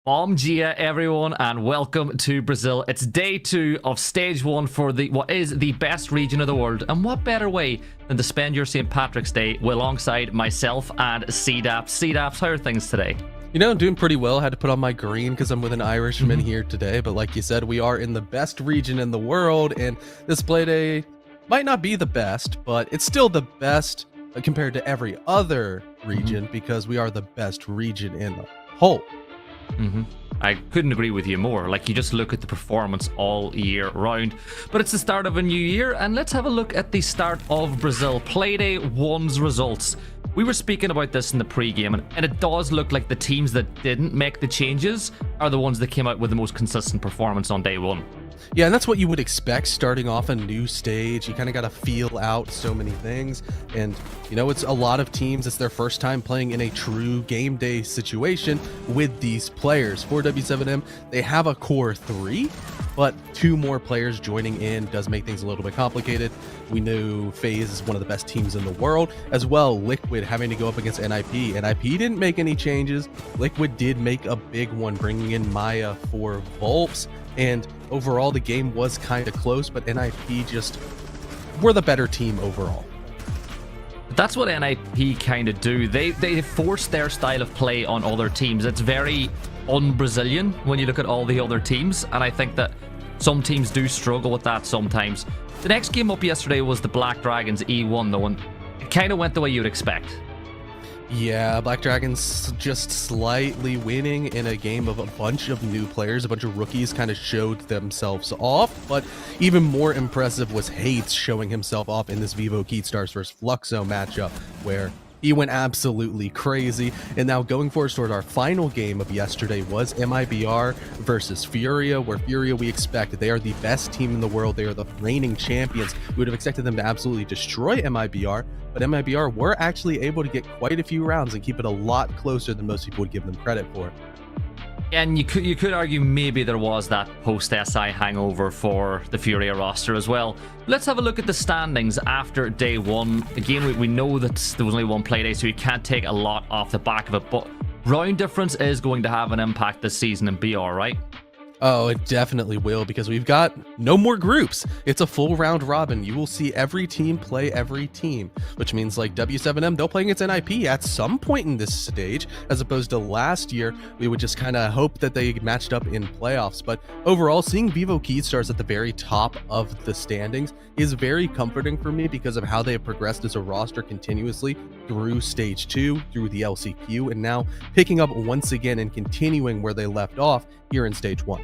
Bom dia, everyone, and welcome to Brazil. It's day 2 of stage 1 for what is the best region of the world, and what better way than to spend your St. Patrick's Day alongside myself and CDAPS. CDAPS, how are things today? You know, I'm doing pretty well. I had to put on my green because I'm with an Irishman here today, but like you said, we are in the best region in the world, and this play day might not be the best, but it's still the best compared to every other region because we are the best region in the whole. I couldn't agree with you more. Like, you just look at the performance all year round. But it's the start of a new year, and let's have a look at the start of Brazil Playday 1's results. We were speaking about this in the pre-game, and it does look like the teams that didn't make the changes are the ones that came out with the most consistent performance on day 1. Yeah, and that's what you would expect starting off a new stage. You kind of got to feel out so many things. And, you know, it's a lot of teams, it's their first time playing in a true game day situation with these players. For W7M, they have a core 3, but 2 more players joining in does make things a little bit complicated. We know FaZe is one of the best teams in the world. As well, Liquid having to go up against NIP. NIP didn't make any changes. Liquid did make a big one, bringing in Maya for Volps. And overall, the game was kind of close, but NIP just were the better team overall. That's what NIP kind of do. They force their style of play on other teams. It's very un-Brazilian when you look at all the other teams, and I think that some teams do struggle with that sometimes. The next game up yesterday was the Black Dragons E1, though, and it kind of went the way you'd expect. Yeah, Black Dragons just slightly winning in a game of a bunch of new players. A bunch of rookies kind of showed themselves off, but even more impressive was Hates showing himself off in this Vivo Keystars vs Fluxo matchup, where he went absolutely crazy. And now going forward toward our final game of yesterday was MiBR versus Furia, where Furia, we expected, they are the best team in the world. They are the reigning champions. We would have expected them to absolutely destroy MiBR, but MiBR were actually able to get quite a few rounds and keep it a lot closer than most people would give them credit for. And you could argue maybe there was that post-SI hangover for the Furia roster as well. Let's have a look at the standings after day 1. Again, we know that there was only one play day, so you can't take a lot off the back of it, but round difference is going to have an impact this season in BR, right? Oh, it definitely will, because we've got no more groups. It's a full round robin. You will see every team play every team, which means like W7M, they'll play against NIP at some point in this stage, as opposed to last year, we would just kind of hope that they matched up in playoffs. But overall, seeing Vivo Keystars at the very top of the standings is very comforting for me because of how they have progressed as a roster continuously through stage 2, through the LCQ, and now picking up once again and continuing where they left off here in stage 1.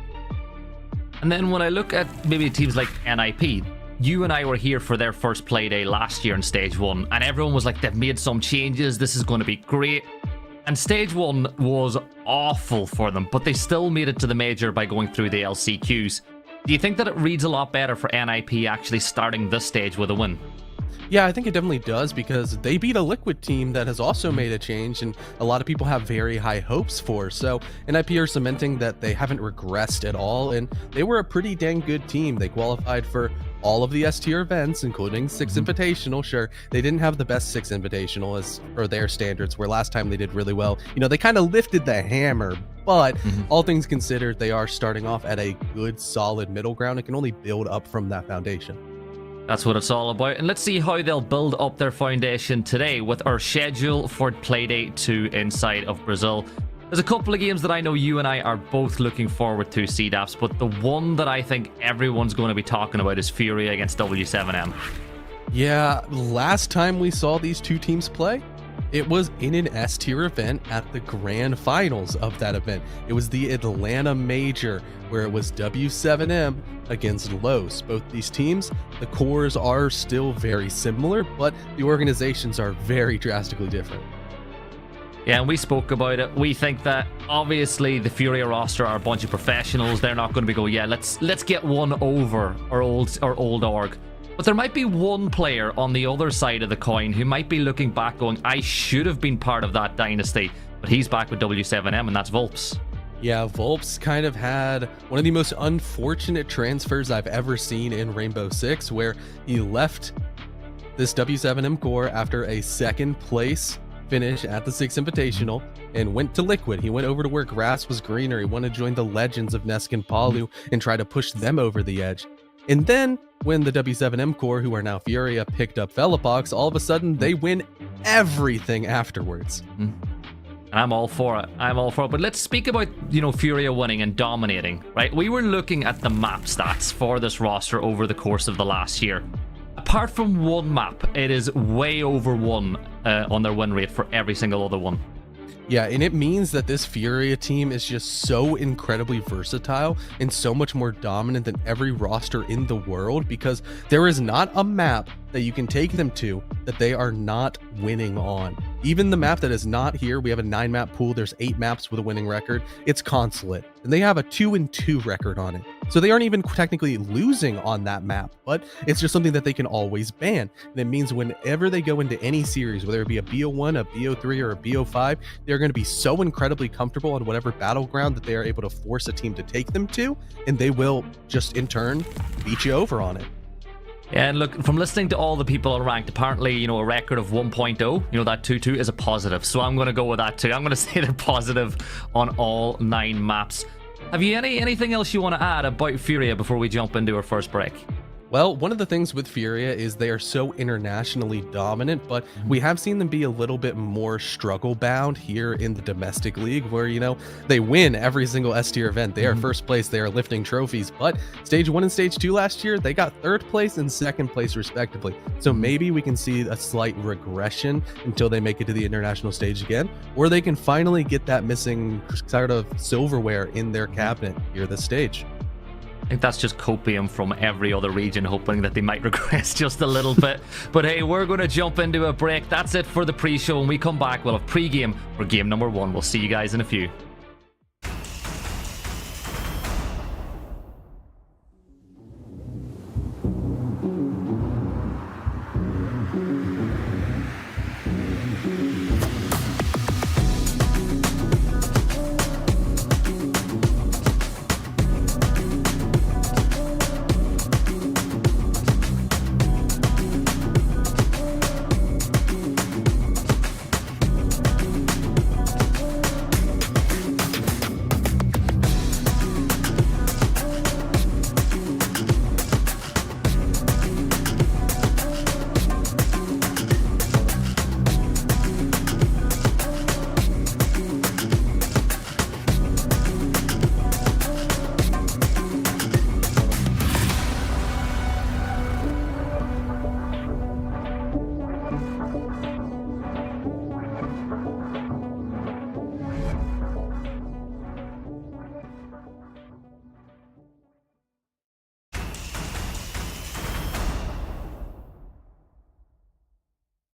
And then when I look at maybe teams like NIP, you and I were here for their first play day last year in stage 1, and everyone was like, they've made some changes, this is going to be great. And stage 1 was awful for them, but they still made it to the major by going through the LCQs. Do you think that it reads a lot better for NIP actually starting this stage with a win? Yeah, I think it definitely does, because they beat a Liquid team that has also made a change, and a lot of people have very high hopes for. So NIP are cementing that they haven't regressed at all, and they were a pretty dang good team. They qualified for all of the S-tier events, including 6 Invitational. Sure, they didn't have the best 6 Invitational as for their standards, where last time they did really well. You know, they kind of lifted the hammer, but all things considered, they are starting off at a good, solid middle ground. It can only build up from that foundation. That's what it's all about, and let's see how they'll build up their foundation today with our schedule for Playday 2 inside of Brazil. There's a couple of games that I know you and I are both looking forward to, CDAPS, but the one that I think everyone's going to be talking about is Furia against W7M. Yeah, last time we saw these two teams play, it was in an S-tier event at the grand finals of that event. It was the Atlanta Major, where it was W7M against Los. Both these teams, the cores are still very similar, but the organizations are very drastically different. Yeah, and we spoke about it. We think that obviously the Furia roster are a bunch of professionals. They're not going to be going, yeah, let's get one over our old org. But there might be one player on the other side of the coin who might be looking back going, I should have been part of that dynasty. But he's back with W7M, and that's Volps. Yeah, Volps kind of had one of the most unfortunate transfers I've ever seen in Rainbow Six, where he left this W7M core after a second place finish at the 6 Invitational, and went to Liquid. He went over to where grass was greener. He wanted to join the legends of Nesk and Palu and try to push them over the edge. And then when the W7M core, who are now Furia, picked up Velopox, all of a sudden they win everything afterwards. And I'm all for it. I'm all for it. But let's speak about, Furia winning and dominating, right? We were looking at the map stats for this roster over the course of the last year. Apart from one map, it is way over 1 on their win rate for every single other one. Yeah, and it means that this Furia team is just so incredibly versatile and so much more dominant than every roster in the world, because there is not a map that you can take them to that they are not winning on. Even the map that is not here, we have a 9-map pool, there's 8 maps with a winning record, it's Consulate, and they have a 2-2 record on it. So they aren't even technically losing on that map, but it's just something that they can always ban. And it means whenever they go into any series, whether it be a BO1, a BO3, or a BO5, they're going to be so incredibly comfortable on whatever battleground that they are able to force a team to take them to, and they will just in turn beat you over on it. Yeah, and look, from listening to all the people on ranked, apparently, a record of 1.0, that 2-2 is a positive. So I'm going to go with that too. I'm going to say they're positive on all 9 maps. Have you anything else you want to add about Furia before we jump into our first break? Well, one of the things with Furia is they are so internationally dominant, but we have seen them be a little bit more struggle bound here in the domestic league where, they win every single S tier event. They are first place, they are lifting trophies, but stage 1 and stage 2 last year, they got 3rd place and 2nd place respectively. So maybe we can see a slight regression until they make it to the international stage again, or they can finally get that missing sort of silverware in their cabinet here this stage. I think that's just copium from every other region, hoping that they might regress just a little bit. But hey, we're going to jump into a break. That's it for the pre-show. When we come back, we'll have pre-game for game number 1. We'll see you guys in a few.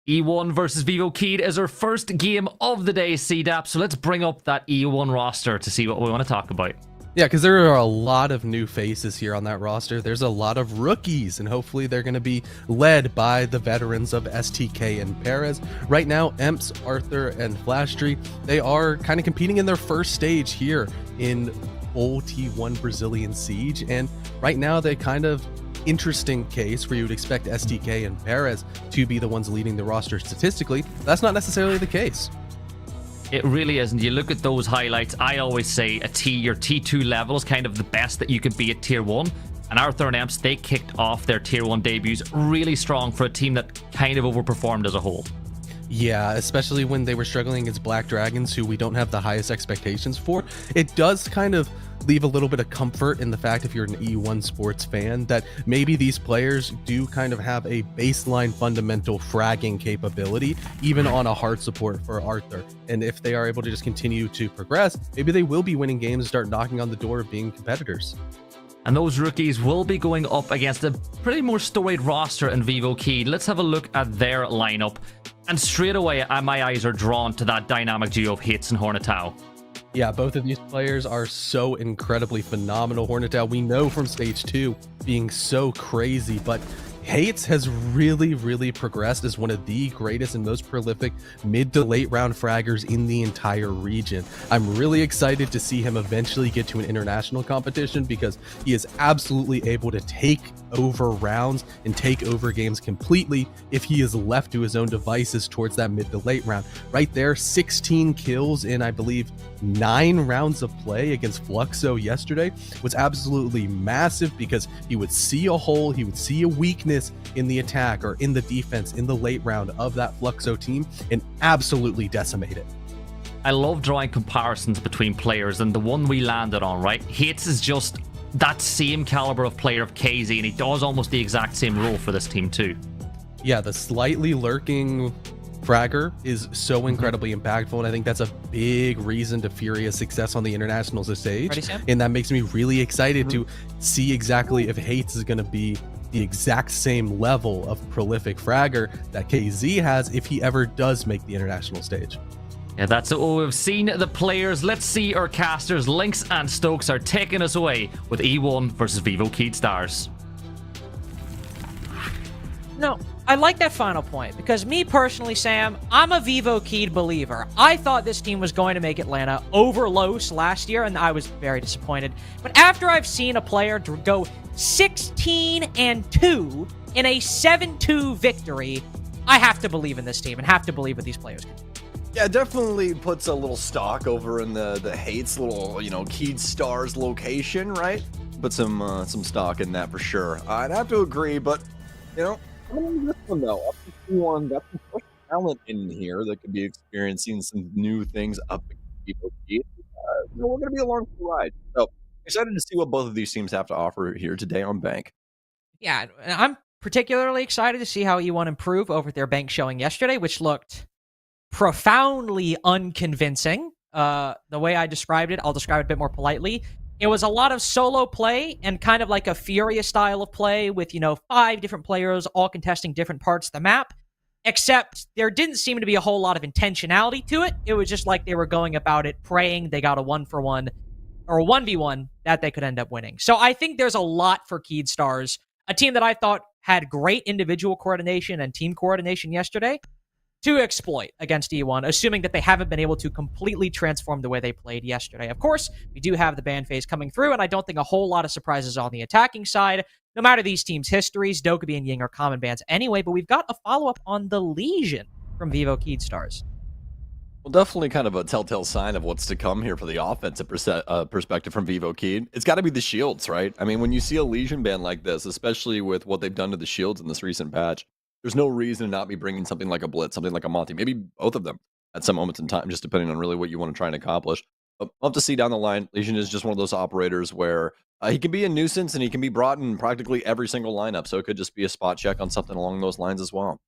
E1 versus Vivo Keed is our first game of the day, CDAP. So let's bring up that E1 roster to see what we want to talk about. Yeah, because there are a lot of new faces here on that roster. There's a lot of rookies, and hopefully they're going to be led by the veterans of STK and Perez. Right now, Emps, Arthur, and Flashtree, they are kind of competing in their first stage here in full T1 Brazilian Siege. And right now, they kind of interesting case where you would expect STK and Perez to be the ones leading the roster statistically. That's not necessarily the case. It really isn't. You look at those highlights, I always say your T2 level is kind of the best that you could be at Tier 1. And Arthur and Emps, they kicked off their Tier 1 debuts really strong for a team that kind of overperformed as a whole. Yeah, especially when they were struggling against Black Dragons, who we don't have the highest expectations for. It does kind of leave a little bit of comfort in the fact, if you're an E1 sports fan, that maybe these players do kind of have a baseline fundamental fragging capability, even on a hard support for Arthur. And if they are able to just continue to progress, maybe they will be winning games and start knocking on the door of being competitors. And those rookies will be going up against a pretty more storied roster in Vivo Keed. Let's have a look at their lineup. And straight away, my eyes are drawn to that dynamic duo of Hits and Hornetau. Yeah, both of these players are so incredibly phenomenal. Hornetau, we know from stage 2 being so crazy, but Hates has really progressed as one of the greatest and most prolific mid to late round fraggers in the entire region. I'm really excited to see him eventually get to an international competition because he is absolutely able to take over rounds and take over games completely if he is left to his own devices towards that mid to late round. Right there, 16 kills in, I believe, 9 rounds of play against Fluxo yesterday was absolutely massive because he would see a hole, he would see a weakness in the attack or in the defense in the late round of that Fluxo team and absolutely decimate it. I love drawing comparisons between players, and the one we landed on, right? Hates is just that same caliber of player of KZ, and he does almost the exact same role for this team too. Yeah, the slightly lurking fragger is so incredibly impactful, and I think that's a big reason to Furia's success on the international stage. Ready, Sam? And that makes me really excited to see exactly if Hates is going to be the exact same level of prolific fragger that KZ has if he ever does make the international stage. Yeah, that's it. We've seen the players. Let's see our casters. Lynx and Stokes are taking us away with E1 versus Vivo Keyed Stars. No, I like that final point because me personally, Sam, I'm a Vivo Keyed believer. I thought this team was going to make Atlanta over Los last year, and I was very disappointed. But after I've seen a player go 16-2 in a 7-2 victory, I have to believe in this team and have to believe what these players can do. Yeah, definitely puts a little stock over in the Hates little, Keyed Stars location, right? Put some stock in that for sure. I'd have to agree, but, I'm gonna this one though. Up to 2-1, got some fresh talent in here that could be experiencing some new things up against people. We're gonna be along for the ride. So excited to see what both of these teams have to offer here today on Bank. Yeah, and I'm particularly excited to see how E1 improve over their Bank showing yesterday, which looked profoundly unconvincing. The way I described it, I'll describe it a bit more politely. It was a lot of solo play and kind of like a Furia style of play with, 5 different players all contesting different parts of the map, except there didn't seem to be a whole lot of intentionality to it. It was just like they were going about it praying they got a 1-for-1 or a 1v1 that they could end up winning. So I think there's a lot for Keyed Stars, a team that I thought had great individual coordination and team coordination yesterday, to exploit against E1, assuming that they haven't been able to completely transform the way they played yesterday. Of course, we do have the ban phase coming through, and I don't think a whole lot of surprises on the attacking side, no matter these teams' histories. Dokkaebi and Ying are common bans anyway, but we've got a follow-up on the Legion from Vivo Keyed Stars. Well, definitely kind of a telltale sign of what's to come here for the offensive perspective from Vivo Keyed. It's got to be the shields, right? I mean, when you see a Legion ban like this, especially with what they've done to the shields in this recent patch, there's no reason to not be bringing something like a Blitz, something like a Monty, maybe both of them at some moments in time, just depending on really what you want to try and accomplish. But we'll have to see down the line. Legion is just one of those operators where he can be a nuisance and he can be brought in practically every single lineup. So it could just be a spot check on something along those lines as well.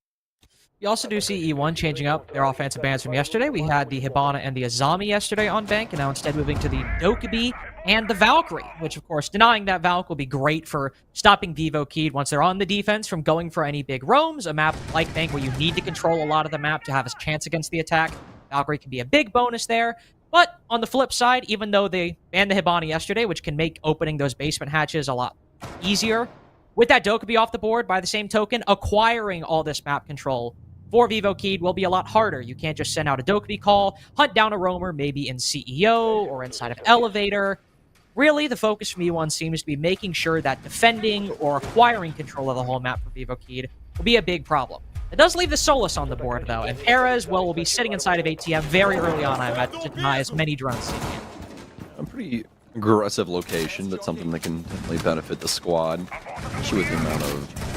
You also do see E1 changing up their offensive bans from yesterday. We had the Hibana and the Azami yesterday on Bank, and now instead moving to the Dokkaebi and the Valkyrie, which, of course, denying that Valk will be great for stopping Vivo Keyed once they're on the defense from going for any big roams. A map like Bank where you need to control a lot of the map to have a chance against the attack. Valkyrie can be a big bonus there. But on the flip side, even though they banned the Hibana yesterday, which can make opening those basement hatches a lot easier, with that Dokkaebi off the board, by the same token, acquiring all this map control for Vivo Keyed will be a lot harder. You can't just send out a Dokkaebi call, hunt down a roamer, maybe in CEO or inside of Elevator. Really, the focus from E1 seems to be making sure that defending or acquiring control of the whole map for Vivo Keyed will be a big problem. It does leave the Solus on the board, though, and Perez, well, will be sitting inside of ATM very early on, I imagine, to deny as many drones as he can. A pretty aggressive location, but something that can definitely benefit the squad, especially with the amount of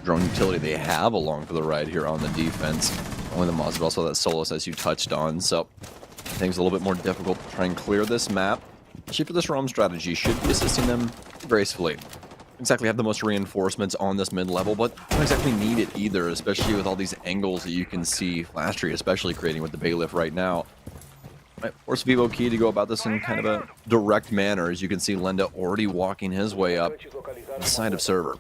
drone utility they have along for the ride here on the defense. Only the Mods, but also that Solus, as you touched on, so things a little bit more difficult to try and clear this map. Actually, for this roam strategy, should be assisting them gracefully. Exactly have the most reinforcements on this mid-level, but don't exactly need it either, especially with all these angles that you can see Flash Tree especially creating with the Bailiff right now. Might force Vivo Key to go about this in kind of a direct manner, as you can see Lenda already walking his way up the side of server.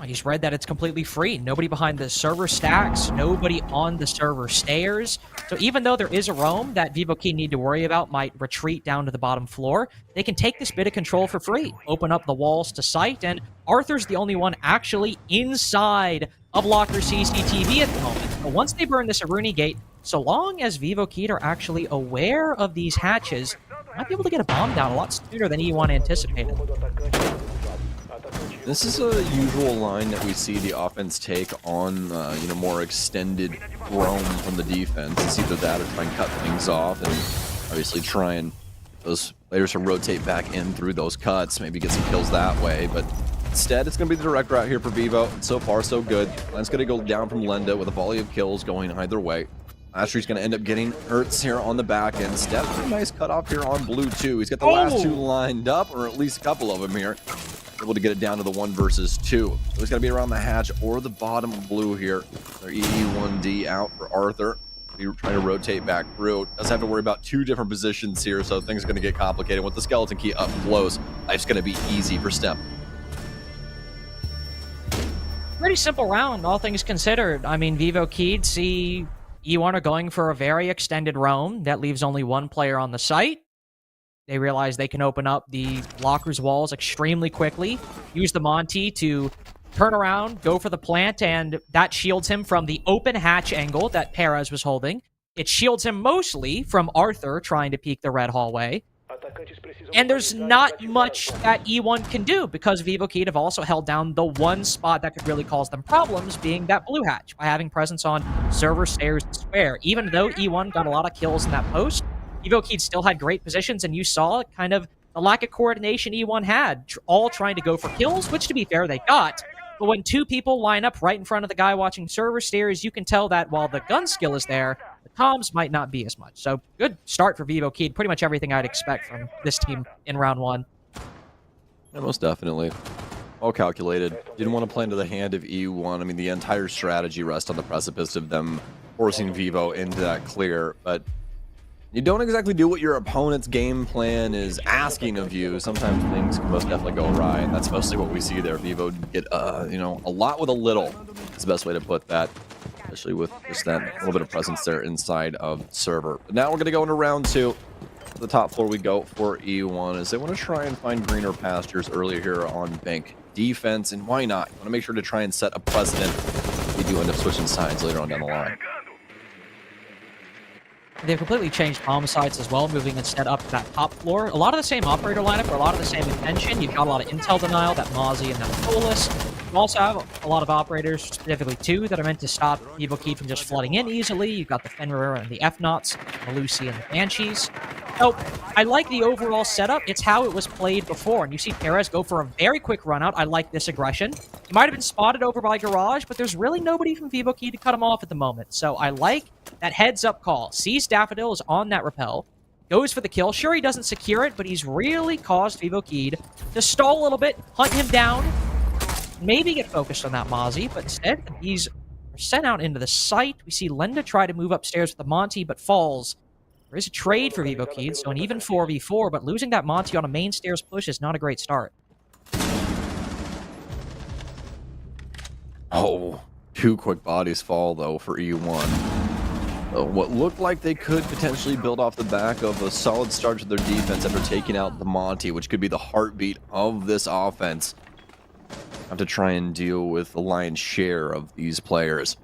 He's read that it's completely free. Nobody behind the server stacks, nobody on the server stairs. So even though there is a roam that Vivo Key need to worry about might retreat down to the bottom floor, they can take this bit of control for free, open up the walls to sight, and Arthur's the only one actually inside of Locker CCTV at the moment. But once they burn this Aruni gate, so long as Vivo Key are actually aware of these hatches, they might be able to get a bomb down a lot sooner than E1 anticipated. This is a usual line that we see the offense take on, more extended roam from the defense. It's either that or try and cut things off, and obviously try and those players to rotate back in through those cuts, maybe get some kills that way. But instead, it's going to be the direct route here for Vivo. So far, so good. Line's going to go down from Lenda with a volley of kills going either way. Astry's going to end up getting Ertz here on the back end. Step, nice cutoff here on blue too. He's got the last two lined up, or at least a couple of them here. Able to get it down to the 1 versus 2. So he's got to be around the hatch or the bottom of blue here. Their EE1D out for Arthur. He's trying to rotate back through. Doesn't have to worry about 2 different positions here, so things are going to get complicated. With the skeleton key up close, life's going to be easy for Step. Pretty simple round, all things considered. I mean, Vivo Keyed see E1 are going for a very extended roam. That leaves only 1 player on the site. They realize they can open up the locker's walls extremely quickly, use the Monty to turn around, go for the plant, and that shields him from the open hatch angle that Perez was holding. It shields him mostly from Arthur trying to peek the red hallway. And there's not much that E1 can do because Vivo Key have also held down the one spot that could really cause them problems, being that blue hatch, by having presence on server stairs and square. Even though E1 got a lot of kills in that post, Vivo Key still had great positions, and you saw kind of the lack of coordination E1 had, all trying to go for kills, which, to be fair, they got. But when 2 people line up right in front of the guy watching server stairs, you can tell that while the gun skill is there, the comms might not be as much. So, good start for Vivo Key. Pretty much everything I'd expect from this team in round 1. Yeah, most definitely. All calculated. Didn't want to play into the hand of E1. I mean, the entire strategy rests on the precipice of them forcing Vivo into that clear, but you don't exactly do what your opponent's game plan is asking of you. Sometimes things can most definitely go awry, and that's mostly what we see there. Vivo get, a lot with a little. That's the best way to put that, especially with just that little bit of presence there inside of server. But now we're going to go into round 2. The top floor we go for E1 is they want to try and find greener pastures earlier here on bank defense, and why not? You want to make sure to try and set a precedent if we do end up switching sides later on down the line. They've completely changed bomb sites as well, moving instead up to that top floor. A lot of the same operator lineup, or a lot of the same intention. You've got a lot of intel denial, that Mozzie and that Solus. You also have a lot of operators, specifically 2, that are meant to stop Vivo Key from just flooding in easily. You've got the Fenrir and the F-Knots, the Lucy and the Banshees. So, I like the overall setup. It's how it was played before. And you see Perez go for a very quick run out. I like this aggression. He might have been spotted over by Garage, but there's really nobody from Vivo Key to cut him off at the moment. So I like that heads-up call. Sees Daffodil is on that rappel. Goes for the kill. Sure, he doesn't secure it, but he's really caused Vivo Key to stall a little bit, hunt him down, maybe get focused on that Mozzie, but instead he's sent out into the site. We see Lenda try to move upstairs with the Monty, but falls. There is a trade for Vivo Key, so an even 4v4, but losing that Monty on a main stairs push is not a great start. Oh, 2 quick bodies fall, though, for E1. What looked like they could potentially build off the back of a solid start to their defense after taking out the Monty, which could be the heartbeat of this offense. Have to try and deal with the lion's share of these players.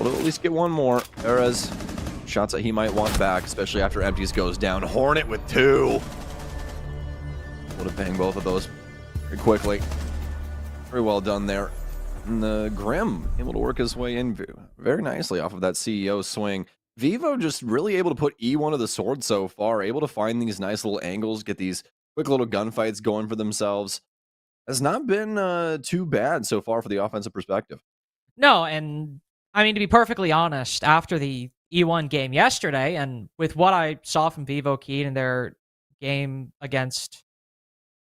We'll at least get one more. Perez, shots that he might want back, especially after Empties goes down. Hornet with 2. Would have banged both of those very quickly. Very well done there. And the Grim able to work his way in very nicely off of that CEO swing. Vivo just really able to put E1 to the sword so far, able to find these nice little angles, get these quick little gunfights going for themselves. Has not been too bad so far for the offensive perspective. No, and I mean, to be perfectly honest, after the E1 game yesterday, and with what I saw from Vivo Key in their game against...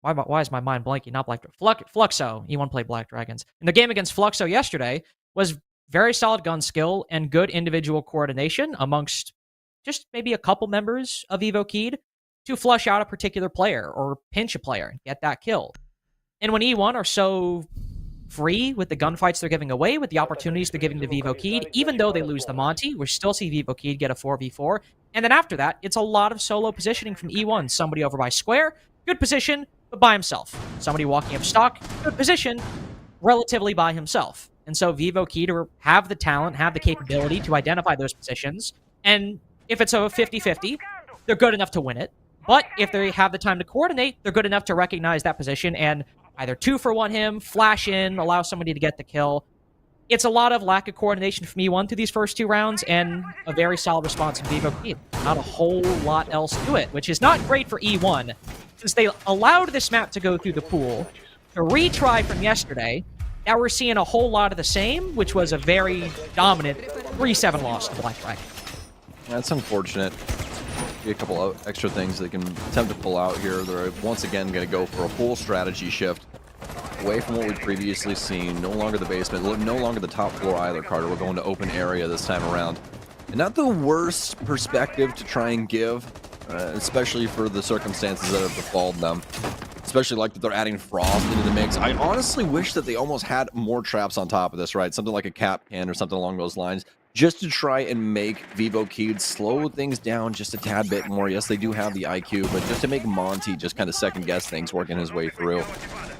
Why is my mind blanking? Not Black Fluxo. E1 played Black Dragons. And the game against Fluxo yesterday was very solid gun skill and good individual coordination amongst just maybe a couple members of Evo Keyed to flush out a particular player or pinch a player and get that kill. And when E1 are so free with the gunfights they're giving away, with the opportunities they're giving to Vivo Keed. Even though they lose the Monty, we still see Vivo Keed get a 4v4. And then after that, it's a lot of solo positioning from E1. Somebody over by square, good position, but by himself. Somebody walking up stock, good position, relatively by himself. And so Vivo Keed have the talent, have the capability to identify those positions. And if it's a 50-50, they're good enough to win it. But if they have the time to coordinate, they're good enough to recognize that position and either 2-for-1 him, flash in, allow somebody to get the kill. It's a lot of lack of coordination from E1 through these first 2 rounds, and a very solid response from Vivo Keed. Not a whole lot else to it, which is not great for E1, since they allowed this map to go through the pool to retry from yesterday. Now we're seeing a whole lot of the same, which was a very dominant 3-7 loss to Black Dragon. That's unfortunate. Be a couple of extra things they can attempt to pull out here. They're once again going to go for a full strategy shift away from what we've previously seen. No longer the basement, no longer the top floor either, Carter. We're going to open area this time around. And not the worst perspective to try and give, especially for the circumstances that have befallen them. Especially like that they're adding Frost into the mix. I honestly wish that they almost had more traps on top of this, right? Something like a cap can or something along those lines, just to try and make Vivo Keed slow things down just a tad bit more. Yes, they do have the IQ, but just to make Monty just kind of second guess things, working his way through.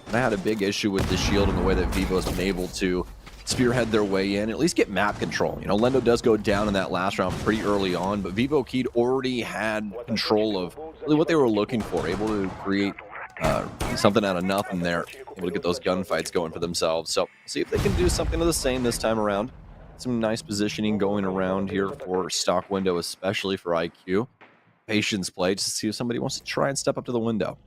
And I had a big issue with the shield and the way that Vivo's been able to spearhead their way in, at least get map control. You know, Lendo does go down in that last round pretty early on, but Vivo Keed already had control of really what they were looking for, able to create something out of nothing there, able to get those gunfights going for themselves. So see if they can do something of the same this time around. Some nice positioning going around here for stock window, especially for IQ. Patience play, just to see if somebody wants to try and step up to the window.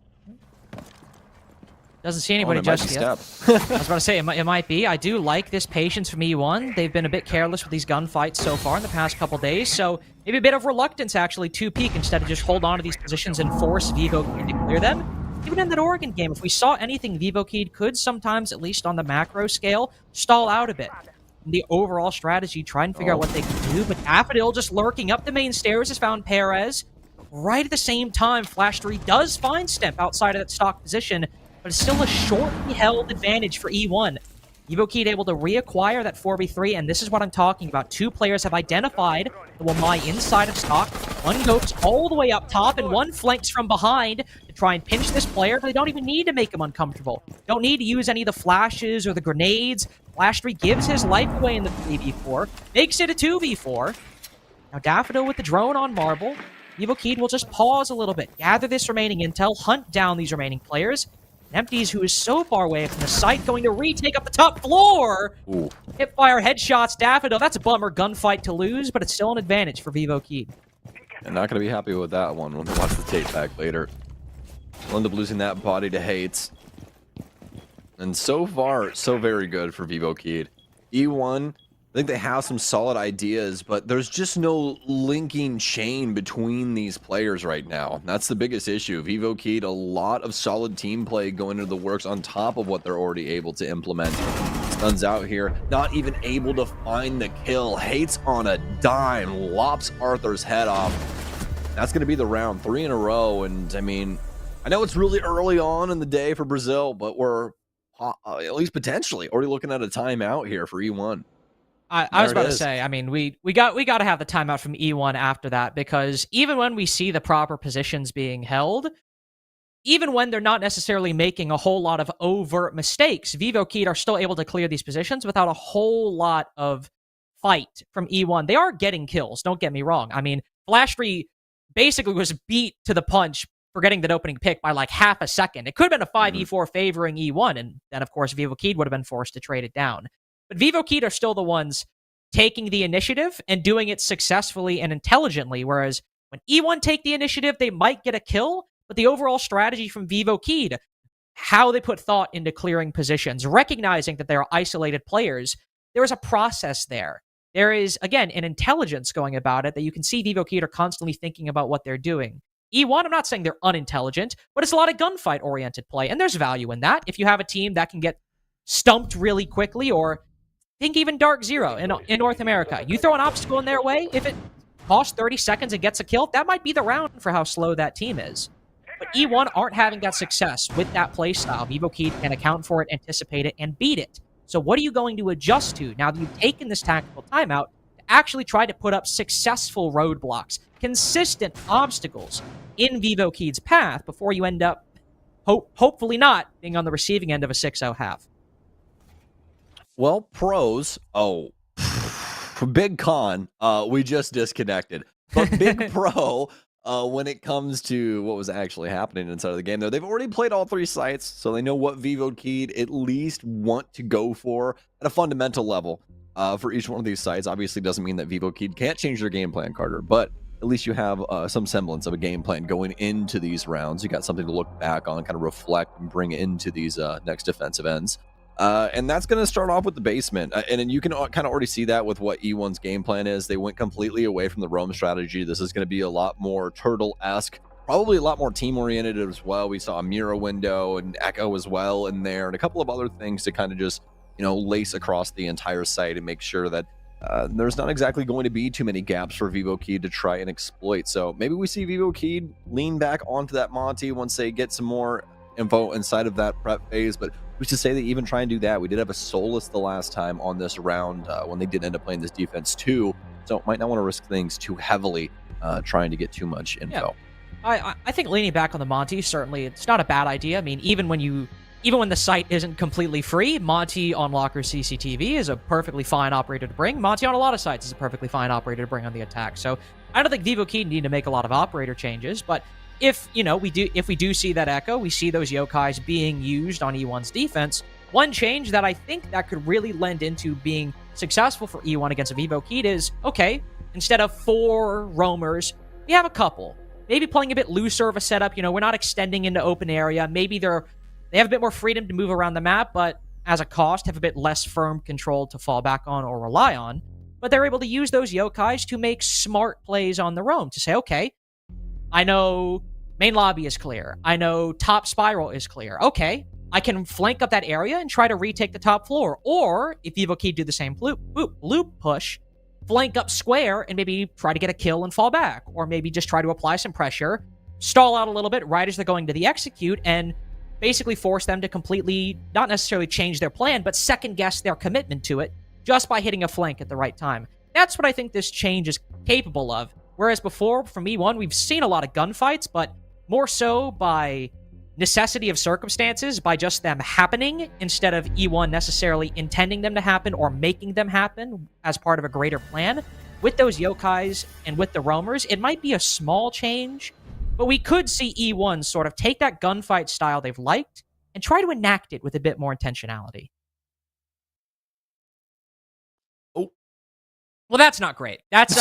Doesn't see anybody just yet. I was about to say, it might be. I do like this patience from E1. They've been a bit careless with these gunfights so far in the past couple days, so maybe a bit of reluctance actually to peek instead of just hold on to these positions and force Vivo Keed to clear them. Even in that Oregon game, if we saw anything, Vivo Keed could sometimes, at least on the macro scale, stall out a bit. In the overall strategy, try and figure out what they can do, but Daffodil just lurking up the main stairs has found Perez. Right at the same time, Flash 3 does find Stemp outside of that stock position, but it's still a shortly held advantage for E1. Vivo Keed able to reacquire that 4v3, and this is what I'm talking about. 2 players have identified the Wamai inside of stock. One goes all the way up top, and one flanks from behind to try and pinch this player, but they don't even need to make him uncomfortable. Don't need to use any of the flashes or the grenades. Flash 3 gives his life away in the 3v4, makes it a 2v4. Now Daffodil with the drone on Marble. Vivo Keed will just pause a little bit, gather this remaining intel, hunt down these remaining players. Empties, who is so far away from the site, going to retake up the top floor. Ooh. Hipfire headshots, Daffodil. That's a bummer gunfight to lose, but it's still an advantage for Vivo Keed. I'm not going to be happy with that one when we watch the tape back later. We'll end up losing that body to Hates. And so far, so very good for Vivo Keed. E1, I think they have some solid ideas, but there's just no linking chain between these players right now. That's the biggest issue. Vivo Keed, a lot of solid team play going into the works on top of what they're already able to implement. Stuns out here, not even able to find the kill. Hates on a dime, lops Arthur's head off. That's going to be the round 3 in a row, and I mean, I know it's really early on in the day for Brazil, but we're at least potentially already looking at a timeout here for E1. I was about to say, I mean, we got to have the timeout from E1 after that, because even when we see the proper positions being held, even when they're not necessarily making a whole lot of overt mistakes, Vivo Keed are still able to clear these positions without a whole lot of fight from E1. They are getting kills, don't get me wrong. I mean, Flash 3 basically was beat to the punch for getting that opening pick by like half a second. It could have been a 5v4 favoring E1, and then, of course, Vivo Keed would have been forced to trade it down. But Vivo Keed are still the ones taking the initiative and doing it successfully and intelligently, whereas when E1 take the initiative, they might get a kill, but the overall strategy from Vivo Keed, how they put thought into clearing positions, recognizing that they are isolated players, there is a process there. There is, again, an intelligence going about it that you can see Vivo Keed are constantly thinking about what they're doing. E1, I'm not saying they're unintelligent, but it's a lot of gunfight-oriented play, and there's value in that. If you have a team that can get stumped really quickly, or think even Dark Zero in North America. You throw an obstacle in their way, if it costs 30 seconds and gets a kill, that might be the round for how slow that team is. But E1 aren't having that success with that playstyle. Vivo Keed can account for it, anticipate it, and beat it. So what are you going to adjust to now that you've taken this tactical timeout to actually try to put up successful roadblocks, consistent obstacles in Vivo Keed's path before you end up, hopefully not, being on the receiving end of a 6-0 half? Well, pros. Oh, big con. We just disconnected. But big pro when it comes to what was actually happening inside of the game, though, they've already played all 3 sites, so they know what Vivo Keyed at least want to go for at a fundamental level for each one of these sites. Obviously, doesn't mean that Vivo Keyed can't change their game plan, Carter, but at least you have some semblance of a game plan going into these rounds. You got something to look back on, kind of reflect and bring into these next defensive ends. And that's going to start off with the basement. And then you can kind of already see that with what E1's game plan is. They went completely away from the roam strategy. This is going to be a lot more turtle-esque, probably a lot more team-oriented as well. We saw a Mira window and Echo as well in there, and a couple of other things to kind of just, lace across the entire site and make sure that there's not exactly going to be too many gaps for Vivo Keyed to try and exploit. So maybe we see Vivo Keyed lean back onto that Monty once they get some more info inside of that prep phase, but who's to say they even try and do that? We did have a Solus the last time on this round when they did end up playing this defense too, so might not want to risk things too heavily trying to get too much info. Yeah. I think leaning back on the Monty, certainly it's not a bad idea. I mean, even when the site isn't completely free, Monty on Locker CCTV is a perfectly fine operator to bring. Monty on a lot of sites is a perfectly fine operator to bring on the attack. So I don't think Vivo Key need to make a lot of operator changes, but if we do see that Echo, we see those yokais being used on E1's defense, one change that I think that could really lend into being successful for E1 against a Vivo Keyed is, okay, instead of 4 roamers, we have a couple. Maybe playing a bit looser of a setup, we're not extending into open area. Maybe they have a bit more freedom to move around the map, but as a cost, have a bit less firm control to fall back on or rely on. But they're able to use those yokais to make smart plays on the roam, to say, okay, I know main lobby is clear. I know top spiral is clear. Okay, I can flank up that area and try to retake the top floor. Or, if Vivo Key do the same loop push, flank up square and maybe try to get a kill and fall back. Or maybe just try to apply some pressure, stall out a little bit right as they're going to the execute, and basically force them to completely, not necessarily change their plan, but second guess their commitment to it just by hitting a flank at the right time. That's what I think this change is capable of. Whereas before, from E1, we've seen a lot of gunfights, but more so by necessity of circumstances, by just them happening, instead of E1 necessarily intending them to happen or making them happen as part of a greater plan. With those yokais and with the roamers, it might be a small change, but we could see E1 sort of take that gunfight style they've liked and try to enact it with a bit more intentionality. Well, that's not great. That's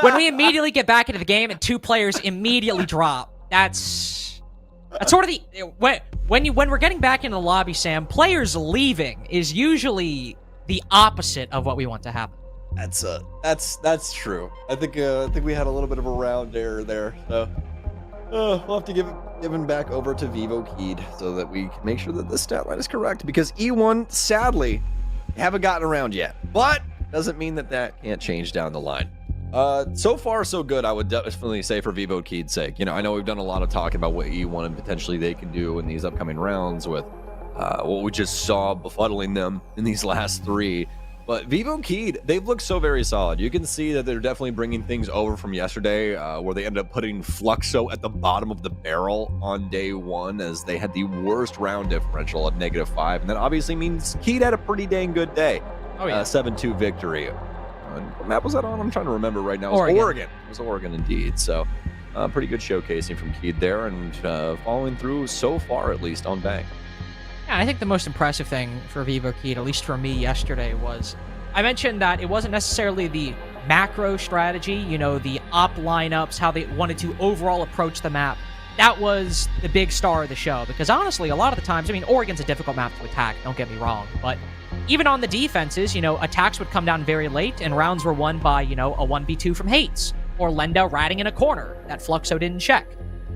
when we immediately get back into the game and 2 players immediately drop. That's sort of the when we're getting back into the lobby, Sam. Players leaving is usually the opposite of what we want to happen. That's true. I think we had a little bit of a round error there. So we'll have to give him back over to Vivo Keyed so that we can make sure that the stat line is correct, because E1 sadly haven't gotten around yet, but doesn't mean that can't change down the line. So far, so good, I would definitely say, for Vivo Keyed's sake. I know we've done a lot of talking about what E1 and potentially they can do in these upcoming rounds with what we just saw befuddling them in these last 3. But Vivo Keyed, they've looked so very solid. You can see that they're definitely bringing things over from yesterday, where they ended up putting Fluxo at the bottom of the barrel on day 1, as they had the worst round differential at -5. And that obviously means Keyed had a pretty dang good day. Oh, yeah. 7-2 victory. What map was that on? I'm trying to remember right now. It was Oregon. It was Oregon indeed. So pretty good showcasing from Keyed there, and following through so far, at least, on Bank. Yeah, I think the most impressive thing for Vivo Keyed, at least for me yesterday, was I mentioned that it wasn't necessarily the macro strategy, the op lineups, how they wanted to overall approach the map. That was the big star of the show, because honestly, a lot of the times, Oregon's a difficult map to attack, don't get me wrong, but even on the defenses, attacks would come down very late, and rounds were won by, a 1v2 from Hates, or Lenda ratting in a corner that Fluxo didn't check.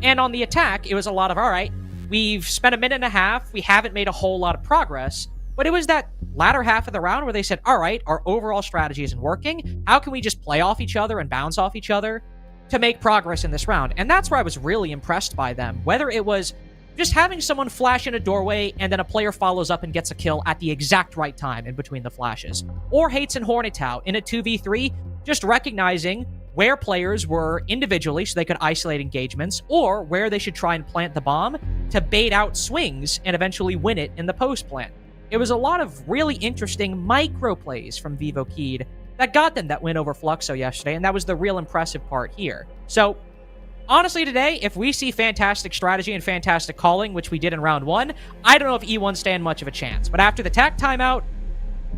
And on the attack, it was a lot of, all right, we've spent a minute and a half, we haven't made a whole lot of progress, but it was that latter half of the round where they said, all right, our overall strategy isn't working, how can we just play off each other and bounce off each other to make progress in this round? And that's where I was really impressed by them, whether it was just having someone flash in a doorway and then a player follows up and gets a kill at the exact right time in between the flashes. Or Hates and Hornetow in a 2v3, just recognizing where players were individually so they could isolate engagements, or where they should try and plant the bomb to bait out swings and eventually win it in the post plant. It was a lot of really interesting micro plays from Vivo Keyed that got them that win over Fluxo yesterday, and that was the real impressive part here. So, honestly today, if we see fantastic strategy and fantastic calling, which we did in round 1, I don't know if E1 stand much of a chance. But after the tech timeout,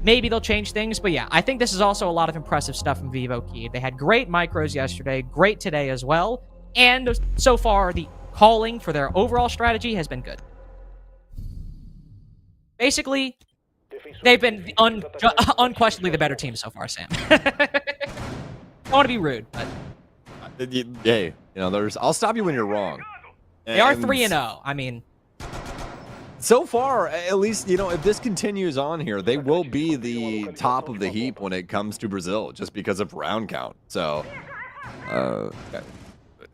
maybe they'll change things. But yeah, I think this is also a lot of impressive stuff from Vivo Keyed. They had great micros yesterday, great today as well. And so far, the calling for their overall strategy has been good. Basically, they've been unquestionably the better team so far, Sam. I don't want to be rude, but... Hey, I'll stop you when you're wrong. They are 3-0. I mean... So far, at least, if this continues on here, they will be the top of the heap when it comes to Brazil, just because of round count. So,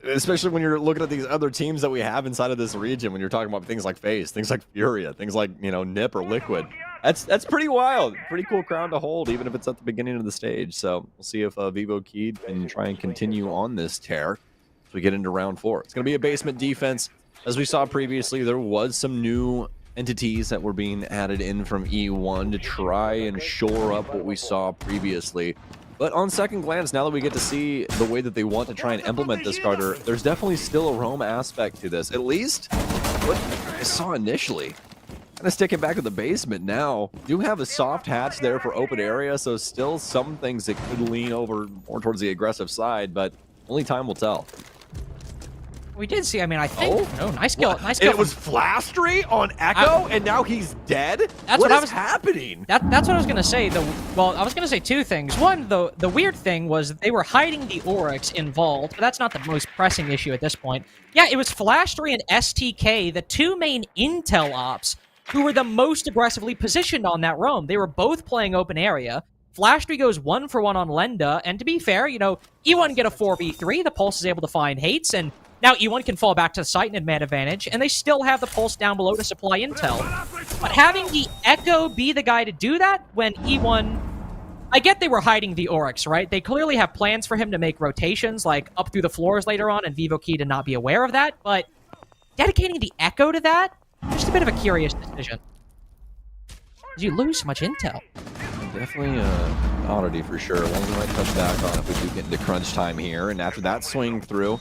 especially when you're looking at these other teams that we have inside of this region, when you're talking about things like FaZe, things like Furia, things like, Nip or Liquid. That's pretty wild. Pretty cool crown to hold, even if it's at the beginning of the stage. So we'll see if Vivo Keyed can try and continue on this tear as we get into round 4. It's going to be a basement defense. As we saw previously, there was some new entities that were being added in from E1 to try and shore up what we saw previously. But on second glance, now that we get to see the way that they want to try and implement this, Carter, there's definitely still a roam aspect to this. At least what I saw initially. Kind of sticking back to the basement now. Do have a soft hatch there for open area, so still some things that could lean over more towards the aggressive side, but only time will tell. We did see, I think... Oh, nice kill. Nice kill. It was Flastry on Echo, and now he's dead? That's what is happening? That's what I was going to say. Well, I was going to say two things. One, the weird thing was they were hiding the Oryx in Vault, but that's not the most pressing issue at this point. Yeah, it was Flastry and STK, the two main intel ops, who were the most aggressively positioned on that roam. They were both playing open area. Flashtree goes 1-for-1 on Lenda, and to be fair, E1 get a 4v3, the Pulse is able to find Hates, and now E1 can fall back to the site and admit advantage, and they still have the Pulse down below to supply intel. But having the Echo be the guy to do that when E1... I get they were hiding the Oryx, right? They clearly have plans for him to make rotations, like up through the floors later on, and Vivo Key did not be aware of that, but dedicating the Echo to that? Just a bit of a curious decision. You lose so much intel. Definitely an oddity for sure. One we might touch back on if we do get into crunch time here. And after that swing through,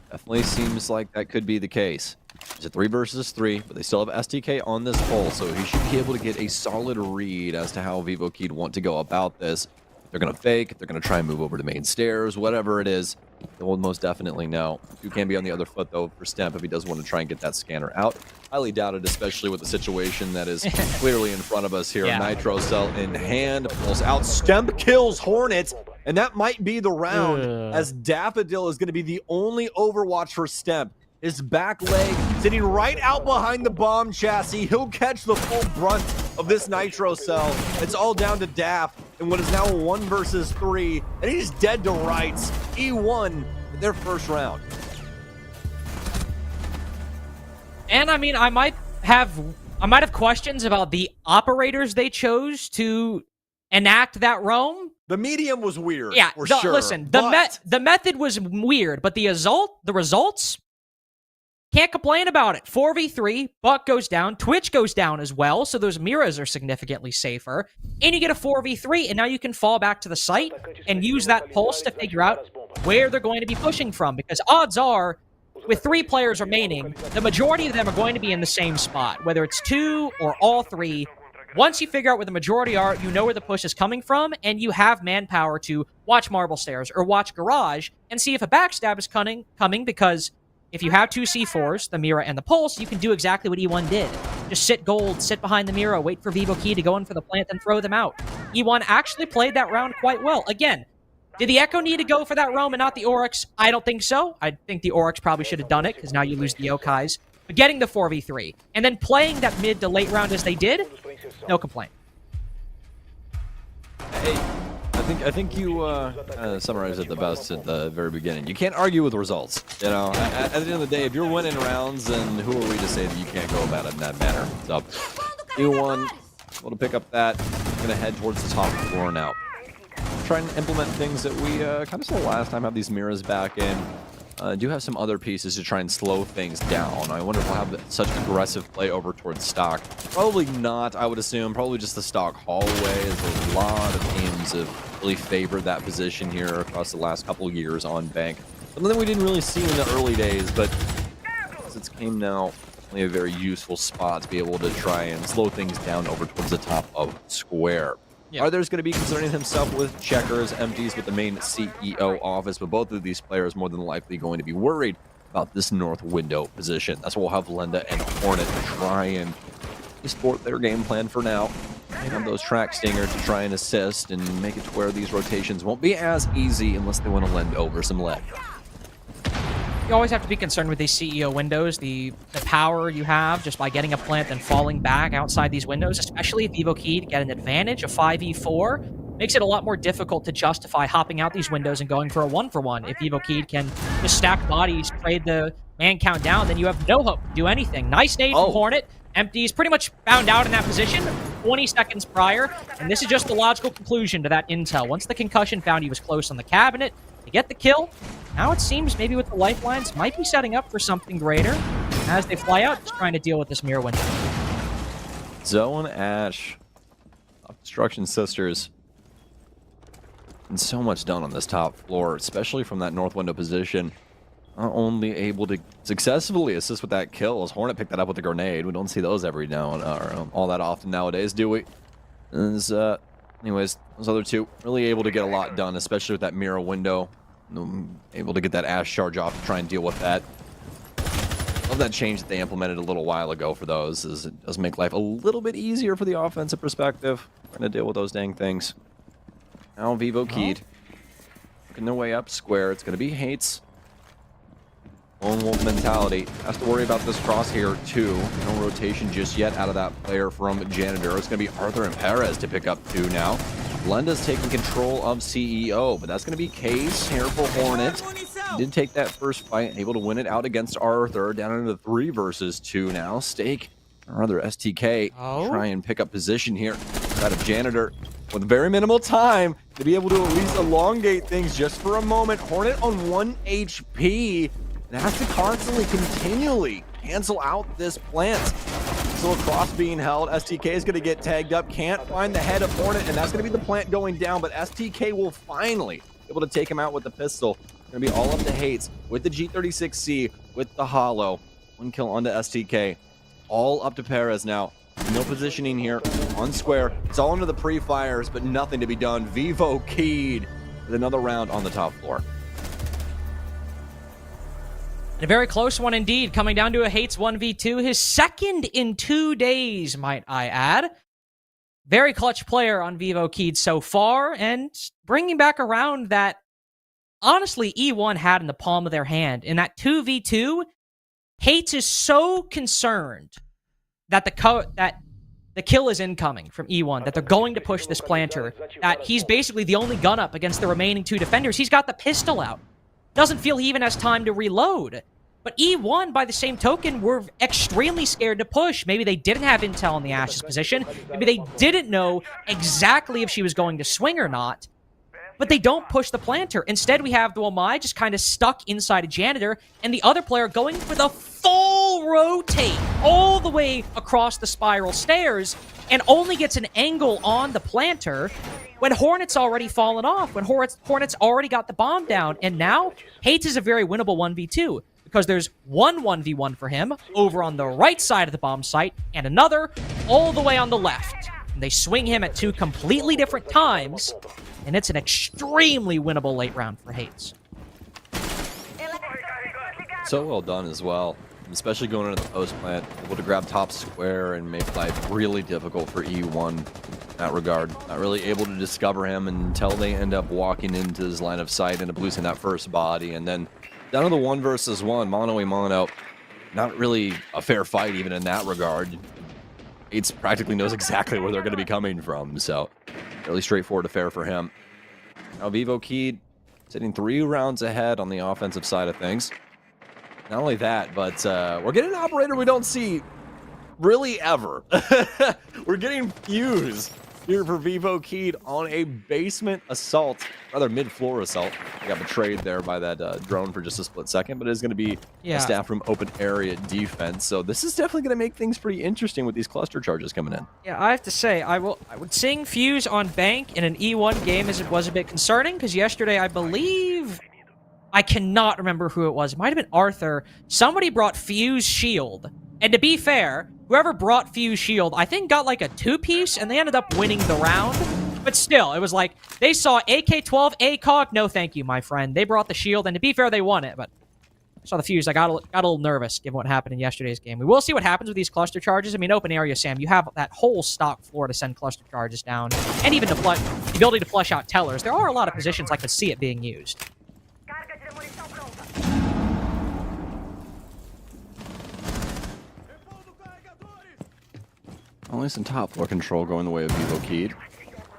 definitely seems like that could be the case. It's a 3 versus 3, but they still have STK on this pole, so he should be able to get a solid read as to how Vivo Keyed want to go about this. They're going to fake, they're going to try and move over to main stairs, whatever it is. They will most definitely know. You can be on the other foot, though, for Stemp if he does want to try and get that scanner out. Highly doubted, especially with the situation that is clearly in front of us here. Yeah. Nitro Cell in hand, pulls out. Stemp kills Hornet, and that might be the round, as Daffodil is going to be the only Overwatch for Stemp. His back leg sitting right out behind the bomb chassis. He'll catch the full brunt of this Nitro Cell. It's all down to Daff in what is now a 1 versus 3, and he's dead to rights. E1 their first round. And I might have questions about the operators they chose to enact that roam. The medium was weird. Yeah, for sure. Listen, the method was weird, but the results. Can't complain about it. 4v3, Buck goes down, Twitch goes down as well, so those mirrors are significantly safer. And you get a 4v3, and now you can fall back to the site and use that pulse to figure out where they're going to be pushing from, because odds are, with 3 players remaining, the majority of them are going to be in the same spot, whether it's 2 or all 3. Once you figure out where the majority are, you know where the push is coming from, and you have manpower to watch Marble Stairs or watch Garage and see if a backstab is coming, because if you have 2 C4s, the Mira and the Pulse, you can do exactly what E1 did. Just sit gold, sit behind the Mira, wait for Vivo Key to go in for the plant, then throw them out. E1 actually played that round quite well. Again, did the Echo need to go for that roam and not the Oryx? I don't think so. I think the Oryx probably should have done it, because now you lose the Yokais. But getting the 4v3, and then playing that mid to late round as they did, no complaint. Hey, I think you summarized it the best at the very beginning. You can't argue with results. You know, at the end of the day, if you're winning rounds, then who are we to say that you can't go about it in that manner? So, E1 able to pick up that. Gonna head towards the top floor now. Trying to implement things that we kind of saw last time. Have these mirrors back in. Do have some other pieces to try and slow things down. I wonder if we'll have such aggressive play over towards stock. Probably not, I would assume. Probably just the stock hallway. There's a lot of teams have really favored that position here across the last couple of years on bank. Something that we didn't really see in the early days, but as it's came now, only a very useful spot to be able to try and slow things down over towards the top of square. Yeah. Arthur's going to be concerning himself with checkers, empties with the main CEO office, but both of these players more than likely going to be worried about this north window position. That's what we'll have Lenda and Hornet try and sport their game plan for now. And have those track stingers to try and assist and make it to where these rotations won't be as easy unless they want to lend over some lead. You always have to be concerned with these CEO windows, the power you have just by getting a plant and falling back outside these windows, especially if Vivo Key to get an advantage, a 5v4, makes it a lot more difficult to justify hopping out these windows and going for a 1-for-1. If Vivo Key can just stack bodies, trade the man count down, then you have no hope to do anything. Nice nade from Hornet. Empties pretty much found out in that position 20 seconds prior, and this is just the logical conclusion to that intel. Once the concussion found he was close on the cabinet to get the kill, now it seems maybe with the lifelines might be setting up for something greater as they fly out, just trying to deal with this mirror window. Zone Ash, Destruction Sisters, and so much done on this top floor, especially from that north window position. Not only able to successfully assist with that kill, as Hornet picked that up with a grenade. We don't see those every now and all that often nowadays, do we? Anyways, those other two really able to get a lot done, especially with that mirror window. Able to get that Ash charge off to try and deal with that. Love that change that they implemented a little while ago for those, as it does make life a little bit easier for the offensive perspective. Trying to deal with those dang things. Now Vivo Keyed. Working their way up square. It's going to be Hates. Lone Wolf mentality. Has to worry about this crosshair too. No rotation just yet out of that player from Janitor. It's going to be Arthur and Perez to pick up two now. Blenda's taking control of CEO, but that's going to be Case here for Hornet. He did take that first fight, able to win it out against Arthur. Down into the 3 versus 2 now. Stake, or rather STK, try and pick up position here. Out of Janitor with very minimal time to be able to at least elongate things just for a moment. Hornet on 1 HP. And has to constantly, continually cancel out this plant. So a cross being held. STK is going to get tagged up. Can't find the head of Hornet, and that's going to be the plant going down. But STK will finally be able to take him out with the pistol. Going to be all up to Hates with the G36C, with the Hollow. 1 kill onto STK. All up to Perez now. No positioning here on square. It's all into the pre-fires, but nothing to be done. Vivo Keyed with another round on the top floor. And a very close one indeed, coming down to a Hates 1v2, his second in 2 days, might I add. Very clutch player on Vivo Keyed so far, and bringing back around that, honestly, E1 had in the palm of their hand. In that 2v2, Hates is so concerned that the kill is incoming from E1, that they're going to push this planter, that he's basically the only gun up against the remaining 2 defenders. He's got the pistol out. Doesn't feel he even has time to reload. But E1, by the same token, were extremely scared to push. Maybe they didn't have intel on the Ash's position. Maybe they didn't know exactly if she was going to swing or not. But they don't push the planter. Instead, we have the Wamai just kind of stuck inside a Janitor, and the other player going for the full rotate all the way across the spiral stairs, and only gets an angle on the planter when Hornet's already fallen off, when Hornet's already got the bomb down. And now, Hates is a very winnable 1v2, because there's one 1v1 for him over on the right side of the bomb site, and another all the way on the left. And they swing him at 2 completely different times, and it's an extremely winnable late round for Hates. So well done as well, especially going into the post plant, able to grab top square and make life really difficult for E1 in that regard. Not really able to discover him until they end up walking into his line of sight, end up losing that first body, and then down to the 1 versus 1, mono. Not really a fair fight even in that regard. Hates practically knows exactly where they're going to be coming from, so really straightforward affair for him. Now Vivo Key sitting 3 rounds ahead on the offensive side of things. Not only that, but we're getting an operator we don't see really ever. We're getting Fuse here for Vivo Key on a basement assault, rather mid-floor assault. I got betrayed there by that drone for just a split second, but it is going to be a staff room open area defense. So this is definitely going to make things pretty interesting with these cluster charges coming in. Yeah, I have to say, I would sing Fuse on Bank in an E1 game as it was a bit concerning, because yesterday, I believe, I cannot remember who it was. It might have been Arthur. Somebody brought Fuse Shield. And to be fair, whoever brought Fuse Shield, I think got like a 2-piece, and they ended up winning the round. But still, it was like, they saw AK-12, ACOG, no thank you, my friend. They brought the shield, and to be fair, they won it, but I saw the Fuse. I got a little nervous given what happened in yesterday's game. We will see what happens with these cluster charges. I mean, open area, Sam, you have that whole stock floor to send cluster charges down, and even to the ability to flush out tellers. There are a lot of positions I could see it being used. Only some top floor control going the way of Vivo Key.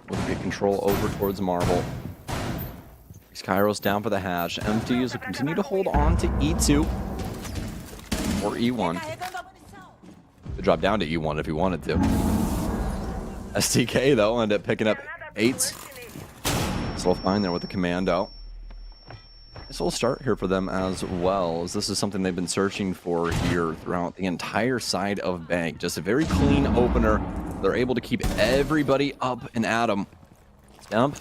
We'll get control over towards Marble. Kairos down for the hash. Empties will continue to hold on to E2 or E1. Could drop down to E1 if he wanted to. STK though ended up picking up 8s. Still fine there with the commando. This will start here for them as well, as this is something they've been searching for here throughout the entire side of Bank. Just a very clean opener. They're able to keep everybody up and at them. Stump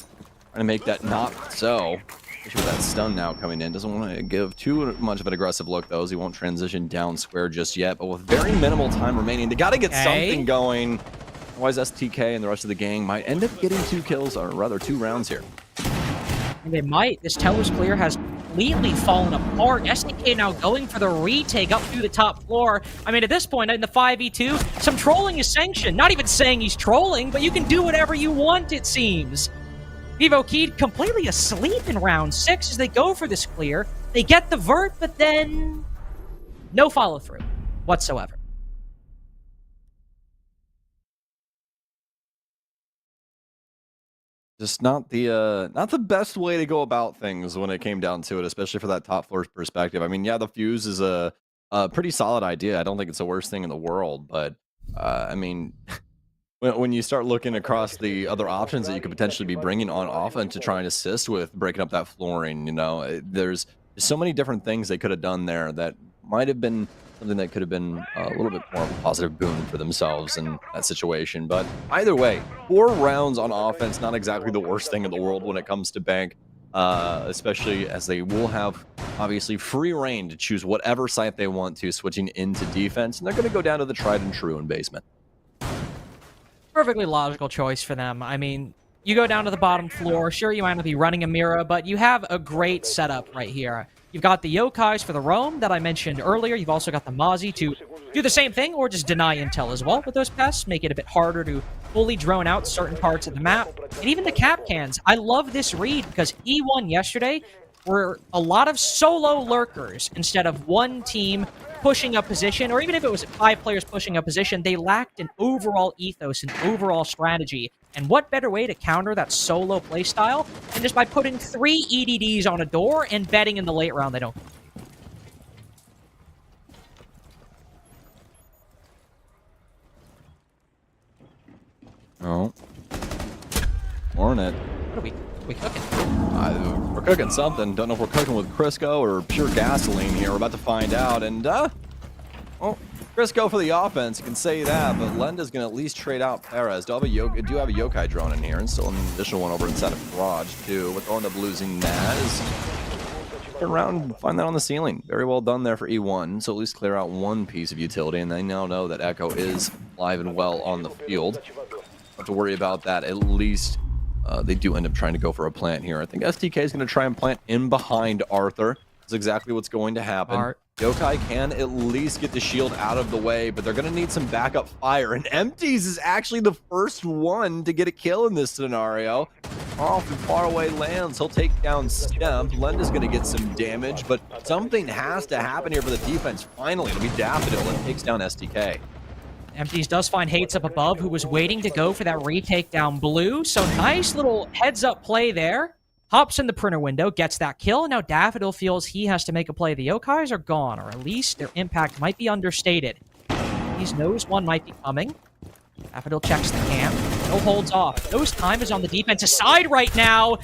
trying to make that not so. Especially with that stun now coming in. Doesn't want to give too much of an aggressive look though, as he won't transition down square just yet. But with very minimal time remaining, they got to get something going. Otherwise STK and the rest of the gang might end up getting 2 kills, or rather 2 rounds here. And they might. This Teller's clear has completely fallen apart. SDK now going for the retake up through the top floor. I mean, at this point, in the 5v2, some trolling is sanctioned. Not even saying he's trolling, but you can do whatever you want, it seems. Vivo Key completely asleep in round 6 as they go for this clear. They get the vert, but then no follow-through whatsoever. Just not the best way to go about things when it came down to it, especially for that top floor perspective. I mean, yeah, the Fuse is a pretty solid idea. I don't think it's the worst thing in the world, but I mean, when you start looking across the other options that you could potentially be bringing on offense to try and assist with breaking up that flooring, you know, there's so many different things they could have done there that might have been something that could have been a little bit more of a positive boon for themselves in that situation. But either way, 4 rounds on offense, not exactly the worst thing in the world when it comes to Bank, especially as they will have, obviously, free reign to choose whatever site they want to, switching into defense. And they're going to go down to the tried and true in basement. Perfectly logical choice for them. I mean, you go down to the bottom floor. Sure, you might not be running a Mira, but you have a great setup right here. You've got the Yokais for the roam that I mentioned earlier. You've also got the Mozzie to do the same thing or just deny intel as well with those pests, make it a bit harder to fully drone out certain parts of the map. And even the cap cans. I love this read because E1 yesterday were a lot of solo lurkers instead of one team pushing a position, or even if it was 5 players pushing a position, they lacked an overall ethos, an overall strategy. And what better way to counter that solo playstyle than just by putting 3 EDDs on a door and betting in the late round they don't. Oh. Hornet. What are we cooking? We're cooking something. Don't know if we're cooking with Crisco or pure gasoline here. We're about to find out. And, well, Crisco for the offense, you can say that, but Lenda's going to at least trade out Perez. Do have a Yokai drone in here, and still an additional one over inside of Garage, too. But they'll end up losing that. Turn around and find that on the ceiling. Very well done there for E1. So at least clear out one piece of utility, and they now know that Echo is live and well on the field. Don't have to worry about that. At least they do end up trying to go for a plant here. I think STK is going to try and plant in behind Arthur. That's exactly what's going to happen. Yokai can at least get the shield out of the way, but they're going to need some backup fire. And Empties is actually the first one to get a kill in this scenario. Off and far away lands. He'll take down Stemp. Lenda's going to get some damage, but something has to happen here for the defense. Finally, it'll be Daffodil that takes down STK. Empties does find Hates up above, who was waiting to go for that retake down blue. So nice little heads-up play there. hops in the printer window, gets that kill, and now Daffodil feels he has to make a play. The Yokais are gone, or at least their impact might be understated. He knows one might be coming. Daffodil checks the cam. No holds off. Those time is on the defensive side right now.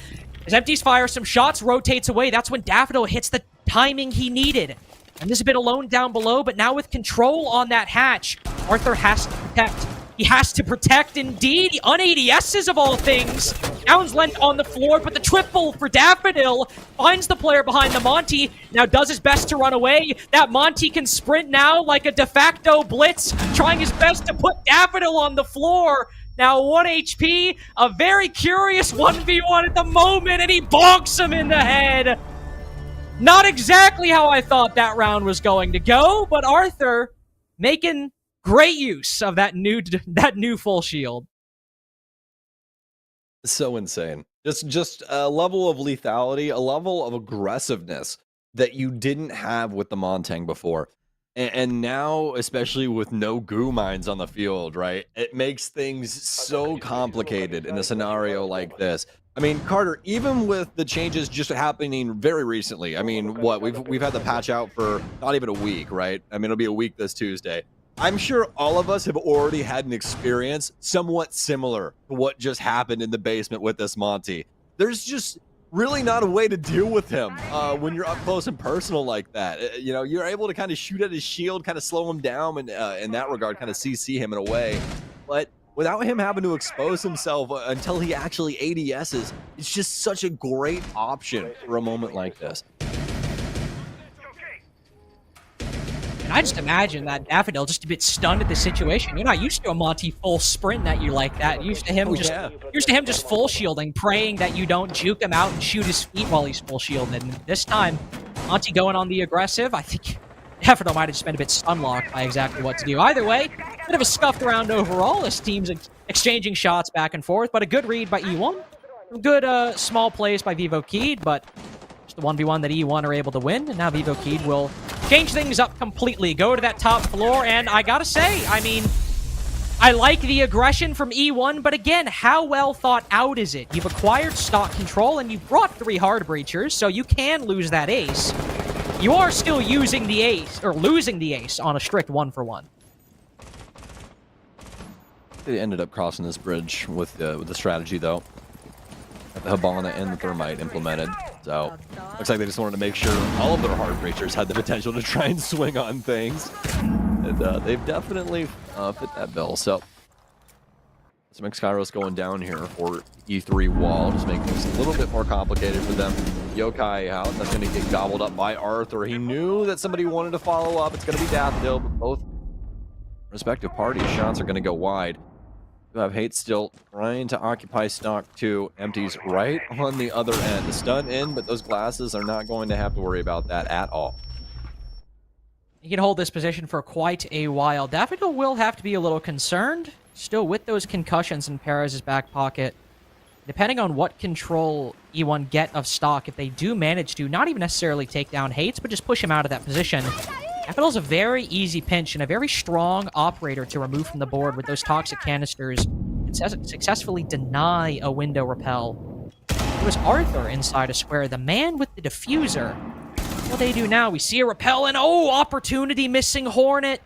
As Empties fires some shots, rotates away. That's when Daffodil hits the timing he needed. And this has been alone down below, but now with control on that hatch, Arthur has to protect. He has to protect indeed. The un-ADSs of all things. Downs lent on the floor, but the triple for Daffodil finds the player behind the Monty. Now does his best to run away. That Monty can sprint now like a de facto blitz, trying his best to put Daffodil on the floor. Now 1 HP, a very curious 1v1 at the moment, and he bonks him in the head. Not exactly how I thought that round was going to go, but Arthur making great use of that new full shield. So insane. Just a level of lethality, a level of aggressiveness that you didn't have with the Montang before. And now, especially with no goo mines on the field, right? It makes things so complicated in a scenario like this. I mean, Carter, even with the changes just happening very recently, I mean, what, we've had the patch out for not even a week, right? I mean, it'll be a week this Tuesday. I'm sure all of us have already had an experience somewhat similar to what just happened in the basement with this Monty. There's just really not a way to deal with him when you're up close and personal like that. You know, you're able to kind of shoot at his shield, kind of slow him down, and in that regard, kind of CC him in a way. But without him having to expose himself until he actually ADSs, it's just such a great option for a moment like this. And I just imagine that Daffodil just a bit stunned at the situation. You're not used to a Monty full sprint at you like that. You're used to him just full shielding, praying that you don't juke him out and shoot his feet while he's full shielded. And this time, Monty going on the aggressive. I think Daffodil might have just been a bit stun-locked by exactly what to do. Either way, bit of a scuffed round overall as teams exchanging shots back and forth, but a good read by E1. Some good small plays by Vivo Keed, but just the 1v1 that E1 are able to win. And now Vivo Keed will change things up completely, go to that top floor, and I gotta say, I mean, I like the aggression from E1, but again, how well thought out is it? You've acquired stock control, and you've brought 3 hard breachers, so you can lose that ace. You are still using the ace, or losing the ace on a strict 1-for-1. They ended up crossing this bridge with the strategy, though. Got the Hibana and the Thermite implemented. So, looks like they just wanted to make sure all of their hard breachers had the potential to try and swing on things. And they've definitely fit that bill. So, some Kairos going down here for E3 wall, just making things a little bit more complicated for them. Yokai out, that's going to get gobbled up by Arthur. He knew that somebody wanted to follow up. It's going to be Daffodil, but both respective parties' shots are going to go wide. You have Hate still trying to occupy stock 2. Empties right on the other end. The stun in, but those glasses are not going to have to worry about that at all. He can hold this position for quite a while. Daffodil will have to be a little concerned. Still with those concussions in Perez's back pocket. Depending on what control E1 get of stock, if they do manage to not even necessarily take down Hates, but just push him out of that position, Daffodil's a very easy pinch and a very strong operator to remove from the board with those toxic canisters and successfully deny a window repel. It was Arthur inside a square, the man with the diffuser. What they do now, we see a repel and opportunity missing Hornet.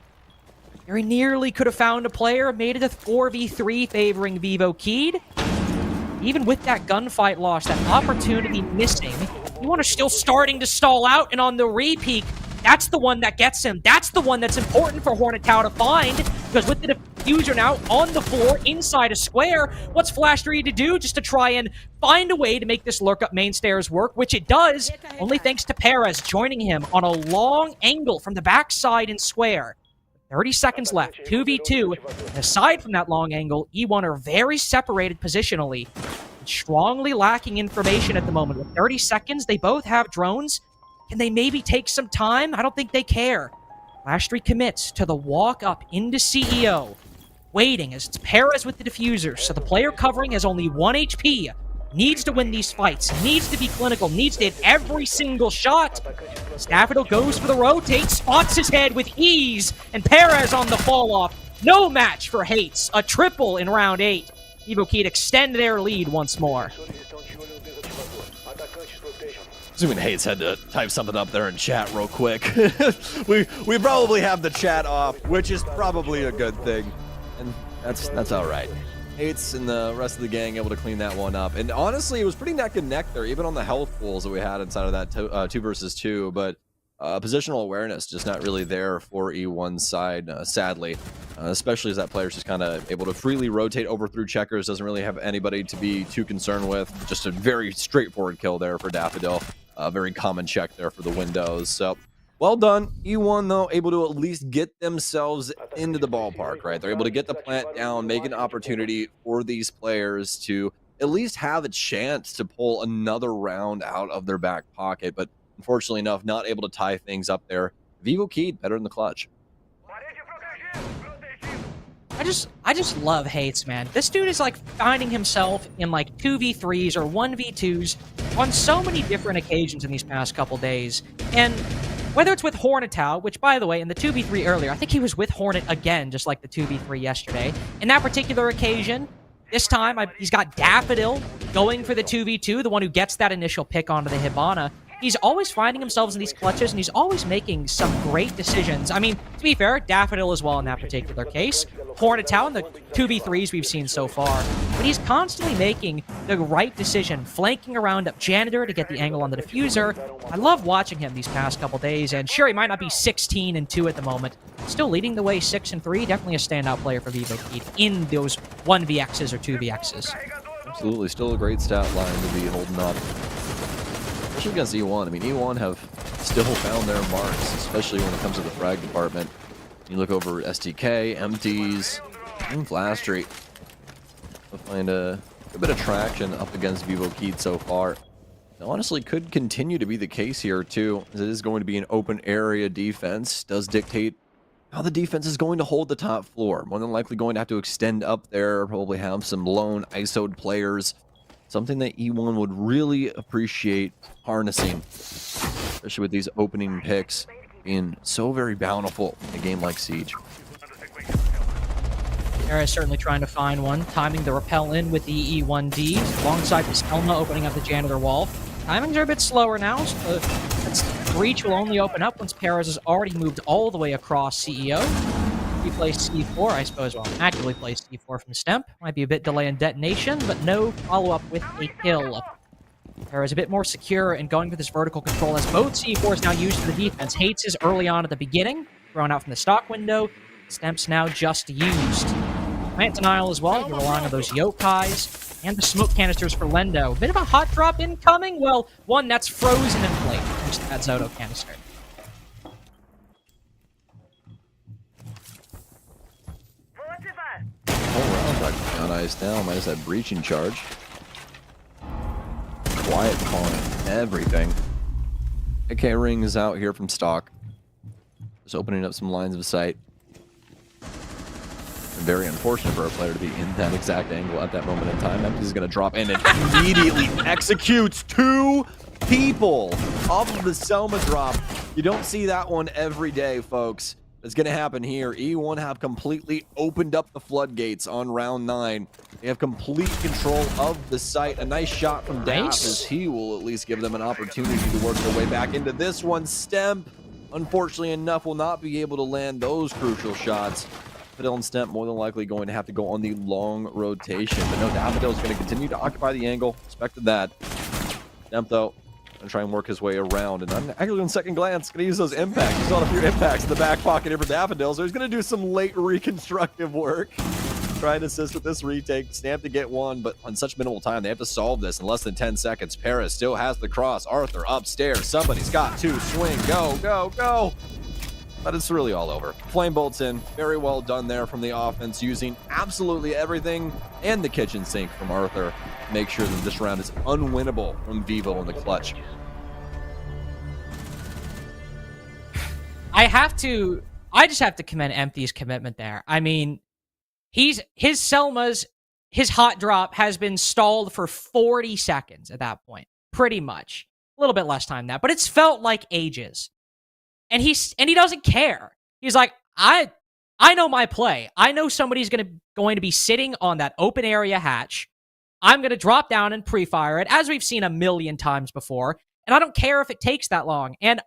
Very nearly could have found a player, made it a 4v3 favoring Vivo Keed. Even with that gunfight loss, that opportunity missing, E1 are still starting to stall out, and on the repeat, that's the one that gets him. That's the one that's important for Hornet Tau to find, because with the diffuser now on the floor inside a square, what's Flash 3 to do? Just to try and find a way to make this lurk up main stairs work, which it does, only thanks to Perez joining him on a long angle from the backside in square. 30 seconds left, 2v2. And aside from that long angle, E1 are very separated positionally, and strongly lacking information at the moment. With 30 seconds, they both have drones. Can they maybe take some time? I don't think they care. Flash 3 commits to the walk up into CEO. Waiting as it's Perez with the diffuser, so the player covering has only 1 HP. Needs to win these fights, needs to be clinical, needs to hit every single shot. Daffodil goes for the rotate, spots his head with ease, and Perez on the fall off. No match for Hates, a triple in round 8. Vivo Keed extend their lead once more. Assuming Hates had to type something up there in chat real quick. we probably have the chat off, which is probably a good thing, and that's all right. Hates and the rest of the gang able to clean that one up, and honestly, it was pretty neck and neck there, even on the health pools that we had inside of that 2 versus 2. But positional awareness just not really there for E1's side, sadly. Especially as that player's just kind of able to freely rotate over through checkers, doesn't really have anybody to be too concerned with. Just a very straightforward kill there for Daffodil. Very common check there for the windows. So, well done. E1, though, able to at least get themselves into the ballpark, right? They're able to get the plant down, make an opportunity for these players to at least have a chance to pull another round out of their back pocket. But unfortunately enough, not able to tie things up there. Vivo keyed better in the clutch. I just love Hates, man. This dude is like finding himself in like 2v3s or 1v2s on so many different occasions in these past couple days. And whether it's with Hornetow, which by the way, in the 2v3 earlier, I think he was with Hornet again, just like the 2v3 yesterday. In that particular occasion, this time he's got Daffodil going for the 2v2, the one who gets that initial pick onto the Hibana. He's always finding himself in these clutches, and he's always making some great decisions. I mean, to be fair, Daffodil as well in that particular case. Hornetow in the 2v3s we've seen so far. But he's constantly making the right decision, flanking around up Janitor to get the angle on the diffuser. I love watching him these past couple days, and sure, he might not be 16-2 at the moment. Still leading the way 6-3, definitely a standout player for Vivo Keed in those 1vx's or 2vx's. Absolutely, still a great stat line to be holding up. Especially against E1. I mean, E1 have still found their marks, especially when it comes to the frag department. You look over STK, empties, and Flastry. We'll find a bit of traction up against Vivo Keed so far. Now, honestly, could continue to be the case here, too, as it is going to be an open area defense. Does dictate how the defense is going to hold the top floor. More than likely going to have to extend up there, probably have some lone ISO'd players. Something that E1 would really appreciate harnessing, especially with these opening picks being so very bountiful in a game like Siege. Era is certainly trying to find one, timing the repel in with the E1D, alongside the Selma opening up the Janitor wall. Timings are a bit slower now, so the breach will only open up once Perez has already moved all the way across CEO. He plays C4, I suppose, well, actively plays C4 from Stemp. Might be a bit delay in detonation, but no follow-up with a kill. Perez a bit more secure and going for this vertical control as both C4s now used for the defense. Hates is early on at the beginning, thrown out from the stock window. Stemp's now just used. Plant denial as well, you're relying on those Yokais, and the smoke canisters for Lendo. Bit of a hot drop incoming, well, one that's frozen in place, thanks to that Zoto canister. Whole round practically on ice now, minus that breaching charge. Quiet calling everything. AK ring is out here from stock. Just opening up some lines of sight. Very unfortunate for a player to be in that exact angle at that moment in time. Empty is going to drop in and immediately executes 2 people off of the Selma drop. You don't see that one every day, folks. It's going to happen here. E1 have completely opened up the floodgates on round 9. They have complete control of the site. A nice shot from Daff as he will at least give them an opportunity to work their way back into this one. Stemp, unfortunately enough, will not be able to land those crucial shots. Daffodil and Stemp more than likely going to have to go on the long rotation. But no, Daffodil is going to continue to occupy the angle. Expected that. Stemp, though, going to try and work his way around. And I'm actually on second glance going to use those impacts. He's got a few impacts in the back pocket here for Daffodil, so he's going to do some late reconstructive work. Try and assist with this retake. Stamp to get one, but on such minimal time, they have to solve this in less than 10 seconds. Paris still has the cross. Arthur upstairs. Somebody's got to swing. Go, go, go. But it's really all over. Flame bolts in. Very well done there from the offense, using absolutely everything and the kitchen sink from Arthur to make sure that this round is unwinnable from Vivo in the clutch. I just have to commend Empty's commitment there. I mean, his hot drop has been stalled for 40 seconds at that point. Pretty much. A little bit less time than that, but it's felt like ages. And he doesn't care. He's like, I know my play. I know somebody's going to be sitting on that open area hatch. I'm going to drop down and pre-fire it, as we've seen a million times before. And I don't care if it takes that long. And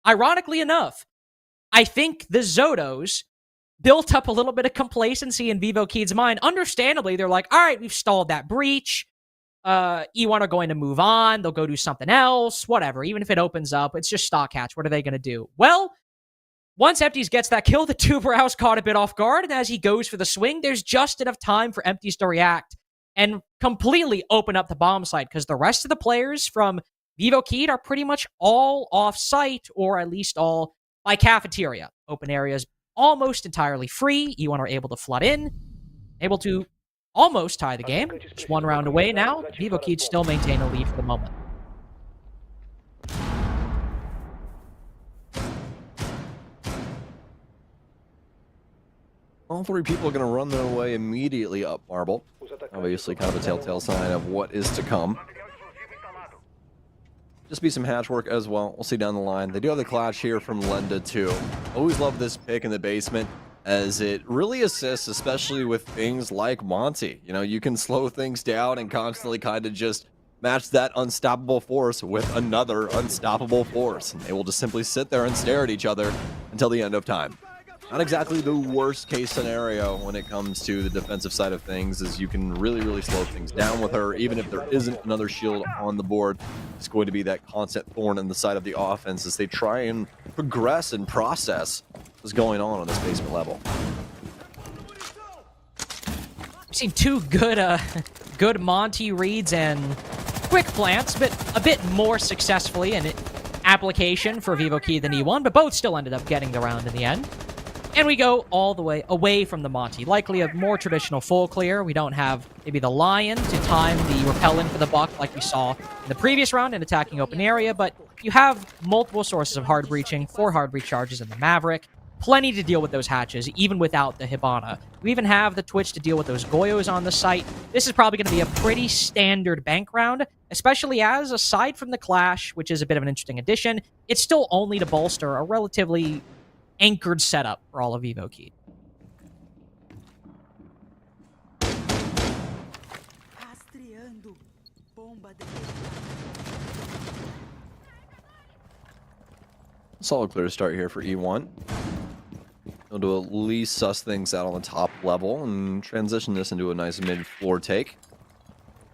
ironically enough, I think the Zotos built up a little bit of complacency in Vivo Keed's mind. Understandably, they're like, all right, we've stalled that breach. E1 are going to move on. They'll go do something else, whatever. Even if it opens up, it's just stock hatch. What are they going to do? Well, once Empties gets that kill, the Tuber House caught a bit off guard, and as he goes for the swing, there's just enough time for Empties to react and completely open up the bomb site, because the rest of the players from Vivo Keed are pretty much all off-site, or at least all by cafeteria. Open areas almost entirely free. E1 are able to flood in, able to almost tie the game. Just one round away now. Vivo Keed still maintain a lead for the moment. All three people are going to run their way immediately up Marble. Obviously, kind of a telltale sign of what is to come. Just be some hatch work as well. We'll see down the line. They do have the clutch here from Lenda, too. Always love this pick in the basement, as it really assists, especially with things like Monty. You know, you can slow things down and constantly kind of just match that unstoppable force with another unstoppable force. And they will just simply sit there and stare at each other until the end of time. Not exactly the worst case scenario when it comes to the defensive side of things, as you can really slow things down with her. Even if there isn't another shield on the board, it's going to be that constant thorn in the side of the offense as they try and progress and process what's going on this basement level. We've seen two good good Monty reads and quick plants, but a bit more successfully in application for Vivo Key than E1, but both still ended up getting the round in the end. And we go all the way away from the Monty. Likely a more traditional full clear. We don't have maybe the Lion to time the repellent for the Buck like we saw in the previous round in attacking open area, but you have multiple sources of hard breaching, 4 hard breach charges in the Maverick. Plenty to deal with those hatches, even without the Hibana. We even have the Twitch to deal with those Goyos on the site. This is probably going to be a pretty standard bank round, especially as, aside from the Clash, which is a bit of an interesting addition, it's still only to bolster a relatively anchored setup for all of Vivo Key. Solid clear start here for E1. They'll do at least suss things out on the top level and transition this into a nice mid-floor take.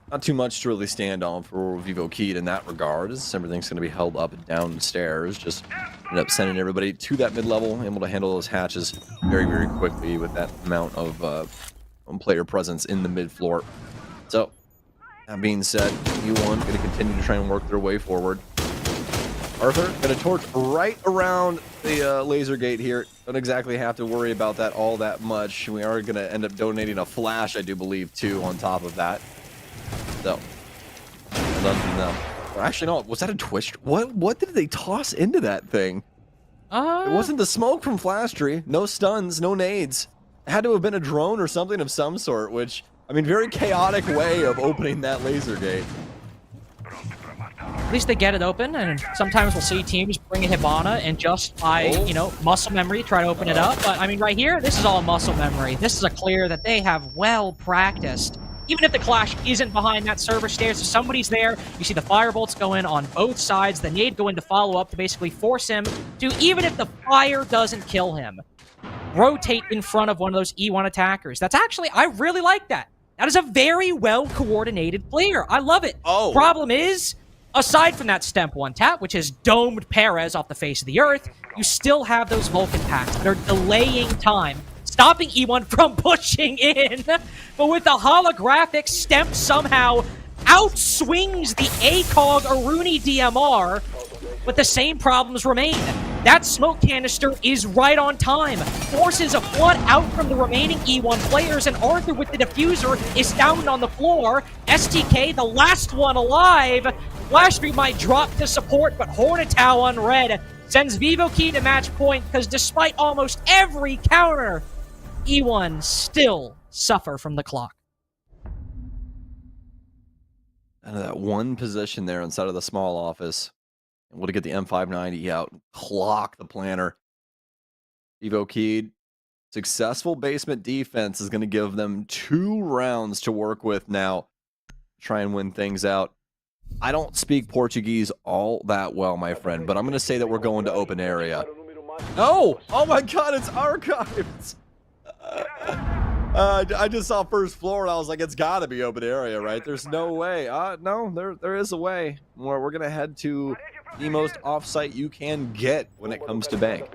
Not too much to really stand on for Vivo Key in that regard, as everything's going to be held up and downstairs. Just end up sending everybody to that mid-level, able to handle those hatches very quickly with that amount of player presence in the mid-floor. So, that being said, E1 going to continue to try and work their way forward. Arthur going to torch right around the laser gate here. Don't exactly have to worry about that all that much. We are going to end up donating a flash, I do believe, too, on top of that. So, no. Actually, no. Was that a twitch? What did they toss into that thing? It wasn't the smoke from Flash Tree. No stuns, no nades. It had to have been a drone or something of some sort, which, I mean, very chaotic way of opening that laser gate. At least they get it open, and sometimes we'll see teams bring a Hibana and just by, you know, muscle memory try to open it up. But, I mean, right here, this is all muscle memory. This is a clear that they have well practiced. Even if the Clash isn't behind that server stairs, if somebody's there, you see the firebolts go in on both sides, the nade go in to follow up to basically force him to, even if the fire doesn't kill him, rotate in front of one of those E1 attackers. That's actually, I really like that. That is a very well-coordinated player. I love it. Oh. Problem is, aside from that Stemp 1 tap, which has domed Perez off the face of the earth, you still have those Vulcan packs that are delaying time, stopping E1 from pushing in. But with the holographic, Stemp somehow outswings the ACOG Aruni DMR, but the same problems remain. That smoke canister is right on time, forces a flood out from the remaining E1 players, and Arthur with the diffuser is down on the floor. STK, the last one alive. Flashbeat might drop to support, but Hornetow on red sends Vivo Key to match point, because despite almost every counter, E1 still suffer from the clock. And that one position there inside of the small office, able to get the M590 out, clock the planner. Vivo Key, successful basement defense is going to give them 2 rounds to work with now. Try and win things out. I don't speak Portuguese all that well, my friend, but I'm going to say that we're going to open area. No! Oh my god, it's archives! I just saw first floor and I was like, it's got to be open area, right? There's no way. No, there is a way. We're going to head to the most off-site you can get when it comes to bank.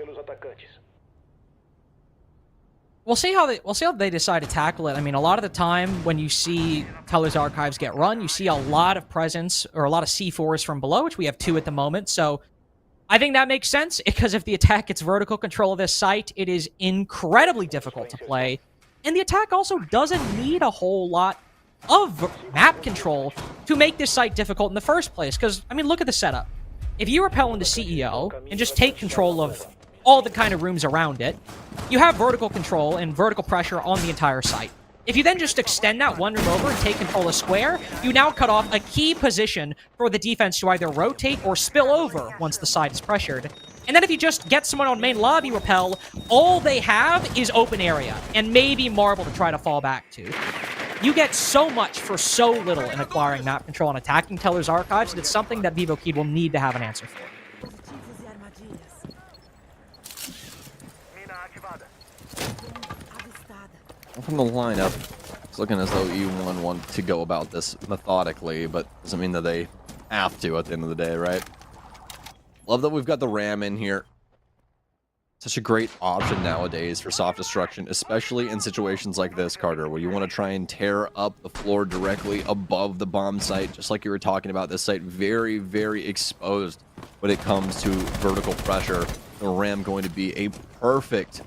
We'll see how they decide to tackle it. I mean, a lot of the time when you see Teller's Archives get run, you see a lot of presence or a lot of C4s from below, which we have 2 at the moment. So I think that makes sense because if the attack gets vertical control of this site, it is incredibly difficult to play. And the attack also doesn't need a whole lot of map control to make this site difficult in the first place. Because, I mean, look at the setup. If you repel into CEO and just take control of all the kind of rooms around it, you have vertical control and vertical pressure on the entire site. If you then just extend that one room over and take control of square, you now cut off a key position for the defense to either rotate or spill over once the site is pressured. And then if you just get someone on main lobby repel, all they have is open area and maybe marble to try to fall back to. You get so much for so little in acquiring map control and attacking Teller's Archives, and it's something that Vivo Kid will need to have an answer for. From the lineup, it's looking as though E1 want to go about this methodically, but doesn't mean that they have to at the end of the day, right? Love that we've got the Ram in here. Such a great option nowadays for soft destruction, especially in situations like this, Carter, where you want to try and tear up the floor directly above the bomb site, just like you were talking about. This site very, very exposed when it comes to vertical pressure. The Ram going to be a perfect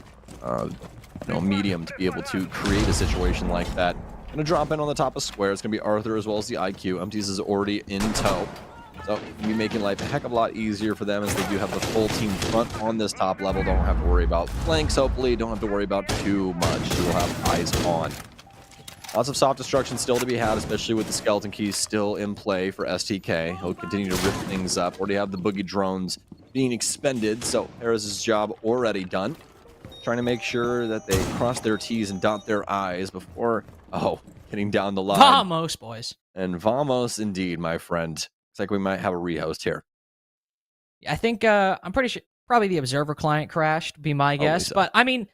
medium to be able to create a situation like that. Gonna drop in on the top of square. It's gonna be Arthur as well as the IQ. Empties is already in tow, so it's gonna be making life a heck of a lot easier for them as they do have the full team front on this top level. Don't have to worry about flanks, hopefully. Don't have to worry about too much. You will have eyes on. Lots of soft destruction still to be had, especially with the skeleton keys still in play for STK. He'll continue to rip things up. Already have the boogie drones being expended, so Harris's job already done. Trying to make sure that they cross their T's and dot their I's before, getting down the line. Vamos, boys. And vamos indeed, my friend. Looks like we might have a rehost here. I think, I'm pretty sure, probably the Observer client crashed, would be my guess. So. But, I mean,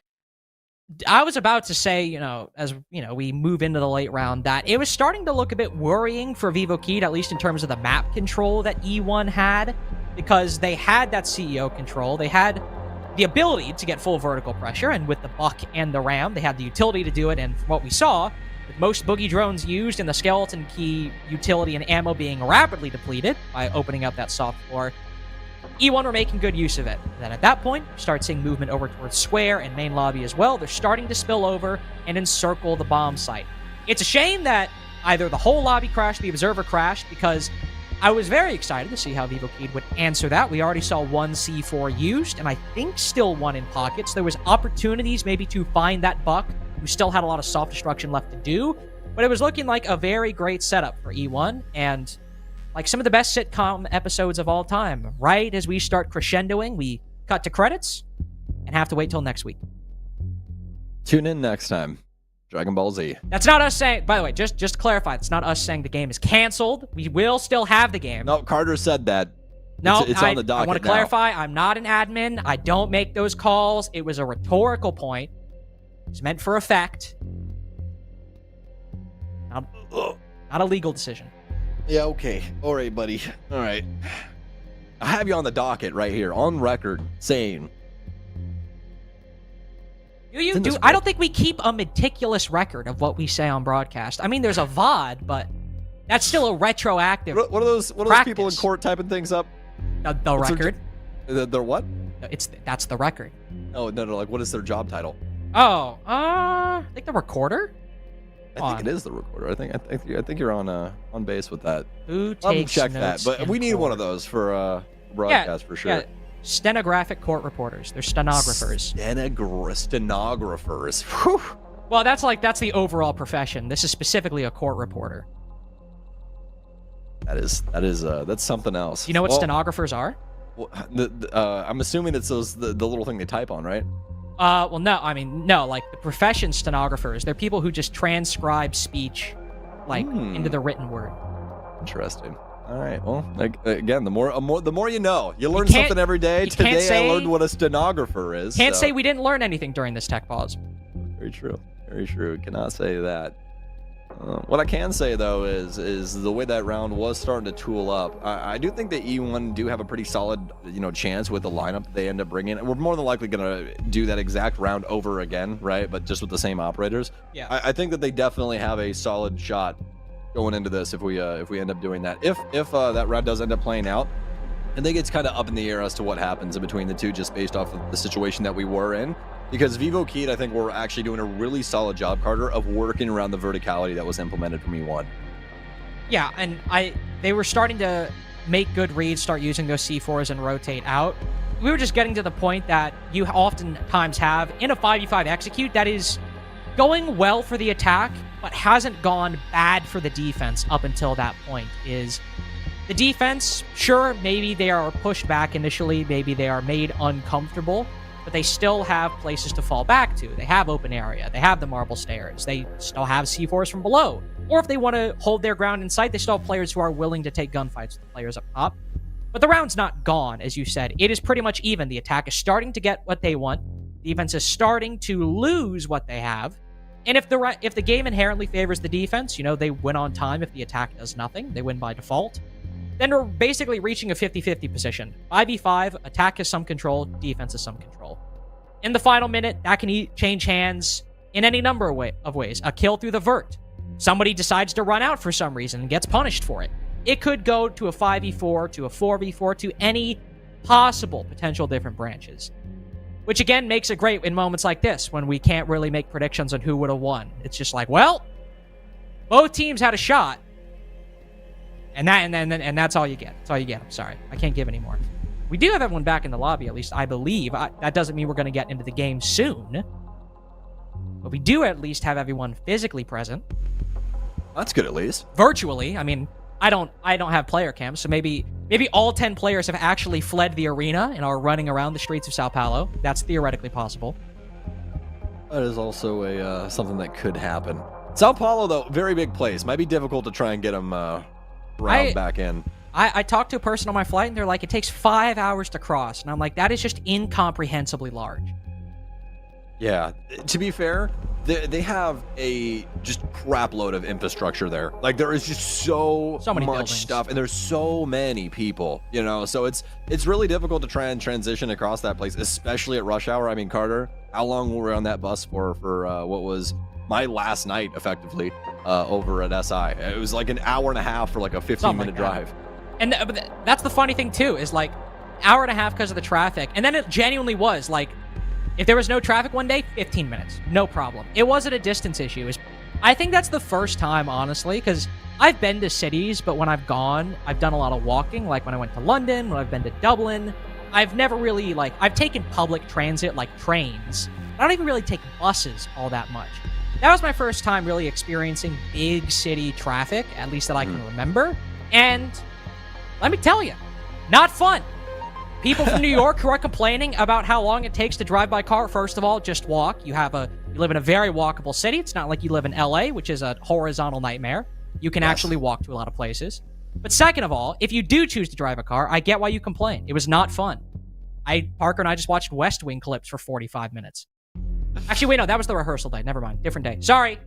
I was about to say, as, we move into the late round, that it was starting to look a bit worrying for Vivo Kid, at least in terms of the map control that E1 had, because they had that CEO control. They had the ability to get full vertical pressure, and with the Buck and the Ram, they had the utility to do it, and from what we saw, with most boogie drones used and the skeleton key utility and ammo being rapidly depleted by opening up that soft floor, E1 were making good use of it. And then at that point, start seeing movement over towards square and main lobby as well. They're starting to spill over and encircle the bomb site. It's a shame that either the whole lobby crashed, the Observer crashed, because I was very excited to see how Vivo Kid would answer that. We already saw one C4 used, and I think still one in pockets. There was opportunities maybe to find that Buck, who still had a lot of soft destruction left to do, but it was looking like a very great setup for E1, and like some of the best sitcom episodes of all time. Right as we start crescendoing, we cut to credits, and have to wait till next week. Tune in next time. Dragon Ball Z. That's not us saying, by the way, just to clarify, it's not us saying the game is canceled. We will still have the game. No, Carter said that. No, it's on the docket I want to clarify, I'm not an admin. I don't make those calls. It was a rhetorical point. It's meant for effect. Not a legal decision. Yeah, okay. All right, buddy. All right. I have you on the docket right here, on record, saying... I don't think we keep a meticulous record of what we say on broadcast. I mean, there's a VOD, but that's still a retroactive. What are those people in court typing things up? The record. Their what? That's the record. Oh no! Like, what is their job title? Oh, I think the recorder. I think it is the recorder. I think you're on base with that. Who takes check notes that, but we need one of those for broadcast for sure. Yeah. Stenographic court reporters. They're stenographers. Stenographers. Whew. Well, that's the overall profession. This is specifically a court reporter. That's something else. You know what stenographers are? Well, I'm assuming it's the little thing they type on, right? Well, no. I mean, no. Like the profession stenographers, they're people who just transcribe speech, like into the written word. Interesting. All right. Well, again, the more you know. You learn can't- something every day. you can't Today say- I learned what a stenographer is. Can't so. say we didn't learn anything during this tech pause. Very true. Very true. Cannot say that. What I can say though is the way that round was starting to tool up. I do think that E1 do have a pretty solid, chance with the lineup that they end up bringing. We're more than likely gonna do that exact round over again, right? But just with the same operators. Yeah. I think that they definitely have a solid shot going into this if we end up doing that. If that round does end up playing out, I think it's kind of up in the air as to what happens in between the two, just based off of the situation that we were in. Because Vivo Keat, I think we're actually doing a really solid job, Carter, of working around the verticality that was implemented from E1. Yeah, and they were starting to make good reads, start using those C4s and rotate out. We were just getting to the point that you oftentimes have in a 5v5 execute that is going well for the attack, but hasn't gone bad for the defense up until that point. Is the defense, sure, maybe they are pushed back initially, maybe they are made uncomfortable, but they still have places to fall back to. They have open area. They have the marble stairs. They still have C4s from below. Or if they want to hold their ground in sight, they still have players who are willing to take gunfights with the players up top. But the round's not gone, as you said. It is pretty much even. The attack is starting to get what they want. Defense is starting to lose what they have. And if the game inherently favors the defense, they win on time. If the attack does nothing, they win by default. Then we're basically reaching a 50-50 position. 5v5, attack has some control, defense has some control. In the final minute, that can change hands in any number of ways. A kill through the vert. Somebody decides to run out for some reason and gets punished for it. It could go to a 5v4, to a 4v4, to any possible potential different branches. Which again makes it great in moments like this, when we can't really make predictions on who would have won. It's just like, well, both teams had a shot. And that's all you get. That's all you get. I'm sorry. I can't give any more. We do have everyone back in the lobby, at least I believe. That doesn't mean we're going to get into the game soon. But we do at least have everyone physically present. That's good, at least. Virtually. I mean, I don't have player cams, so maybe all 10 players have actually fled the arena and are running around the streets of Sao Paulo. That's theoretically possible. That is also something that could happen. Sao Paulo, though, very big place. Might be difficult to try and get them back in. I talked to a person on my flight, and they're like, it takes 5 hours to cross. And I'm like, that is just incomprehensibly large. Yeah. To be fair, they have a just crap load of infrastructure there. Like, there is just so many much buildings. stuff, and there's so many people, so it's really difficult to try and transition across that place, especially at rush hour. I mean, Carter, how long were we on that bus for what was my last night, effectively, over at SI? It was like an hour and a half for like a 15-minute drive. And that's the funny thing, too, is like, hour and a half because of the traffic. And then it genuinely was like, if there was no traffic one day, 15 minutes. No problem. It wasn't a distance issue. I think that's the first time, honestly, because I've been to cities, but when I've gone, I've done a lot of walking, like when I went to London, when I've been to Dublin. I've never really, I've taken public transit, like trains. I don't even really take buses all that much. That was my first time really experiencing big city traffic, at least that I can remember. And let me tell you, not fun. People from New York who are complaining about how long it takes to drive by car, first of all, just walk. You live in a very walkable city. It's not like you live in LA, which is a horizontal nightmare. You can actually walk to a lot of places. But second of all, if you do choose to drive a car, I get why you complain. It was not fun. Parker and I just watched West Wing clips for 45 minutes. Actually, wait, no, that was the rehearsal day. Never mind. Different day. Sorry.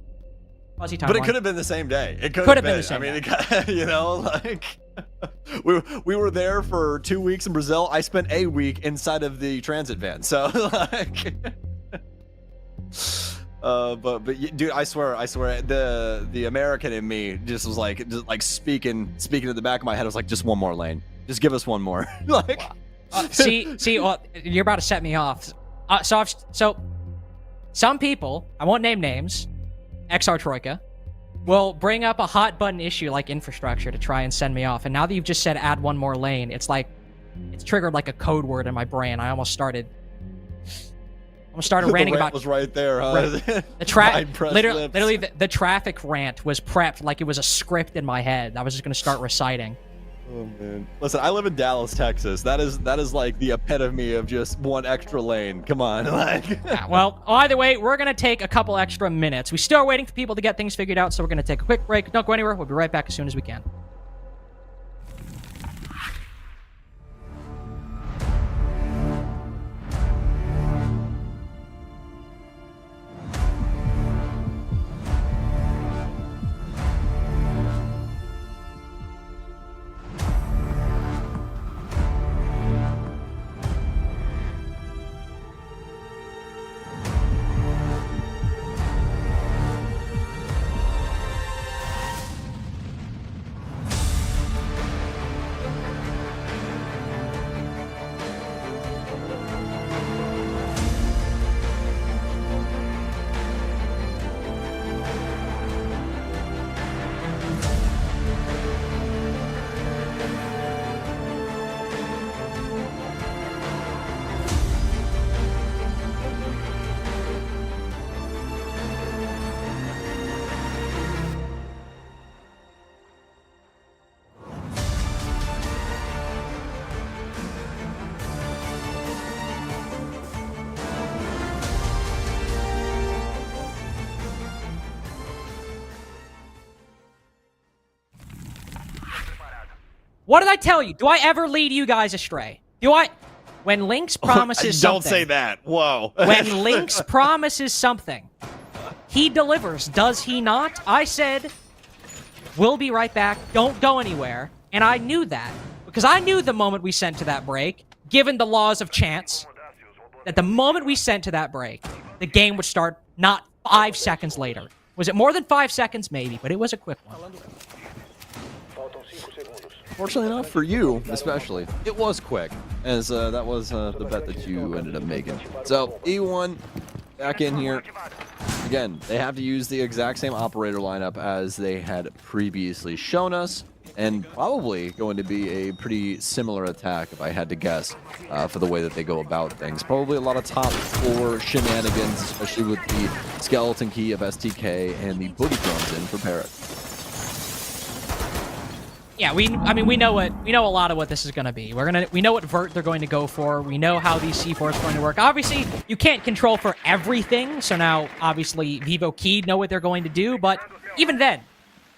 Fuzzy timeline. But it could have been the same day. It could have been the same day. We were there for 2 weeks in Brazil. I spent a week inside of the transit van. So but dude, I swear the American in me just was like speaking in the back of my head. I was like, just one more lane. Just give us one more. See, well, you're about to set me off. So some people, I won't name names, XR Troika, will bring up a hot button issue like infrastructure to try and send me off. And now that you've just said add one more lane, it's triggered like a code word in my brain. I almost started ranting about. Was right there, huh? Literally, the traffic rant was prepped like it was a script in my head. I was just going to start reciting. Oh man! Listen, I live in Dallas, Texas. That is like the epitome of just one extra lane. Come on, Yeah, well, either way, we're gonna take a couple extra minutes. We still are waiting for people to get things figured out, so we're gonna take a quick break. Don't go anywhere. We'll be right back as soon as we can. What did I tell you? Do I ever lead you guys astray? Do I? When Lynx promises Don't something. say that. Whoa. When Lynx promises something, he delivers, does he not? I said, we'll be right back, don't go anywhere. And I knew that, because I knew the moment we sent to that break, given the laws of chance, that the moment we sent to that break, the game would start not 5 seconds later. Was it more than 5 seconds? Maybe, but it was a quick one. Fortunately enough for you, especially, it was quick, as that was the bet that you ended up making. So, E1 back in here. Again, they have to use the exact same operator lineup as they had previously shown us, and probably going to be a pretty similar attack, if I had to guess, for the way that they go about things. Probably a lot of top floor shenanigans, especially with the skeleton key of STK and the booty drums in for Parrot. Yeah, we know a lot of what this is going to be. We know what vert they're going to go for. We know how these C4s are going to work. Obviously, you can't control for everything, so now obviously Vivo Keyed know what they're going to do, but even then,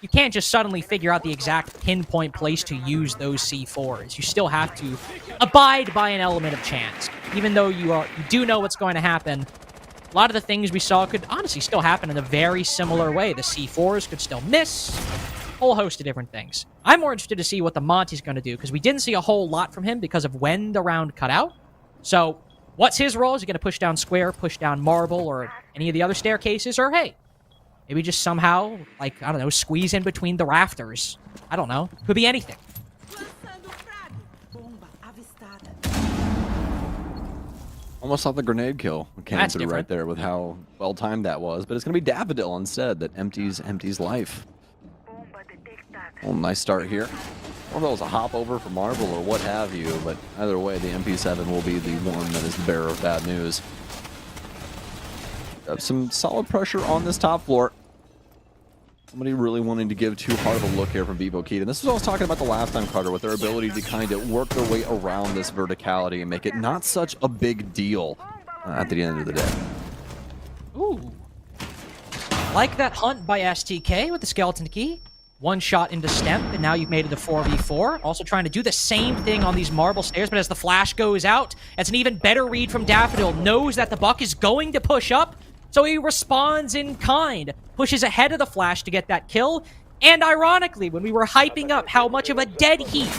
you can't just suddenly figure out the exact pinpoint place to use those C4s. You still have to abide by an element of chance. Even though you do know what's going to happen, a lot of the things we saw could honestly still happen in a very similar way. The C4s could still miss, a whole host of different things. I'm more interested to see what the Monty's going to do, because we didn't see a whole lot from him because of when the round cut out. So, what's his role? Is he going to push down Square, push down Marble, or any of the other staircases? Or, hey, maybe just somehow, like, I don't know, squeeze in between the rafters. I don't know. Could be anything. Almost thought the grenade kill came That's through different. right there with how well timed that was, but it's going to be Daffodil instead that empties life. Well, nice start here. I don't know if it was a hop over for Marble or what have you, but either way, the MP7 will be the one that is the bearer of bad news. Got some solid pressure on this top floor. Somebody really wanting to give too hard of a look here from Vivo Keyed. And this is what I was talking about the last time, Carter, with their ability to kind of work their way around this verticality and make it not such a big deal at the end of the day. Ooh. Like that hunt by STK with the skeleton key. One shot into Stemp, and now you've made it a 4v4. Also trying to do the same thing on these marble stairs, but as the flash goes out, it's an even better read from Daffodil. Knows that the Buck is going to push up, so he responds in kind. Pushes ahead of the flash to get that kill. And ironically, when we were hyping up how much of a dead heat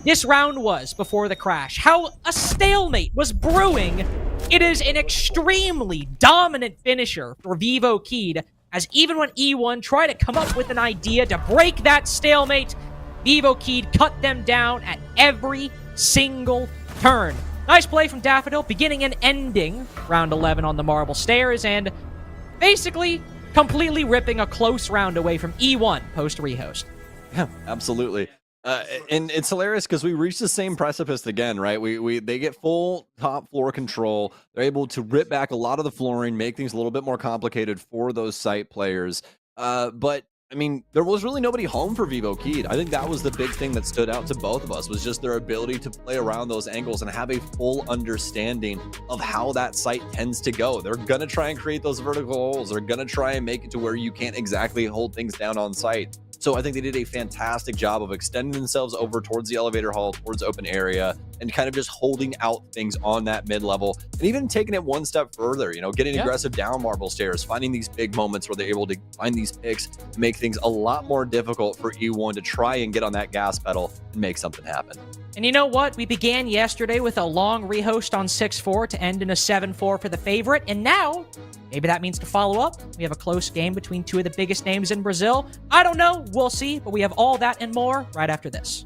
this round was before the crash, how a stalemate was brewing, it is an extremely dominant finisher for Vivo Keyed, as even when E1 tried to come up with an idea to break that stalemate, Vivo Keyed cut them down at every single turn. Nice play from Daffodil, beginning and ending round 11 on the marble stairs, and basically completely ripping a close round away from E1 post-rehost. Yeah, absolutely. And it's hilarious because we reached the same precipice again, right? They get full top floor control. They're able to rip back a lot of the flooring, make things a little bit more complicated for those site players. But I mean, there was really nobody home for Vivo Keyed. I think that was the big thing that stood out to both of us, was just their ability to play around those angles and have a full understanding of how that site tends to go. They're going to try and create those vertical holes. They're going to try and make it to where you can't exactly hold things down on site. So I think they did a fantastic job of extending themselves over towards the elevator hall, towards open area, and kind of just holding out things on that mid-level, and even taking it one step further, you know, getting aggressive down marble stairs, finding these big moments where they're able to find these picks, to make things a lot more difficult for E1 to try and get on that gas pedal and make something happen. And you know what? We began yesterday with a long rehost on 6-4 to end in a 7-4 for the favorite, and now maybe that means to follow up. We have a close game between two of the biggest names in Brazil. I don't know. We'll see. But we have all that and more right after this.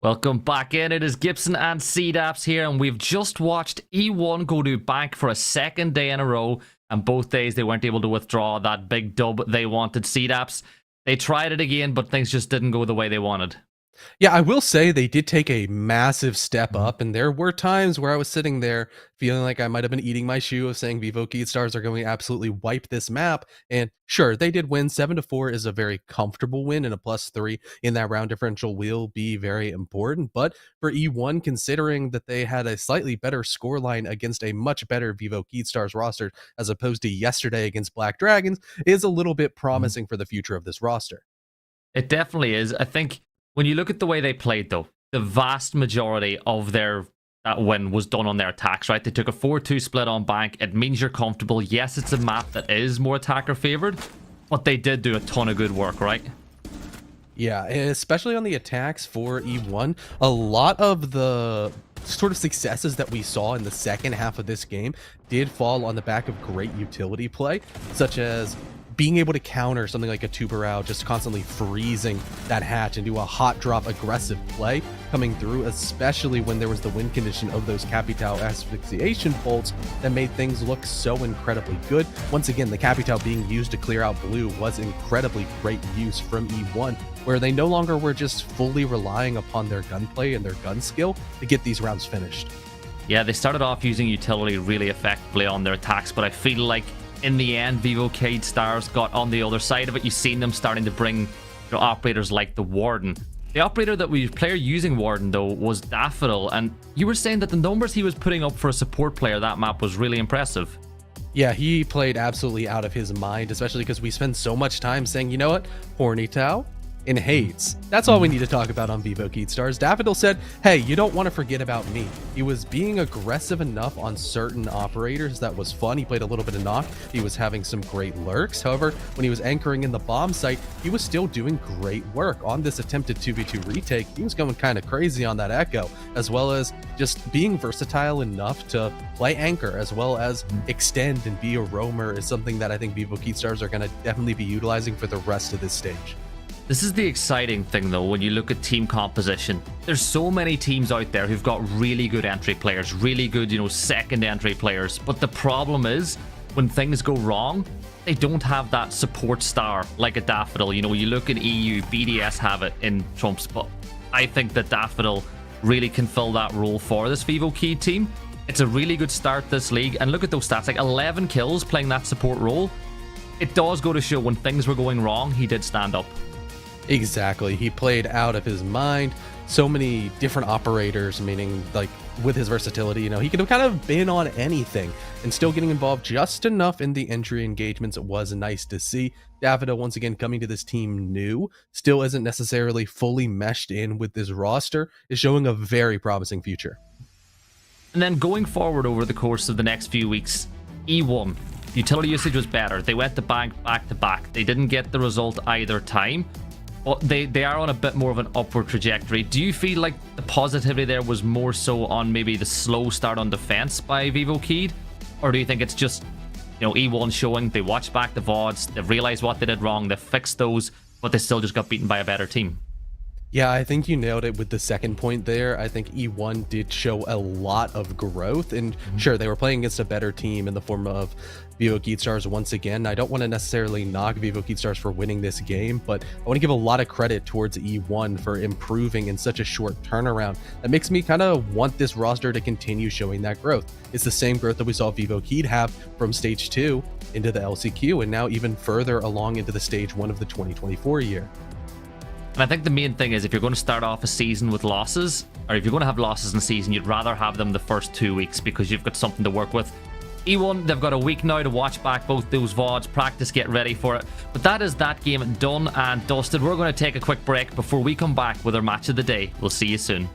Welcome back in. It is Gibson and CDAPS here, and we've just watched E1 go to bank for a second day in a row, and both days they weren't able to withdraw that big dub they wanted. CDAPS, they tried it again, but things just didn't go the way they wanted. Yeah, I will say they did take a massive step up, and there were times where I was sitting there feeling like I might have been eating my shoe of saying Vivo Stars are going to absolutely wipe this map. And sure, they did win. 7-4 is a very comfortable win, and a +3 in that round differential will be very important. But for E1, considering that they had a slightly better scoreline against a much better Vivo Stars roster as opposed to yesterday against Black Dragons, is a little bit promising for the future of this roster. It definitely is. I think when you look at the way they played, though, the vast majority of that win was done on their attacks, right? They took a 4-2 split on bank. It means you're comfortable. Yes, it's a map that is more attacker favored, but they did do a ton of good work, right? Yeah, especially on the attacks for E1. A lot of the sort of successes that we saw in the second half of this game did fall on the back of great utility play, such as being able to counter something like a Tuberao, just constantly freezing that hatch and do a hot drop aggressive play coming through, especially when there was the win condition of those Capitao asphyxiation bolts that made things look so incredibly good. Once again, the Capitao being used to clear out blue was incredibly great use from E1, where they no longer were just fully relying upon their gunplay and their gun skill to get these rounds finished. Yeah, they started off using utility really effectively on their attacks, but I feel like in the end, Vivo Stars got on the other side of it. You've seen them starting to bring operators like the Warden. The operator that player using Warden, though, was Daffodil, and you were saying that the numbers he was putting up for a support player that map was really impressive. Yeah, he played absolutely out of his mind, especially because we spend so much time saying, you know what, Horny Tao and Hades. That's all we need to talk about on Vivo Stars. Daffodil said, hey, you don't want to forget about me. He was being aggressive enough on certain operators that was fun. He played a little bit of knock. He was having some great lurks. However, when he was anchoring in the bomb site, he was still doing great work. On this attempted 2v2 retake, he was going kind of crazy on that echo, as well as just being versatile enough to play anchor, as well as extend and be a roamer, is something that I think Vivo Stars are going to definitely be utilizing for the rest of this stage. This is the exciting thing, though, when you look at team composition. There's so many teams out there who've got really good entry players, really good, second entry players. But the problem is, when things go wrong, they don't have that support star like a Daffodil. You look at EU, BDS have it in Trumps, but I think that Daffodil really can fill that role for this Vivo Key team. It's a really good start this league, and look at those stats, like 11 kills playing that support role. It does go to show when things were going wrong, he did stand up. Exactly. He played out of his mind. So many different operators, meaning like with his versatility, he could have kind of been on anything and still getting involved just enough in the entry engagements. It was nice to see. Daffodil, once again, coming to this team new, still isn't necessarily fully meshed in with this roster, is showing a very promising future. And then going forward over the course of the next few weeks, E1, utility usage was better. They went to bank back to back. They didn't get the result either time. But they are on a bit more of an upward trajectory. Do you feel like the positivity there was more so on maybe the slow start on defense by Vivo Keyed? Or do you think it's just, E1 showing they watched back the VODs, they've realized what they did wrong, they've fixed those, but they still just got beaten by a better team? Yeah, I think you nailed it with the second point there. I think E1 did show a lot of growth, and sure, they were playing against a better team in the form of Vivo Stars once again. I don't want to necessarily knock Vivo Stars for winning this game, but I want to give a lot of credit towards E1 for improving in such a short turnaround. That makes me kind of want this roster to continue showing that growth. It's the same growth that we saw Vivo Keyed have from stage 2 into the LCQ, and now even further along into the stage 1 of the 2024 year. And I think the main thing is, if you're going to start off a season with losses, or if you're going to have losses in the season, you'd rather have them the first 2 weeks because you've got something to work with. E1, they've got a week now to watch back both those VODs, practice, get ready for it. But that is that game done and dusted. We're going to take a quick break before we come back with our match of the day. We'll see you soon.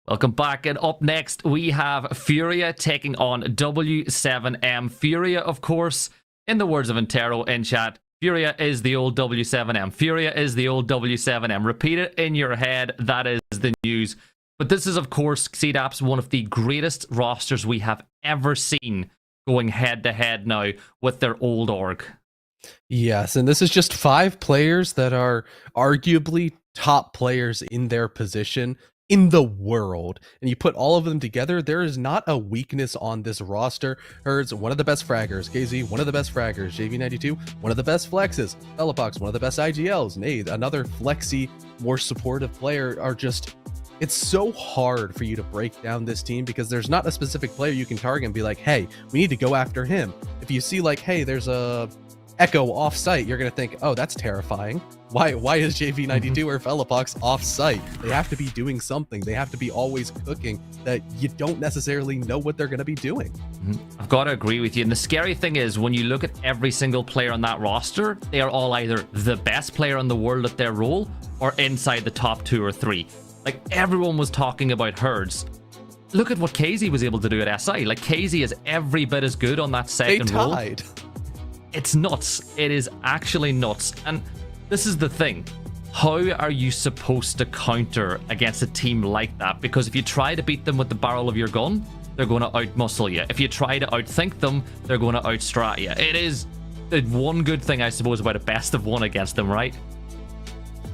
Welcome back, and up next we have Furia taking on W7M. Furia, of course, in the words of Intero in chat, Furia is the old W7M. Furia is the old W7M. Repeat it in your head, that is the news. But this is, of course, CDAP's one of the greatest rosters we have ever seen going head-to-head now with their old org. Yes, and this is just 5 players that are arguably top players in their position in the world, and you put all of them together, there is not a weakness on this roster. Herds, one of the best fraggers. KZ, one of the best fraggers. JV92, one of the best flexes. Fellapox, one of the best IGLs. Nade, another flexy, more supportive player. Are just, it's so hard for you to break down this team because there's not a specific player you can target and be like, hey, we need to go after him. If you see like, hey, there's a Echo off site, you're gonna think, oh, that's terrifying. Why is JV92 or Fellapox off site? They have to be doing something. They have to be always cooking that you don't necessarily know what they're gonna be doing. I've got to agree with you. And the scary thing is when you look at every single player on that roster, they are all either the best player in the world at their role or inside the top 2 or 3. Like, everyone was talking about Herds. Look at what KZ was able to do at SI. Like, KZ is every bit as good on that second role. They tied. It's nuts. It is actually nuts. And this is the thing. How are you supposed to counter against a team like that? Because if you try to beat them with the barrel of your gun, they're going to outmuscle you. If you try to outthink them, they're going to outstrat you. It is the one good thing, I suppose, about a best of 1 against them, right?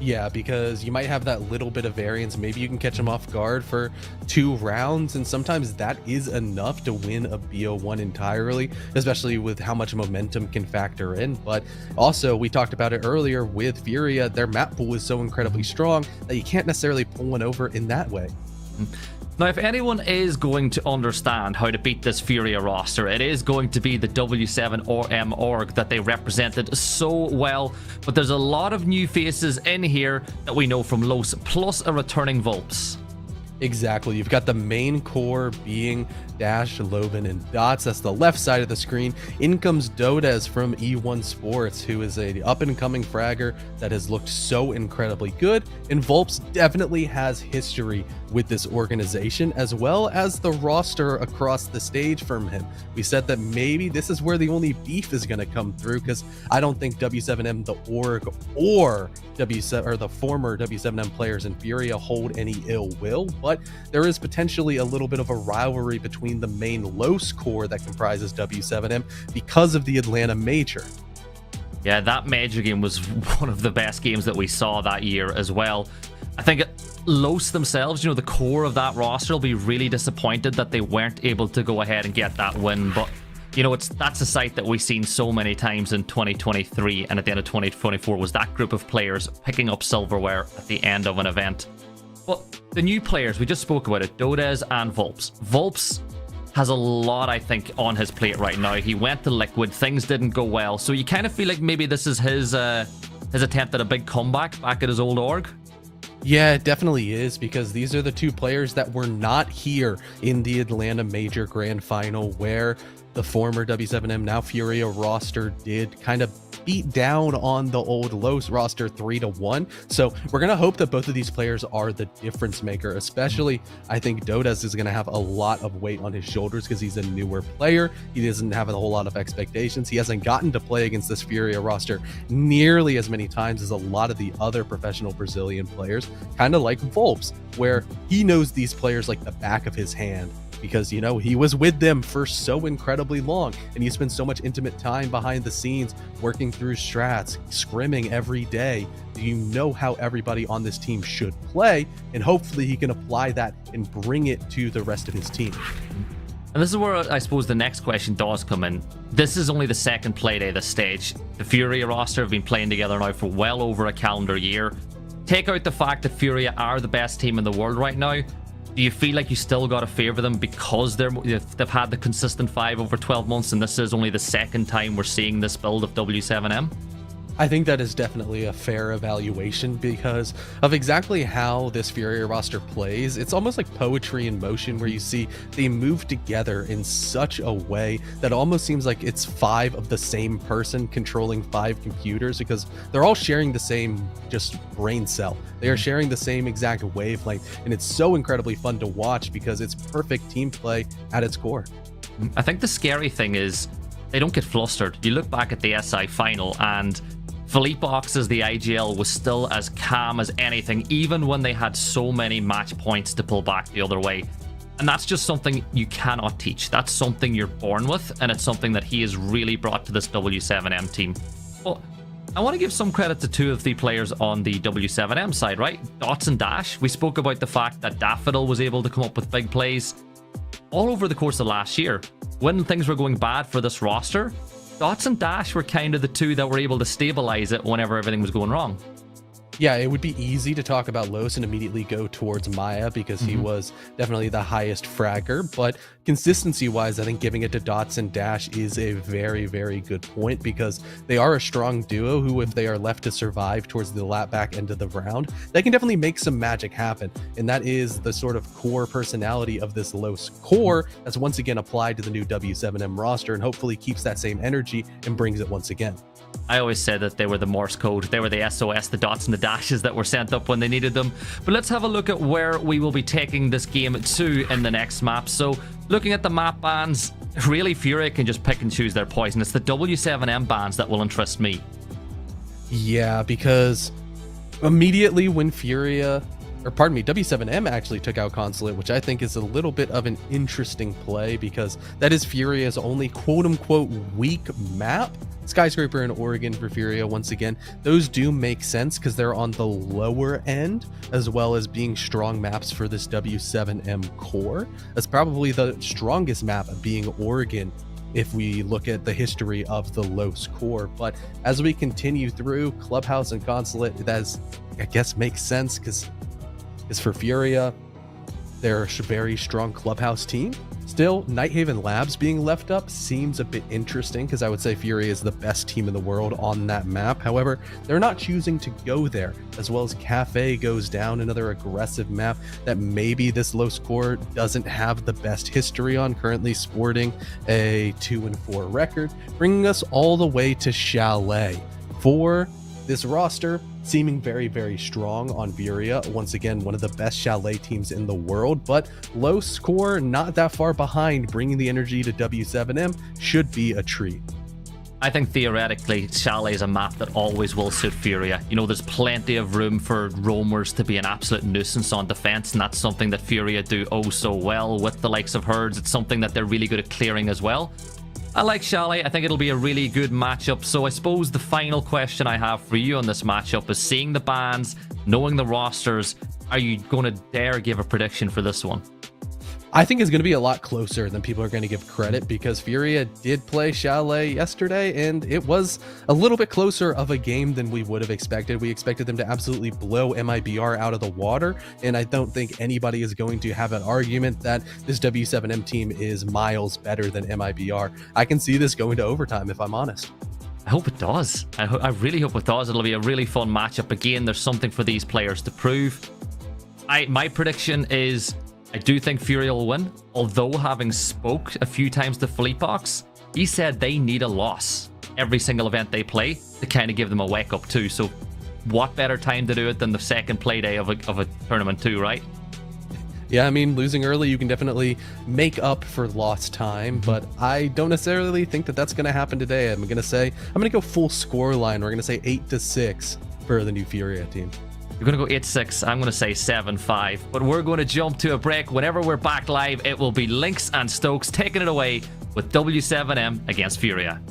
Yeah, because you might have that little bit of variance. Maybe you can catch them off guard for 2 rounds, and sometimes that is enough to win a BO1 entirely, especially with how much momentum can factor in. But also, we talked about it earlier with Furia, their map pool is so incredibly strong that you can't necessarily pull one over in that way. Now, if anyone is going to understand how to beat this Furia roster, it is going to be the W7M org that they represented so well. But there's a lot of new faces in here that we know from Los, plus a returning Volps. Exactly. You've got the main core being Dash, Loven, and Dots. That's the left side of the screen. In comes Dodez from E1 Sports, who is a up-and-coming fragger that has looked so incredibly good. And Volps definitely has history with this organization, as well as the roster across the stage from him. We said that maybe this is where the only beef is going to come through, because I don't think W7M, the org, or the former W7M players in Furia hold any ill will, but there is potentially a little bit of a rivalry between the main Los core that comprises W7M because of the Atlanta Major. Yeah, that Major game was one of the best games that we saw that year as well. I think Los themselves, you know, the core of that roster will be really disappointed that they weren't able to go ahead and get that win, but you know, that's a sight that we've seen so many times in 2023 and at the end of 2024 was that group of players picking up silverware at the end of an event. But the new players, we just spoke about it, Dodez and Volps. Volps has a lot, I think, on his plate right now. He went to Liquid, things didn't go well, so you kind of feel like maybe this is his attempt at a big comeback back at his old org. Yeah, it definitely is, because these are the 2 players that were not here in the Atlanta Major Grand Final, where the former W7M, now Furia roster did kind of beat down on the old Los roster 3-1. So we're going to hope that both of these players are the difference maker, especially I think Dodez is going to have a lot of weight on his shoulders because he's a newer player. He doesn't have a whole lot of expectations. He hasn't gotten to play against this Furia roster nearly as many times as a lot of the other professional Brazilian players, kind of like Volps, where he knows these players like the back of his hand, because, you know, he was with them for so incredibly long, and he spent so much intimate time behind the scenes working through strats, scrimming every day. You know how everybody on this team should play, and hopefully he can apply that and bring it to the rest of his team. And this is where I suppose the next question does come in. This is only the second play day of this stage. The Furia roster have been playing together now for well over a calendar year. Take out the fact that Furia are the best team in the world right now. Do you feel like you still got to favor them because they've had the consistent 5 over 12 months, and this is only the second time we're seeing this build of W7M? I think that is definitely a fair evaluation because of exactly how this Furia roster plays. It's almost like poetry in motion, where you see they move together in such a way that almost seems like it's 5 of the same person controlling 5 computers, because they're all sharing the same just brain cell. They are sharing the same exact wavelength, and it's so incredibly fun to watch because it's perfect team play at its core. I think the scary thing is they don't get flustered. You look back at the SI final, and Philippe Ox's the IGL was still as calm as anything, even when they had so many match points to pull back the other way. And that's just something you cannot teach. That's something you're born with, and it's something that he has really brought to this W7M team. Well, I want to give some credit to 2 of the players on the W7M side, right? Dots and Dash. We spoke about the fact that Daffodil was able to come up with big plays all over the course of last year. When things were going bad for this roster, Dots and Dash were kind of the 2 that were able to stabilize it whenever everything was going wrong. Yeah, it would be easy to talk about Los and immediately go towards Maya because he was definitely the highest fragger, but consistency-wise, I think giving it to Dots and Dash is a very, very good point, because they are a strong duo who, if they are left to survive towards the back end of the round, they can definitely make some magic happen, and that is the sort of core personality of this Los core that's once again applied to the new W7M roster, and hopefully keeps that same energy and brings it once again. I always said that they were the Morse code. They were the SOS, the dots and the dashes that were sent up when they needed them. But let's have a look at where we will be taking this game to in the next map. So looking at the map bans, really Furia can just pick and choose their poison. It's the W7M bans that will interest me. Yeah, because immediately when W7M actually took out Consulate, which I think is a little bit of an interesting play, because that is Furia's only quote-unquote weak map. Skyscraper and Oregon for Furia, once again, those do make sense because they're on the lower end, as well as being strong maps for this W7M core. That's probably the strongest map, being Oregon, if we look at the history of the Los core. But as we continue through Clubhouse and Consulate, that I guess makes sense because it's for Furia. They're a very strong Clubhouse team. Still, Nighthaven Labs being left up seems a bit interesting, because I would say Furia is the best team in the world on that map. However, they're not choosing to go there, as well as Cafe goes down, another aggressive map that maybe this Los core doesn't have the best history on, currently sporting a 2-4 record, bringing us all the way to Chalet. For this roster, seeming very, very strong on Furia. Once again, one of the best Chalet teams in the world, but low score, not that far behind, bringing the energy to W7M should be a treat. I think theoretically, Chalet is a map that always will suit Furia. You know, there's plenty of room for roamers to be an absolute nuisance on defense, and that's something that Furia do oh so well with the likes of Herds. It's something that they're really good at clearing as well. I like Chalet. I think it'll be a really good matchup. So I suppose the final question I have for you on this matchup is, seeing the bans, knowing the rosters, are you going to dare give a prediction for this one? I think it's going to be a lot closer than people are going to give credit, because Furia did play Chalet yesterday, and it was a little bit closer of a game than we would have expected. We expected them to absolutely blow MiBR out of the water, and I don't think anybody is going to have an argument that this W7M team is miles better than MiBR. I can see this going to overtime, if I'm honest. I hope it does. I really hope it does. It'll be a really fun matchup. Again, there's something for these players to prove. My prediction is, I do think Furia will win, although having spoke a few times to Philippe Ox, he said they need a loss every single event they play to kind of give them a wake up too. So what better time to do it than the second play day of a tournament too, right? Yeah, I mean, losing early, you can definitely make up for lost time, but I don't necessarily think that that's going to happen today. I'm going to go full score line. We're going to say 8-6 for the new Furia team. You're going to go 8-6. I'm going to say 7-5. But we're going to jump to a break. Whenever we're back live, it will be Lynx and Stokes taking it away with W7M against Furia.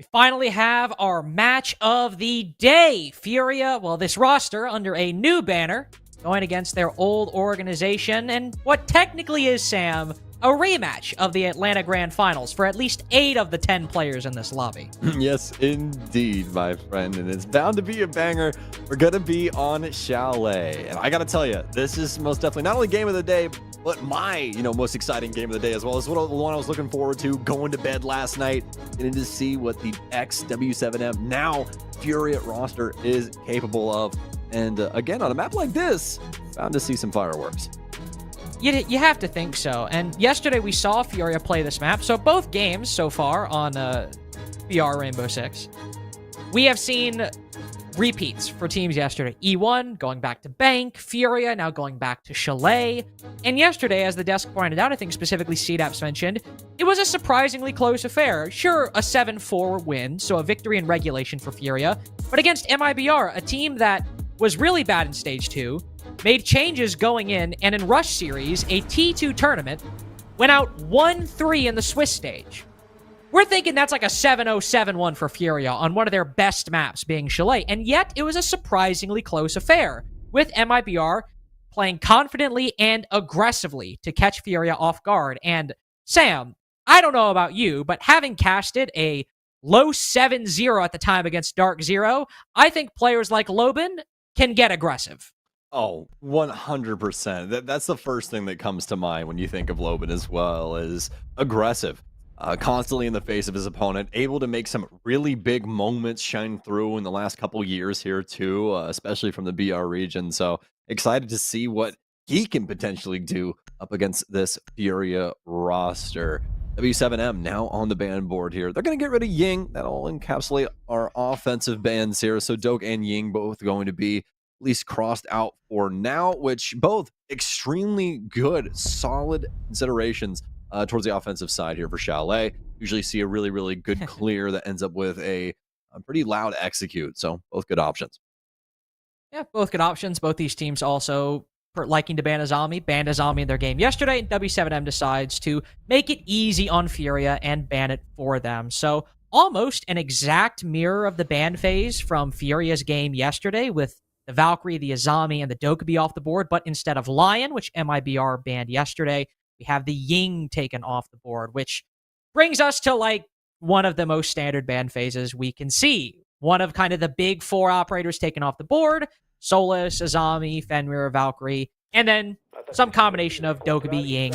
We finally have our match of the day. Furia, well, this roster under a new banner, going against their old organization, and what technically is, Sam, a rematch of the Atlanta Grand Finals for at least 8 of the 10 players in this lobby. Yes, indeed, my friend, and it's bound to be a banger. We're going to be on Chalet, and I got to tell you, this is most definitely not only game of the day, but my, most exciting game of the day as well. It's the one I was looking forward to going to bed last night, getting to see what the ex-W7M, now Furia roster is capable of. And again, on a map like this, bound to see some fireworks. You have to think so. And yesterday we saw Furia play this map. So both games so far on BR Rainbow Six, we have seen repeats for teams yesterday. E1 going back to Bank, Furia now going back to Chalet. And yesterday, as the desk pointed out, I think specifically CDAPS mentioned, it was a surprisingly close affair. Sure, a 7-4 win, so a victory in regulation for Furia, but against MiBR, a team that was really bad in Stage 2, made changes going in, and in Rush Series, a T2 tournament, went out 1-3 in the Swiss stage. We're thinking that's like a 7-0, 7-1 for Furia on one of their best maps, being Chalet, and yet it was a surprisingly close affair, with MiBR playing confidently and aggressively to catch Furia off guard. And Sam, I don't know about you, but having casted a low 7-0 at the time against Dark Zero, I think players like Loban can get aggressive. Oh, 100%. That's the first thing that comes to mind when you think of Loban as well, is aggressive. Constantly in the face of his opponent, able to make some really big moments shine through in the last couple years here too, especially from the BR region. So excited to see what he can potentially do up against this Furia roster. W7M now on the ban board here. They're going to get rid of Ying. That'll encapsulate our offensive bans here. So Doke and Ying both going to be at least crossed out for now, which both extremely good, solid considerations towards the offensive side here for Chalet. Usually see a really, really good clear that ends up with a pretty loud execute. So both good options. Yeah, both good options. Both these teams also liking to ban Azami. Banned Azami in their game yesterday. W7M decides to make it easy on Furia and ban it for them. So almost an exact mirror of the ban phase from Furia's game yesterday, with the Valkyrie, the Azami, and the Dokkaebi off the board. But instead of Lion, which MiBR banned yesterday, we have the Ying taken off the board, which brings us to like one of the most standard ban phases we can see. One of kind of the big 4 operators taken off the board: Solus, Azami, Fenrir, Valkyrie, and then some combination of Dokkaebi, Ying,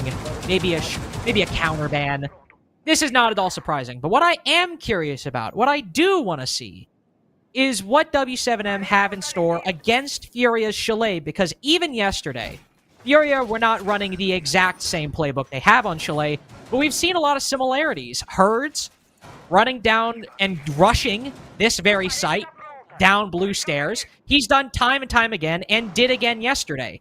maybe a counter ban. This is not at all surprising, but what I am curious about, what I do want to see, is what W7M have in store against Furia's Chalet, because even yesterday, Furia were not running the exact same playbook they have on Chalet, but we've seen a lot of similarities. Herds running down and rushing this very site down blue stairs. He's done time and time again, and did again yesterday.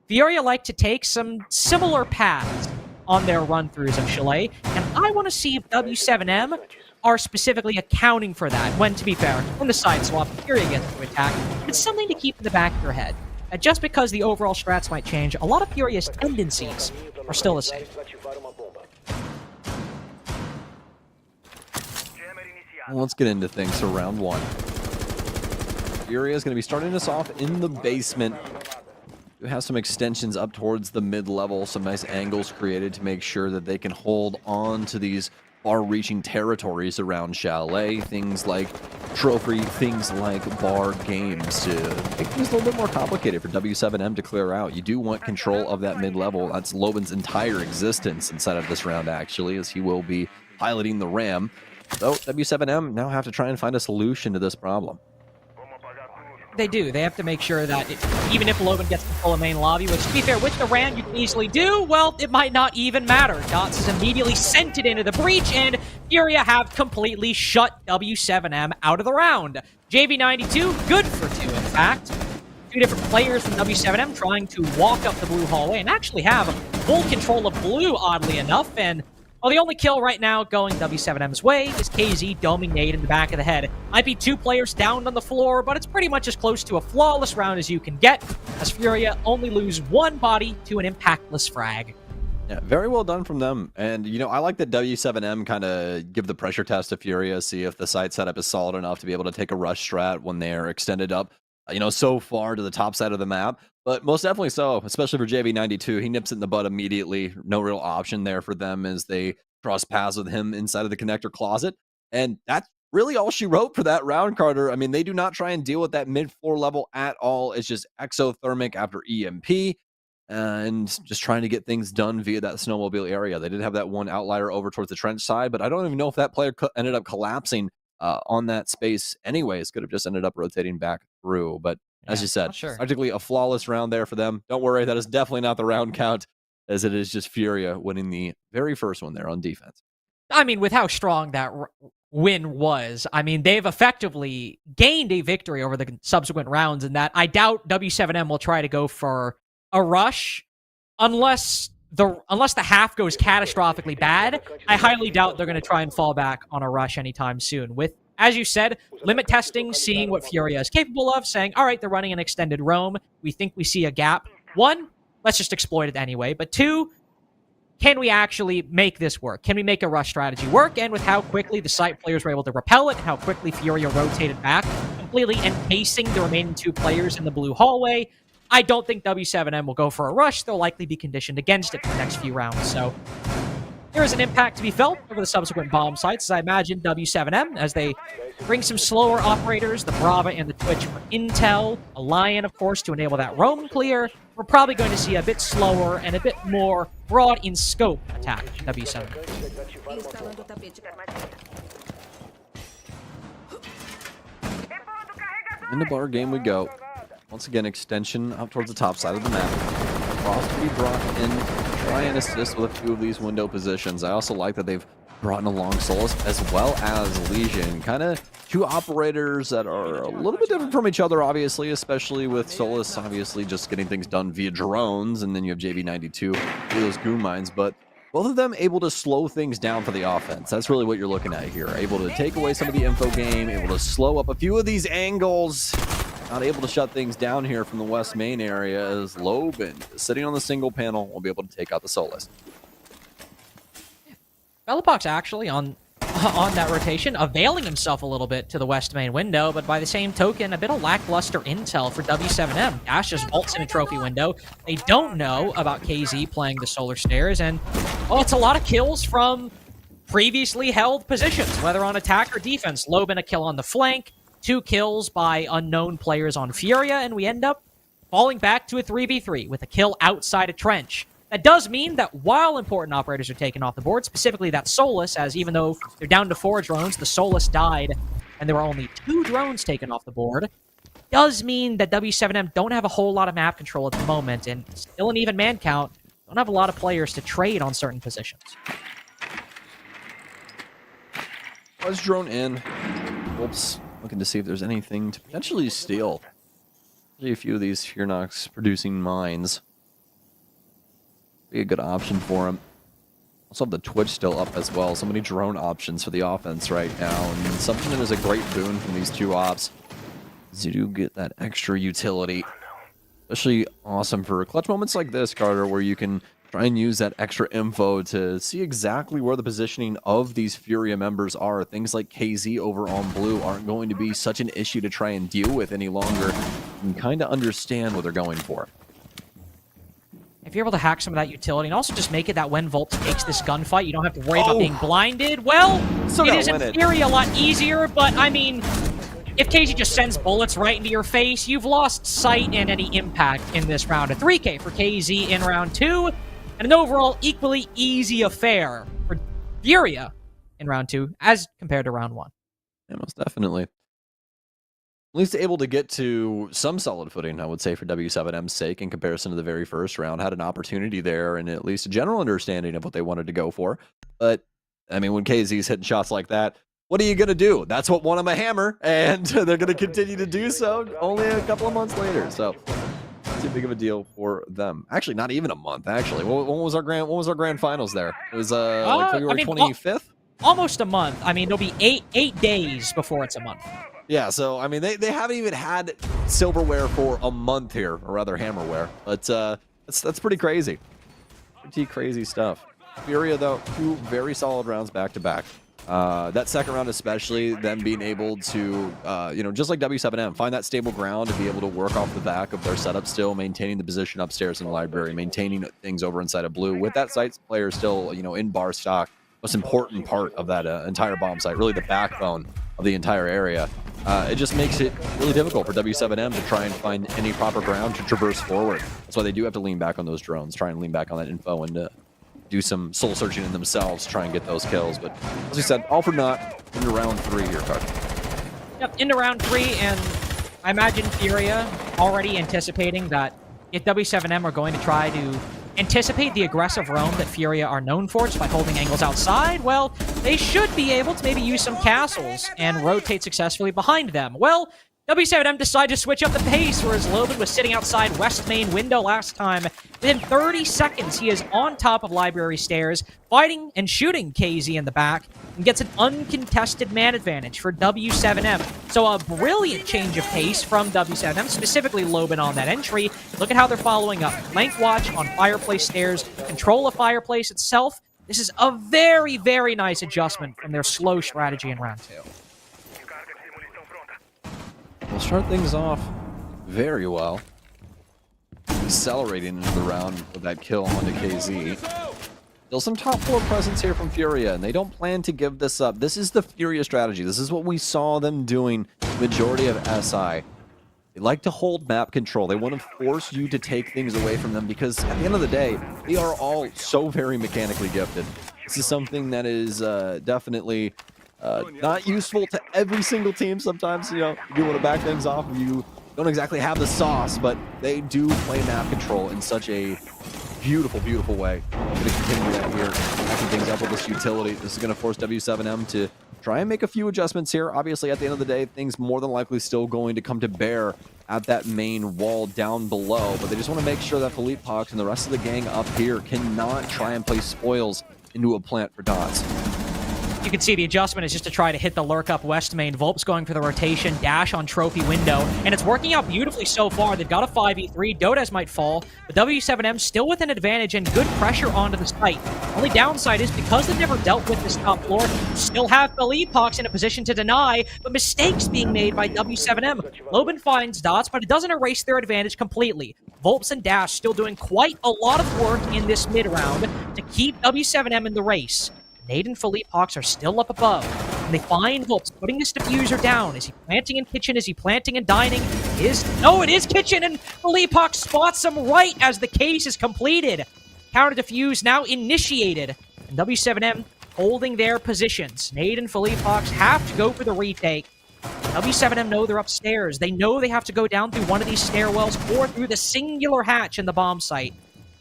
Furia like to take some similar paths on their run-throughs of Chalet, and I want to see if W7M are specifically accounting for that, when, to be fair, when the side swap Furia gets to attack, it's something to keep in the back of your head. Just because the overall strats might change, a lot of Furia's tendencies are still the same. Well, let's get into things for round 1. Furia is going to be starting us off in the basement. It has some extensions up towards the mid-level, some nice angles created to make sure that they can hold on to these far-reaching territories around Chalet, things like trophy, things like bar games, to make things a little bit more complicated for W7M to clear out. You do want control of that mid-level. That's Loban's entire existence inside of this round, actually, as he will be piloting the Ram. So W7M now have to try and find a solution to this problem. They do. They have to make sure that even if Loban gets control of main lobby, which, to be fair, with the Ram you can easily do, well, it might not even matter. Dots is immediately sent it into the breach, and Furia have completely shut W7M out of the round. JV92, good for 2, in fact. 2 different players from W7M trying to walk up the blue hallway and actually have full control of blue, oddly enough, and well, the only kill right now going W7M's way is KZ doming nade in the back of the head. Might be 2 players down on the floor, but it's pretty much as close to a flawless round as you can get, as Furia only lose 1 body to an impactless frag. Yeah, very well done from them. And, you know, I like that W7M kind of give the pressure test to Furia, see if the site setup is solid enough to be able to take a rush strat when they're extended up, you know, so far to the top side of the map. But most definitely so, especially for JV92. He nips it in the bud immediately. No real option there for them as they cross paths with him inside of the connector closet. And that's really all she wrote for that round, Carter. I mean, they do not try and deal with that mid-floor level at all. It's just exothermic after EMP. And just trying to get things done via that snowmobile area. They did have that one outlier over towards the trench side, but I don't even know if that player ended up collapsing on that space anyways. Could have just ended up rotating back through. But as you said, practically a flawless round there for them. Don't worry, that is definitely not the round count, as it is just Furia winning the very first one there on defense. I mean, with how strong that win was, I mean, they've effectively gained a victory over the subsequent rounds, in that I doubt W7M will try to go for a rush unless the half goes catastrophically bad. I highly doubt they're going to try and fall back on a rush anytime soon. With, as you said, limit testing, seeing what Furia is capable of, saying, all right, they're running an extended roam. We think we see a gap. One, let's just exploit it anyway. But two, can we actually make this work? Can we make a rush strategy work? And with how quickly the site players were able to repel it, and how quickly Furia rotated back, completely encasing the remaining two players in the blue hallway, I don't think W7M will go for a rush. They'll likely be conditioned against it for the next few rounds. So there is an impact to be felt over the subsequent bomb sites, as I imagine W7M, as they bring some slower operators, the Brava and the Twitch for intel, a Lion, of course, to enable that roam clear. We're probably going to see a bit slower and a bit more broad in scope attack W7. In the bar game we go. Once again, extension up towards the top side of the map. Frost to be brought in, try and assist with a few of these window positions. I also like that they've brought in along Solus as well as Legion. Kind of two operators that are a little bit different from each other, obviously, especially with Solus, obviously, just getting things done via drones, and then you have JV92 with those goon mines, but both of them able to slow things down for the offense. That's really what you're looking at here. Able to take away some of the info game, able to slow up a few of these angles. Not able to shut things down here from the west main area, as Loban, sitting on the single panel, will be able to take out the Solus. Velopox actually on that rotation, availing himself a little bit to the west main window, but by the same token, a bit of lackluster intel for W7M. Dash just vaults in a trophy window. They don't know about KZ playing the Solar Stairs, and, well, it's a lot of kills from previously held positions, whether on attack or defense. Loban a kill on the flank, 2 kills by unknown players on Furia, and we end up falling back to a 3v3 with a kill outside a trench. That does mean that while important operators are taken off the board, specifically that Solus, as even though they're down to 4 drones, the Solus died, and there were only 2 drones taken off the board, does mean that W7M don't have a whole lot of map control at the moment, and still an even man count, don't have a lot of players to trade on certain positions. Was drone in. Whoops. Looking to see if there's anything to potentially steal. A few of these Hirnox producing mines. Be a good option for him. Also have the Twitch still up as well. So many drone options for the offense right now. And something that is a great boon from these two ops. You do get that extra utility. Especially awesome for clutch moments like this, Carter, where you can try and use that extra info to see exactly where the positioning of these Furia members are. Things like KZ over on blue aren't going to be such an issue to try and deal with any longer. You can kind of understand what they're going for. If you're able to hack some of that utility, and also just make it that when Volt takes this gunfight, you don't have to worry about being blinded, well, it is in theory a lot easier, but I mean, if KZ just sends bullets right into your face, you've lost sight and any impact in this round. A 3K for KZ in round 2, and an overall equally easy affair for Furia in round 2 as compared to round 1. Yeah, most definitely. At least able to get to some solid footing, I would say, for W7M's sake in comparison to the very first round. Had an opportunity there and at least a general understanding of what they wanted to go for. But, I mean, when KZ's hitting shots like that, what are you going to do? That's what won them a hammer, and they're going to continue to do so only a couple of months later. So, too big of a deal for them. Actually, not even a month, actually. When was our grand finals there? It was like February 25th? Almost a month. I mean, it'll be eight days before it's a month. Yeah, so, I mean, they haven't even had silverware for a month here, or rather hammerware. But that's pretty crazy. pretty crazy stuff. Furia, though, 2 very solid rounds back-to-back. That second round especially, them being able to, just like W7M, find that stable ground to be able to work off the back of their setup still, maintaining the position upstairs in the library, maintaining things over inside of blue. With that site player still, in bar stock, most important part of that entire bomb site, really the backbone of the entire area. It just makes it really difficult for W7M to try and find any proper ground to traverse forward. That's why they do have to lean back on those drones, try and lean back on that info and do some soul searching in themselves, try and get those kills. But as we said, all for naught into round 3 here, Coach. Yep, into round 3, and I imagine Furia already anticipating that if W7M are going to try to anticipate the aggressive roam that Furia are known for just by holding angles outside, well, they should be able to maybe use some castles and rotate successfully behind them. Well, W7M decided to switch up the pace, whereas Loban was sitting outside West Main window last time. Within 30 seconds, he is on top of library stairs, fighting and shooting KZ in the back, and gets an uncontested man advantage for W7M. So a brilliant change of pace from W7M, specifically Loban on that entry. Look at how they're following up. Flank watch on Fireplace stairs, control of Fireplace itself. This is a very, very nice adjustment from their slow strategy in round 2. We'll start things off very well. Accelerating into the round with that kill onto KZ. Still some top 4 presence here from Furia, and they don't plan to give this up. This is the Furia strategy. This is what we saw them doing majority of SI. They like to hold map control. They want to force you to take things away from them because at the end of the day, they are all so very mechanically gifted. This is something that is definitely not useful to every single team. Sometimes, you do want to back things off if you don't exactly have the sauce, but they do play map control in such a beautiful, beautiful way. I'm going to continue that here, backing things up with this utility. This is going to force W7M to try and make a few adjustments here. Obviously, at the end of the day, things more than likely still going to come to bear at that main wall down below, but they just want to make sure that Philippe Pox and the rest of the gang up here cannot try and place spoils into a plant for dots. You can see the adjustment is just to try to hit the lurk up West Main. Volp's going for the rotation, dash on Trophy window, and it's working out beautifully so far. They've got a 5v3. Dodes might fall, but W7M still with an advantage and good pressure onto the site. Only downside is because they've never dealt with this top floor, you still have Philippe Pox in a position to deny, but mistakes being made by W7M. Loban finds dots, but it doesn't erase their advantage completely. Volps and Dash still doing quite a lot of work in this mid-round to keep W7M in the race. Nade and Philippe Pox are still up above, and they find Volps putting this diffuser down. Is he planting in kitchen? Is he planting in dining? No, it is kitchen, and Philippe Pox spots him right as the case is completed. Counter diffuse now initiated, and W7M holding their positions. Nade and Philippe Pox have to go for the retake. W7M know they're upstairs. They know they have to go down through one of these stairwells or through the singular hatch in the bomb site.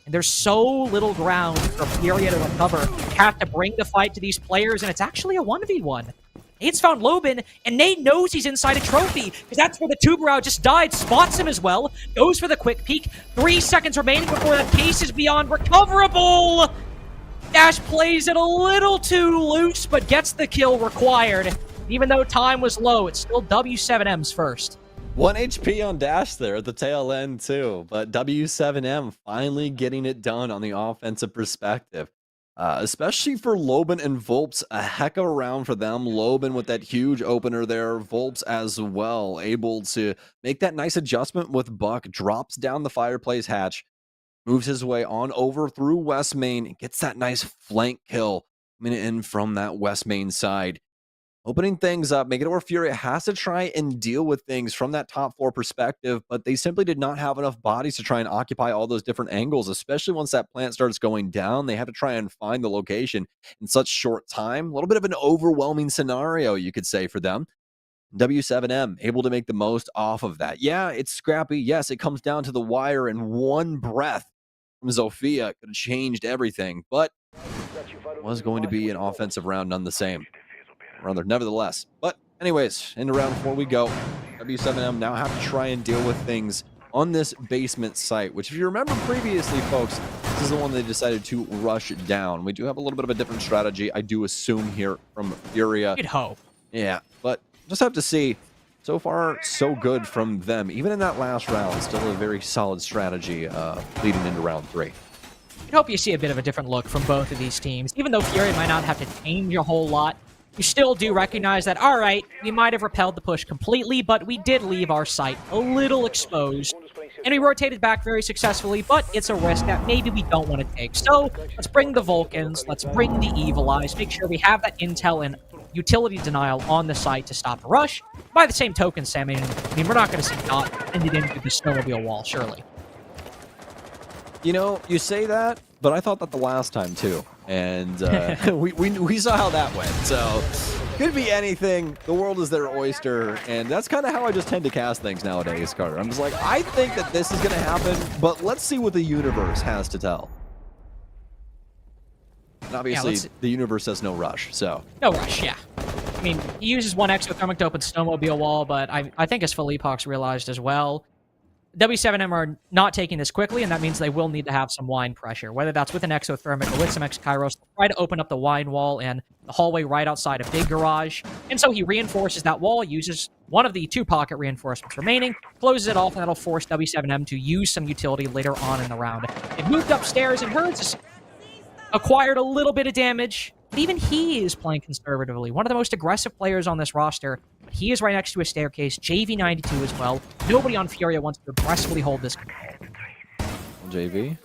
And there's so little ground for Furia to recover. They have to bring the fight to these players, and it's actually a 1v1. Nade's found Loban, and Nade knows he's inside a trophy, because that's where the Tuberau just died, spots him as well, goes for the quick peek. 3 seconds remaining before the case is beyond recoverable! Dash plays it a little too loose, but gets the kill required. Even though time was low, it's still W7M's first. 1 HP on Dash there at the tail end too, but W7M finally getting it done on the offensive perspective. Especially for Loban and Volps, a heck of a round for them. Loban with that huge opener there, Volps as well, able to make that nice adjustment with Buck, drops down the fireplace hatch, moves his way on over through West Main, gets that nice flank kill coming in from that West Main side. Opening things up, making it where Furia has to try and deal with things from that top 4 perspective, but they simply did not have enough bodies to try and occupy all those different angles, especially once that plant starts going down. They have to try and find the location in such short time. A little bit of an overwhelming scenario, you could say, for them. W7M able to make the most off of that. Yeah, it's scrappy. Yes, it comes down to the wire, and one breath from Zofia could have changed everything, but it was going to be an offensive round none the same. Rather, nevertheless. But anyways, into round 4 we go. W7M now have to try and deal with things on this basement site, which if you remember previously, folks, this is the one they decided to rush down. We do have a little bit of a different strategy, I do assume, here from Furia. You'd hope. Yeah, but just have to see. So far, so good from them. Even in that last round, still a very solid strategy leading into round 3. you'd hope you see a bit of a different look from both of these teams. Even though Furia might not have to change a whole lot, you still do recognize that, all right, we might have repelled the push completely, but we did leave our site a little exposed. And we rotated back very successfully, but it's a risk that maybe we don't want to take. So let's bring the Vulcans, let's bring the Evil Eyes, make sure we have that intel and utility denial on the site to stop the rush. By the same token, Sam, I mean we're not going to see Dot ended into the snowmobile wall, surely. You know, you say that, but I thought that the last time too. And we saw how that went. So could be anything. The world is their oyster. And that's kind of how I just tend to cast things nowadays, Carter. I'm just like, I think that this is going to happen, but let's see what the universe has to tell. And obviously, the universe has no rush, so. No rush, yeah. I mean, he uses one exothermic to open snowmobile wall, but I think as Philippox realized as well, W7M are not taking this quickly, and that means they will need to have some wine pressure, whether that's with an exothermic or with some X-Kairos. Try to open up the wine wall and the hallway right outside of Big Garage. And so he reinforces that wall, uses one of the 2 pocket reinforcements remaining, closes it off, and that'll force W7M to use some utility later on in the round. It moved upstairs, and Herds has acquired a little bit of damage, but even he is playing conservatively. One of the most aggressive players on this roster. But he is right next to a staircase. JV92 as well. Nobody on Furia wants to aggressively hold this control. JV.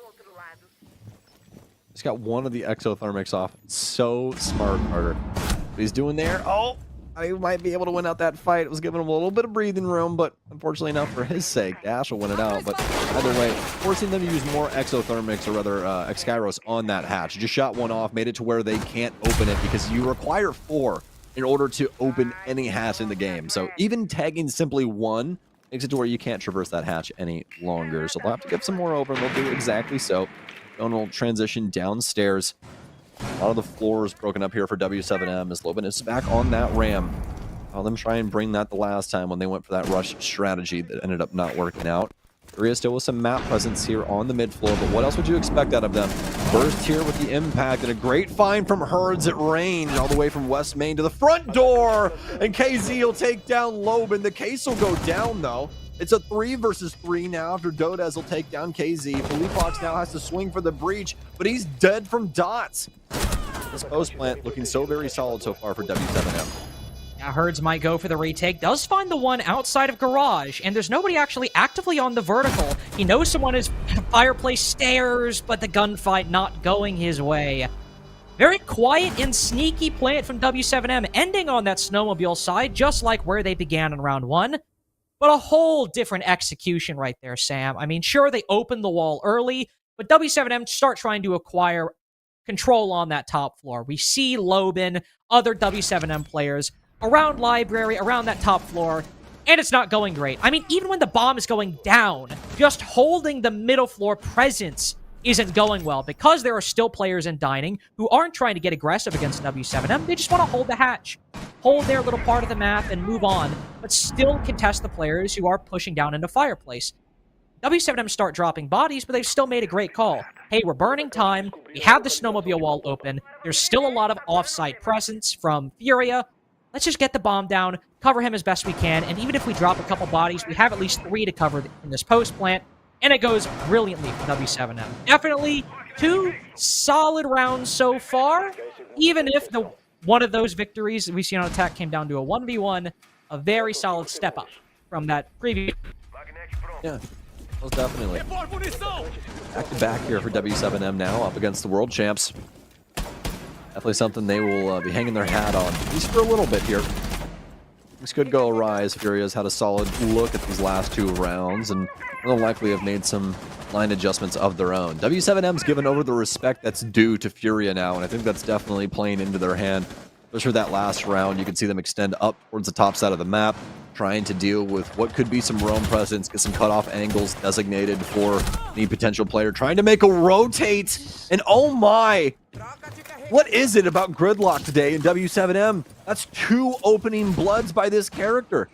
He's got one of the exothermics off. So smart, Carter. What he's doing there. Oh, I might be able to win out that fight. It was giving him a little bit of breathing room, but unfortunately enough for his sake, Dash will win it out. But either way, forcing them to use more exothermics, or rather X-Kairos on that hatch. Just shot one off, made it to where they can't open it because you require 4 in order to open any hatch in the game. So even tagging simply 1 makes it to where you can't traverse that hatch any longer. So they'll have to get some more open. They'll do exactly so. Going will transition downstairs. A lot of the floor is broken up here for W7M as Loban is back on that ram. I'll them try and bring that the last time when they went for that rush strategy that ended up not working out. Furia still with some map presence here on the mid floor, but what else would you expect out of them? Burst here with the impact and a great find from Herds at range, all the way from West Main to the front door, and KZ will take down Loban. The case will go down though. It's a 3 versus 3 now after Dodez will take down KZ. Philippox now has to swing for the breach, but he's dead from dots. This post plant looking so very solid so far for W7M. Yeah, Herds might go for the retake. Does find the one outside of Garage, and there's nobody actually actively on the vertical. He knows someone is fireplace stairs, but the gunfight not going his way. Very quiet and sneaky plant from W7M, ending on that snowmobile side, just like where they began in round 1. But a whole different execution right there, Sam. I mean, sure, they opened the wall early, but W7M start trying to acquire control on that top floor. We see Loban, other W7M players, around Library, around that top floor, and it's not going great. I mean, even when the bomb is going down, just holding the middle floor presence isn't going well, because there are still players in Dining who aren't trying to get aggressive against W7M. They just want to hold the hatch, hold their little part of the map, and move on, but still contest the players who are pushing down into Fireplace. W7M start dropping bodies, but they've still made a great call. Hey, we're burning time. We have the snowmobile wall open. There's still a lot of off-site presence from Furia. Let's just get the bomb down, cover him as best we can, and even if we drop a couple bodies, we have at least 3 to cover in this post plant, and it goes brilliantly for W7M. Definitely 2 solid rounds so far, even if one of those victories that we see on attack came down to a 1v1, a very solid step up from that previous. Yeah, most definitely. Back to back here for W7M now, up against the world champs. Definitely something they will be hanging their hat on, at least for a little bit here. This could go awry as Furia's had a solid look at these last 2 rounds, and more than likely have made some line adjustments of their own. W7M's given over the respect that's due to Furia now, and I think that's definitely playing into their hand. Especially for that last round, you can see them extend up towards the top side of the map, trying to deal with what could be some roam presence, get some cutoff angles designated for any potential player, trying to make a rotate, and oh my! What is it about Gridlock today in W7M? That's 2 opening bloods by this character.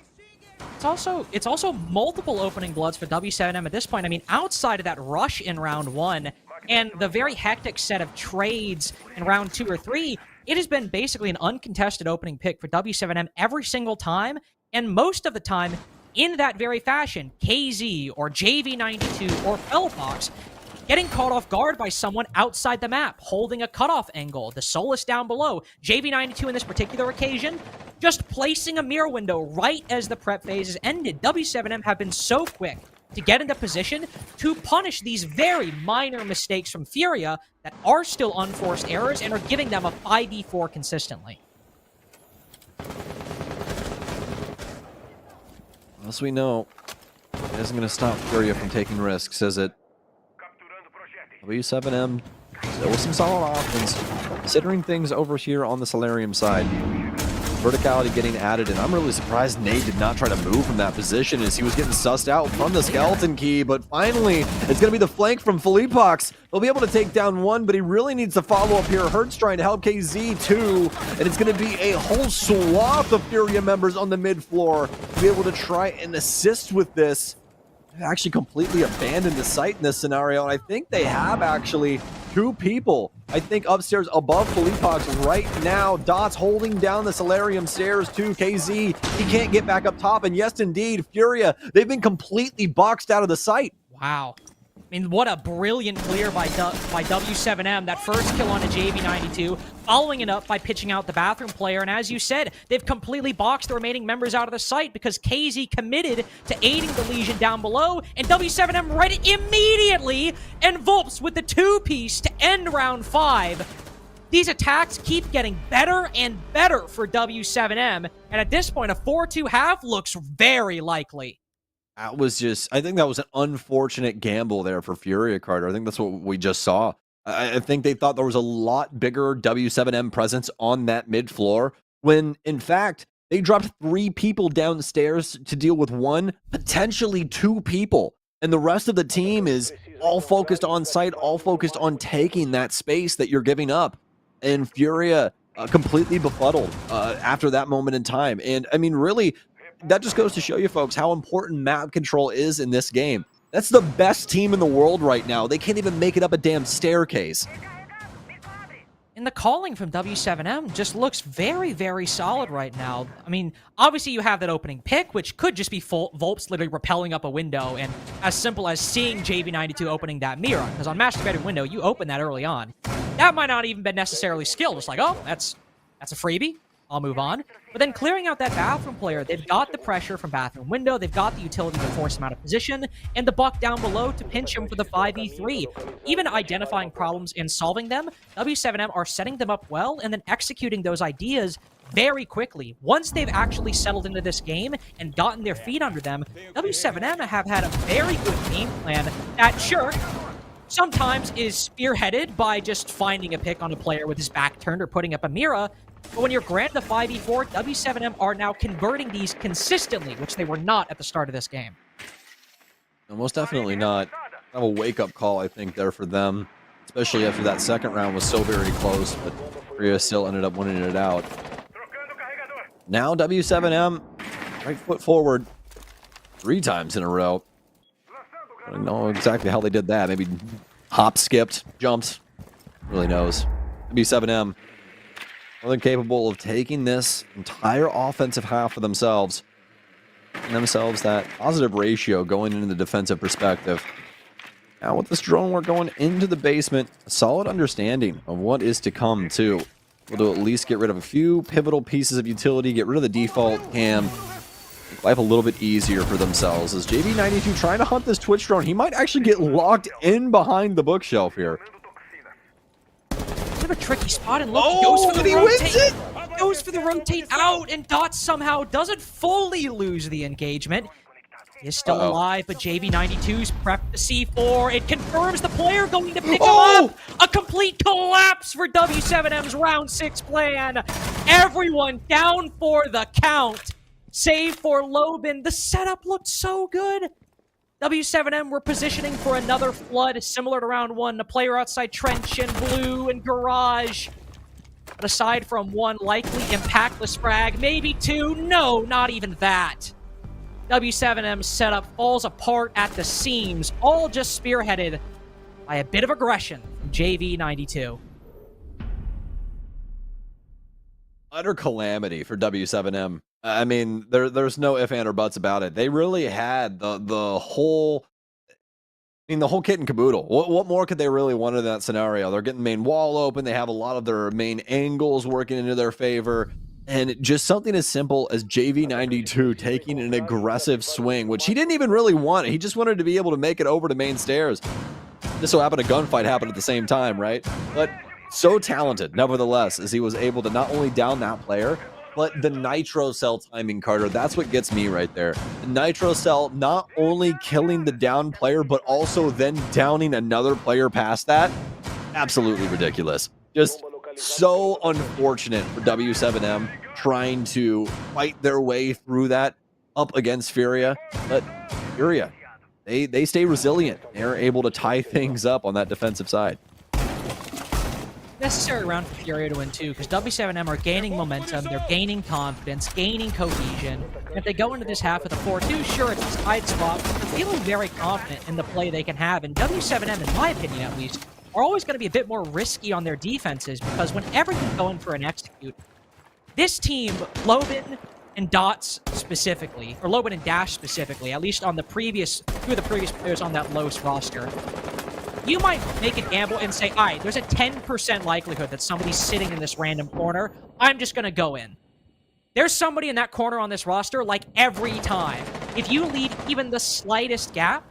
It's also multiple opening bloods for W7M at this point. I mean, outside of that rush in round 1 and the very hectic set of trades in round 2 or 3, it has been basically an uncontested opening pick for W7M every single time, and most of the time in that very fashion. KZ or JV92 or Fellfox getting caught off guard by someone outside the map, holding a cutoff angle. The Solus down below. JV92 in this particular occasion, just placing a mirror window right as the prep phase is ended. W7M have been so quick to get into position to punish these very minor mistakes from Furia that are still unforced errors and are giving them a 5v4 consistently. As we know, it isn't going to stop Furia from taking risks, is it? W7M, still with some solid offense, considering things over here on the Solarium side. Verticality getting added, and I'm really surprised Nate did not try to move from that position as he was getting sussed out from the skeleton key, but finally, it's going to be the flank from Felipox. They'll be able to take down one, but he really needs to follow up here. Hurt's trying to help KZ too, and it's going to be a whole swath of Furia members on the mid floor to be able to try and assist with this. They've actually completely abandoned the site in this scenario, and I think they have actually 2 people. I think upstairs above Felipox right now. Dot's holding down the Solarium stairs too. KZ, he can't get back up top, and yes indeed, Furia, they've been completely boxed out of the site. Wow. I mean, what a brilliant clear by W7M. That first kill on a JV92, following it up by pitching out the bathroom player. And as you said, they've completely boxed the remaining members out of the site because KZ committed to aiding the Legion down below, and W7M read it immediately, and Volps with the 2-piece to end round 5. These attacks keep getting better and better for W7M, and at this point, a 4-2 half looks very likely. That was just, I think that was an unfortunate gamble there for Furia, Carter. I think that's what we just saw. I think they thought there was a lot bigger W7M presence on that mid floor when, in fact, they dropped 3 people downstairs to deal with 1, potentially 2 people. And the rest of the team is all focused on site, all focused on taking that space that you're giving up. And Furia completely befuddled after that moment in time. And I mean, really, that just goes to show you folks how important map control is in this game. That's the best team in the world right now. They can't even make it up a damn staircase. And the calling from W7M just looks very, very solid right now. I mean, obviously you have that opening pick, which could just be Volps literally rappelling up a window, and as simple as seeing JV92 opening that mirror, because on Master Bedroom window, you open that early on. That might not even been necessarily skill, just like, oh, that's a freebie. I'll move on. But then clearing out that bathroom player, they've got the pressure from bathroom window, they've got the utility to force him out of position, and the buck down below to pinch him for the 5v3. Even identifying problems and solving them, W7M are setting them up well and then executing those ideas very quickly. Once they've actually settled into this game and gotten their feet under them, W7M have had a very good game plan that, sure, sometimes is spearheaded by just finding a pick on a player with his back turned or putting up a mirror. But when you're granted a 5v4, W7M are now converting these consistently, which they were not at the start of this game. No, most definitely not. Kind of a wake-up call, I think, there for them, especially after that second round was so very close, but Furia still ended up winning it out. Now W7M, right foot forward, 3 times in a row. I don't know exactly how they did that. Maybe hop, skipped, jumped. Really knows. W7M, more than capable of taking this entire offensive half for themselves. And themselves that positive ratio going into the defensive perspective. Now with this drone work going into the basement, a solid understanding of what is to come too. We'll at least get rid of a few pivotal pieces of utility, get rid of the default cam, make life a little bit easier for themselves. As JV92 trying to hunt this Twitch drone, he might actually get locked in behind the bookshelf here. A tricky spot, and look, he goes for the rotate. Goes for the rotate out, and Dot somehow doesn't fully lose the engagement. He is still alive, but JV92's prepped the C4. It confirms the player going to pick him up. A complete collapse for W7M's round 6 plan. Everyone down for the count, save for Lobin. The setup looked so good. W7M were positioning for another flood similar to round 1. A player outside trench and blue and garage. But aside from 1 likely impactless frag, maybe 2, no, not even that. W7M's setup falls apart at the seams, all just spearheaded by a bit of aggression from JV92. Utter calamity for W7M. I mean, there's no ifs, and or buts about it. They really had the whole I mean, the whole kit and caboodle. What more could they really want in that scenario? They're getting main wall open. They have a lot of their main angles working into their favor. And just something as simple as JV92 taking an aggressive swing, which he didn't even really want. He just wanted to be able to make it over to main stairs. Just so happened a gunfight happened at the same time, right? But so talented, nevertheless, as he was able to not only down that player, but the Nitro Cell timing, Carter, that's what gets me right there. The Nitro Cell not only killing the down player, but also then downing another player past that. Absolutely ridiculous. Just so unfortunate for W7M trying to fight their way through that up against Furia. But Furia, they stay resilient. They're able to tie things up on that defensive side. Necessary round for Furia to win too, because W7M are gaining momentum, they're gaining confidence, gaining cohesion. And if they go into this half with a 4-2, sure, it's a side swap, but they're feeling very confident in the play they can have. And W7M, in my opinion at least, are always going to be a bit more risky on their defenses, because whenever you go in for an execute, this team, Lobin and Dots specifically, or Lobin and Dash specifically, at least on the previous, two of the previous players on that Los roster, you might make a gamble and say, all right, there's a 10% likelihood that somebody's sitting in this random corner. I'm just going to go in. There's somebody in that corner on this roster, like, every time. If you leave even the slightest gap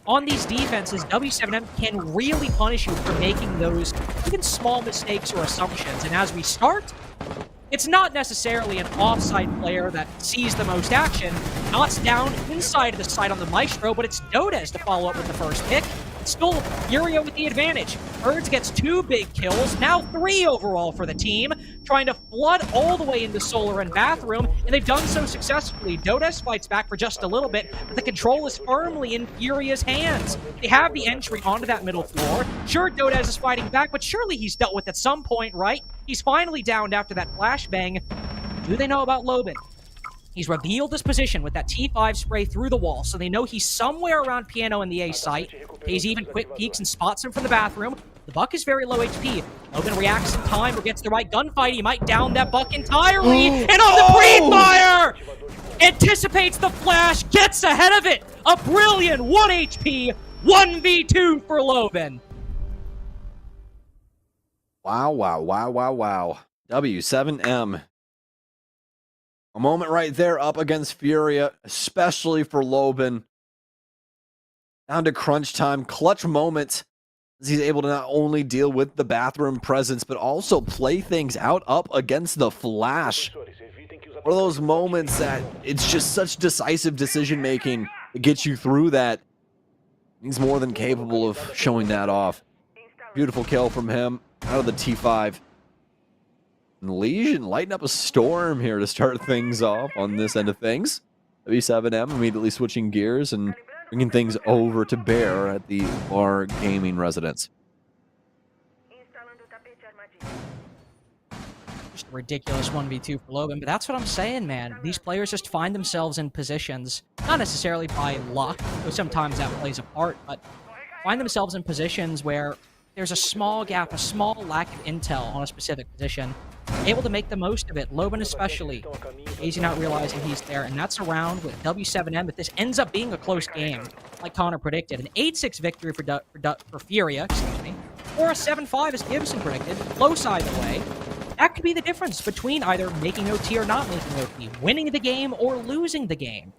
on these defenses, W7M can really punish you for making those even small mistakes or assumptions. And as we start, it's not necessarily an offside player that sees the most action. Knots down inside of the side on the Maestro, but it's Dodez to follow up with the first pick. Still Furia with the advantage. Birds gets 2 big kills, now 3 overall for the team, trying to flood all the way into Solar and Bathroom, and they've done so successfully. Dodez fights back for just a little bit, but the control is firmly in Furia's hands. They have the entry onto that middle floor. Sure, Dodez is fighting back, but surely he's dealt with at some point, right? He's finally downed after that flashbang. Do they know about Lobin? He's revealed his position with that T5 spray through the wall, so they know he's somewhere around Piano in the A site. He's even quick peeks and spots him from the bathroom. The Buck is very low HP. Logan reacts in time or gets the right gunfight. He might down that Buck entirely. And on the pre-fire! Anticipates the flash, gets ahead of it. A brilliant 1 HP, 1v2 for Logan. Wow, wow, wow, wow, wow. W7M. A moment right there up against Furia, especially for Lobin. Down to crunch time, clutch moments as he's able to not only deal with the bathroom presence, but also play things out up against the flash. One of those moments that it's just such decisive decision-making to get you through that. He's more than capable of showing that off. Beautiful kill from him out of the T5. And Legion lighting up a storm here to start things off on this end of things. W7M immediately switching gears and bringing things over to Bear at the Bar Gaming residence. Just a ridiculous 1v2 for Logan, but that's what I'm saying, man. These players just find themselves in positions, not necessarily by luck, though sometimes that plays a part, but find themselves in positions where there's a small gap, a small lack of intel on a specific position. Able to make the most of it, Loban especially. Easy not realizing he's there, and that's a round with W7M. If this ends up being a close game, like Connor predicted, an 8-6 victory for Furia, excuse me, or a 7-5 as Gibson predicted, low side of the way, that could be the difference between either making OT or not making OT, winning the game or losing the game.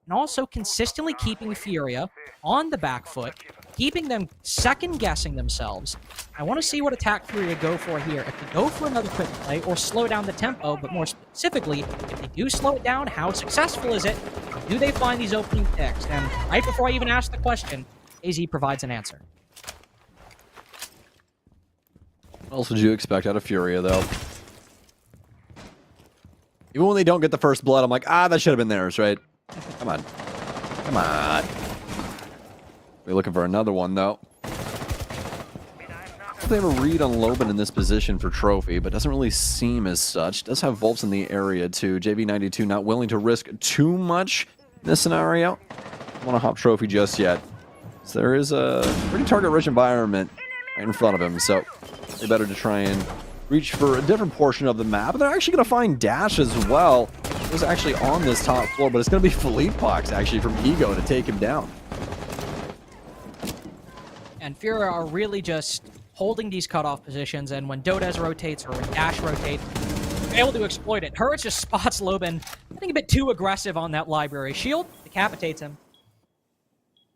And also consistently keeping Furia on the back foot, keeping them second-guessing themselves. I want to see what attack Furia go for here. If they go for another quick play or slow down the tempo, but more specifically, if they do slow it down, how successful is it? Do they find these opening picks? And right before I even ask the question, AZ provides an answer. What else would you expect out of Furia, though? Even when they don't get the first blood, I'm like, that should have been theirs, right? Come on. Come on. We're looking for another one, though. They have a read on Lobin in this position for Trophy, but doesn't really seem as such. Does have Volts in the area, too. JV92 not willing to risk too much in this scenario. Don't want to hop Trophy just yet. So there is a pretty target-rich environment right in front of him, so they better to try and reach for a different portion of the map. And they're actually going to find Dash as well. It was actually on this top floor, but it's going to be Philippe Pox, actually, from Ego to take him down. And Furia are really just holding these cutoff positions, and when Dodez rotates or when Dash rotates, they're able to exploit it. Hurts just spots Loben, I think a bit too aggressive on that library. Shield decapitates him.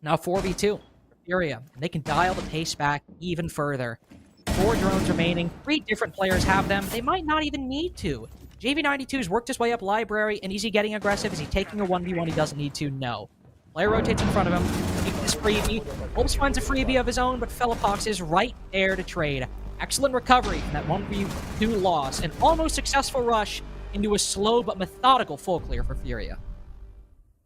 Now 4v2 for Furia, and they can dial the pace back even further. 4 drones remaining, 3 different players have them. They might not even need to. JV92's worked his way up library, and is he getting aggressive? Is he taking a 1v1 he doesn't need to? No. Player rotates in front of him, takes this freebie. Holmes finds a freebie of his own, but Fellapox is right there to trade. Excellent recovery from that 1v2 loss. An almost successful rush into a slow but methodical full clear for Furia.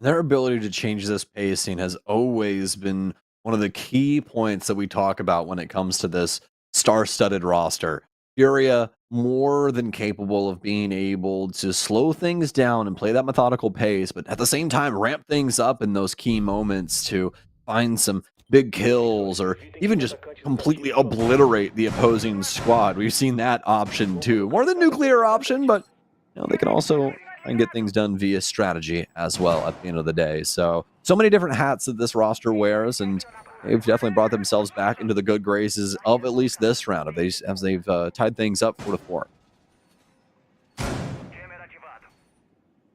Their ability to change this pacing has always been one of the key points that we talk about when it comes to this star-studded roster. Furia more than capable of being able to slow things down and play that methodical pace, but at the same time ramp things up in those key moments to find some big kills or even just completely obliterate the opposing squad. We've seen that option too. More than nuclear option, but they can also try and get things done via strategy as well at the end of the day. So many different hats that this roster wears, and they've definitely brought themselves back into the good graces of at least this round as they've tied things up 4-4.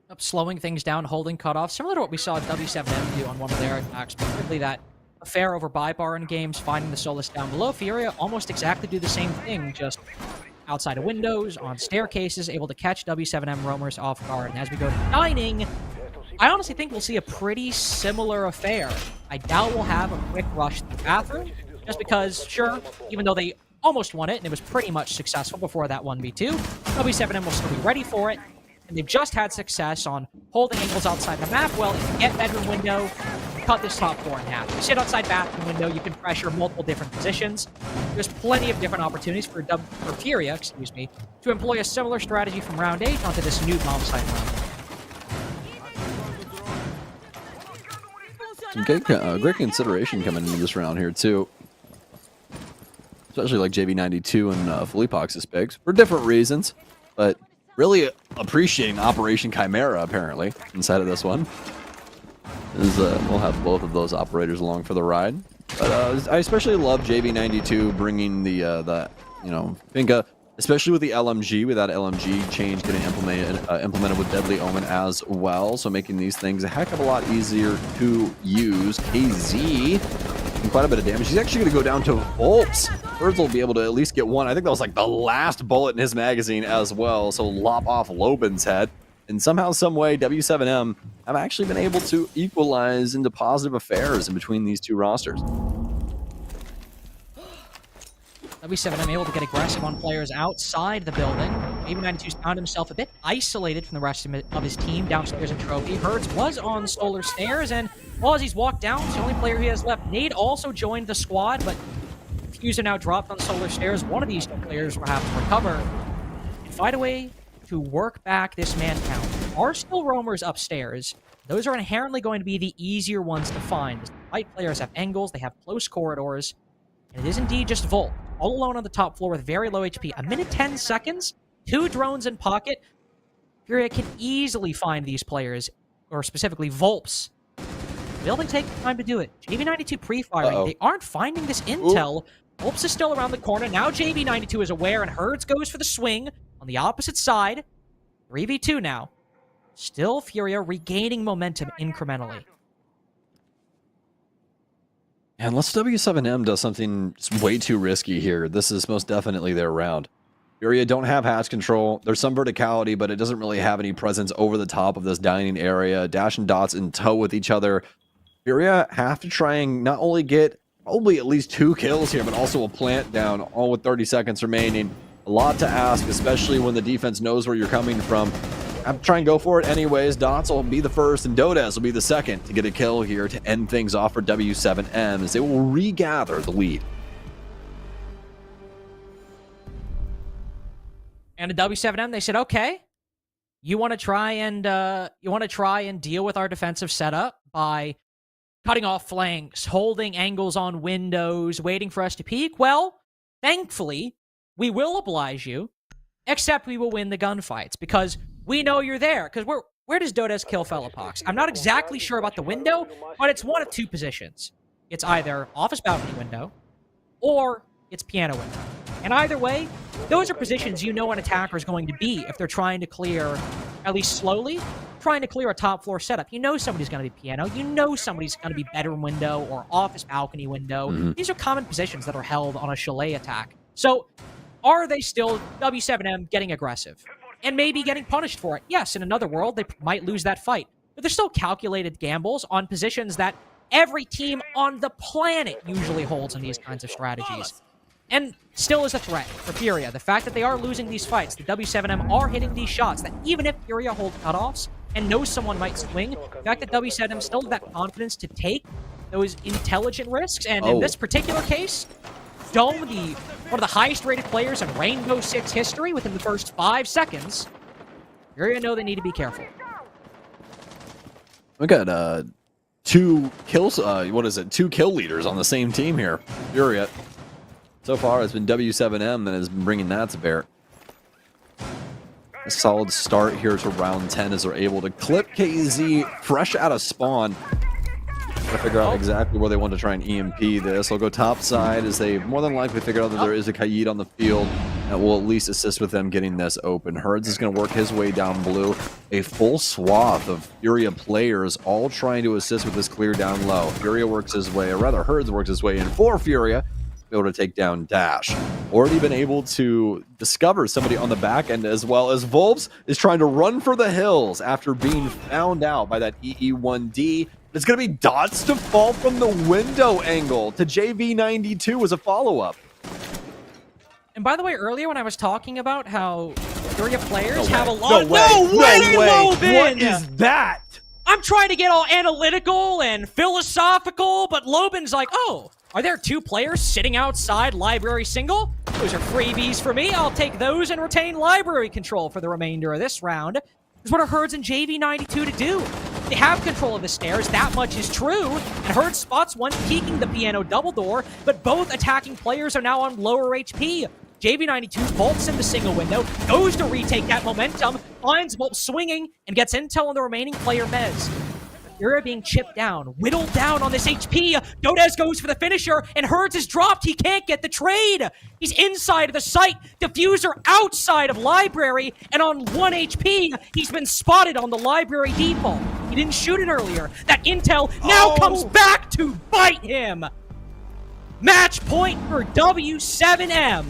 Up slowing things down, holding cutoff, similar to what we saw W7M do on one of their attacks, particularly that affair over buy bar in games, finding the Solus down below. Furia almost exactly do the same thing, just outside of windows, on staircases, able to catch W7M roamers off guard. And as we go to dining, I honestly think we'll see a pretty similar affair. I doubt we'll have a quick rush to the bathroom, just because, sure, even though they almost won it, and it was pretty much successful before that 1v2, W7M will still be ready for it, and they've just had success on holding angles outside the map. Well, if you get bedroom window, cut this top 4 in half. You sit outside bathroom window, you can pressure multiple different positions. There's plenty of different opportunities for Furia, to employ a similar strategy from round 8 onto this new bomb site round. Some great consideration coming into this round here, too. Especially like JV92 and Felipox's picks, for different reasons, but really appreciating Operation Chimera, apparently, inside of this one. We'll have both of those operators along for the ride. But I especially love JV92 bringing the Finka, especially with the LMG, with that LMG change getting implemented with Deadly Omen as well, so making these things a heck of a lot easier to use. KZ doing quite a bit of damage. He's actually going to go down to Volps. Birds will be able to at least get one. I think that was like the last bullet in his magazine as well, so lop off Loben's head. And somehow, some way, W7M have actually been able to equalize into positive affairs in between these two rosters. W7M able to get aggressive on players outside the building. JV92's found himself a bit isolated from the rest of his team downstairs in Trophy. Hertz was on Solar Stairs, and as he's walked down, it's the only player he has left. Nade also joined the squad, but Fuser now dropped on Solar Stairs. One of these two players will have to recover and find a way to work back this man count. There are still roamers upstairs. Those are inherently going to be the easier ones to find. The fight players have angles, they have close corridors, and it is indeed just Volt, all alone on the top floor with very low HP. A minute 10 seconds, 2 drones in pocket. Furia can easily find these players, or specifically Volps. Will they take time to do it? JV92 pre-firing. They aren't finding this intel. Volps is still around the corner. Now JV92 is aware, and Herds goes for the swing on the opposite side. 3v2 now. Still Furia regaining momentum incrementally. Unless W7M does something just way too risky here, this is most definitely their round. Furia don't have hatch control. There's some verticality, but it doesn't really have any presence over the top of this dining area. Dash and Dots in tow with each other. Furia have to try and not only get probably at least 2 kills here, but also a plant down, all with 30 seconds remaining. A lot to ask, especially when the defense knows where you're coming from. Have to try and go for it anyways. Dots will be the first, and Dodez will be the second to get a kill here to end things off for W7M as they will regather the lead. And at W7M, they said, okay, you want to try and deal with our defensive setup by cutting off flanks, holding angles on windows, waiting for us to peek? Well, thankfully, we will oblige you, except we will win the gunfights because we know you're there. Because where does Dodez kill Fellapox? I'm not exactly sure about the window, but it's one of 2 positions. It's either office balcony window or it's piano window. And either way, those are positions you know an attacker is going to be if they're trying to clear, at least slowly, trying to clear a top floor setup. You know somebody's going to be piano. You know somebody's going to be bedroom window or office balcony window. These are common positions that are held on a chalet attack. So are they still W7M getting aggressive? And maybe getting punished for it? Yes, in another world, they might lose that fight. But they're still calculated gambles on positions that every team on the planet usually holds in these kinds of strategies. And still is a threat for Furia. The fact that they are losing these fights, the W7M are hitting these shots, that even if Furia hold cutoffs and knows someone might swing, the fact that W7M still have that confidence to take those intelligent risks, and in this particular case, Dome, one of the highest rated players in Rainbow Six history, within the first 5 seconds, Furia know they need to be careful. We got 2 kills, two kill leaders on the same team here. Furia. So far, it's been W7M that has been bringing that to bear. A solid start here to round 10 as they're able to clip KZ fresh out of spawn. To figure out exactly where they want to try and EMP this. They'll go top side as they more than likely figure out that there is a Kaid on the field that will at least assist with them getting this open. Herds is going to work his way down blue. A full swath of Furia players all trying to assist with this clear down low. Furia works his way, or rather Herds works his way in for Furia, be able to take down Dash. Already been able to discover somebody on the back end, as well as Volps is trying to run for the hills after being found out by that EE1D. It's going to be dots to fall from the window angle to JV92 as a follow-up. And by the way, earlier when I was talking about how Furia players have a lot... No way! Loban! What is that? I'm trying to get all analytical and philosophical, but Loban's like, oh, are there 2 players sitting outside library single? Those are freebies for me. I'll take those and retain library control for the remainder of this round. Is what are Herds and JV92 to do? They have control of the stairs, that much is true, and Herds spots one peeking the piano double door, but both attacking players are now on lower HP. JV92 vaults in the single window, goes to retake that momentum, finds Volt swinging, and gets intel on the remaining player Mez. Furia being chipped down, whittled down on this HP. Dodez goes for the finisher, and Herds is dropped. He can't get the trade. He's inside of the site. Diffuser outside of library, and on 1 HP, he's been spotted on the library default. He didn't shoot it earlier. That intel now comes back to bite him. Match point for W7M.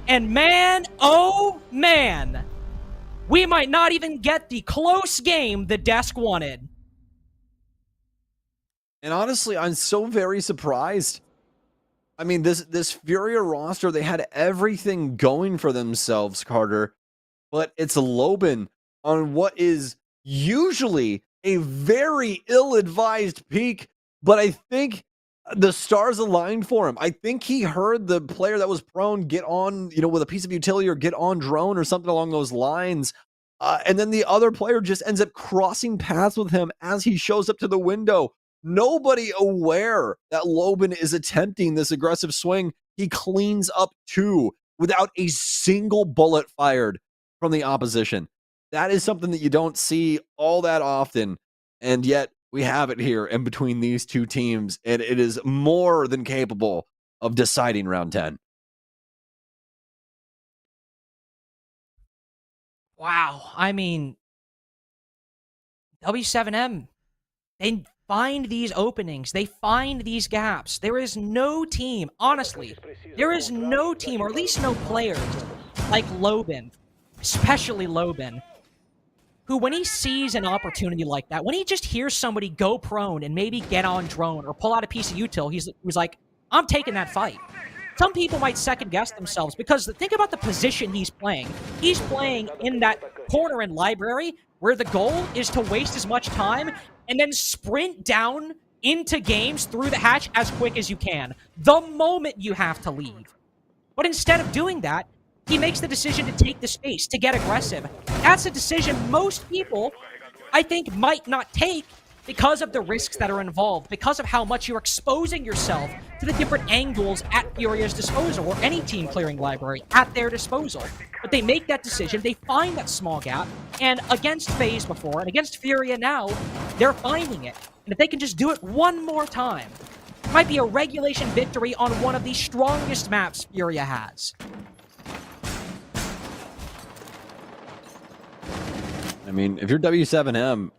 And man, oh man, we might not even get the close game the desk wanted. And honestly, I'm so very surprised. I mean, this Furia roster, they had everything going for themselves, Carter. But it's Loban on what is usually a very ill-advised peak. But I think the stars aligned for him. I think he heard the player that was prone get on, with a piece of utility or get on drone or something along those lines. And then the other player just ends up crossing paths with him as he shows up to the window. Nobody aware that Loban is attempting this aggressive swing. He cleans up 2 without a single bullet fired from the opposition. That is something that you don't see all that often. And yet we have it here in between these 2 teams. And it is more than capable of deciding round 10. Wow. I mean, W7M, they find these openings. They find these gaps. There is no team, honestly, there is no team, or at least no players, like Loban, especially Loban, who when he sees an opportunity like that, when he just hears somebody go prone and maybe get on drone or pull out a piece of util, he's like, I'm taking that fight. Some people might second guess themselves because think about the position he's playing. He's playing in that corner in library where the goal is to waste as much time and then sprint down into games through the hatch as quick as you can, the moment you have to leave. But instead of doing that, he makes the decision to take the space, to get aggressive. That's a decision most people, I think, might not take because of the risks that are involved, because of how much you're exposing yourself to the different angles at Furia's disposal, or any team clearing library at their disposal. But they make that decision, they find that small gap, and against FaZe before, and against Furia now, they're finding it. And if they can just do it one more time, Might be a regulation victory on one of the strongest maps Furia has. I mean, if you're W7M, you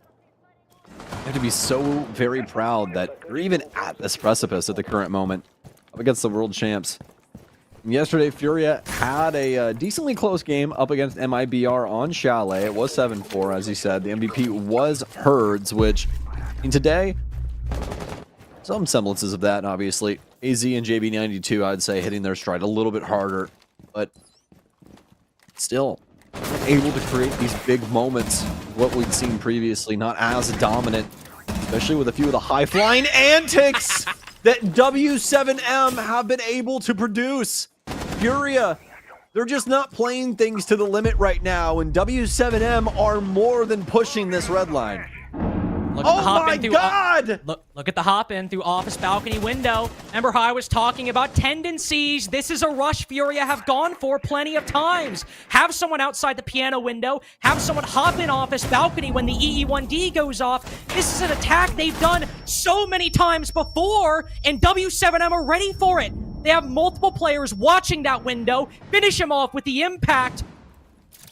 have to be so very proud that you're even at this precipice at the current moment up against the world champs. And yesterday, Furia had a decently close game up against MiBR on Chalet. It was 7-4, as he said. The MVP was Herds, which, in today, some semblances of that, obviously. AZ and JB92, I'd say, hitting their stride a little bit harder, but still able to create these big moments, what we'd seen previously, not as dominant, especially with a few of the high-flying antics that W7M have been able to produce. Furia, they're just not playing things to the limit right now, and W7M are more than pushing this red line. Oh my God! Look at the hop in through office balcony window. Remember how I was talking about tendencies? This is a rush Furia have gone for plenty of times. Have someone outside the piano window. Have someone hop in office balcony when the EE1D goes off. This is an attack they've done so many times before, and W7M are ready for it. They have multiple players watching that window. Finish him off with the impact.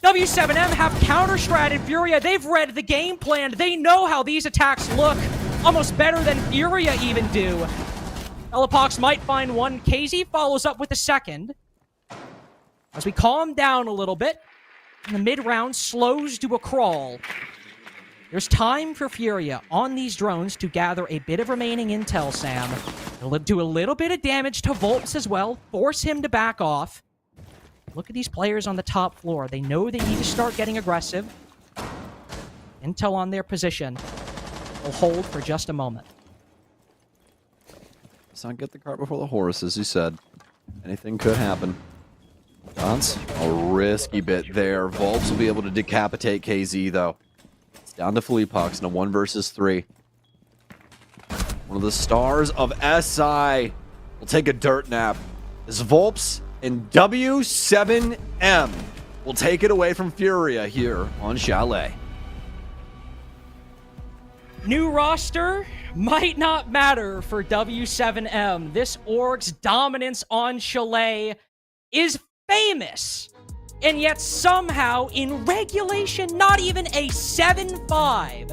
W7M have counter-stratted Furia. They've read the game plan. They know how these attacks look. Almost better than Furia even do. Elapox might find one. KZ follows up with the second. As we calm down a little bit, and the mid-round slows to a crawl. There's time for Furia on these drones to gather a bit of remaining intel, Sam. They'll do a little bit of damage to Volps as well, force him to back off. Look at these players on the top floor. They know they need to start getting aggressive. Intel on their position. They'll hold for just a moment. Let's not get the cart before the horse, as you said. Anything could happen. John's a risky bit there. Volps will be able to decapitate KZ, though. It's down to Fleepox in a 1 versus 3. One of the stars of SI will take a dirt nap. As Volps and W7M will take it away from Furia here on Chalet. New roster might not matter for W7M. This org's dominance on Chalet is famous. And yet somehow in regulation, not even a 7-5,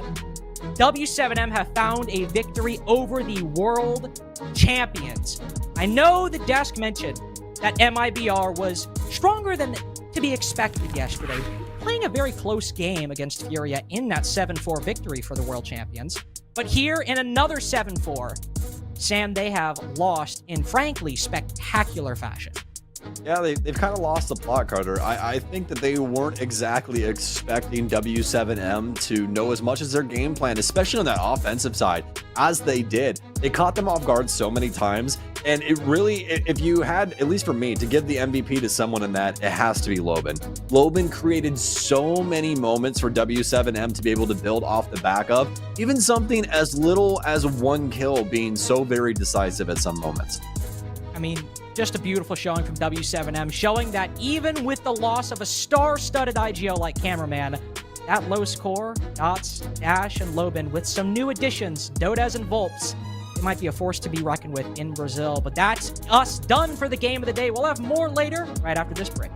W7M have found a victory over the world champions. I know the desk mentioned that MiBR was stronger than to be expected yesterday, playing a very close game against Furia in that 7-4 victory for the world champions. But here in another 7-4, Sam, they have lost in frankly spectacular fashion. Yeah, they've kind of lost the plot, Carter. I think that they weren't exactly expecting W7M to know as much as their game plan, especially on that offensive side, as they did. They caught them off guard so many times, and it really, if you had, at least for me, to give the MVP to someone in that, it has to be Loban. Loban created so many moments for W7M to be able to build off the back of, even something as little as 1 kill being so very decisive at some moments. I mean, just a beautiful showing from W7M, showing that even with the loss of a star-studded IGL like Cameraman, that low score, Dots, Dash, and Loban, with some new additions, Dodez and Volps, it might be a force to be reckoned with in Brazil. But that's us done for the game of the day. We'll have more later, right after this break.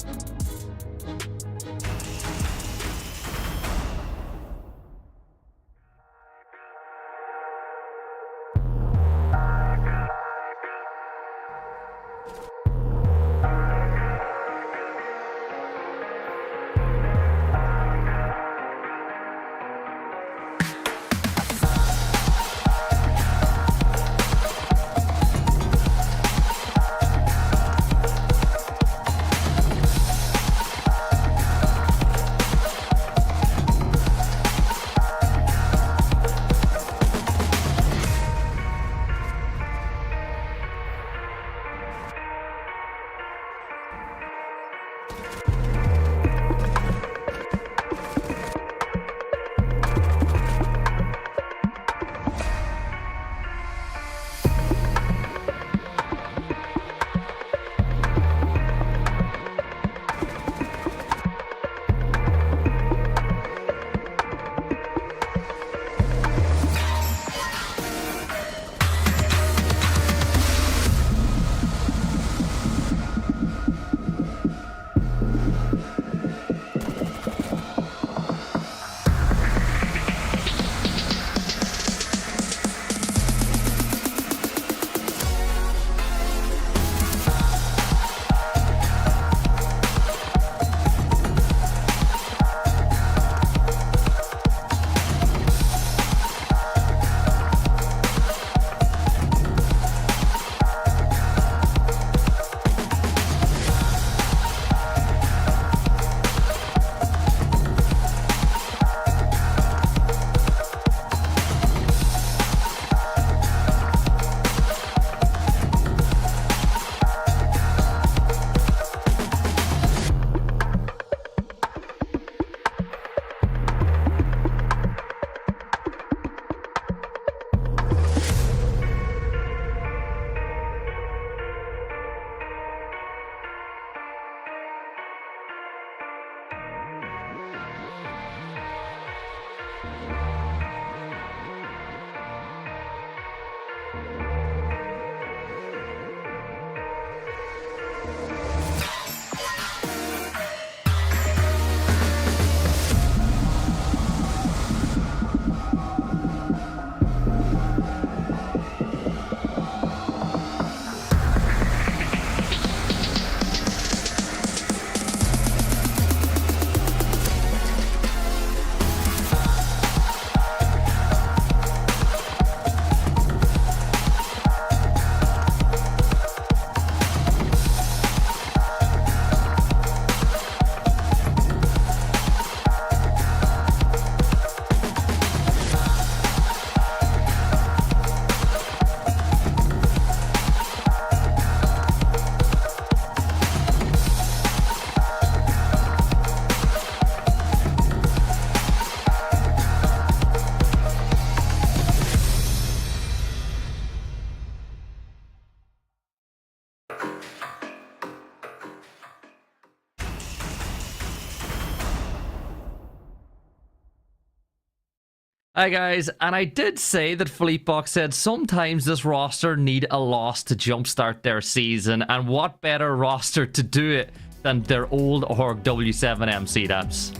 Hi guys, and I did say that Fleetbox said sometimes this roster need a loss to jumpstart their season, and what better roster to do it than their old org W7M CDAPs.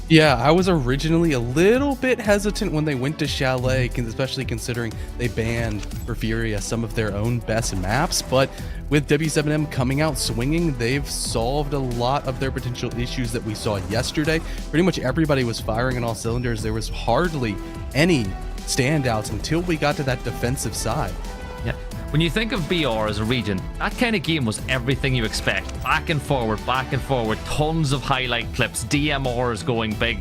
Yeah, I was originally a little bit hesitant when they went to Chalet, especially considering they banned for Furia some of their own best maps, but with W7M coming out swinging, they've solved a lot of their potential issues that we saw yesterday. Pretty much everybody was firing on all cylinders. There was hardly any standouts until we got to that defensive side. Yeah. When you think of BR as a region, that kind of game was everything you expect. Back and forward, tons of highlight clips, DMRs going big.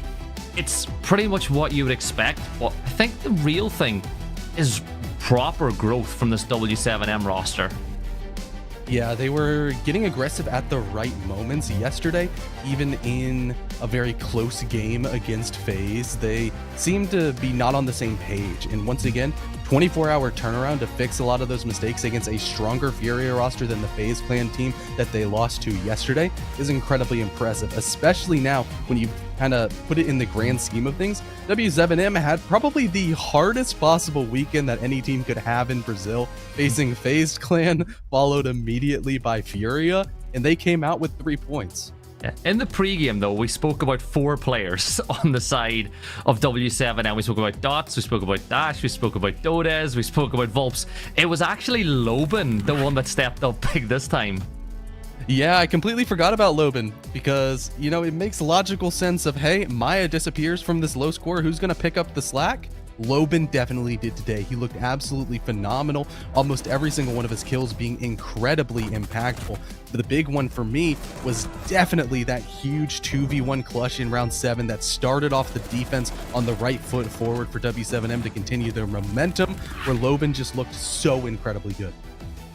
It's pretty much what you would expect, but I think the real thing is proper growth from this W7M roster. Yeah, they were getting aggressive at the right moments yesterday, even in a very close game against FaZe. They seemed to be not on the same page, and once again, 24-hour turnaround to fix a lot of those mistakes against a stronger Furia roster than the FaZe clan team that they lost to yesterday is incredibly impressive, especially now when you kind of put it in the grand scheme of things. W7M had probably the hardest possible weekend that any team could have in Brazil, facing FaZe clan, followed immediately by Furia, and they came out with 3 points. Yeah. In the pregame, though, we spoke about 4 players on the side of W7, and we spoke about Dots, we spoke about Dash, we spoke about Dodez, we spoke about Vulps. It was actually Loban, the one that stepped up big this time. Yeah, I completely forgot about Loban because, you know, it makes logical sense of, hey, Maya disappears from this low score. Who's going to pick up the slack? Loban definitely did today. He looked absolutely phenomenal. Almost every single one of his kills being incredibly impactful. But the big one for me was definitely that huge 2v1 clutch in round 7 that started off the defense on the right foot forward for W7M to continue their momentum, where Loban just looked so incredibly good.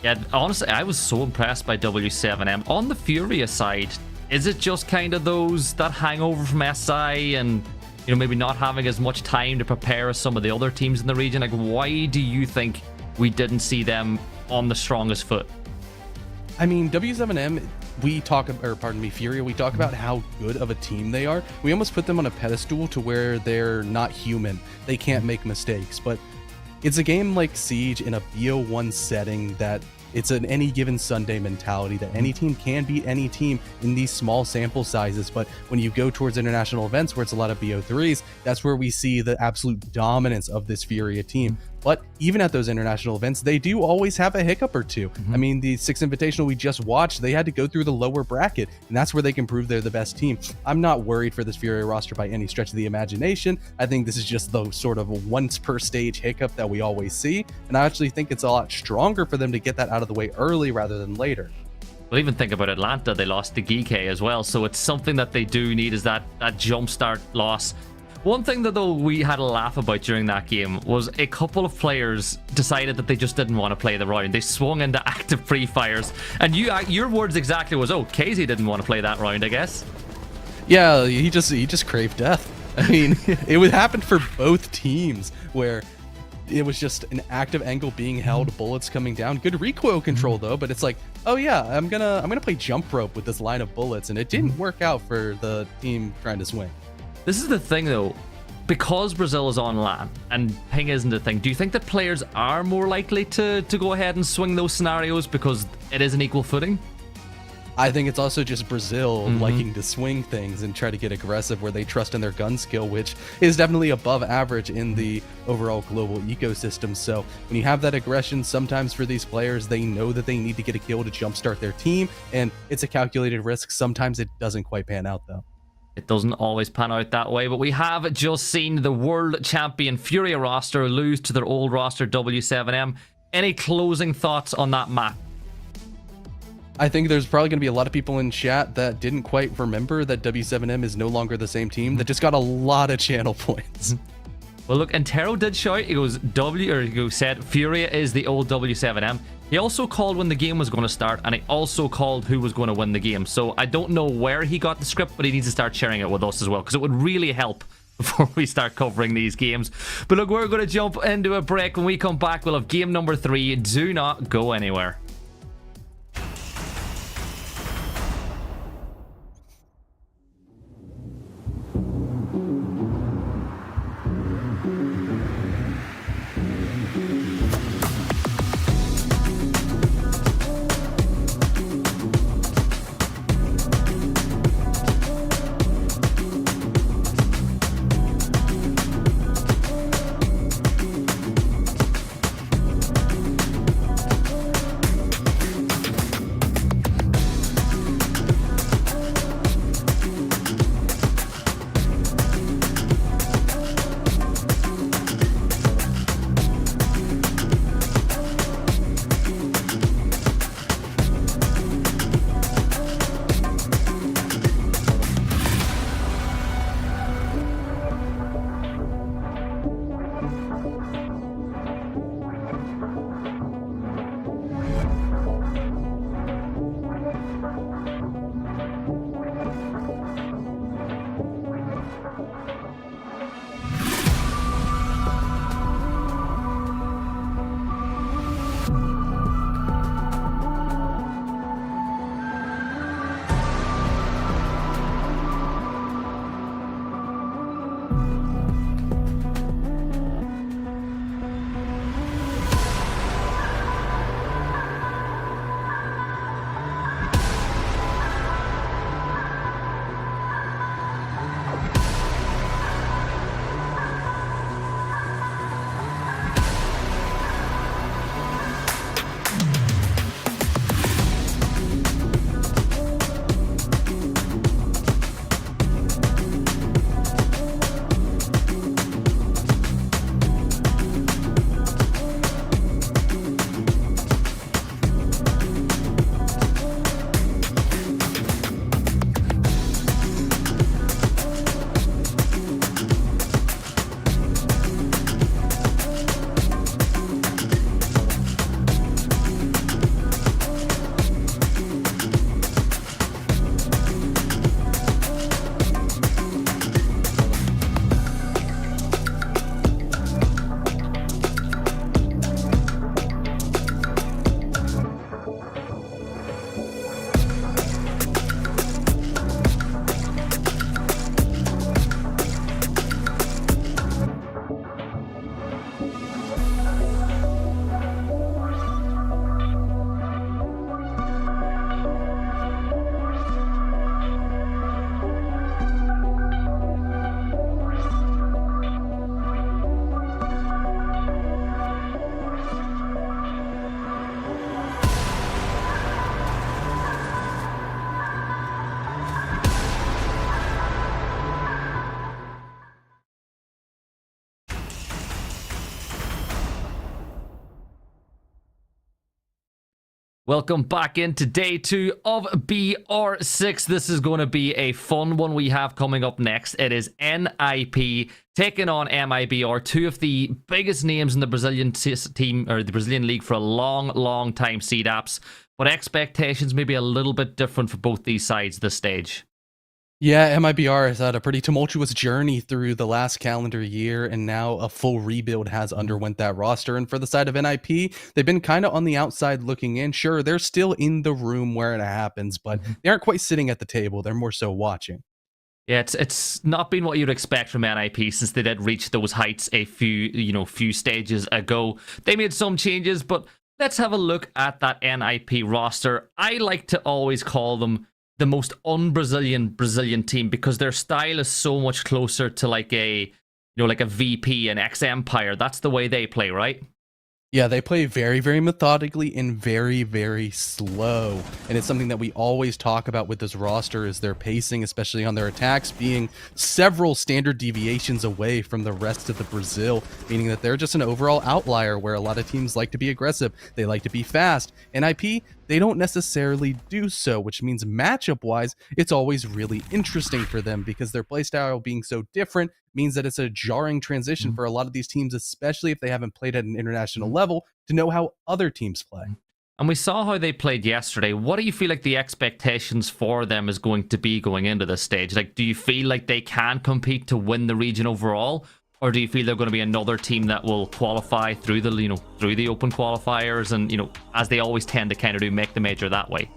Yeah, honestly, I was so impressed by W7M. On the Furia side, is it just kind of that hangover from SI and, you know, maybe not having as much time to prepare as some of the other teams in the region? Like, why do you think we didn't see them on the strongest foot? I mean, W7M, Furia, we talk about how good of a team they are. We almost put them on a pedestal to where they're not human. They can't make mistakes, but it's a game like Siege in a BO1 setting that it's an any given Sunday mentality that any team can beat any team in these small sample sizes. But when you go towards international events where it's a lot of BO3s, that's where we see the absolute dominance of this Furia team. But even at those international events, they do always have a hiccup or two. I mean, the 6 Invitational we just watched, they had to go through the lower bracket, and that's where they can prove they're the best team. I'm not worried for this Furia roster by any stretch of the imagination. I think this is just the sort of once per stage hiccup that we always see, and I actually think it's a lot stronger for them to get that out of the way early rather than later. Well, even think about Atlanta, they lost to Geeky as well, so it's something that they do need, is that jumpstart loss. One thing that, though, we had a laugh about during that game was a couple of players decided that they just didn't want to play the round. They swung into active pre-fires, and your words exactly was, oh, KZ didn't want to play that round, I guess. Yeah, he just craved death. I mean, it would happen for both teams where it was just an active angle being held, bullets coming down. Good recoil control though, but it's like, oh yeah, I'm gonna play jump rope with this line of bullets, and it didn't work out for the team trying to swing. This is the thing, though. because Brazil is on LAN and ping isn't a thing, do you think that players are more likely to go ahead and swing those scenarios because it is an equal footing? I think it's also just Brazil liking to swing things and try to get aggressive where they trust in their gun skill, which is definitely above average in the overall global ecosystem. So when you have that aggression, sometimes for these players, they know that they need to get a kill to jumpstart their team, and it's a calculated risk. Sometimes it doesn't quite pan out, though. It doesn't always pan out that way, but we have just seen the world champion Furia roster lose to their old roster W7M. Any closing thoughts on that map? I think there's probably going to be a lot of people in chat that didn't quite remember that W7M is no longer the same team, that just got a lot of channel points. Well, look, Antero did shout, he said Furia is the old W7M. He also called when the game was going to start, and he also called who was going to win the game. So I don't know where he got the script, but he needs to start sharing it with us as well, because it would really help before we start covering these games. But look, we're going to jump into a break. When we come back, we'll have game number 3. Do not go anywhere. Welcome back into day 2 of BR6. This is going to be a fun one we have coming up next. It is NIP taking on MiBR, two of the biggest names in the Brazilian team, or the Brazilian league for a long time, CDAPs. But expectations may be a little bit different for both these sides this stage. Yeah, MiBR has had a pretty tumultuous journey through the last calendar year, and now a full rebuild has underwent that roster. And for the side of NIP, they've been kind of on the outside looking in. Sure, they're still in the room where it happens, but they aren't quite sitting at the table. They're more so watching. Yeah, it's not been what you'd expect from NIP since they did reach those heights a few stages ago. They made some changes, but let's have a look at that NIP roster. I like to always call them the most un-Brazilian team because their style is so much closer to like a VP and X Empire. That's the way they play, right? Yeah, they play very, very methodically and very, very slow. And it's something that we always talk about with this roster is their pacing, especially on their attacks, being several standard deviations away from the rest of the Brazil, meaning that they're just an overall outlier where a lot of teams like to be aggressive. They like to be fast. NIP, they don't necessarily do so, which means matchup-wise, it's always really interesting for them because their playstyle being so different means that it's a jarring transition for a lot of these teams, especially if they haven't played at an international level, to know how other teams play. And we saw how they played yesterday. What do you feel like the expectations for them is going to be going into this stage? Like, do you feel like they can compete to win the region overall? Or do you feel they're going to be another team that will qualify through the, through the open qualifiers and, as they always tend to kind of do, make the major that way?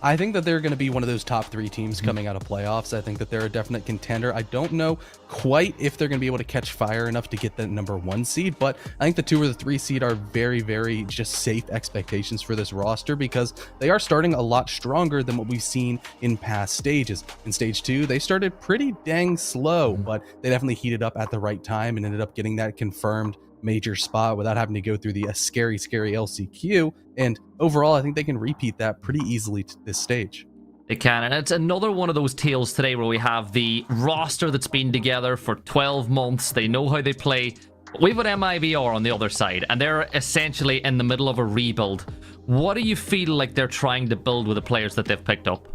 I think that they're going to be one of those top 3 teams coming out of playoffs. I think that they're a definite contender. I don't know quite if they're going to be able to catch fire enough to get the number 1 seed, but I think the 2 or the 3 seed are very, very just safe expectations for this roster because they are starting a lot stronger than what we've seen in past stages. In stage 2, they started pretty dang slow, but they definitely heated up at the right time and ended up getting that confirmed major spot without having to go through the scary LCQ. And overall, I think they can repeat that pretty easily to this stage. They can, and it's another one of those tales today where we have the roster that's been together for 12 months. They know how they play. We've got MiBR on the other side, and they're essentially in the middle of a rebuild. What do you feel like they're trying to build with the players that they've picked up?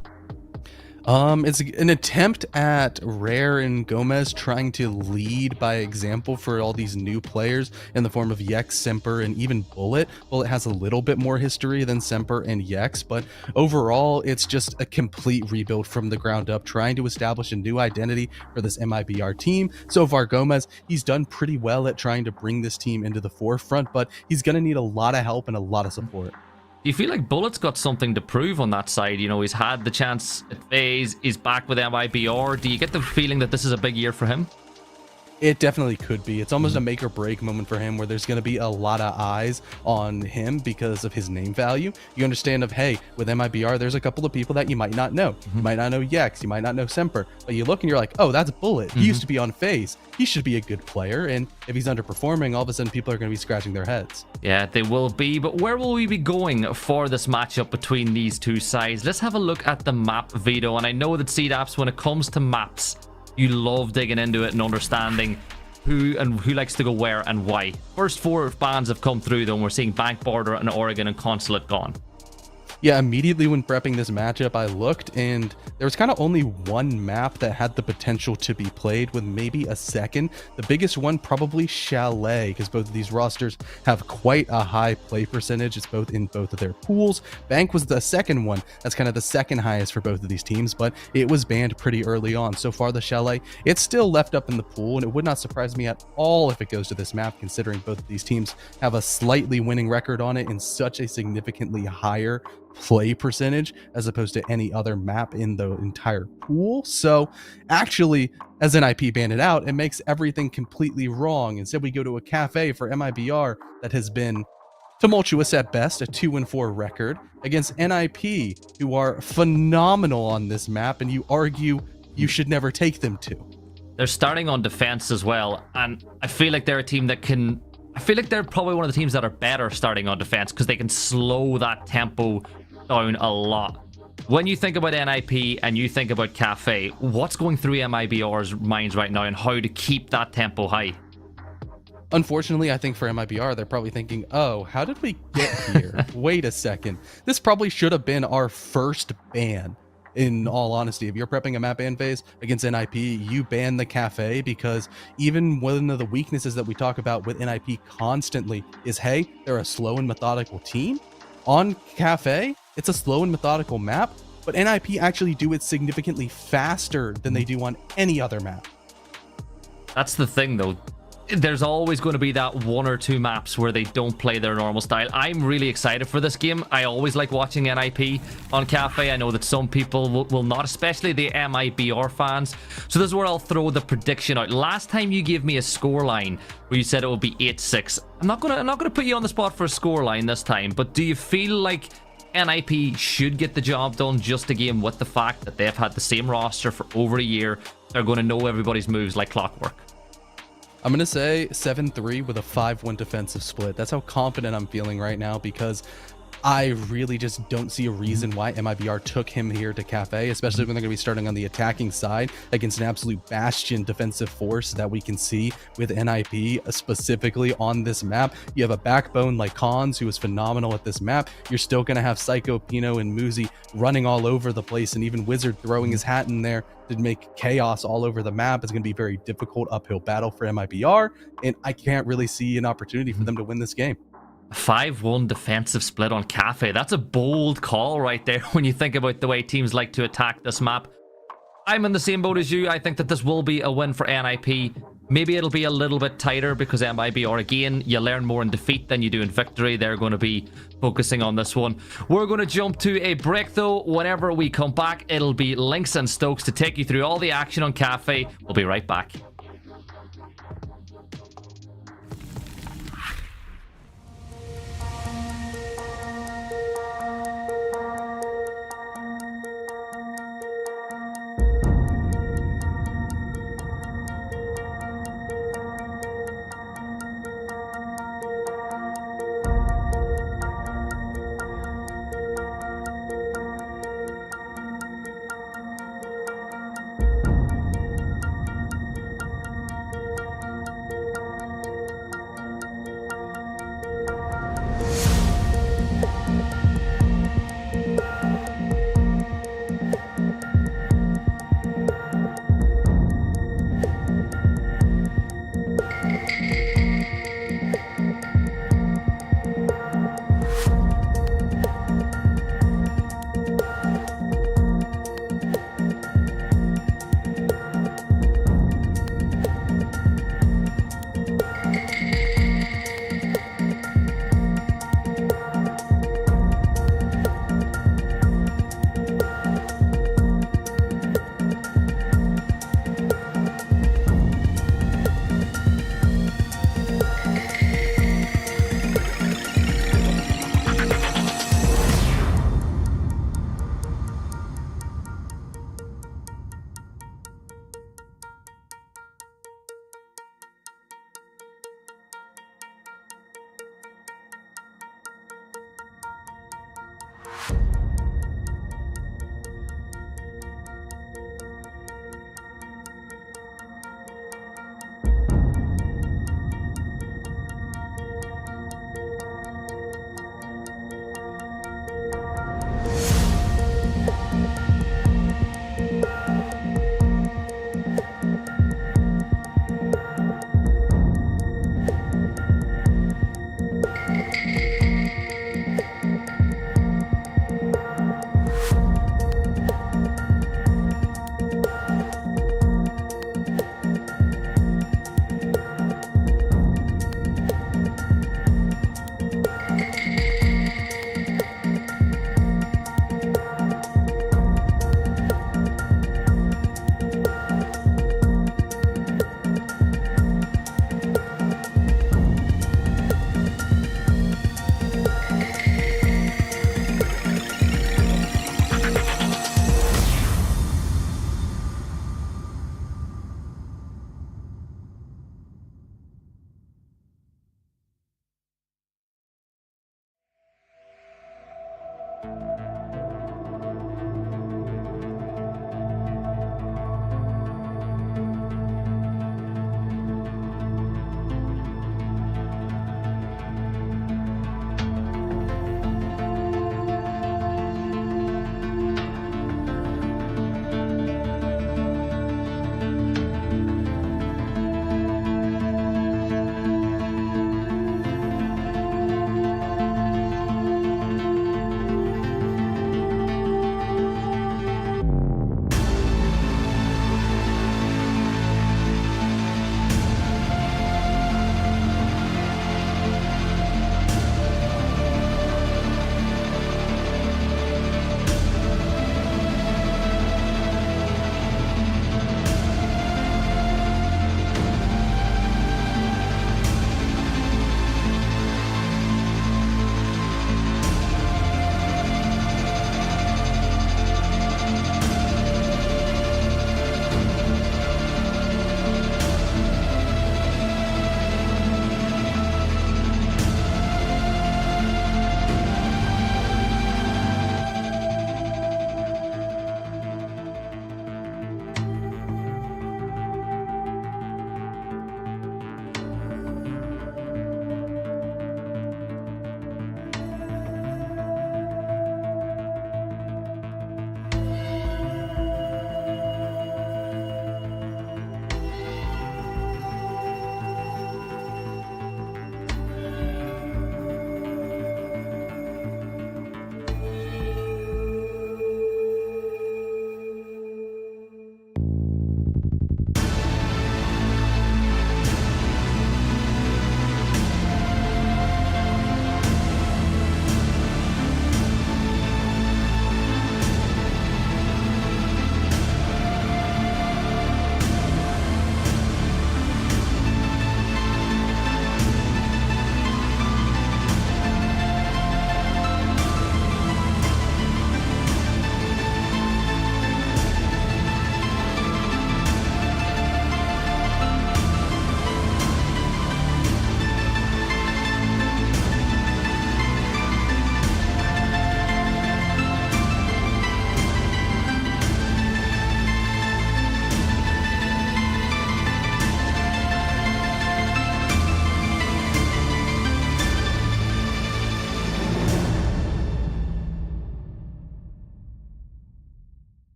It's an attempt at Rare and Gomez trying to lead by example for all these new players in the form of Yex, Semper, and even Bullet. Bullet has a little bit more history than Semper and Yex, but overall, it's just a complete rebuild from the ground up, trying to establish a new identity for this MiBR team. So far, Gomez, he's done pretty well at trying to bring this team into the forefront, but he's going to need a lot of help and a lot of support. Do you feel like Bullet's got something to prove on that side? He's had the chance at FaZe, he's back with MiBR. Do you get the feeling that this is a big year for him? It definitely could be. It's almost a make or break moment for him where there's going to be a lot of eyes on him because of his name value. You understand hey, with MiBR, there's a couple of people that you might not know. You might not know Yex, you might not know Semper, but you look and you're like, oh, that's Bullet. He used to be on FaZe. He should be a good player. And if he's underperforming, all of a sudden people are going to be scratching their heads. Yeah, they will be. But where will we be going for this matchup between these two sides? Let's have a look at the map, Vito. And I know that CDAPS, when it comes to maps, you love digging into it and understanding who likes to go where and why. First 4 bans have come through, though, and we're seeing Bank Border and Oregon and Consulate gone. Yeah, immediately when prepping this matchup, I looked and there was kind of only one map that had the potential to be played with maybe a second. The biggest one probably Chalet, because both of these rosters have quite a high play percentage. It's both in both of their pools. Bank was the second one. That's kind of the second highest for both of these teams, but it was banned pretty early on. So far, the Chalet, it's still left up in the pool, and it would not surprise me at all if it goes to this map, considering both of these teams have a slightly winning record on it and such a significantly higher play percentage as opposed to any other map in the entire pool. So actually, as NIP banned it out, it makes everything completely wrong. Instead, we go to a cafe for MiBR that has been tumultuous at best, a 2-4 record against NIP, who are phenomenal on this map, and you argue you should never take them to. They're starting on defense as well, and I feel like they're a team that can... I feel like they're probably one of the teams that are better starting on defense because they can slow that tempo down a lot. When you think about NIP and you think about Cafe, what's going through MiBR's minds right now and how to keep that tempo high? Unfortunately, I think for MiBR, they're probably thinking, oh, how did we get here? Wait a second. This probably should have been our first ban. In all honesty, if you're prepping a map ban phase against NIP, you ban the Cafe, because even one of the weaknesses that we talk about with NIP constantly is, hey, they're a slow and methodical team. On Cafe, it's a slow and methodical map, but NIP actually do it significantly faster than they do on any other map. That's the thing, though. there's always going to be that 1 or 2 maps where they don't play their normal style. I'm really excited for this game. I always like watching NIP on Cafe. I know that some people will not, especially the MiBR fans. So this is where I'll throw the prediction out. Last time you gave me a scoreline where you said it would be 8-6. I'm not gonna put you on the spot for a scoreline this time, but do you feel like NIP should get the job done just again with the fact that they've had the same roster for over a year? They're going to know everybody's moves like clockwork. I'm going to say 7-3 with a 5-1 defensive split. That's how confident I'm feeling right now, because I really just don't see a reason why MiBR took him here to Cafe, especially when they're going to be starting on the attacking side against an absolute bastion defensive force that we can see with NIP specifically on this map. You have a backbone like Khans, who is phenomenal at this map. You're still going to have Psycho, Pino, and Muzi running all over the place, and even Wizard throwing his hat in there to make chaos all over the map. Is going to be a very difficult uphill battle for MiBR, and I can't really see an opportunity for them to win this game. 5-1 defensive split on Cafe. That's a bold call right there when you think about the way teams like to attack this map. I'm in the same boat as you. I think that this will be a win for NIP. Maybe it'll be a little bit tighter because MiBR, again, you learn more in defeat than you do in victory. They're going to be focusing on this one. We're going to jump to a break, though. Whenever we come back, it'll be Lynx and Stokes to take you through all the action on Cafe. We'll be right back.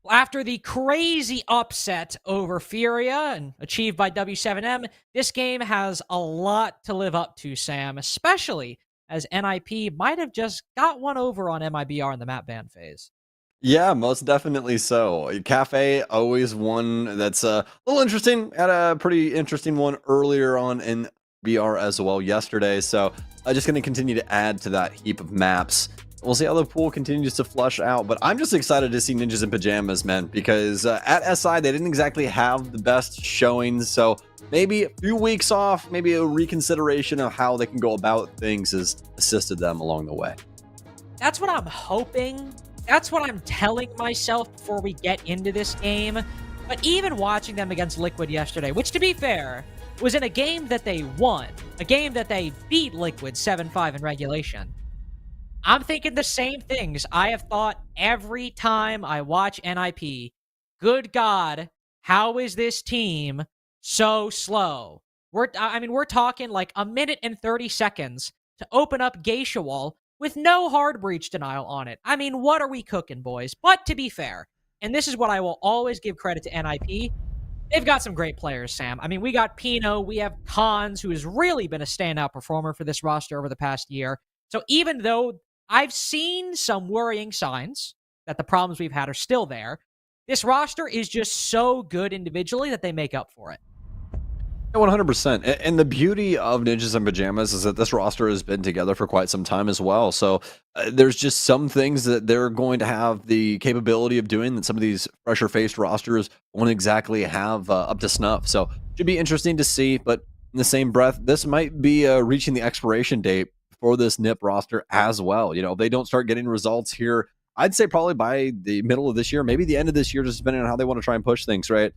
After the crazy upset over Furia and achieved by W7M, this game has a lot to live up to, Sam, especially as NIP might have just got one over on MiBR in the map ban phase. Yeah, most definitely so. Cafe, always one that's a little interesting. Had a pretty interesting one earlier on in BR as well yesterday. So I'm just going to continue to add to that heap of maps. We'll see how the pool continues to flush out, but I'm just excited to see Ninjas in Pajamas, man, because at SI, they didn't exactly have the best showings, so maybe a few weeks off, maybe a reconsideration of how they can go about things has assisted them along the way. That's what I'm hoping. That's what I'm telling myself before we get into this game. But even watching them against Liquid yesterday, which to be fair, was in a game that they won, a game that they beat Liquid 7-5 in regulation, I'm thinking the same things I have thought every time I watch NIP. Good God, how is this team so slow? We're talking like a minute and 30 seconds to open up Geisha Wall with no hard breach denial on it. I mean, what are we cooking, boys? But to be fair, and this is what I will always give credit to NIP, they've got some great players, Sam. I mean, we got Pino, we have Cons, who has really been a standout performer for this roster over the past year. So even though I've seen some worrying signs that the problems we've had are still there, this roster is just so good individually that they make up for it. 100%. And the beauty of Ninjas in Pajamas is that this roster has been together for quite some time as well. So there's just some things that they're going to have the capability of doing that some of these fresher-faced rosters won't exactly have up to snuff. So should be interesting to see. But in the same breath, this might be reaching the expiration date for this NIP roster as well. You know, if they don't start getting results here, I'd say probably by the middle of this year, maybe the end of this year, just depending on how they want to try and push things, right?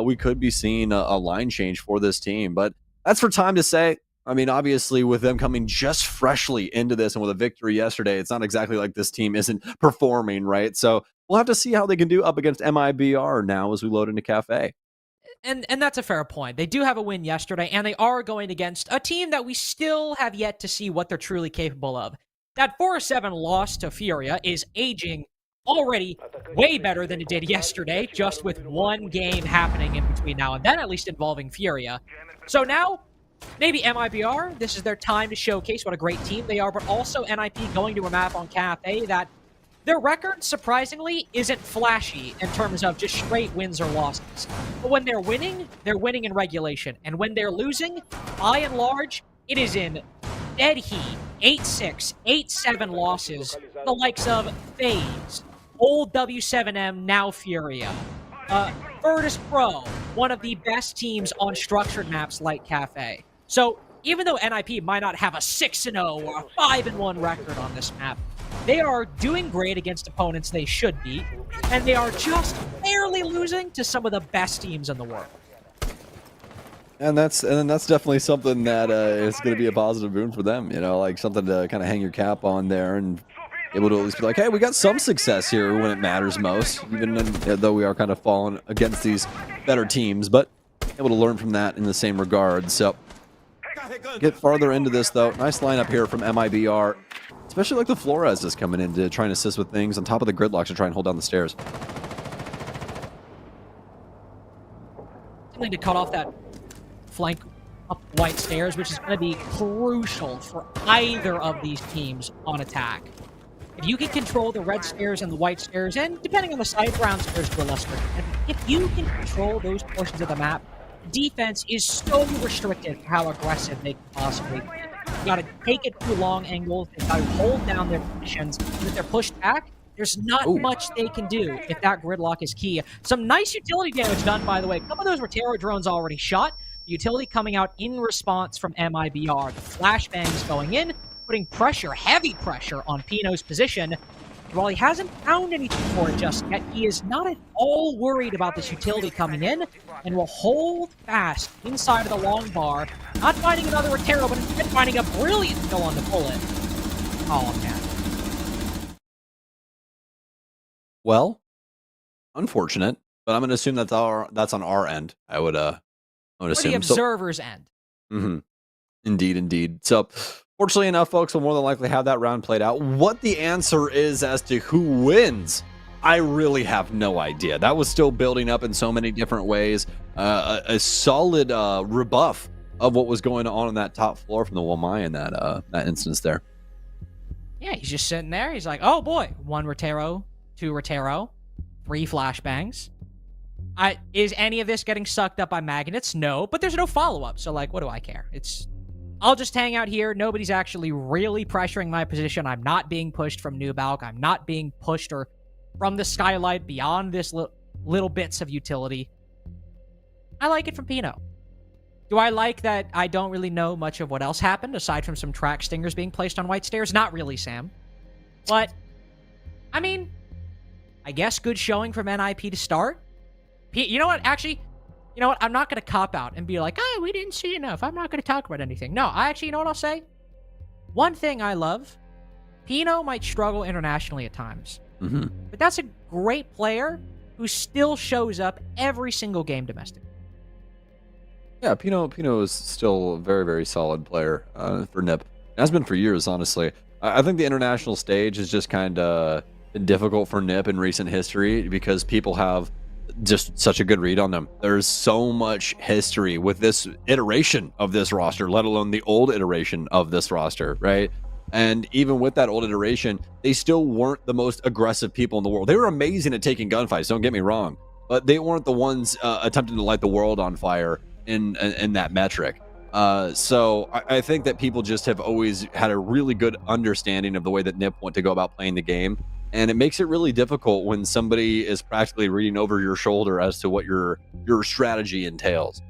We could be seeing a line change for this team, but that's for time to say. I mean, obviously, with them coming just freshly into this and with a victory yesterday, it's not exactly like this team isn't performing, right? So we'll have to see how they can do up against MiBR now as we load into Cafe. And that's a fair point. They do have a win yesterday, and they are going against a team that we still have yet to see what they're truly capable of. That 4-7 loss to Furia is aging already way better than it did yesterday, just with one game happening in between now and then, at least involving Furia. So now, maybe MiBR, this is their time to showcase what a great team they are, but also NIP going to a map on Cafe that their record, surprisingly, isn't flashy in terms of just straight wins or losses. But when they're winning in regulation. And when they're losing, by and large, it is in dead heat, 8-6, 8-7 losses, the likes of FaZe, old W7M, now Furia, Virtus Pro, one of the best teams on structured maps like Cafe. So even though NIP might not have a 6-0 or a 5-1 record on this map, they are doing great against opponents they should beat, and they are just barely losing to some of the best teams in the world. And that's definitely something that is going to be a positive boon for them, you know, like something to kind of hang your cap on there and able to at least be like, hey, we got some success here when it matters most, even though we are kind of falling against these better teams, but able to learn from that in the same regard. So get farther into this, though. Nice lineup here from MiBR, especially like the Flores is coming in to try and assist with things on top of the gridlocks to try and hold down the stairs. Something to cut off that flank up white stairs, which is going to be crucial for either of these teams on attack. If you can control the red stairs and the white stairs, and depending on the side, brown stairs to a lesser extent, if you can control those portions of the map, defense is so restricted for how aggressive they can possibly be. You got to take it through long angles, they got to hold down their positions, and if they're pushed back, there's not much they can do if that gridlock is key. Some nice utility damage done, by the way. Some of those were terror drones already shot. The utility coming out in response from MiBR. The flashbangs going in, putting pressure, heavy pressure on Pino's position. And while he hasn't found anything for it just yet, he is not at all worried about this utility coming in and will hold fast inside of the long bar, not finding another Rotero, but instead finding a brilliant kill on the bullet. Oh, man. Well, unfortunate, but I'm going to assume that's on our end. I would assume. The observer's end. Mm-hmm. Indeed. So, fortunately enough, folks, we'll more than likely have that round played out. What the answer is as to who wins, I really have no idea. That was still building up in so many different ways. A solid rebuff of what was going on that top floor from the Wamai in that instance there. Yeah, he's just sitting there. He's like, oh boy, 1 Rotero, 2 Rotero, 3 flashbangs. Is any of this getting sucked up by magnets? No, but there's no follow-up. So, like, what do I care? I'll just hang out here. Nobody's actually really pressuring my position. I'm not being pushed from New Balk. I'm not being pushed or from the skylight beyond this little bits of utility. I like it from Pino. Do I like that I don't really know much of what else happened aside from some track stingers being placed on white stairs? Not really, Sam. But, I mean, I guess good showing from NIP to start. You know what? Actually, you know what? I'm not going to cop out and be like, oh, we didn't see enough. I'm not going to talk about anything. No, you know what I'll say? One thing I love, Pino might struggle internationally at times. Mm-hmm. But that's a great player who still shows up every single game domestically. Yeah, Pino is still a very, very solid player for NIP. Has been for years, honestly. I think the international stage has just kind of been difficult for NIP in recent history because people have just such a good read on them. There's so much history with this iteration of this roster, let alone the old iteration of this roster, right? And even with that old iteration, they still weren't the most aggressive people in the world. They were amazing at taking gunfights, don't get me wrong, but they weren't the ones attempting to light the world on fire in that metric. So I think that people just have always had a really good understanding of the way that NIP want to go about playing the game. And it makes it really difficult when somebody is practically reading over your shoulder as to what your strategy entails.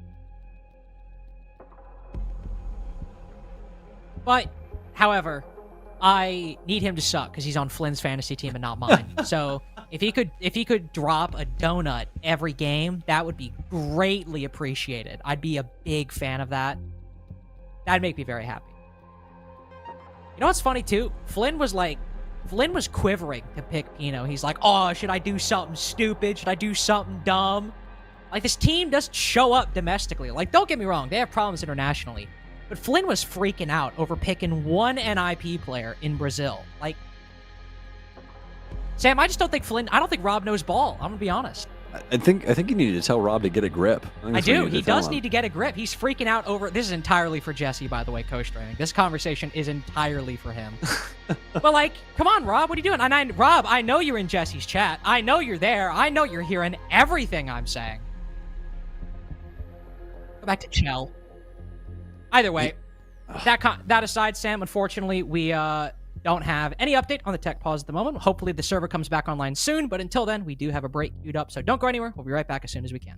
But, however, I need him to suck because he's on Flynn's fantasy team and not mine. So if he could drop a donut every game, that would be greatly appreciated. I'd be a big fan of that. That'd make me very happy. You know what's funny too? Flynn was quivering to pick Pino. He's like, oh, should I do something stupid? Should I do something dumb? Like, this team doesn't show up domestically. Like, don't get me wrong, they have problems internationally. But Flynn was freaking out over picking one NIP player in Brazil. Like, Sam, I just don't think Rob knows ball. I'm gonna be honest. I think you need to tell Rob to get a grip. I do. He does need to get a grip. He's freaking out over... This is entirely for Jesse, by the way, coach training. This conversation is entirely for him. But, like, come on, Rob. What are you doing? And Rob, I know you're in Jesse's chat. I know you're there. I know you're hearing everything I'm saying. Go back to Chell. Either way, that aside, Sam, unfortunately, we don't have any update on the tech pause at the moment. Hopefully the server comes back online soon, but until then, we do have a break queued up, so don't go anywhere. We'll be right back as soon as we can.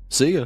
See ya.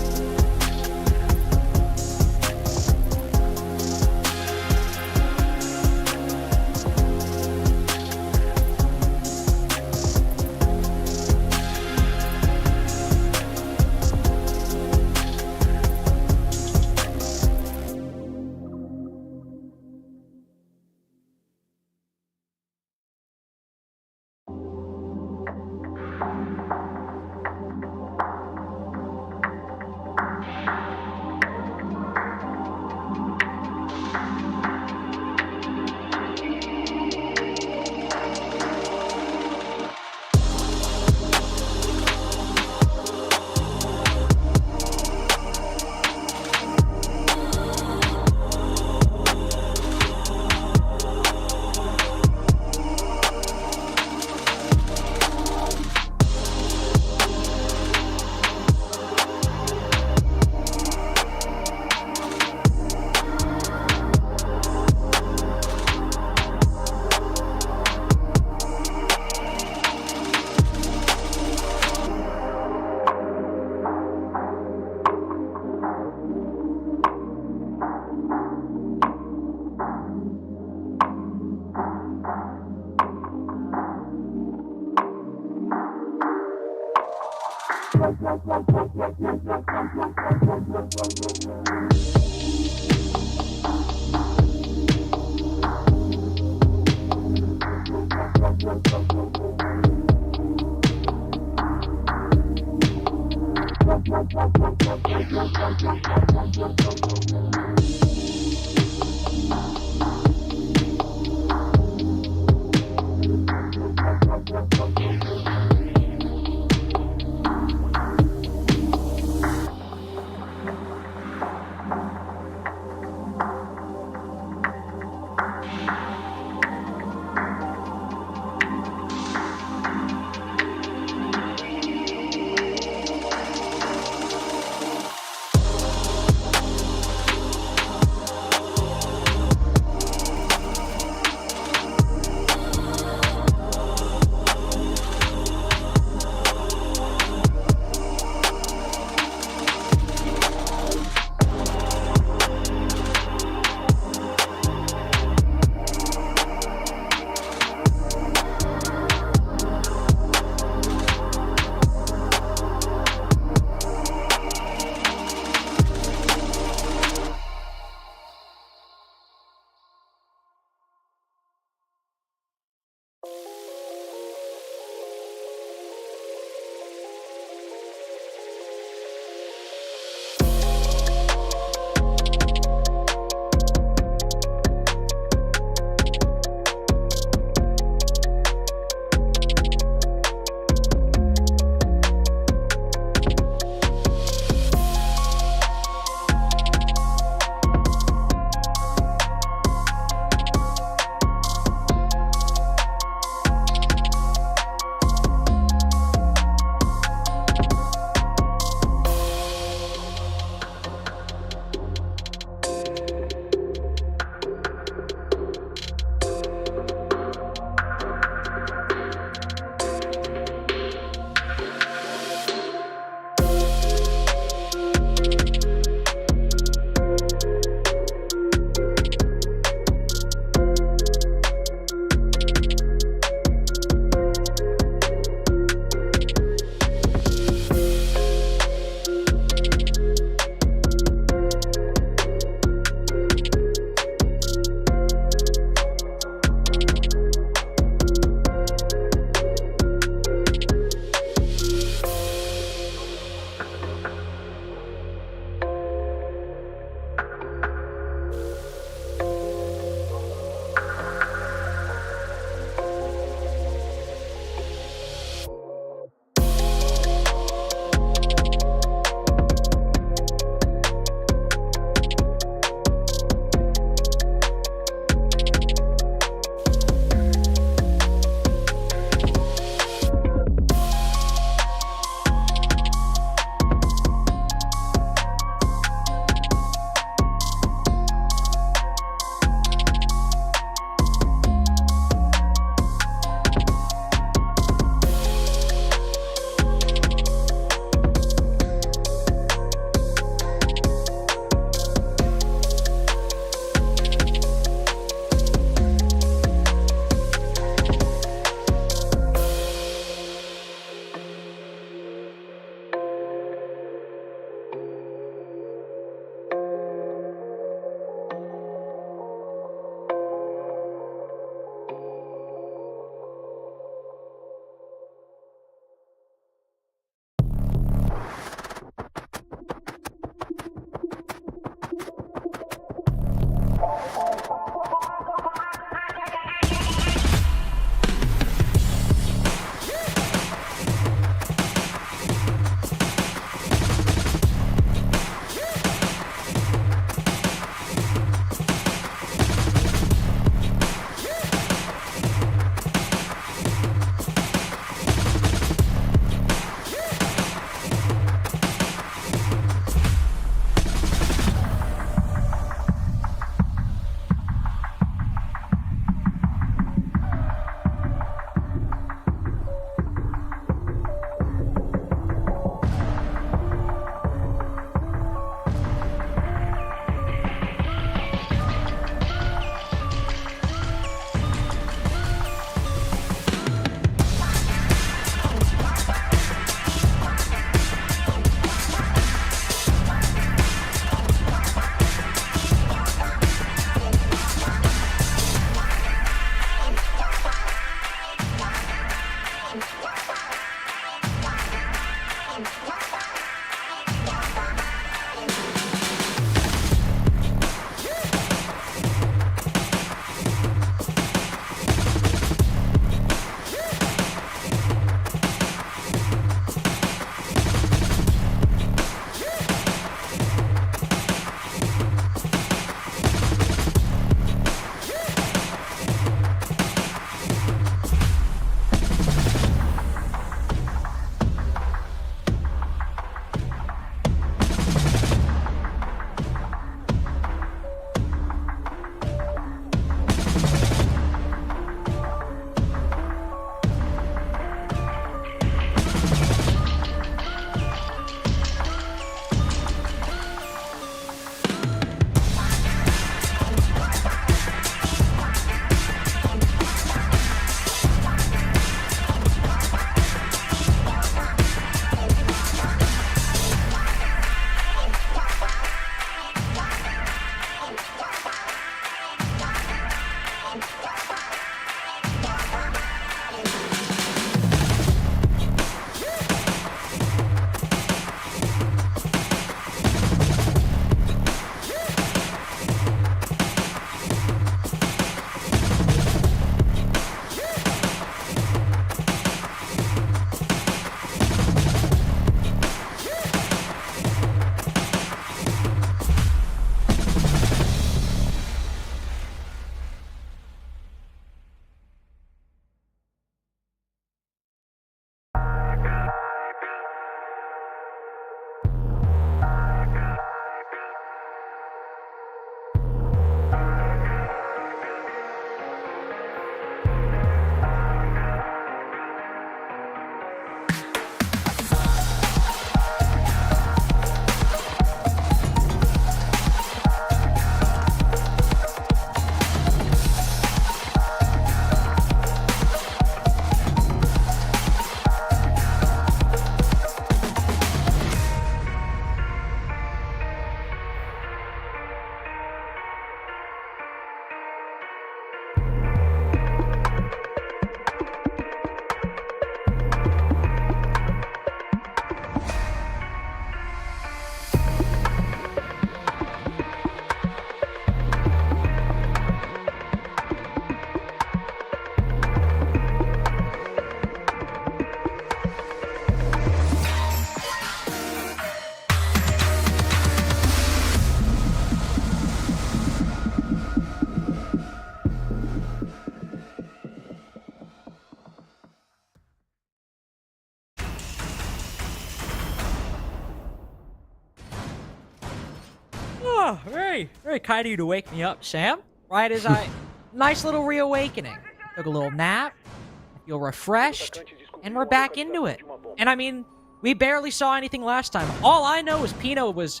Oh, very kind of you to wake me up, Sam. Right as I... Nice little reawakening. Took a little nap, I feel refreshed, and we're back into it. And I mean, we barely saw anything last time. All I know is Pino was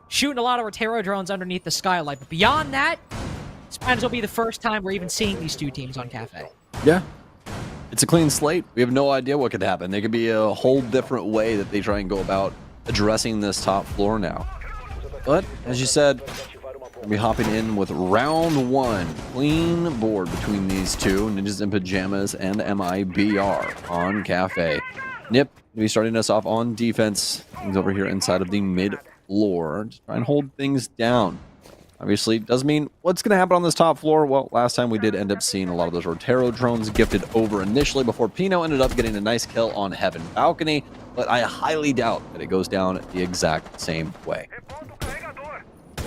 shooting a lot of Rotero drones underneath the skylight. But beyond that, this might as well be the first time we're even seeing these two teams on Cafe. Yeah. It's a clean slate. We have no idea what could happen. There could be a whole different way that they try and go about addressing this top floor now. But, as you said, we'll be hopping in with round one. Clean board between these two, Ninjas in Pajamas and MiBR on Cafe. Nip will be starting us off on defense. Things over here inside of the mid floor to try and hold things down. Obviously, doesn't mean what's going to happen on this top floor. Well, last time we did end up seeing a lot of those Rotero drones gifted over initially before Pino ended up getting a nice kill on Heaven Balcony, but I highly doubt that it goes down the exact same way.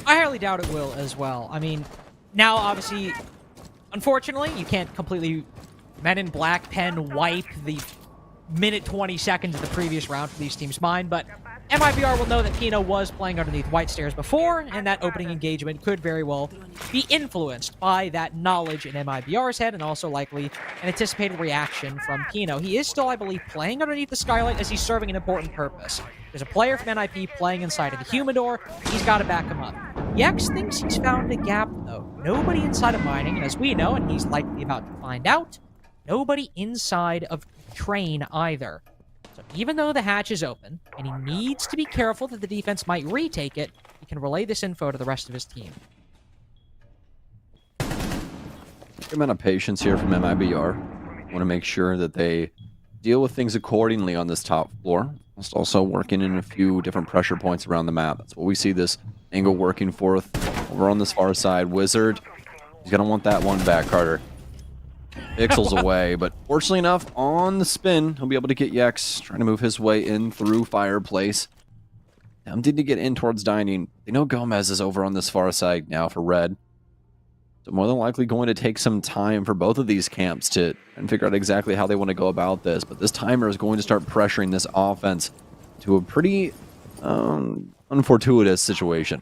I highly doubt it will as well. I mean, now, obviously, unfortunately, you can't completely Men in Black pen wipe the minute 20 seconds of the previous round for these teams' mind, but MiBR will know that Pino was playing underneath white stairs before, and that opening engagement could very well be influenced by that knowledge in MiBR's head, and also likely an anticipated reaction from Pino. He is still, I believe, playing underneath the skylight as he's serving an important purpose. There's a player from NIP playing inside of the Humidor. He's got to back him up. Yex thinks he's found a gap, though. Nobody inside of mining, and as we know, and he's likely about to find out, nobody inside of train either. So even though the hatch is open, and he needs to be careful that the defense might retake it, he can relay this info to the rest of his team. Good amount of patience here from MiBR. Want to make sure that they deal with things accordingly on this top floor. Just also working in a few different pressure points around the map. That's what we see this angle working forth over on this far side. Wizard, he's going to want that one back, Carter. Pixels away, but fortunately enough, on the spin, he'll be able to get Yex, trying to move his way in through Fireplace. Tempted to get in towards Dining. They know Gomez is over on this far side now for Red. So more than likely going to take some time for both of these camps to and figure out exactly how they want to go about this. But this timer is going to start pressuring this offense to a pretty unfortuitous situation.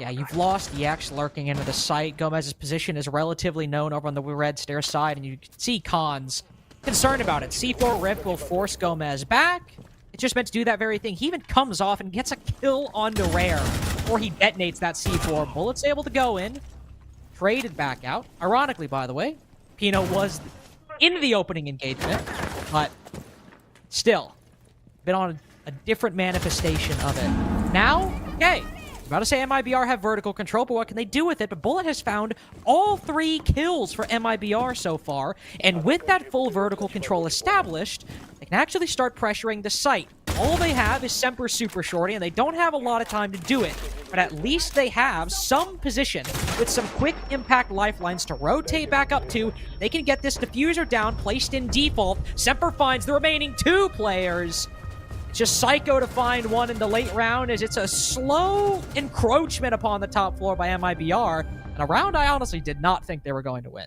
Yeah, you've lost Yex lurking into the site. Gomez's position is relatively known over on the red stair side, and you can see Khan's concerned about it. C4 Rift will force Gomez back. It's just meant to do that very thing. He even comes off and gets a kill onto Rare before he detonates that C4. Bullet's able to go in. Traded back out. Ironically, by the way, Pino was in the opening engagement, but still, been on a different manifestation of it. Now, okay. About to say MiBR have vertical control, but what can they do with it? But Bullet has found all 3 kills for MiBR so far, and with that full vertical control established, they can actually start pressuring the site. All they have is Semper Super Shorty, and they don't have a lot of time to do it, but at least they have some position with some quick impact lifelines to rotate back up to. They can get this diffuser down, placed in default. Semper finds the remaining 2 players. Just Psycho to find one in the late round as it's a slow encroachment upon the top floor by MiBR. And a round I honestly did not think they were going to win.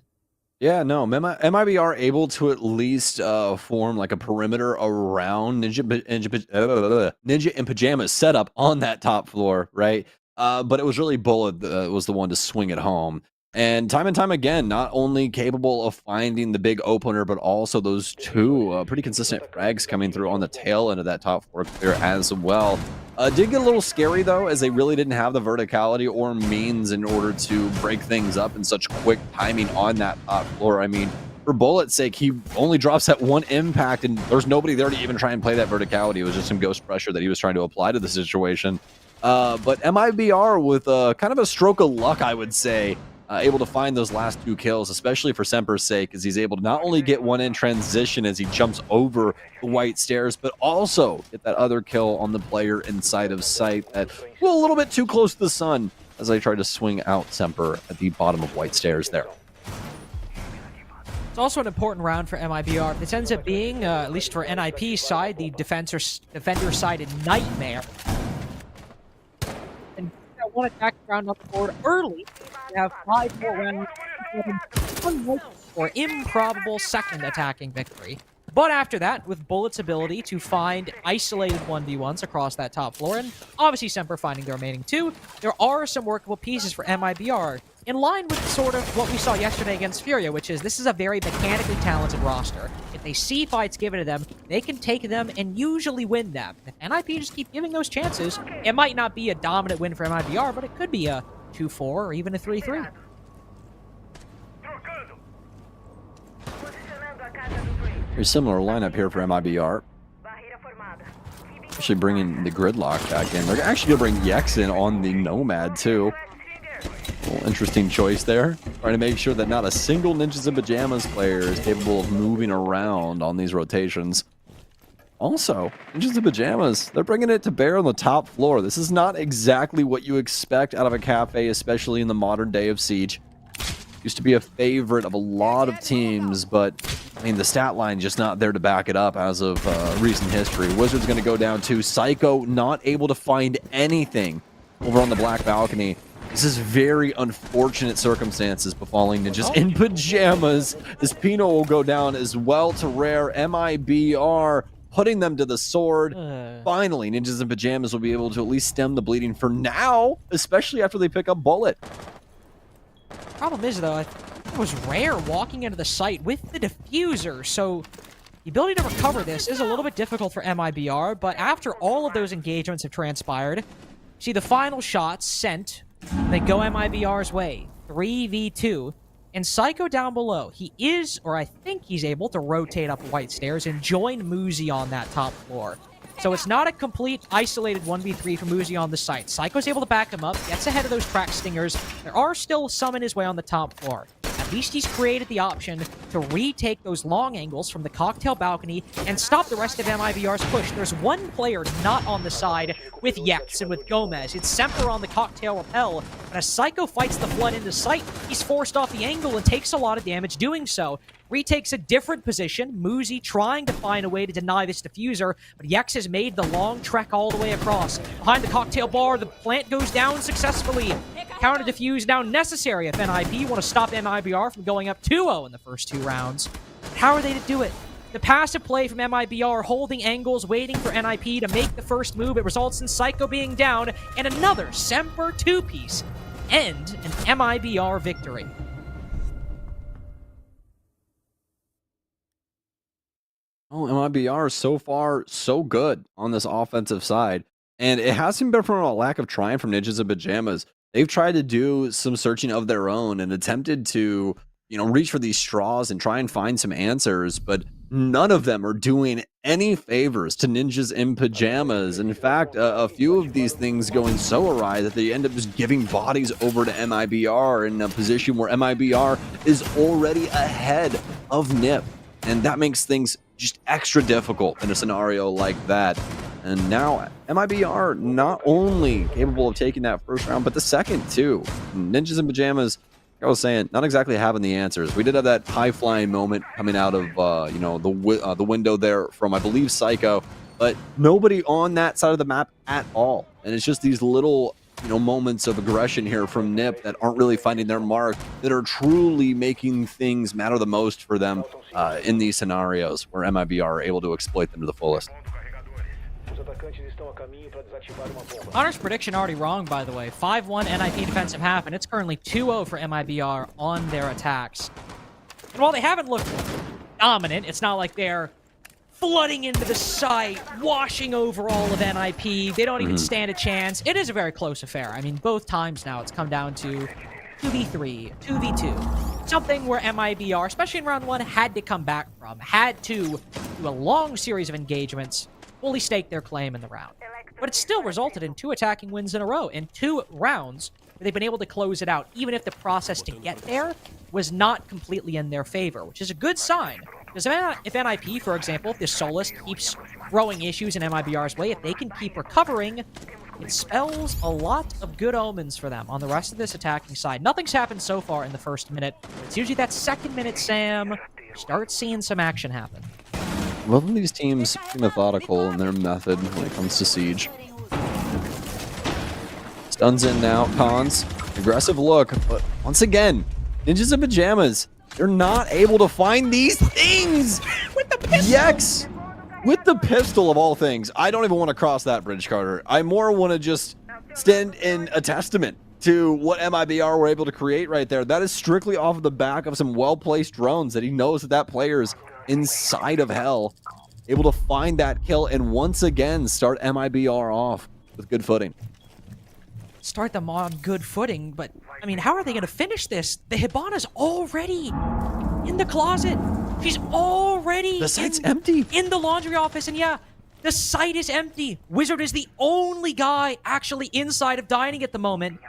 Yeah, no, MiBR able to at least form like a perimeter around Ninja in Pajamas setup on that top floor, right? But it was really Bullet was the one to swing it home. And time again, not only capable of finding the big opener, but also those 2 pretty consistent frags coming through on the tail end of that top floor clear as well. Did get a little scary, though, as they really didn't have the verticality or means in order to break things up in such quick timing on that top floor. I mean, for Bullet's sake, he only drops that 1 impact, and there's nobody there to even try and play that verticality. It was just some ghost pressure that he was trying to apply to the situation. But MiBR with kind of a stroke of luck, I would say, able to find those last 2 kills, especially for Semper's sake, as he's able to not only get one in transition as he jumps over the white stairs, but also get that other kill on the player inside of sight that well, a little bit too close to the sun as I tried to swing out Semper at the bottom of white stairs there. It's also an important round for MiBR. This ends up being, at least for NIP's side, the defender-sided nightmare. And one attack round on the board early. We have 5 more rounds for improbable second attacking victory. But after that, with Bullet's ability to find isolated 1v1s across that top floor, and obviously Semper finding the remaining 2, there are some workable pieces for MiBR, in line with sort of what we saw yesterday against Furia, which is this is a very mechanically talented roster. If they see fights given to them, they can take them and usually win them. If NIP just keep giving those chances, it might not be a dominant win for MiBR, but it could be a 2-4 or even a 3-3. Very similar lineup here for MiBR. Actually bringing the Gridlock back in. They're actually going to bring Yex in on the Nomad too. A little interesting choice there. Trying to make sure that not a single Ninjas in Pajamas player is capable of moving around on these rotations. Also, Ninjas in Pajamas, they're bringing it to bear on the top floor. This is not exactly what you expect out of a cafe, especially in the modern day of Siege. Used to be a favorite of a lot of teams, but I mean, the stat line just not there to back it up as of recent history. Wizards going to go down 2. Psycho not able to find anything over on the black balcony. This is very unfortunate circumstances befalling Ninjas in Pajamas. As Pino will go down as well to Rare. MiBR putting them to the sword. Finally, Ninjas in Pajamas will be able to at least stem the bleeding for now, especially after they pick up Bullet. Problem is, though, it was Rare walking into the site with the diffuser, so the ability to recover this is a little bit difficult for MiBR, but after all of those engagements have transpired, see the final shots sent, they go MiBR's way, 3v2, and Psycho down below, he is, or I think he's able to rotate up White Stairs and join Muzi on that top floor. So it's not a complete isolated 1v3 for Muzi on the site. Psycho's able to back him up, gets ahead of those crack stingers. There are still some in his way on the top floor. At least he's created the option to retake those long angles from the cocktail balcony and stop the rest of MiBR's push. There's one player not on the side with Yex and with Gomez. It's Semper on the cocktail rappel, and as Psycho fights the flood into sight, he's forced off the angle and takes a lot of damage doing so. Retakes a different position, Muzi trying to find a way to deny this diffuser, but Yex has made the long trek all the way across. Behind the cocktail bar, the plant goes down successfully. Counter diffuse now necessary if NIP want to stop MiBR from going up 2-0 in the first 2 rounds. How are they to do it? The passive play from MiBR, holding angles, waiting for NIP to make the first move. It results in Psycho being down, and another Semper 2-piece end an MiBR victory. Oh, MiBR so far so good on this offensive side, and it hasn't been from a lack of trying from Ninjas in Pajamas. They've tried to do some searching of their own and attempted to, reach for these straws and try and find some answers, but none of them are doing any favors to Ninjas in Pajamas. In fact, a few of these things going so awry that they end up just giving bodies over to MiBR in a position where MiBR is already ahead of NIP, and that makes things just extra difficult in a scenario like that. And now MiBR not only capable of taking that first round, but the second too. Ninjas in Pajamas, like I was saying, not exactly having the answers. We did have that high-flying moment coming out of the window there from, I believe, Psycho, but nobody on that side of the map at all. And it's just these little moments of aggression here from NIP that aren't really finding their mark, that are truly making things matter the most for them in these scenarios where MiBR are able to exploit them to the fullest. Hunter's prediction already wrong, by the way. 5-1 NIP defensive half, and it's currently 2-0 for MiBR on their attacks. And while they haven't looked dominant, it's not like they're flooding into the site, washing over all of NIP. They don't even stand a chance. It is a very close affair. I mean, both times now it's come down to 2v3, 2v2. Something where MiBR, especially in round 1, had to come back from. Had to do a long series of engagements, fully stake their claim in the round. But it still resulted in 2 attacking wins in a row, in 2 rounds where they've been able to close it out, even if the process to get there was not completely in their favor, which is a good sign. Because if NIP, for example, if this Solus keeps throwing issues in MiBR's way, if they can keep recovering, it spells a lot of good omens for them on the rest of this attacking side. Nothing's happened so far in the first minute. It's usually that second minute, Sam, start seeing some action happen. Both of these teams are methodical in their method when it comes to Siege. Stuns in now, Cons. Aggressive look, but once again, Ninjas in Pajamas, they're not able to find these things! With the Yex with the pistol of all things. I don't even want to cross that bridge, Carter. I more want to just stand in a testament to what MiBR were able to create right there. That is strictly off of the back of some well-placed drones that he knows that player is inside of hell. Able to find that kill and once again start MiBR off with good footing. Start them on good footing, but I mean, how are they going to finish this? The Hibana's already in the closet. She's already The site's empty. In the laundry office, and yeah, the site is empty. Wizard is the only guy actually inside of dining at the moment.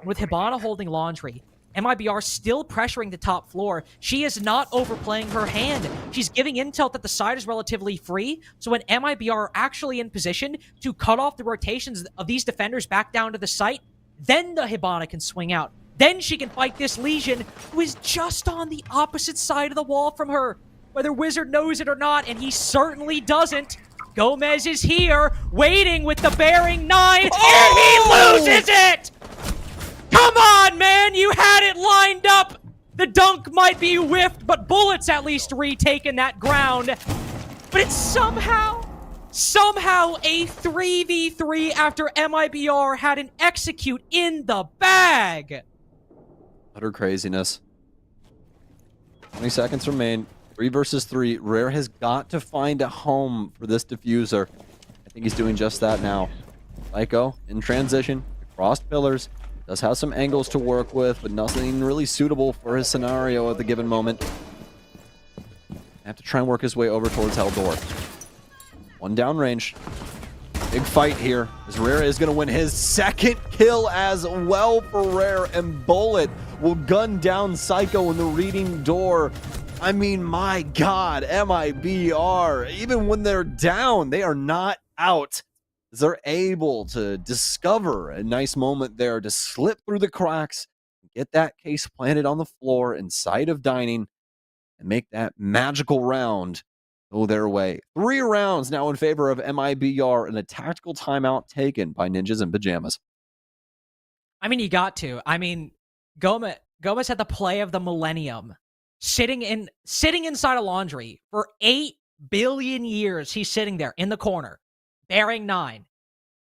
With Hibana holding laundry, MiBR still pressuring the top floor. She is not overplaying her hand. She's giving intel that the side is relatively free, so when MiBR are actually in position to cut off the rotations of these defenders back down to the site, then the Hibana can swing out. Then she can fight this Legion, who is just on the opposite side of the wall from her. Whether Wizard knows it or not, and he certainly doesn't. Gomez is here, waiting with the bearing 9, and he loses it! Come on, man! You had it lined up! The dunk might be whiffed, but Bullet's at least retaken that ground. But it's somehow a 3v3 after MiBR had an execute in the bag. Utter craziness. 20 seconds remain. 3 versus 3. Rare has got to find a home for this diffuser. I think he's doing just that now. Psycho in transition, across pillars. Does have some angles to work with, but nothing really suitable for his scenario at the given moment. Have to try and work his way over towards Hell Door. One downrange. Big fight here, as Rare is going to win his second kill as well for Rare, and Bullet will gun down Psycho in the reading door. I mean, my God, MiBR, even when they're down, they are not out. They're able to discover a nice moment there to slip through the cracks, get that case planted on the floor inside of dining, and make that magical round go their way. 3 rounds now in favor of MiBR and a tactical timeout taken by Ninjas in Pajamas. I mean, you got to. I mean, Gomez had the play of the millennium. Sitting inside a laundry for 8 billion years. He's sitting there in the corner, bearing 9,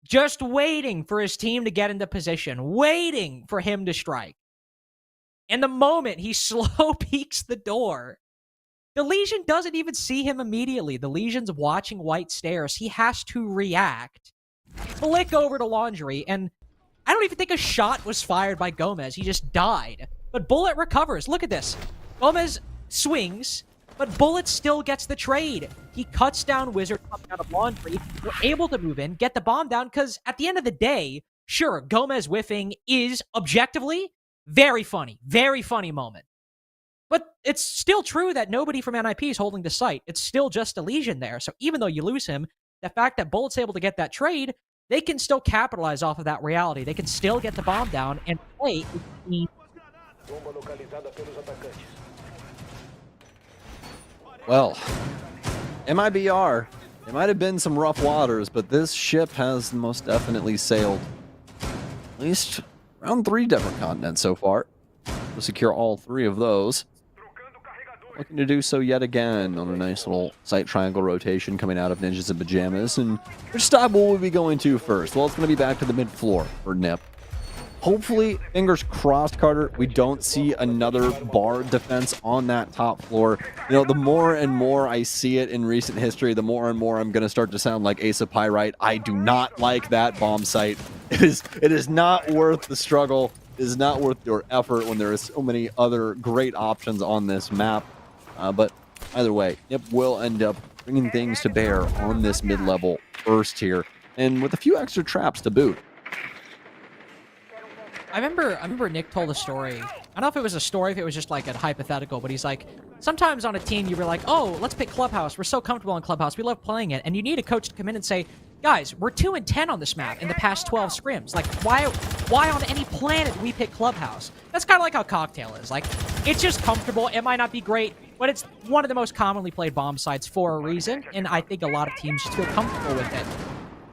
just waiting for his team to get into position, waiting for him to strike. And the moment he slow peeks the door, the Legion doesn't even see him immediately. The Legion's watching white stairs. He has to react, flick over to laundry, and I don't even think a shot was fired by Gomez. He just died. But Bullet recovers. Look at this. Gomez swings, but Bullet still gets the trade. He cuts down Wizard coming out of laundry. We're able to move in, get the bomb down, because at the end of the day, sure, Gomez whiffing is objectively very funny moment. But it's still true that nobody from NIP is holding the site. It's still just a Legion there. So even though you lose him, the fact that Bullet's able to get that trade, they can still capitalize off of that reality. They can still get the bomb down and play. Well, MiBR, it might have been some rough waters, but this ship has most definitely sailed at least around 3 different continents so far. We'll secure all 3 of those. Looking to do so yet again on a nice little site triangle rotation coming out of Ninjas in Pajamas. And which stop will we be going to first? Well, it's going to be back to the mid floor for Nip. Hopefully, fingers crossed, Carter, we don't see another bar defense on that top floor. You know, the more and more I see it in recent history, the more and more I'm going to start to sound like Ace of Pyrite. I do not like that bomb site. It is not worth the struggle. It is not worth your effort when there are so many other great options on this map. But either way, Nip will end up bringing things to bear on this mid-level first here, and with a few extra traps to boot. I remember Nick told a story. I don't know if it was a story, if it was just like a hypothetical, but he's like, sometimes on a team you were like, oh, let's pick Clubhouse. We're so comfortable in Clubhouse. We love playing it. And you need a coach to come in and say, guys, we're 2-10 on this map in the past 12 scrims. Like, why on any planet do we pick Clubhouse? That's kind of like how Cocktail is. Like, it's just comfortable. It might not be great, but it's one of the most commonly played bomb sites for a reason. And I think a lot of teams just feel comfortable with it.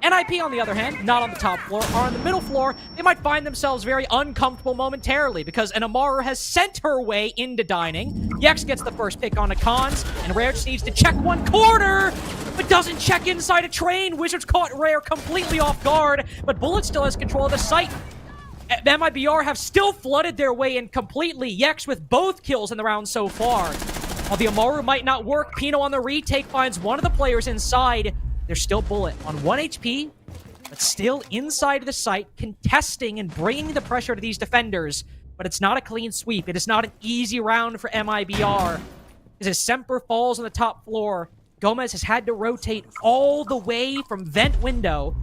NIP, on the other hand, not on the top floor, are on the middle floor. They might find themselves very uncomfortable momentarily because an Amaru has sent her way into dining. Yex gets the first pick on a Cons, and Rare just needs to check one corner, but doesn't check inside a train. Wizards caught Rare completely off guard, but Bullet still has control of the site. MiBR have still flooded their way in completely. Yex with both kills in the round so far. While the Amaru might not work, Pino on the retake finds one of the players inside. There's still Bullet on 1 HP, but still inside of the site, contesting and bringing the pressure to these defenders. But it's not a clean sweep. It is not an easy round for MiBR. As Semper falls on the top floor, Gomez has had to rotate all the way from vent window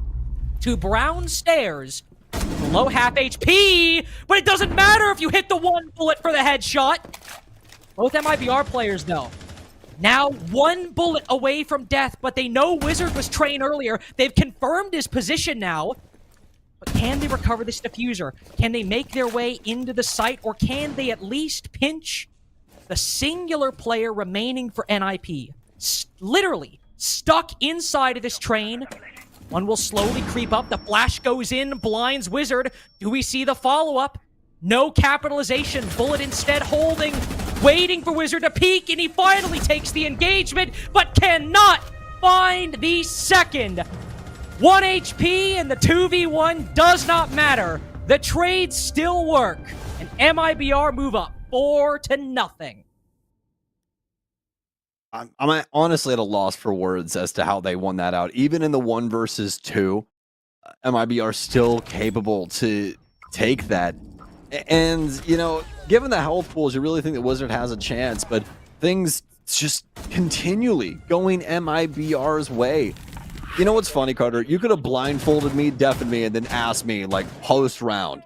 to brown stairs, below half HP, but it doesn't matter if you hit the one bullet for the headshot. Both MiBR players, though, now 1 bullet away from death, but they know Wizard was trained earlier. They've confirmed his position now. But can they recover this diffuser? Can they make their way into the site, or can they at least pinch the singular player remaining for NIP? Literally stuck inside of this train. One will slowly creep up. The flash goes in, blinds Wizard. Do we see the follow-up? No capitalization. Bullet instead holding, waiting for Wizard to peek, and he finally takes the engagement, but cannot find the second. 1 HP, and the 2v1 does not matter. The trades still work, and MiBR move up 4-0. I'm honestly at a loss for words as to how they won that out. Even in the 1 versus 2, MiBR still capable to take that. And, you know, given the health pools, you really think that Wizard has a chance, but things just continually going MiBR's way. You know what's funny, Carter? You could have blindfolded me, deafened me, and then asked me, like, post-round,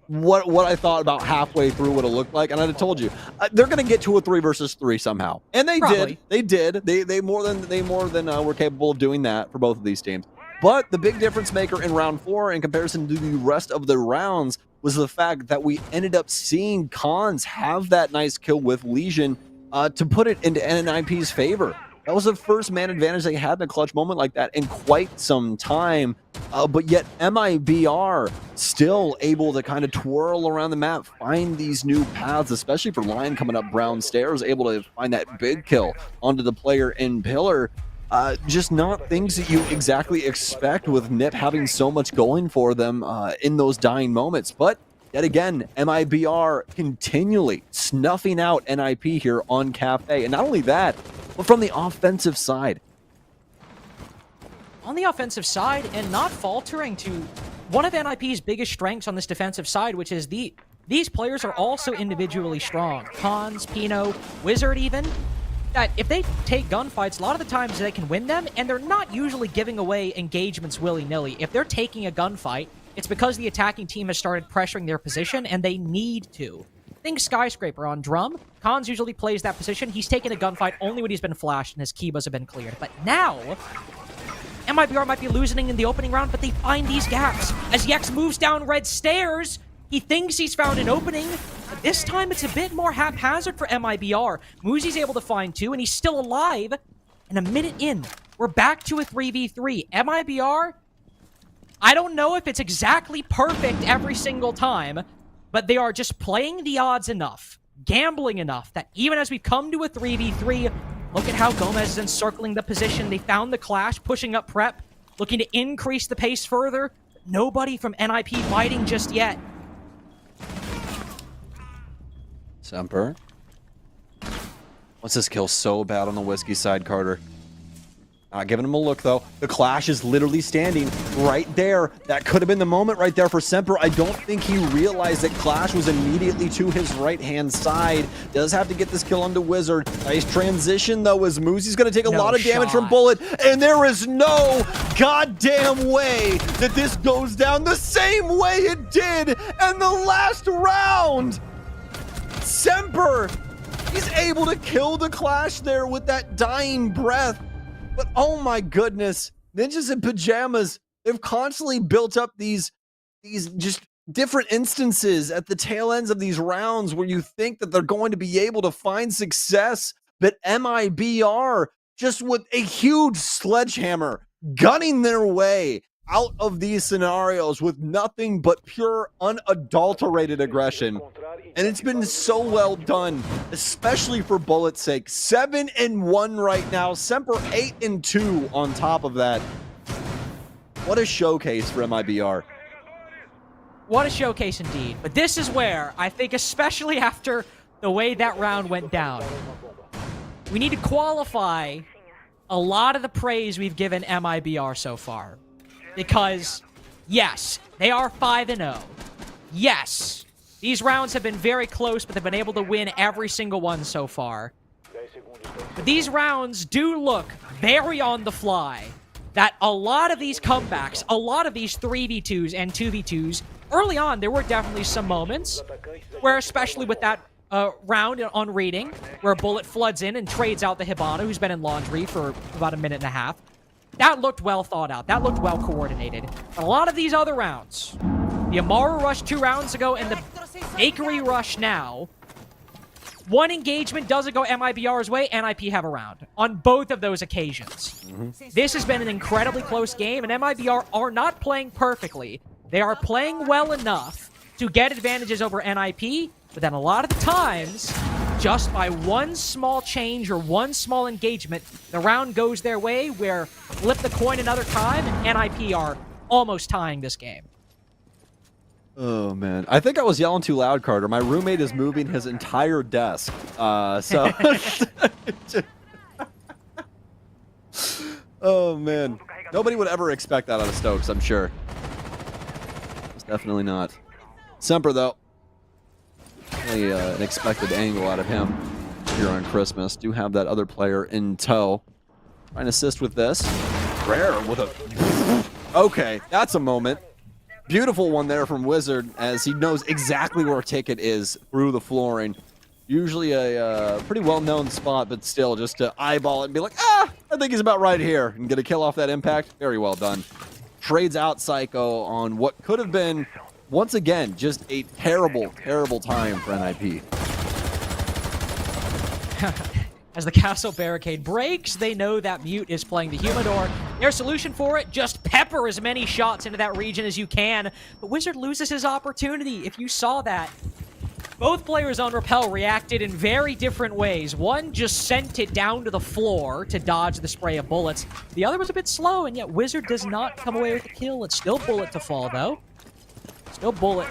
what I thought about halfway through what it looked like, and I'd have told you they're going to get to a 3 versus 3 somehow, and they Probably. did. They more than were capable of doing that for both of these teams. But the big difference maker in round 4 in comparison to the rest of the rounds was the fact that we ended up seeing Cons have that nice kill with Legion to put it into NIP's favor. That was the first man advantage they had in a clutch moment like that in quite some time. But yet MiBR still able to kind of twirl around the map, find these new paths, especially for Lion coming up brown stairs, able to find that big kill onto the player in Pillar. Just not things that you exactly expect with Nip having so much going for them in those dying moments. But yet again, MiBR continually snuffing out NIP here on Cafe. And not only that, but from the offensive side. On the offensive side, and not faltering to one of NIP's biggest strengths on this defensive side, which is these players are also individually strong. Cons, Pino, Wizard even. That if they take gunfights, a lot of the times they can win them, and they're not usually giving away engagements willy-nilly. If they're taking a gunfight, it's because the attacking team has started pressuring their position, and they need to. Think Skyscraper on Drum. Cons usually plays that position. He's taken a gunfight only when he's been flashed and his Kibas have been cleared. But now, MiBR might be losing in the opening round, but they find these gaps. As Yex moves down red stairs, he thinks he's found an opening, but this time it's a bit more haphazard for MiBR. Muzi's able to find 2, and he's still alive. And a minute in, we're back to a 3v3. MiBR, I don't know if it's exactly perfect every single time, but they are just playing the odds enough, gambling enough, that even as we come to a 3v3, look at how Gomez is encircling the position. They found the clash, pushing up prep, looking to increase the pace further. Nobody from NIP biting just yet. Semper wants this kill so bad on the Whiskey side, Carter. Not giving him a look, though. The Clash is literally standing right there. That could have been the moment right there for Semper. I don't think he realized that Clash was immediately to his right-hand side. Does have to get this kill onto Wizard. Nice transition, though, as Moosey's going to take a lot of damage from Bullet. And there is no goddamn way that this goes down the same way it did in the last round. Semper, he's able to kill the Clash there with that dying breath. But oh my goodness, Ninjas in Pajamas, they've constantly built up these just different instances at the tail ends of these rounds where you think that they're going to be able to find success, but MiBR just with a huge sledgehammer gunning their way out of these scenarios with nothing but pure, unadulterated aggression. And it's been so well done, especially for Bullet's sake. 7-1 right now. Semper 8-2 on top of that. What a showcase for MiBR. What a showcase indeed. But this is where, I think, especially after the way that round went down, we need to qualify a lot of the praise we've given MiBR so far. Because, yes, they are 5-0. Yes, these rounds have been very close, but they've been able to win every single one so far. But these rounds do look very on the fly. That a lot of these comebacks, a lot of these 3v2s and 2v2s, early on, there were definitely some moments where, especially with that round on reading, where Bullet floods in and trades out the Hibana, who's been in laundry for about a minute and a half. That looked well thought out. That looked well coordinated. But a lot of these other rounds, the Amaru rush 2 rounds ago and the Bakery rush now, one engagement doesn't go MiBR's way, NIP have a round on both of those occasions. This has been an incredibly close game, and MiBR are not playing perfectly. They are playing well enough to get advantages over NIP, but then a lot of the times, just by one small change or one small engagement, the round goes their way, where flip the coin another time, and NIP are almost tying this game. Oh, man. I think I was yelling too loud, Carter. My roommate is moving his entire desk. So... Oh, man. Nobody would ever expect that out of Stokes, I'm sure. It's definitely not. Semper, though. Really, an expected angle out of him here on Christmas. Do have that other player in tow. Trying to assist with this. Rare with a... Okay, that's a moment. Beautiful one there from Wizard, as he knows exactly where Ticket is through the flooring. Usually a pretty well-known spot, but still, just to eyeball it and be like, I think he's about right here, and get a kill off that impact. Very well done. Trades out Psycho on what could have been, once again, just a terrible, terrible time for NIP. As the castle barricade breaks, they know that Mute is playing the Humidor. Their solution for it, just pepper as many shots into that region as you can. But Wizard loses his opportunity. If you saw that, both players on Repel reacted in very different ways. One just sent it down to the floor to dodge the spray of bullets. The other was a bit slow, and yet Wizard does not come away with a kill. It's still Bullet to fall, though. Still Bullet,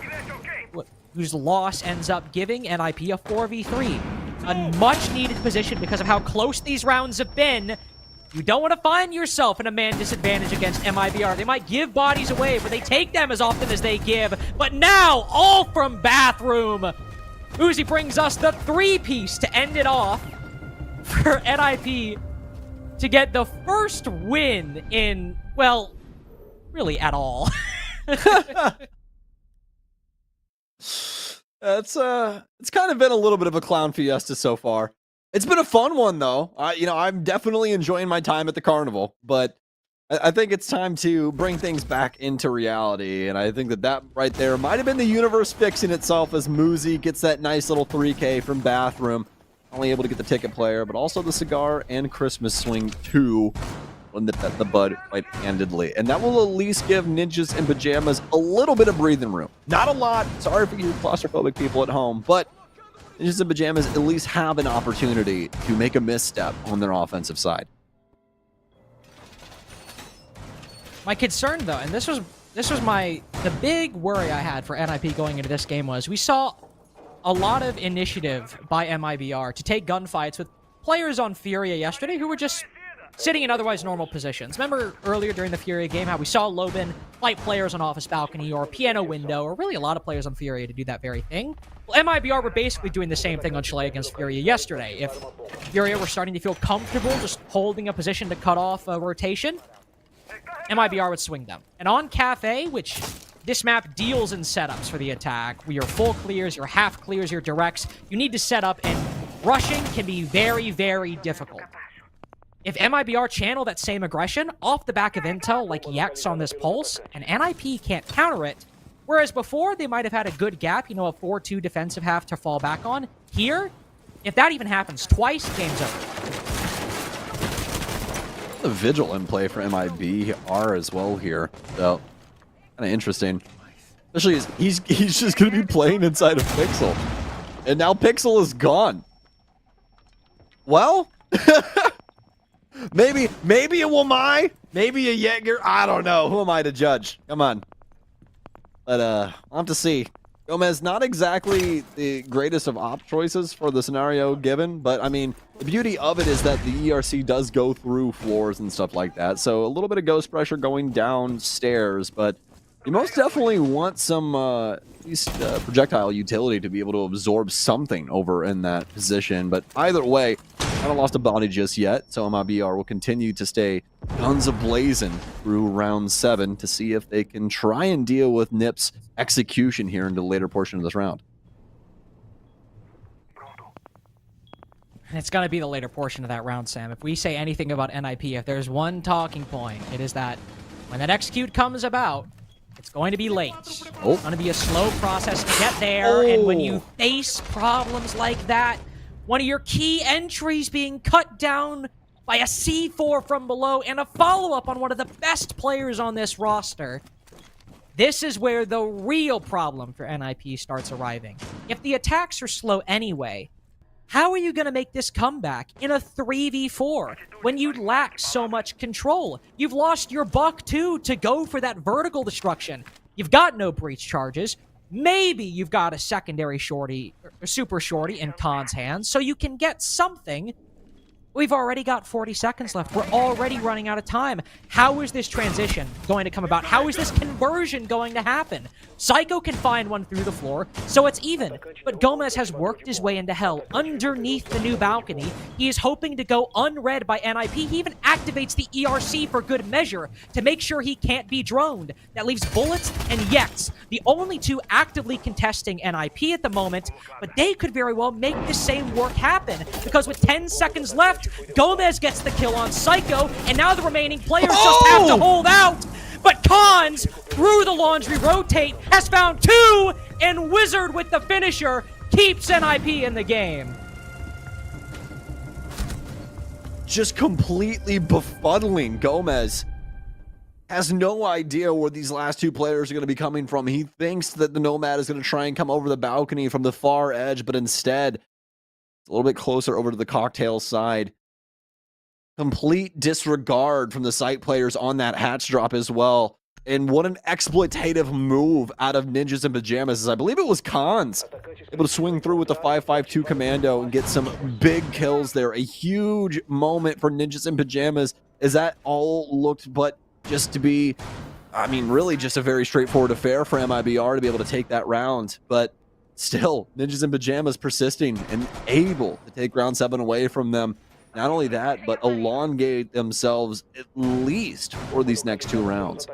whose loss ends up giving NIP a 4v3. A much-needed position because of how close these rounds have been. You don't want to find yourself in a man disadvantage against MiBR. They might give bodies away, but they take them as often as they give. But now, all from Bathroom. Uzi brings us the 3-piece to end it off for NIP to get the first win in, well, really at all. It's kind of been a little bit of a clown fiesta so far. It's been a fun one, though. I'm definitely enjoying my time at the carnival, but I think it's time to bring things back into reality, and I think that right there might have been the universe fixing itself as Muzi gets that nice little 3K from Bathroom. Only able to get the ticket player, but also the cigar and Christmas swing too. Nip at the bud quite handedly. And that will at least give Ninjas in Pajamas a little bit of breathing room. Not a lot. Sorry for you claustrophobic people at home, but Ninjas in Pajamas at least have an opportunity to make a misstep on their offensive side. My concern, though, and this was the big worry I had for NIP going into this game, was we saw a lot of initiative by MiBR to take gunfights with players on Furia yesterday who were just sitting in otherwise normal positions. Remember earlier during the Furia game how we saw Lobin fight players on Office Balcony or Piano Window, or really a lot of players on Furia to do that very thing? Well, MiBR were basically doing the same thing on Chalet against Furia yesterday. If Furia were starting to feel comfortable just holding a position to cut off a rotation, MiBR would swing them. And on Cafe, which this map deals in setups for the attack, your full clears, your half clears, your directs, you need to set up, and rushing can be very, very difficult. If MiBR channel that same aggression off the back of intel like Yex on this Pulse, and NIP can't counter it, whereas before they might have had a good gap, a 4-2 defensive half to fall back on, here, if that even happens twice, game's over. The vigil in play for MiBR as well here. So, kind of interesting. Especially as he's just going to be playing inside of Pixel. And now Pixel is gone. Well, maybe a Wamai, maybe a Jaeger. I don't know. Who am I to judge? Come on. But I'll have to see. Gomez, not exactly the greatest of op choices for the scenario given, but I mean, the beauty of it is that the ERC does go through floors and stuff like that, so a little bit of ghost pressure going downstairs, but you most definitely want some at least projectile utility to be able to absorb something over in that position, but either way, haven't lost a body just yet, so MiBR will continue to stay guns a-blazing through round 7 to see if they can try and deal with Nip's execution here into the later portion of this round. It's going to be the later portion of that round, Sam. If we say anything about NIP, if there's one talking point, it is that when that execute comes about, it's going to be late. It's going to be a slow process to get there, and when you face problems like that, one of your key entries being cut down by a C4 from below and a follow-up on one of the best players on this roster, this is where the real problem for NIP starts arriving. If the attacks are slow anyway, how are you going to make this comeback in a 3v4 when you lack so much control? You've lost your buck, too, to go for that vertical destruction. You've got no breach charges. Maybe you've got a secondary shorty, or super shorty in Khan's hands, so you can get something. We've already got 40 seconds left. We're already running out of time. How is this transition going to come about? How is this conversion going to happen? Psycho can find one through the floor, so it's even. But Gomez has worked his way into hell underneath the new balcony. He is hoping to go unread by NIP. He even activates the ERC for good measure to make sure he can't be droned. That leaves Bullets and Yex, the only two actively contesting NIP at the moment, but they could very well make the same work happen, because with 10 seconds left, Gomez gets the kill on Psycho, and now the remaining players just have to hold out. But Khans, through the laundry rotate, has found 2, and Wizard with the finisher keeps NIP in the game. Just completely befuddling. Gomez has no idea where these last 2 players are going to be coming from. He thinks that the Nomad is going to try and come over the balcony from the far edge, but instead, it's a little bit closer over to the cocktail side. Complete disregard from the site players on that hatch drop as well. And what an exploitative move out of Ninjas in Pajamas, as I believe it was Khans able to swing through with the 5.52 commando and get some big kills there. A huge moment for Ninjas in Pajamas, as that all looked but just to be, I mean, really just a very straightforward affair for MiBR to be able to take that round. But still, Ninjas in Pajamas persisting and able to take round 7 away from them. Not only that, but elongate themselves at least for these next 2 rounds.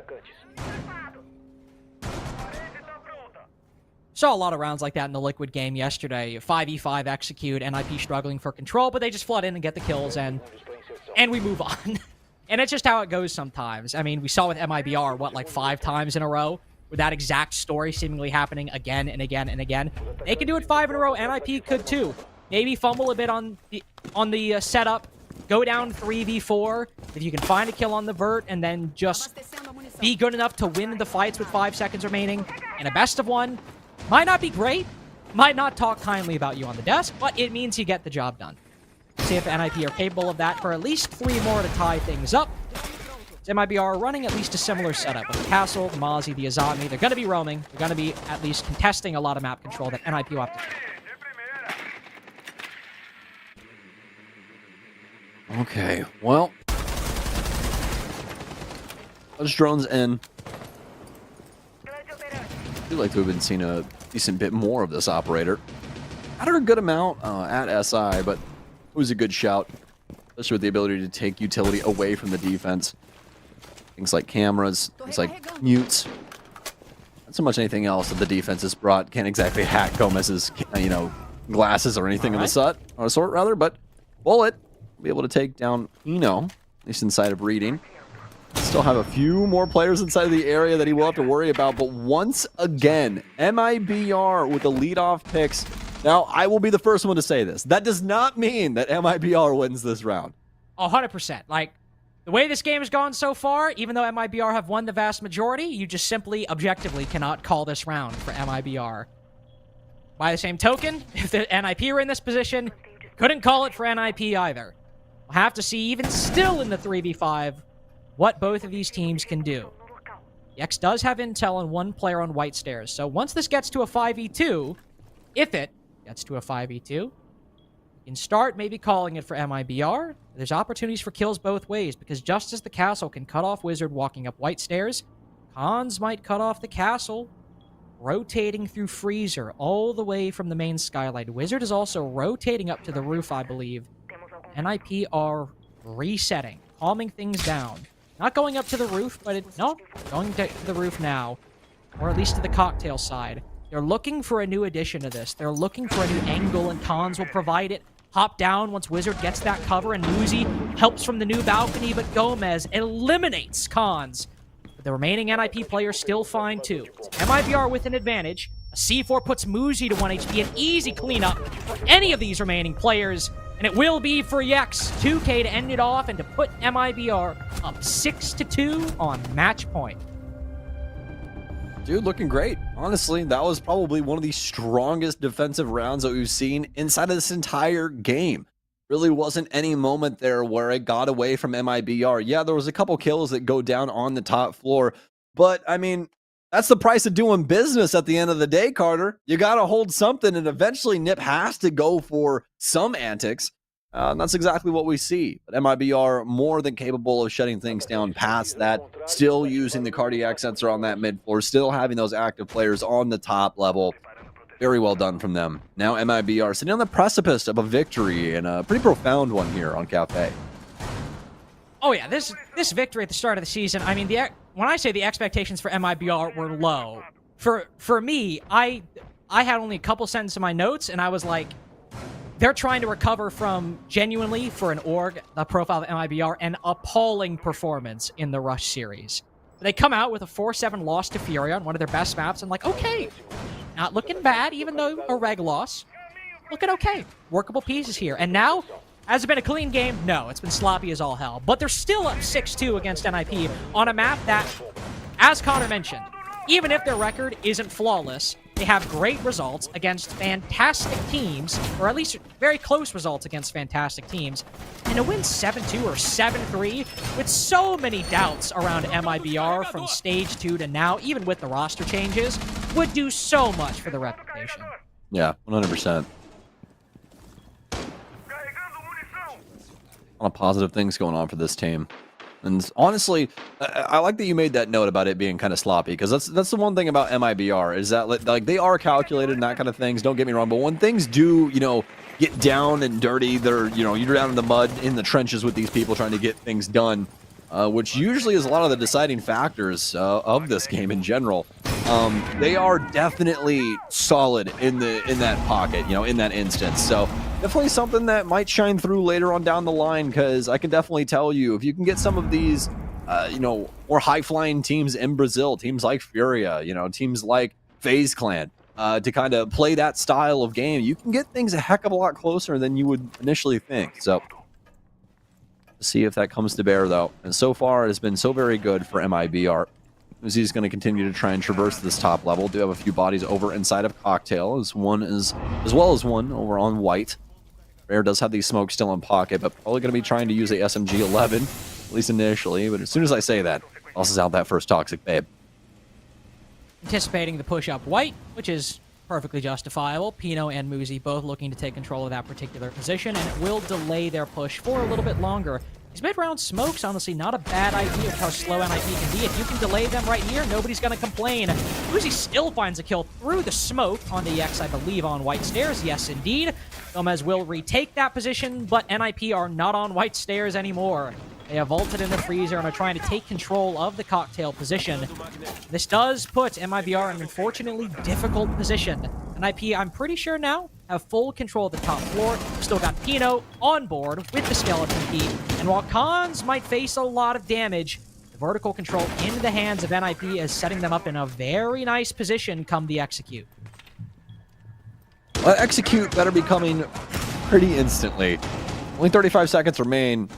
Saw a lot of rounds like that in the Liquid game yesterday. 5v5 execute, NIP struggling for control, but they just flood in and get the kills, and we move on. And it's just how it goes sometimes. I mean, we saw with MiBR, what, like 5 times in a row? With that exact story seemingly happening again and again and again. They can do it 5 in a row, NIP could too. Maybe fumble a bit on the setup, go down 3v4. If you can find a kill on the vert, and then just be good enough to win the fights with 5 seconds remaining. And a best of 1 might not be great, might not talk kindly about you on the desk, but it means you get the job done. See if NIP are capable of that for at least 3 more to tie things up. MiBR are running at least a similar setup with the Castle, the Mozzie, the Azami. They're going to be roaming. They're going to be at least contesting a lot of map control that NIP will have to. Okay, well, those drones in. I'd like to have been seeing a decent bit more of this operator. Had a good amount at SI, but it was a good shout, especially with the ability to take utility away from the defense. Things like cameras, things like mutes. Not so much anything else that the defense has brought. Can't exactly hack Gomez's, glasses or anything of the sort, rather. But Bullet will be able to take down Eno, at least inside of reading. Still have a few more players inside of the area that he will have to worry about. But once again, MiBR with the leadoff picks. Now, I will be the first one to say this. That does not mean that MiBR wins this round. 100%. Like, The way this game has gone so far, even though MiBR have won the vast majority, you just simply, objectively cannot call this round for MiBR. By the same token, if the NIP were in this position, couldn't call it for NIP either. We'll have to see, even still in the 3v5, what both of these teams can do. The X does have intel on one player on white stairs, so once this gets to a 5v2, if it gets to a 5v2, you can start maybe calling it for MiBR. There's opportunities for kills both ways, because just as the castle can cut off Wizard walking up white stairs, Cons might cut off the castle, rotating through Freezer all the way from the main skylight. Wizard is also rotating up to the roof, I believe. NIP are resetting, calming things down. Not going up to the roof, but going to the roof now, or at least to the cocktail side. They're looking for a new addition to this. They're looking for a new angle, and Cons will provide it. Hop down once Wizard gets that cover, and Muzi helps from the new balcony, but Gomez eliminates Cons. But the remaining NIP players still fine too. It's MiBR with an advantage. A C4 puts Muzi to 1 HP, an easy cleanup for any of these remaining players. And it will be for Yex, 2K to end it off and to put MiBR up 6-2 on match point. Dude, looking great. Honestly, that was probably one of the strongest defensive rounds that we've seen inside of this entire game. Really wasn't any moment there where it got away from MiBR. Yeah, there was a couple kills that go down on the top floor, but I mean, that's the price of doing business at the end of the day, Carter. You got to hold something, and eventually Nip has to go for some antics. And that's exactly what we see. But MiBR more than capable of shutting things down past that, still using the cardiac sensor on that mid floor, still having those active players on the top level. Very well done from them. Now MiBR sitting on the precipice of a victory, and a pretty profound one here on Cafe. Oh yeah, this victory at the start of the season, I mean, when I say the expectations for MiBR were low, for me, I had only a couple sentences in my notes, and I was like, they're trying to recover from, genuinely, for an org, the profile of MiBR, an appalling performance in the Rush series. They come out with a 4-7 loss to Furia on one of their best maps, and like, okay, not looking bad, even though a reg loss. Looking okay. Workable pieces here. And now, has it been a clean game? No, it's been sloppy as all hell. But they're still up 6-2 against NIP on a map that, as Connor mentioned, even if their record isn't flawless, they have great results against fantastic teams, or at least very close results against fantastic teams. And to win 7-2 or 7-3 with so many doubts around MiBR from stage 2 to now, even with the roster changes, would do so much for the reputation. Yeah, 100%. A lot of positive things going on for this team. And honestly, I like that you made that note about it being kind of sloppy, because that's the one thing about MiBR is that like they are calculated and that kind of things. Don't get me wrong, but when things do, get down and dirty, they're you're down in the mud in the trenches with these people trying to get things done, which usually is a lot of the deciding factors of this game in general. They are definitely solid in that pocket, in that instance. So definitely something that might shine through later on down the line, because I can definitely tell you, if you can get some of these, more high-flying teams in Brazil, teams like Furia, teams like FaZe Clan, to kind of play that style of game, you can get things a heck of a lot closer than you would initially think. So, see if that comes to bear, though. And so far, it has been so very good for MiBR. He's going to continue to try and traverse this top level. Do have a few bodies over inside of Cocktail, as well as one over on White. Rare does have these smokes still in pocket, but probably going to be trying to use a SMG-11, at least initially. But as soon as I say that, tosses out that first Toxic Babe. Anticipating the push up White, which is perfectly justifiable. Pino and Muzi both looking to take control of that particular position, and it will delay their push for a little bit longer. These mid-round smokes, honestly, not a bad idea of how slow NIP can be. If you can delay them right here, nobody's going to complain. Muzi still finds a kill through the smoke on the X, I believe, on White Stairs. Yes, indeed. Gomez will retake that position, but NIP are not on White Stairs anymore. They have vaulted in the freezer and are trying to take control of the cocktail position. This does put MiBR in an unfortunately difficult position. NIP, I'm pretty sure now, have full control of the top floor. Still got Pino on board with the skeleton key. And while Cons might face a lot of damage, the vertical control in the hands of NIP is setting them up in a very nice position come the execute. Execute better be coming pretty instantly. Only 35 seconds remain.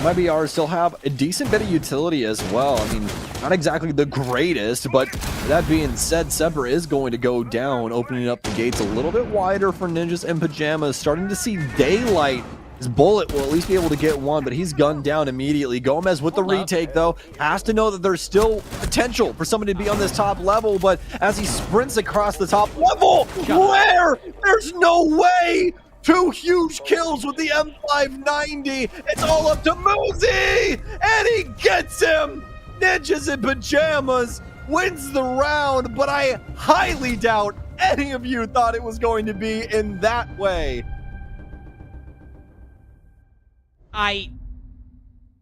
MiBR still have a decent bit of utility as well. I mean, not exactly the greatest, but that being said, Semper is going to go down, opening up the gates a little bit wider for Ninjas in Pajamas, starting to see daylight. His bullet will at least be able to get one, but he's gunned down immediately. Gomez with the retake, though, has to know that there's still potential for somebody to be on this top level, but as he sprints across the top level, where? There's no way! 2 huge kills with the M590. It's all up to Muzi, and he gets him. Ninjas in Pajamas wins the round, but I highly doubt any of you thought it was going to be in that way. I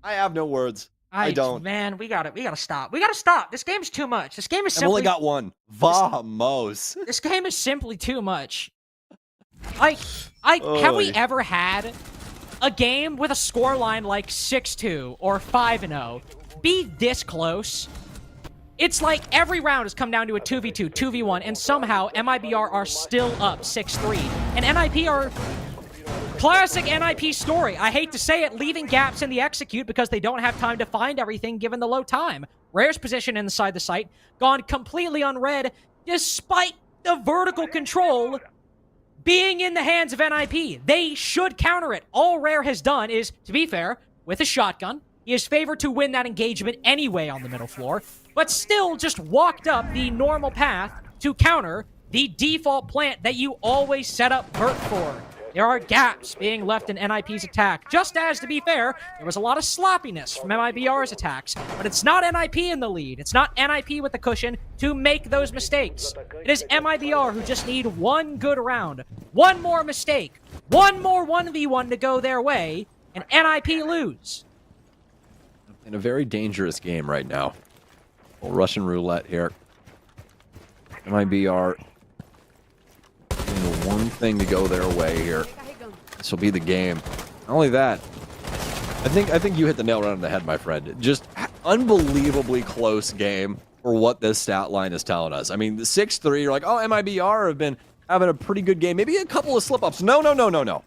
have no words. I don't. Man, we gotta stop. We gotta stop. This game's too much. This game is simply. I've only got one. Vamos. This game is simply too much. Have we ever had a game with a scoreline like 6-2 or 5-0 be this close? It's like every round has come down to a 2v2, 2v1, and somehow MiBR are still up 6-3. And NIP are classic NIP story. I hate to say it, leaving gaps in the execute because they don't have time to find everything given the low time. Rare's position inside the site gone completely unread despite the vertical control being in the hands of NIP. They should counter it. All Rare has done is, to be fair, with a shotgun, he is favored to win that engagement anyway on the middle floor, but still just walked up the normal path to counter the default plant that you always set up Vert for. There are gaps being left in NIP's attack, just as, to be fair, there was a lot of sloppiness from MiBR's attacks, but it's not NIP in the lead. It's not NIP with the cushion to make those mistakes. It is MiBR who just need one good round, one more mistake, one more 1v1 to go their way, and NIP lose. In a very dangerous game right now. Well, Russian roulette here. MiBR doing one thing to go their way here. This will be the game. Not only that, I think you hit the nail right on the head, my friend. Just unbelievably close game for what this stat line is telling us. I mean, the 6-3, you're like, oh, MiBR have been having a pretty good game. Maybe a couple of slip-ups. No.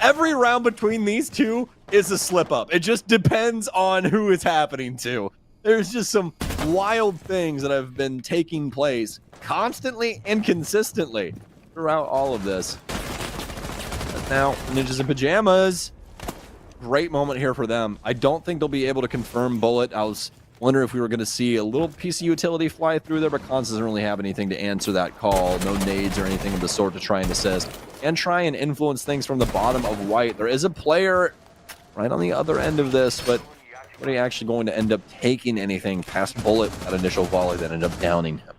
Every round between these two is a slip-up. It just depends on who it's happening to. There's just some wild things that have been taking place constantly and consistently throughout all of this. But now, Ninjas in Pajamas. Great moment here for them. I don't think they'll be able to confirm Bullet. I was wondering if we were going to see a little piece of utility fly through there, but Cons doesn't really have anything to answer that call. No nades or anything of the sort to try and assist. And try and influence things from the bottom of White. There is a player right on the other end of this, but are he actually going to end up taking anything past Bullet, that initial volley that ended up downing him?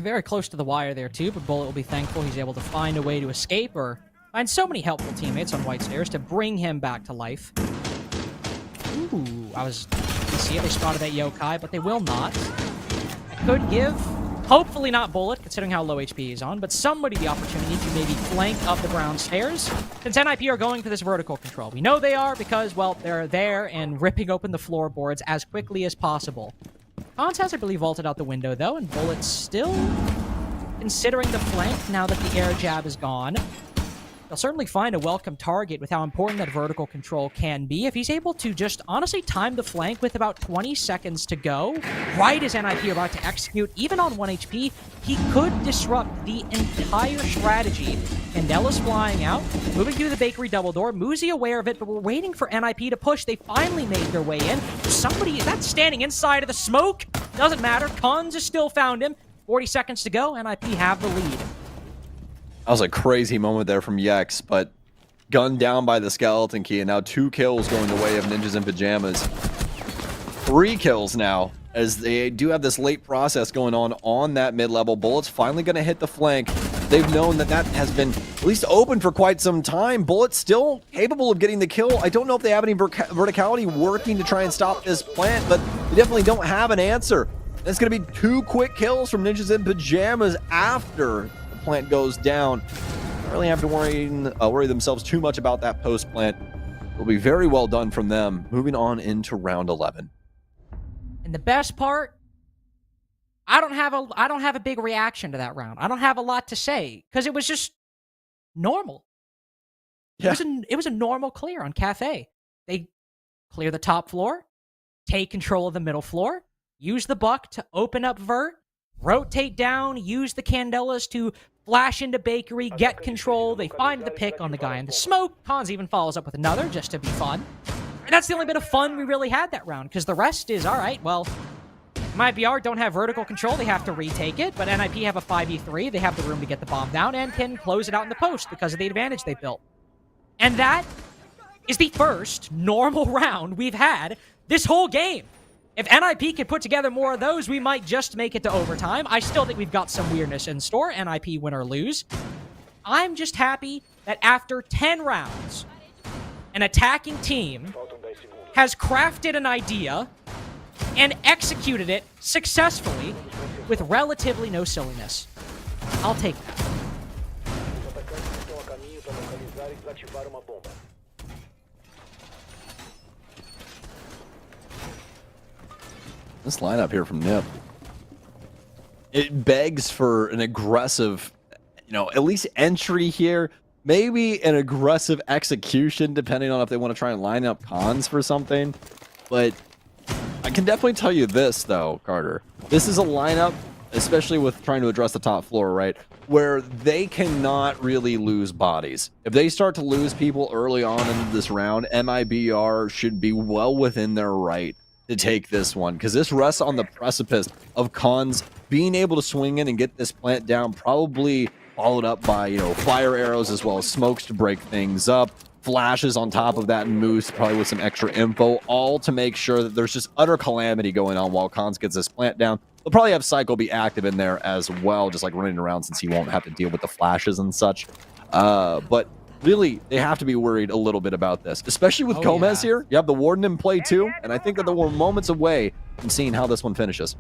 Very close to the wire there too, but Bullet will be thankful he's able to find a way to escape or find so many helpful teammates on White Stairs to bring him back to life. Ooh, you see it, they spotted that Yokai, but they will not. I could give, hopefully not Bullet, considering how low HP he's on, but somebody the opportunity to maybe flank up the ground stairs, since NIP are going for this vertical control. We know they are because, well, they're there and ripping open the floorboards as quickly as possible. Cons has, I believe, vaulted out the window, though, and Bullet's still considering the flank now that the air jab is gone. They'll certainly find a welcome target with how important that vertical control can be. If he's able to just honestly time the flank with about 20 seconds to go, right as NIP are about to execute, even on 1 HP, he could disrupt the entire strategy. Candela's flying out, moving through the bakery double door. Muzi aware of it, but we're waiting for NIP to push. They finally made their way in. Somebody, that's standing inside of the smoke. Doesn't matter. Cons has still found him. 40 seconds to go. NIP have the lead. That was a crazy moment there from Yex, but gunned down by the skeleton key, and now 2 kills going the way of Ninjas in Pajamas. 3 kills now, as they do have this late process going on that mid-level. Bullet's finally going to hit the flank. They've known that that has been at least open for quite some time. Bullet's still capable of getting the kill. I don't know if they have any verticality working to try and stop this plant, but they definitely don't have an answer. It's going to be 2 quick kills from Ninjas in Pajamas after plant goes down. Don't really have to worry themselves too much about that post plant. It'll be very well done from them. Moving on into round 11. And the best part, I don't have a big reaction to that round. I don't have a lot to say because it was just normal. Yeah. It was a normal clear on Cafe. They clear the top floor, take control of the middle floor, use the buck to open up vert, rotate down, use the Candelas to flash into bakery, get control. They find the pick on the guy in the smoke. Cons even follows up with another just to be fun. And that's the only bit of fun we really had that round, because the rest is, all right, well, MiBR don't have vertical control. They have to retake it, but NIP have a 5v3. They have the room to get the bomb down and can close it out in the post because of the advantage they built. And that is the first normal round we've had this whole game. If NIP could put together more of those, we might just make it to overtime. I still think we've got some weirdness in store, NIP win or lose. I'm just happy that after 10 rounds, an attacking team has crafted an idea and executed it successfully with relatively no silliness. I'll take that. This lineup here from Nip, it begs for an aggressive, at least entry here. Maybe an aggressive execution, depending on if they want to try and line up cons for something. But I can definitely tell you this, though, Carter. This is a lineup, especially with trying to address the top floor, right, where they cannot really lose bodies. If they start to lose people early on in this round, MiBR should be well within their right to take this one, because this rests on the precipice of cons being able to swing in and get this plant down, probably followed up by, fire arrows as well as smokes to break things up, flashes on top of that, and moose probably with some extra info, all to make sure that there's just utter calamity going on while cons gets this plant down. They'll probably have Psycho be active in there as well, just like running around, since he won't have to deal with the flashes and such. But really, they have to be worried a little bit about this, especially with Gomez here. You have the Warden in play too, and I think that we're moments away from seeing how this one finishes.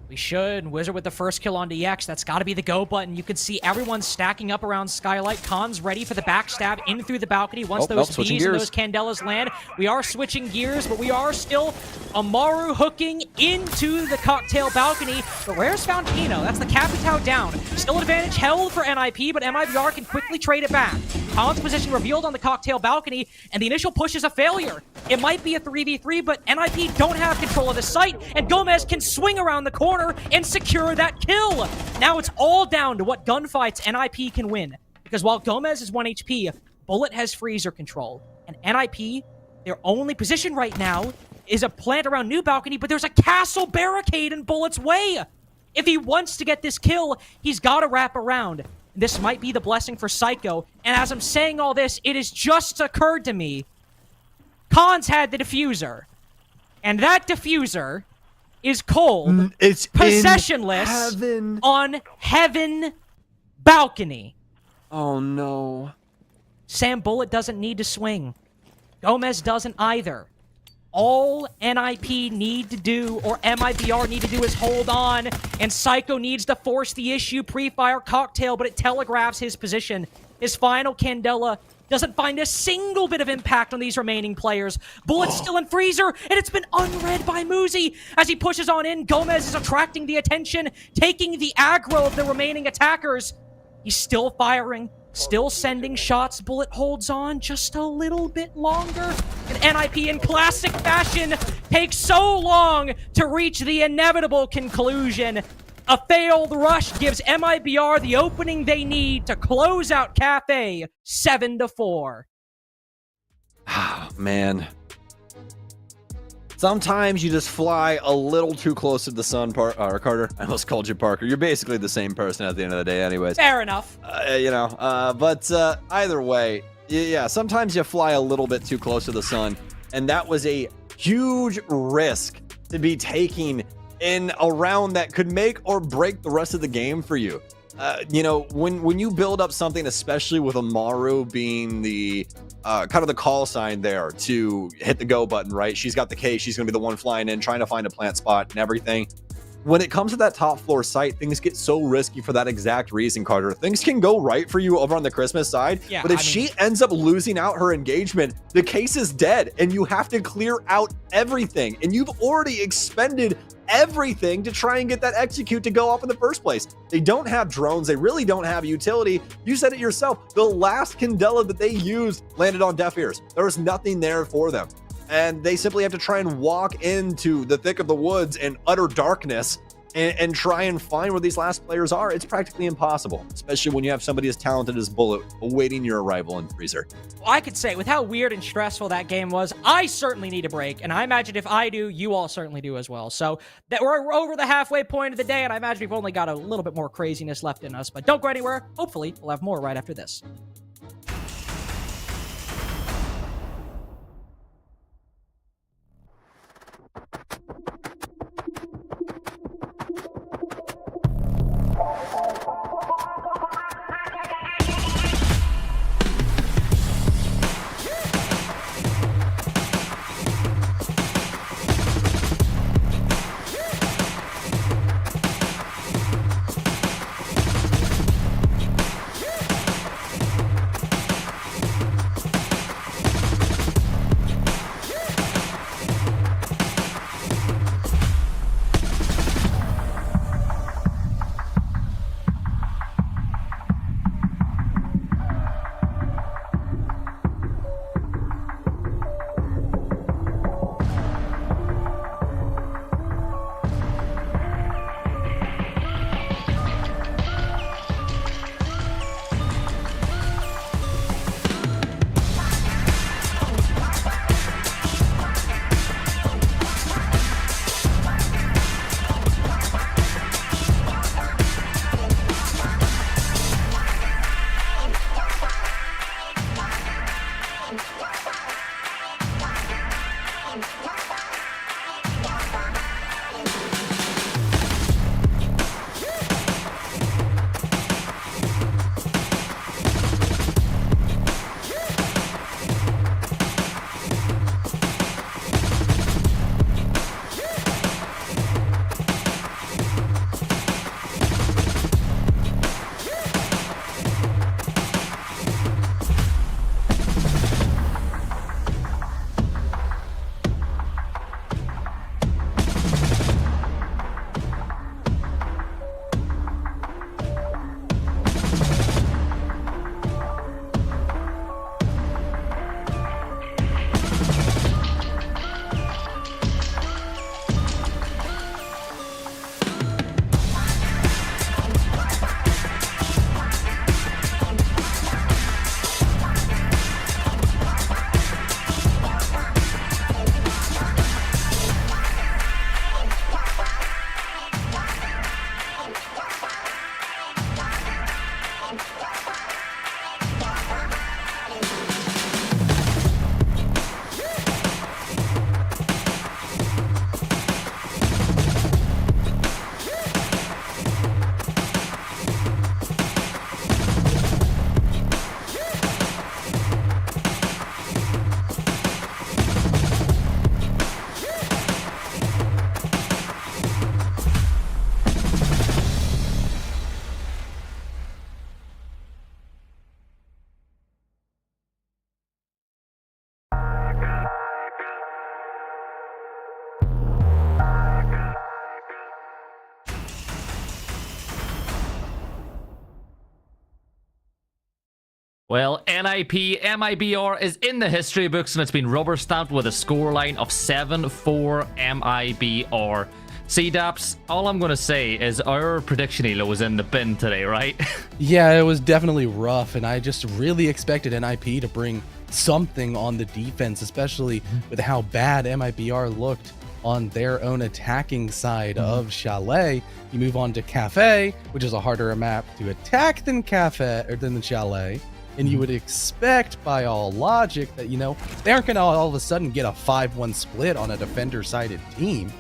We should. Wizard with the first kill on DX. That's got to be the go button. You can see everyone stacking up around Skylight. Cons ready for the backstab in through the balcony. Once those bees and those Candelas land, we are switching gears, but we are still Amaru hooking into the cocktail balcony. But where's found Pino? That's the Capitao down. Still advantage held for NIP, but MiBR can quickly trade it back. Cons position revealed on the cocktail balcony, and the initial push is a failure. It might be a 3v3, but NIP don't have control of the site, and Gomez can swing around the corner and secure that kill. Now it's all down to what gunfights NIP can win, because while Gomez is 1 HP, Bullet has freezer control, and NIP, their only position right now is a plant around new balcony, but there's a castle barricade in Bullet's way. If he wants to get this kill, he's got to wrap around. This might be the blessing for Psycho, and as I'm saying all this, it has just occurred to me, Cons had the diffuser, and that diffuser is cold, it's possessionless on Heaven balcony. Oh no. Sam Bullet doesn't need to swing. Gomez doesn't either. All NIP need to do, or MiBR need to do, is hold on, and Psycho needs to force the issue pre-fire cocktail, but it telegraphs his position. His final Candela doesn't find a single bit of impact on these remaining players. Bullet's still in freezer, and it's been unread by Muzi. As he pushes on in, Gomez is attracting the attention, taking the aggro of the remaining attackers. He's still firing, still sending shots. Bullet holds on just a little bit longer. And NIP, in classic fashion, takes so long to reach the inevitable conclusion. A failed rush gives MiBR the opening they need to close out Cafe 7-4. Ah, man. Sometimes you just fly a little too close to the sun, Carter. I almost called you Parker. You're basically the same person at the end of the day anyways. Fair enough. But either way, yeah, sometimes you fly a little bit too close to the sun, and that was a huge risk to be taking in a round that could make or break the rest of the game for you. When you build up something, especially with Amaru being the kind of the call sign there to hit the go button, right? She's got the K, she's gonna be the one flying in, trying to find a plant spot and everything. when it comes to that top floor site, things get so risky for that exact reason, Carter. Things can go right for you over on the Christmas side, Yeah, but if she ends up losing out her engagement, the case is dead, and you have to clear out everything, and you've already expended everything to try and get that execute to go off in the first place. They don't have drones. They really don't have utility. You said it yourself. The last Candela that they used landed on deaf ears. There was nothing there for them. And they simply have to try and walk into the thick of the woods in utter darkness and try and find where these last players are. It's practically impossible, especially when you have somebody as talented as Bullet awaiting your arrival in Freezer. Well, I could say, with how weird and stressful that game was, I certainly need a break, and I imagine if I do, you all certainly do as well. So that we're over the halfway point of the day, and I imagine we've only got a little bit more craziness left in us, but don't go anywhere. Hopefully, we'll have more right after this. Well, NIP MiBR is in the history books and it's been rubber stamped with a scoreline of 7-4 MiBR. CDAPS, all I'm going to say is our prediction elo was in the bin today, right? Yeah, it was definitely rough, and I just really expected NIP to bring something on the defense, especially with how bad MiBR looked on their own attacking side of Chalet. You move on to Cafe, which is a harder map to attack than Cafe or than the Chalet. And you would expect, by all logic, that, you know, they aren't going to all of a sudden get a 5-1 split on a defender-sided team.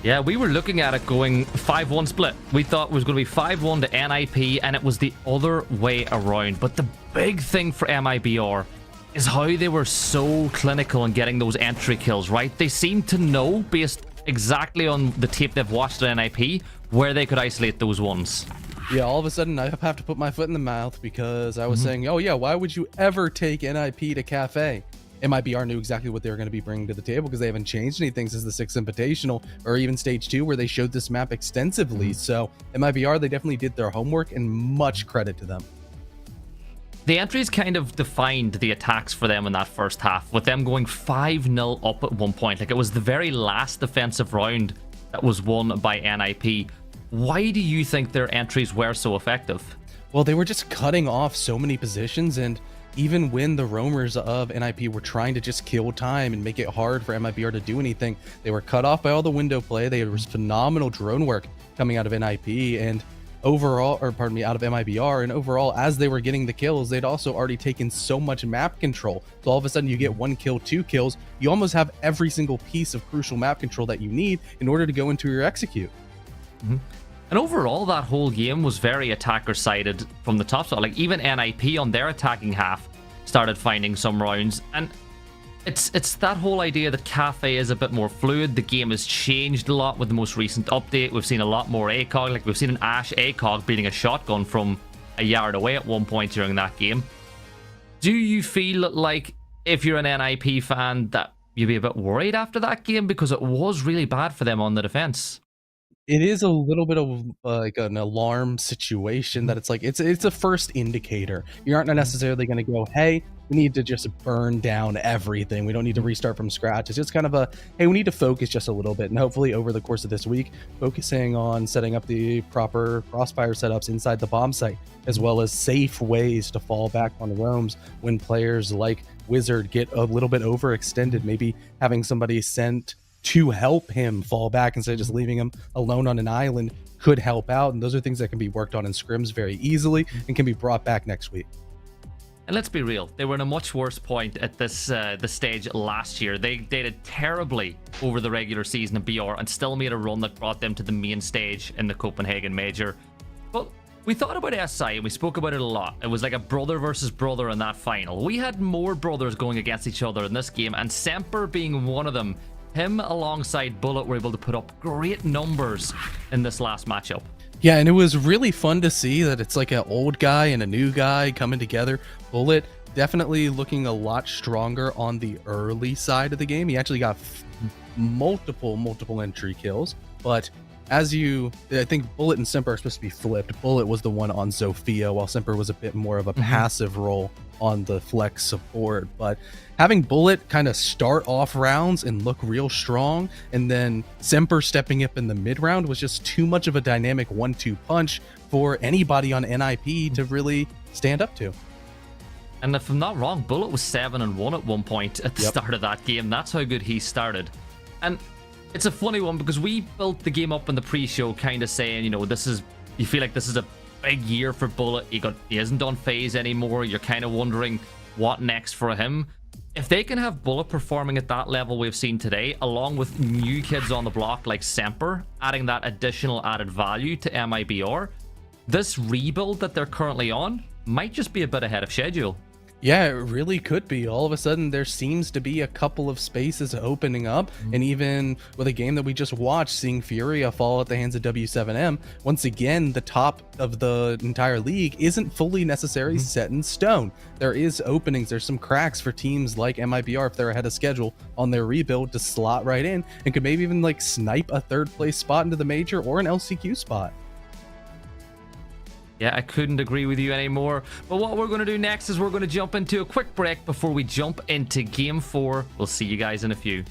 Yeah, we were looking at it going 5-1 split. We thought it was going to be 5-1 to NIP, and it was the other way around. But the big thing for MiBR is how they were so clinical in getting those entry kills, right? They seemed to know, based exactly on the tape they've watched at NIP where they could isolate those ones. Yeah, all of a sudden I have to put my foot in the mouth because I was saying, oh yeah, why would you ever take NIP to Cafe? MiBR knew exactly what they were going to be bringing to the table because they haven't changed anything since the 6th Invitational or even Stage 2 where they showed this map extensively. So MiBR, they definitely did their homework, and much credit to them. The entries kind of defined the attacks for them in that first half, with them going 5-0 up at one point. Like, it was the very last defensive round that was won by NIP. Why do you think their entries were so effective? Well, they were just cutting off so many positions, and even when the roamers of NIP were trying to just kill time and make it hard for MiBR to do anything, they were cut off by all the window play. There was phenomenal drone work coming out of NIP and overall, or pardon me, out of MiBR, and overall, as they were getting the kills, they'd also already taken so much map control. So all of a sudden you get 1 kill, 2 kills, you almost have every single piece of crucial map control that you need in order to go into your execute. And overall, that whole game was very attacker-sided from the top. So, like, even NIP on their attacking half started finding some rounds. And it's that whole idea that Cafe is a bit more fluid. The game has changed a lot with the most recent update. We've seen a lot more ACOG. Like, we've seen an Ash ACOG beating a shotgun from a yard away at one point during that game. Do you feel like, if you're an NIP fan, that you'd be a bit worried after that game? Because it was really bad for them on the defense. It is a little bit of like an alarm situation that it's like, it's a first indicator. You aren't necessarily going to go, hey, we need to just burn down everything. We don't need to restart from scratch. It's just kind of a, hey, we need to focus just a little bit. And hopefully over the course of this week, focusing on setting up the proper crossfire setups inside the bomb site, as well as safe ways to fall back on roams when players like Wizard get a little bit overextended. Maybe having somebody sent to help him fall back instead of just leaving him alone on an island could help out. And those are things that can be worked on in scrims very easily and can be brought back next week. And let's be real, they were in a much worse point at this stage last year. They did terribly over the regular season of BR and still made a run that brought them to the main stage in the Copenhagen Major. But we thought about SI and we spoke about it a lot. It was like a brother versus brother in that final. We had more brothers going against each other in this game, and Semper being one of them. Him alongside Bullet were able to put up great numbers in this last matchup. Yeah, and it was really fun to see that it's like an old guy and a new guy coming together. Bullet definitely looking a lot stronger on the early side of the game. He actually got multiple entry kills, but I think Bullet and Semper are supposed to be flipped. Bullet was the one on Zofia, while Semper was a bit more of a passive role on the flex support. But having Bullet kind of start off rounds and look real strong, and then Semper stepping up in the mid round was just too much of a dynamic 1-2 punch for anybody on NIP to really stand up to. And if I'm not wrong, Bullet was 7-1 at one point at the start of that game. That's how good he started. And it's a funny one because we built the game up in the pre-show kind of saying, you know, you feel like this is a big year for Bullet. He isn't on FaZe anymore. You're kind of wondering what next for him. If they can have Bullet performing at that level we've seen today, along with new kids on the block like Semper, adding that additional added value to MiBR, this rebuild that they're currently on might just be a bit ahead of schedule. Yeah, it really could be. All of a sudden, there seems to be a couple of spaces opening up. And even with a game that we just watched, seeing Furia fall at the hands of W7M, once again, the top of the entire league isn't fully necessarily set in stone. There is openings. There's some cracks for teams like MiBR, if they're ahead of schedule on their rebuild, to slot right in and could maybe even like snipe a third place spot into the major or an LCQ spot. Yeah, I couldn't agree with you anymore. But what we're going to do next is we're going to jump into a quick break before we jump into Game 4. We'll see you guys in a few.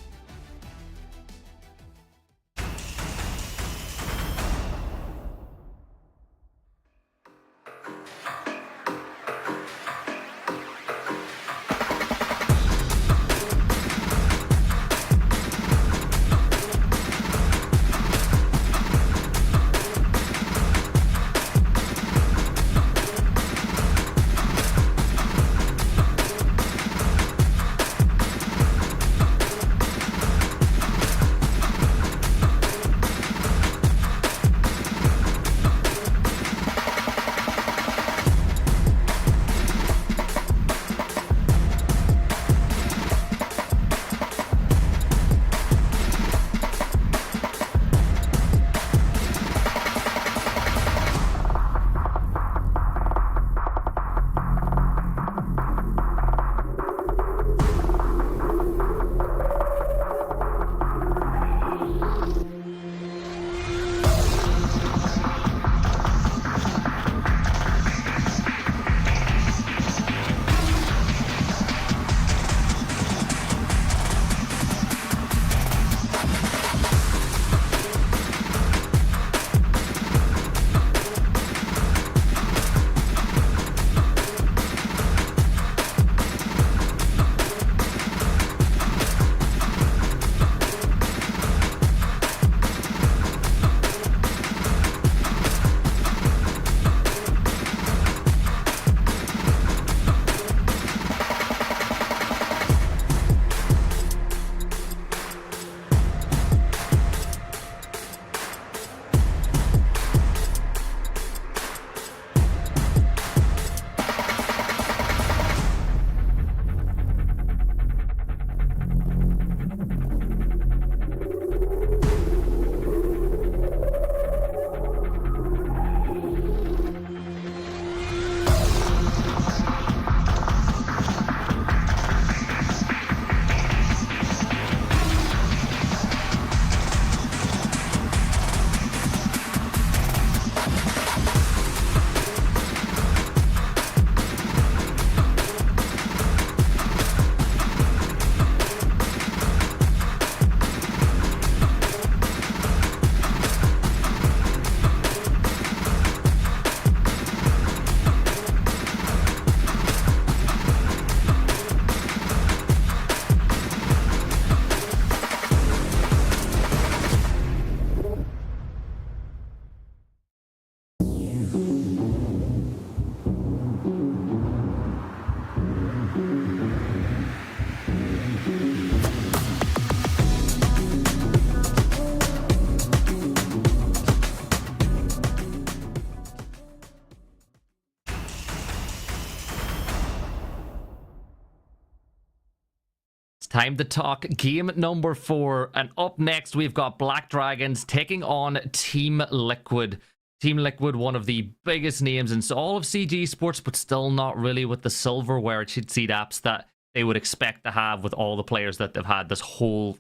Time to talk game number 4. And up next, we've got Black Dragons taking on Team Liquid. Team Liquid, one of the biggest names in all of CG Esports, but still not really with the silverware seed apps that they would expect to have with all the players that they've had this whole,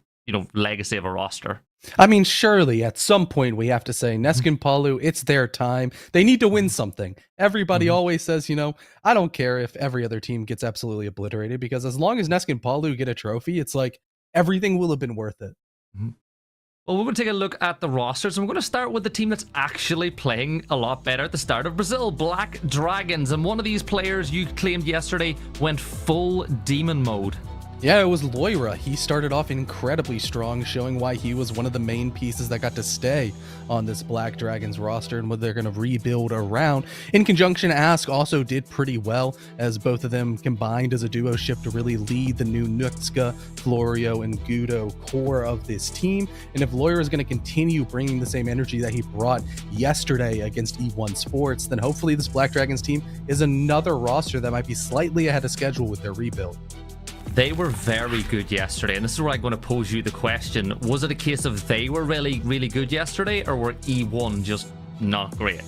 legacy of a roster. I mean, surely at some point we have to say, Nesk and Palu, it's their time. They need to win something. Everybody always says, I don't care if every other team gets absolutely obliterated, because as long as Nesk and Palu get a trophy, it's like everything will have been worth it. Well, we're going to take a look at the rosters, and we're going to start with the team that's actually playing a lot better at the start of Brazil, Black Dragons. And one of these players you claimed yesterday went full demon mode. Yeah, it was Loira. He started off incredibly strong, showing why he was one of the main pieces that got to stay on this Black Dragons roster and what they're going to rebuild around. In conjunction, Ask also did pretty well, as both of them combined as a duo ship to really lead the new Nutska, Florio, and Gudo core of this team. And if Loira is going to continue bringing the same energy that he brought yesterday against E1 Sports, then hopefully this Black Dragons team is another roster that might be slightly ahead of schedule with their rebuild. They were very good yesterday, and this is where I'm going to pose you the question. Was it a case of they were really, really good yesterday, or were E1 just not great?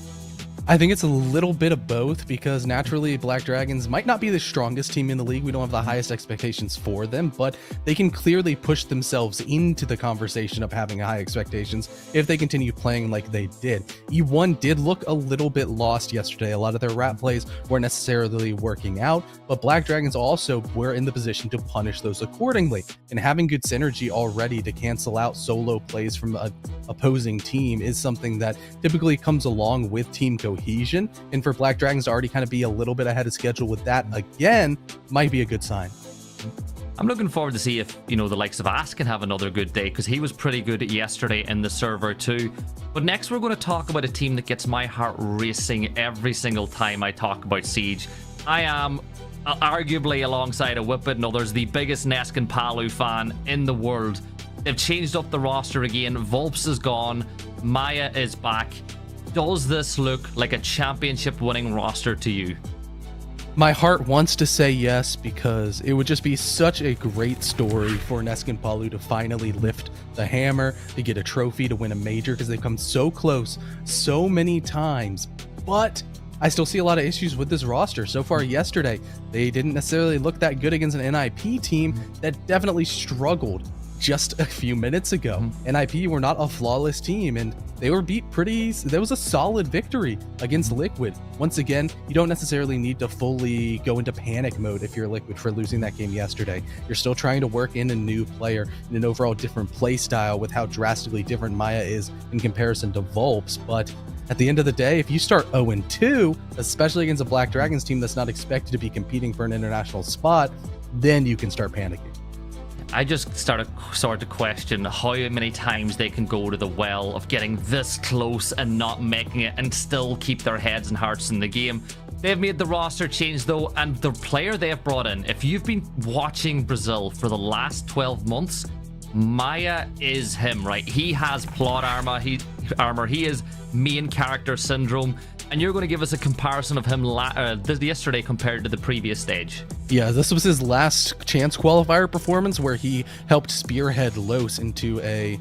I think it's a little bit of both, because naturally Black Dragons might not be the strongest team in the league. We don't have the highest expectations for them, but they can clearly push themselves into the conversation of having high expectations if they continue playing like they did. E1 did look a little bit lost yesterday. A lot of their rat plays weren't necessarily working out, but Black Dragons also were in the position to punish those accordingly. And having good synergy already to cancel out solo plays from an opposing team is something that typically comes along with team cohesion, and for Black Dragons to already kind of be a little bit ahead of schedule with that again might be a good sign. I'm looking forward to see if, the likes of Ask can have another good day, because he was pretty good yesterday in the server too. But next we're going to talk about a team that gets my heart racing every single time I talk about Siege. I am arguably, alongside a Whippet and others, the biggest Nesk and Palu fan in the world. They've changed up the roster again. Volps is gone. Maya is back. Does this look like a championship winning roster to you? My heart wants to say yes, because it would just be such a great story for Nesk and Palu to finally lift the hammer, to get a trophy, to win a major, because they've come so close so many times. But I still see a lot of issues with this roster. So far yesterday, they didn't necessarily look that good against an NIP team that definitely struggled just a few minutes ago. NIP were not a flawless team, and they were beat there was a solid victory against Liquid. Once again, you don't necessarily need to fully go into panic mode if you're Liquid for losing that game yesterday. You're still trying to work in a new player in an overall different play style with how drastically different Maya is in comparison to Volps. But at the end of the day, if you start 0-2, especially against a Black Dragons team that's not expected to be competing for an international spot, then you can start panicking. I just started to question how many times they can go to the well of getting this close and not making it and still keep their heads and hearts in the game. They've made the roster change though, and the player they have brought in, if you've been watching Brazil for the last 12 months, Maya is him, right? He has plot armor, he is main character syndrome, and you're going to give us a comparison of him yesterday compared to the previous stage. Yeah, this was his last chance qualifier performance where he helped spearhead Los into a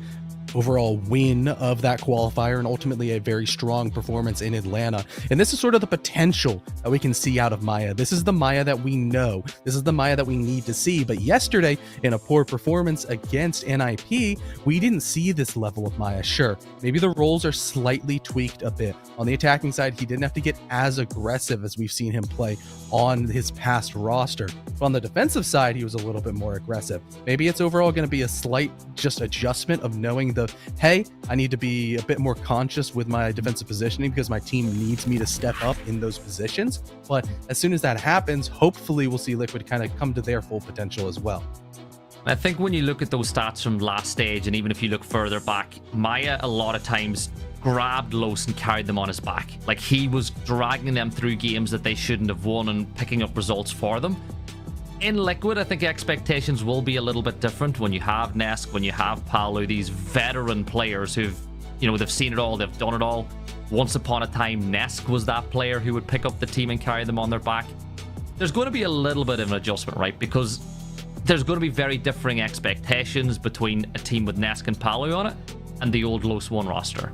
overall win of that qualifier and ultimately a very strong performance in Atlanta. And this is sort of the potential that we can see out of Maya. This is the Maya that we know. This is the Maya that we need to see. But yesterday, in a poor performance against NIP, we didn't see this level of Maya. Sure, maybe the roles are slightly tweaked a bit. On the attacking side, he didn't have to get as aggressive as we've seen him play on his past roster. But on the defensive side, he was a little bit more aggressive. Maybe it's overall going to be a slight just adjustment of knowing hey, I need to be a bit more conscious with my defensive positioning because my team needs me to step up in those positions. But as soon as that happens, hopefully we'll see Liquid kind of come to their full potential as well. I think when you look at those stats from last stage, and even if you look further back, Maya a lot of times grabbed Los and carried them on his back. Like, he was dragging them through games that they shouldn't have won and picking up results for them. In Liquid, I think expectations will be a little bit different when you have Nesk, when you have Palu, these veteran players who've, they've seen it all, they've done it all. Once upon a time, Nesk was that player who would pick up the team and carry them on their back. There's going to be a little bit of an adjustment, right? Because there's going to be very differing expectations between a team with Nesk and Palu on it and the old Los 1 roster.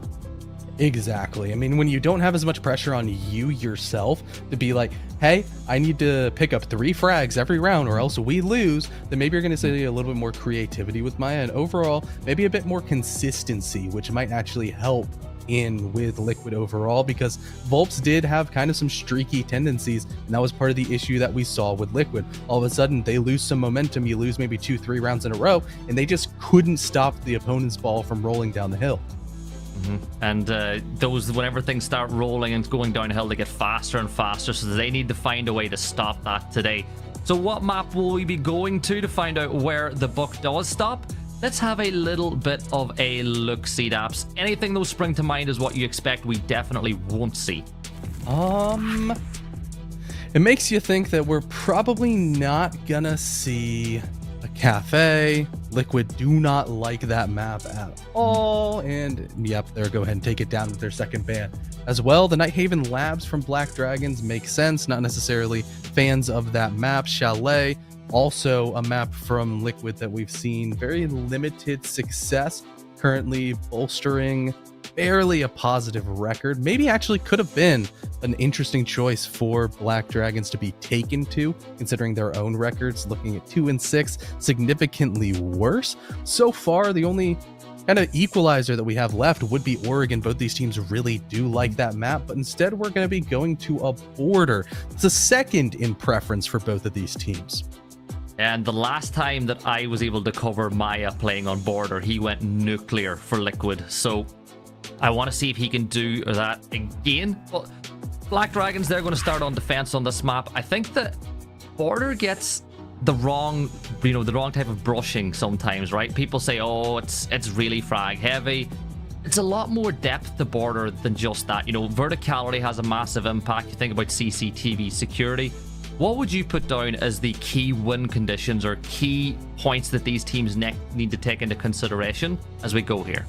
Exactly. I mean, when you don't have as much pressure on you yourself to be like, hey, I need to pick up 3 frags every round or else we lose, then maybe you're going to see a little bit more creativity with Maya, and overall, maybe a bit more consistency, which might actually help in with Liquid overall, because Volps did have kind of some streaky tendencies, and that was part of the issue that we saw with Liquid. All of a sudden, they lose some momentum, you lose maybe 2-3 rounds in a row, and they just couldn't stop the opponent's ball from rolling down the hill. And whenever things start rolling and going downhill, they get faster and faster, so they need to find a way to stop that today. So what map will we be going to find out where the buck does stop? Let's have a little bit of a look-see, Daps. Anything those spring to mind is what you expect we definitely won't see? It makes you think that we're probably not gonna see a cafe. Liquid do not like that map at all, and yep, there, go ahead and take it down with their second ban as well. The Nighthaven Labs from Black Dragons make sense, not necessarily fans of that map. Chalet, also a map from Liquid that we've seen very limited success, currently bolstering barely a positive record. Maybe actually could have been an interesting choice for Black Dragons to be taken to, considering their own records, looking at 2-6, significantly worse. So far, the only kind of equalizer that we have left would be Oregon. Both these teams really do like that map, but instead we're going to be going to a border. It's a second in preference for both of these teams. And the last time that I was able to cover Maya playing on border, he went nuclear for Liquid. So I want to see if he can do that again. But Black Dragons, they're going to start on defense on this map. I think that border gets the wrong, the wrong type of brushing sometimes, right? People say, oh, it's really frag heavy. It's a lot more depth to border than just that. Verticality has a massive impact. You think about CCTV security. What would you put down as the key win conditions or key points that these teams need to take into consideration as we go here?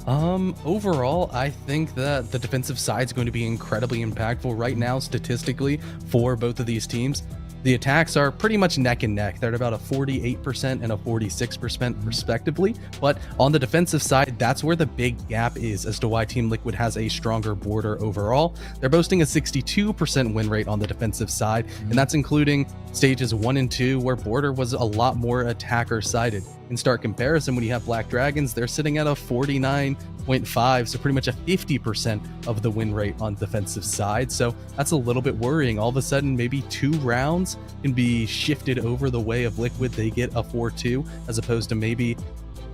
Overall, I think that the defensive side is going to be incredibly impactful right now statistically for both of these teams. The attacks are pretty much neck and neck. They're at about a 48% and a 46% respectively. But on the defensive side, that's where the big gap is as to why Team Liquid has a stronger border overall. They're boasting a 62% win rate on the defensive side, and that's including stages 1 and 2, where border was a lot more attacker sided. In stark comparison, when you have Black Dragons, they're sitting at a 49.5, so pretty much a 50% of the win rate on the defensive side. So that's a little bit worrying. All of a sudden, maybe 2 rounds can be shifted over the way of Liquid. They get a 4-2 as opposed to maybe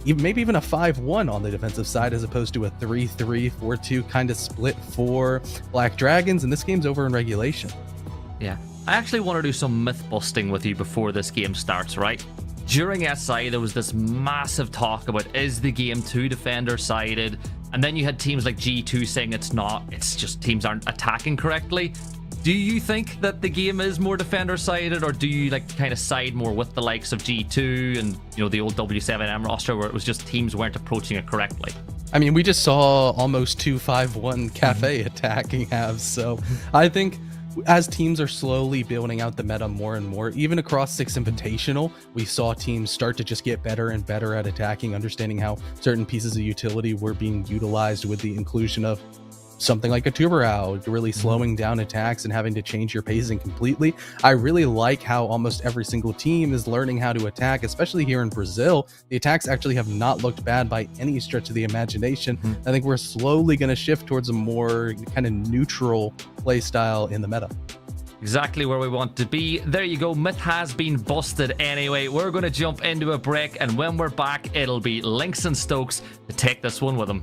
even a 5-1 on the defensive side, as opposed to a 3-3, 4-2 kind of split for Black Dragons. And this game's over in regulation. Yeah, I actually want to do some myth busting with you before this game starts, right? During SI, there was this massive talk about, is the game too defender-sided? And then you had teams like G2 saying it's not, it's just teams aren't attacking correctly. Do you think that the game is more defender-sided, or do you kind of side more with the likes of G2 and, the old W7M roster where it was just teams weren't approaching it correctly? I mean, we just saw almost 2-5-1 cafe attacking halves, so I think as teams are slowly building out the meta more and more, even across 6 Invitational, we saw teams start to just get better and better at attacking, understanding how certain pieces of utility were being utilized with the inclusion of something like a Tuberao, really slowing down attacks and having to change your pacing completely. I really like how almost every single team is learning how to attack, especially here in Brazil. The attacks actually have not looked bad by any stretch of the imagination. I think we're slowly going to shift towards a more kind of neutral play style in the meta. Exactly where we want to be. There you go. Myth has been busted anyway. We're going to jump into a break, and when we're back, it'll be Lynx and Stokes to take this one with them.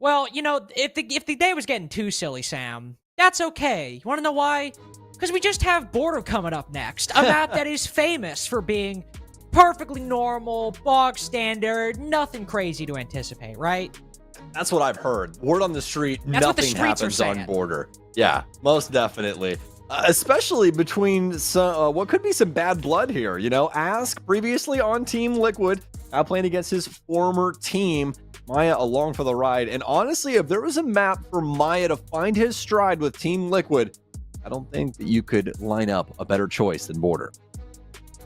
Well, you know, if the day was getting too silly, Sam, that's okay. You want to know why? Because we just have Border coming up next, a map that is famous for being perfectly normal, bog standard, nothing crazy to anticipate, right? That's what I've heard. Word on the street, That's what the nothing streets are happens on saying. Border. Yeah, most definitely. Especially between some, what could be some bad blood here. You know, Ask previously on Team Liquid, now playing against his former team. Maya along for the ride. And honestly, if there was a map for Maya to find his stride with Team Liquid, I don't think that you could line up a better choice than Border.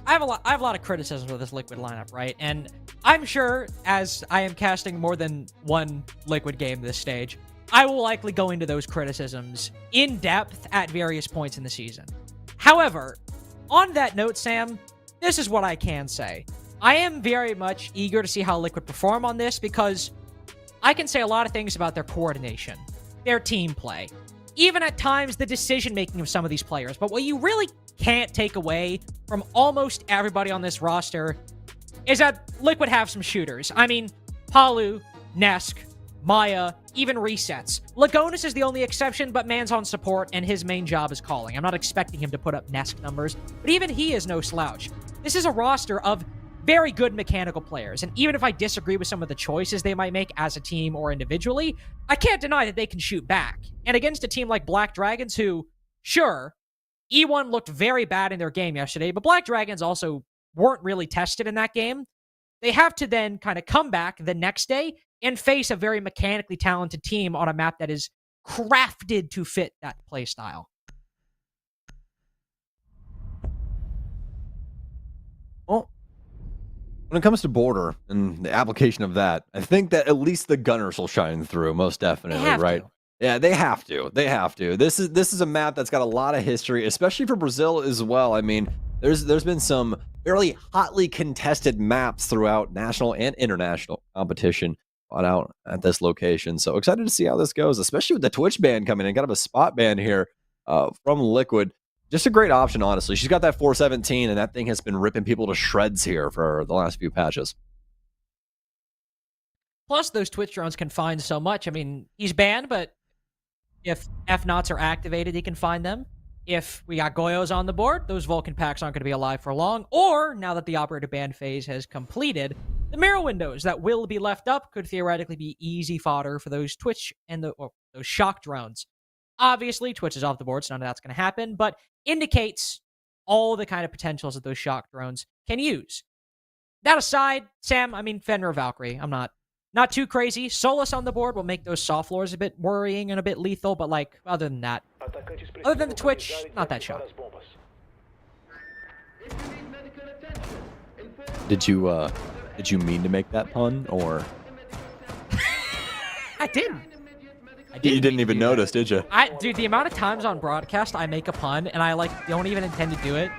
I have a lot of criticisms of this Liquid lineup, right? And I'm sure, as I am casting more than one Liquid game this stage, I will likely go into those criticisms in depth at various points in the season. However, on that note, Sam, this is what I can say. I am very much eager to see how Liquid perform on this because I can say a lot of things about their coordination, their team play, even at times the decision-making of some of these players. But what you really can't take away from almost everybody on this roster is that Liquid have some shooters. I mean, Palu, Nesk, Maya, even Resets. Lagonis is the only exception, but man's on support, and his main job is calling. I'm not expecting him to put up Nesk numbers, but even he is no slouch. This is a roster of very good mechanical players, and even if I disagree with some of the choices they might make as a team or individually, I can't deny that they can shoot back. And against a team like Black Dragons, who, sure, E1 looked very bad in their game yesterday, but Black Dragons also weren't really tested in that game. They have to then kind of come back the next day and face a very mechanically talented team on a map that is crafted to fit that playstyle. Well, when it comes to Border and the application of that, I think that at least the Gunners will shine through, most definitely, right? To. Yeah, they have to. They have to. This is a map that's got a lot of history, especially for Brazil as well. I mean, there's been some fairly hotly contested maps throughout national and international competition fought out at this location. So excited to see how this goes, especially with the Twitch ban coming in. Got a spot ban here from Liquid. Just a great option, honestly. She's got that 417, and that thing has been ripping people to shreds here for the last few patches. Plus, those Twitch drones can find so much. I mean, he's banned, but if F-Knots are activated, he can find them. If we got Goyos on the board, those Vulcan packs aren't going to be alive for long. Or, now that the operator ban phase has completed, the mirror windows that will be left up could theoretically be easy fodder for those Twitch and those shock drones. Obviously, Twitch is off the board, so none of that's going to happen, but indicates all the kind of potentials that those shock drones can use. That aside, Sam, I mean, Fenrir Valkyrie, I'm not too crazy. Solus on the board will make those soft floors a bit worrying and a bit lethal, but like, other than that, other than the Twitch, not that shocked. Did you mean to make that pun, or? I didn't. You didn't even notice, did you? Dude, the amount of times on broadcast I make a pun and I don't even intend to do it.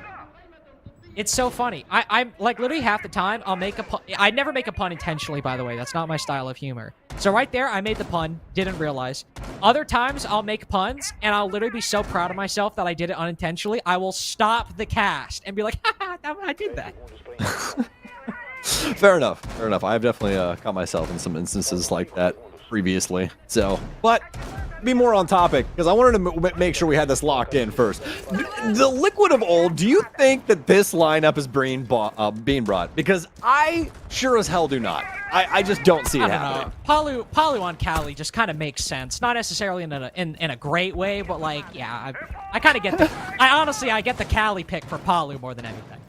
It's so funny. I'm like literally half the time I'll make a pun. I never make a pun intentionally, by the way. That's not my style of humor. So right there, I made the pun, didn't realize. Other times I'll make puns and I'll literally be so proud of myself that I did it unintentionally. I will stop the cast and be like, haha, I did that. Fair enough. Fair enough. I've definitely caught myself in some instances like that previously. So, but be more on topic because I wanted to make sure we had this locked in first. The Liquid of old, do you think that this lineup is being brought? Because I sure as hell do not. I just don't see it happening. Palu on Cali just kind of makes sense. Not necessarily in a great way, but like, yeah, I kind of get the. I get the Cali pick for Palu more than anything.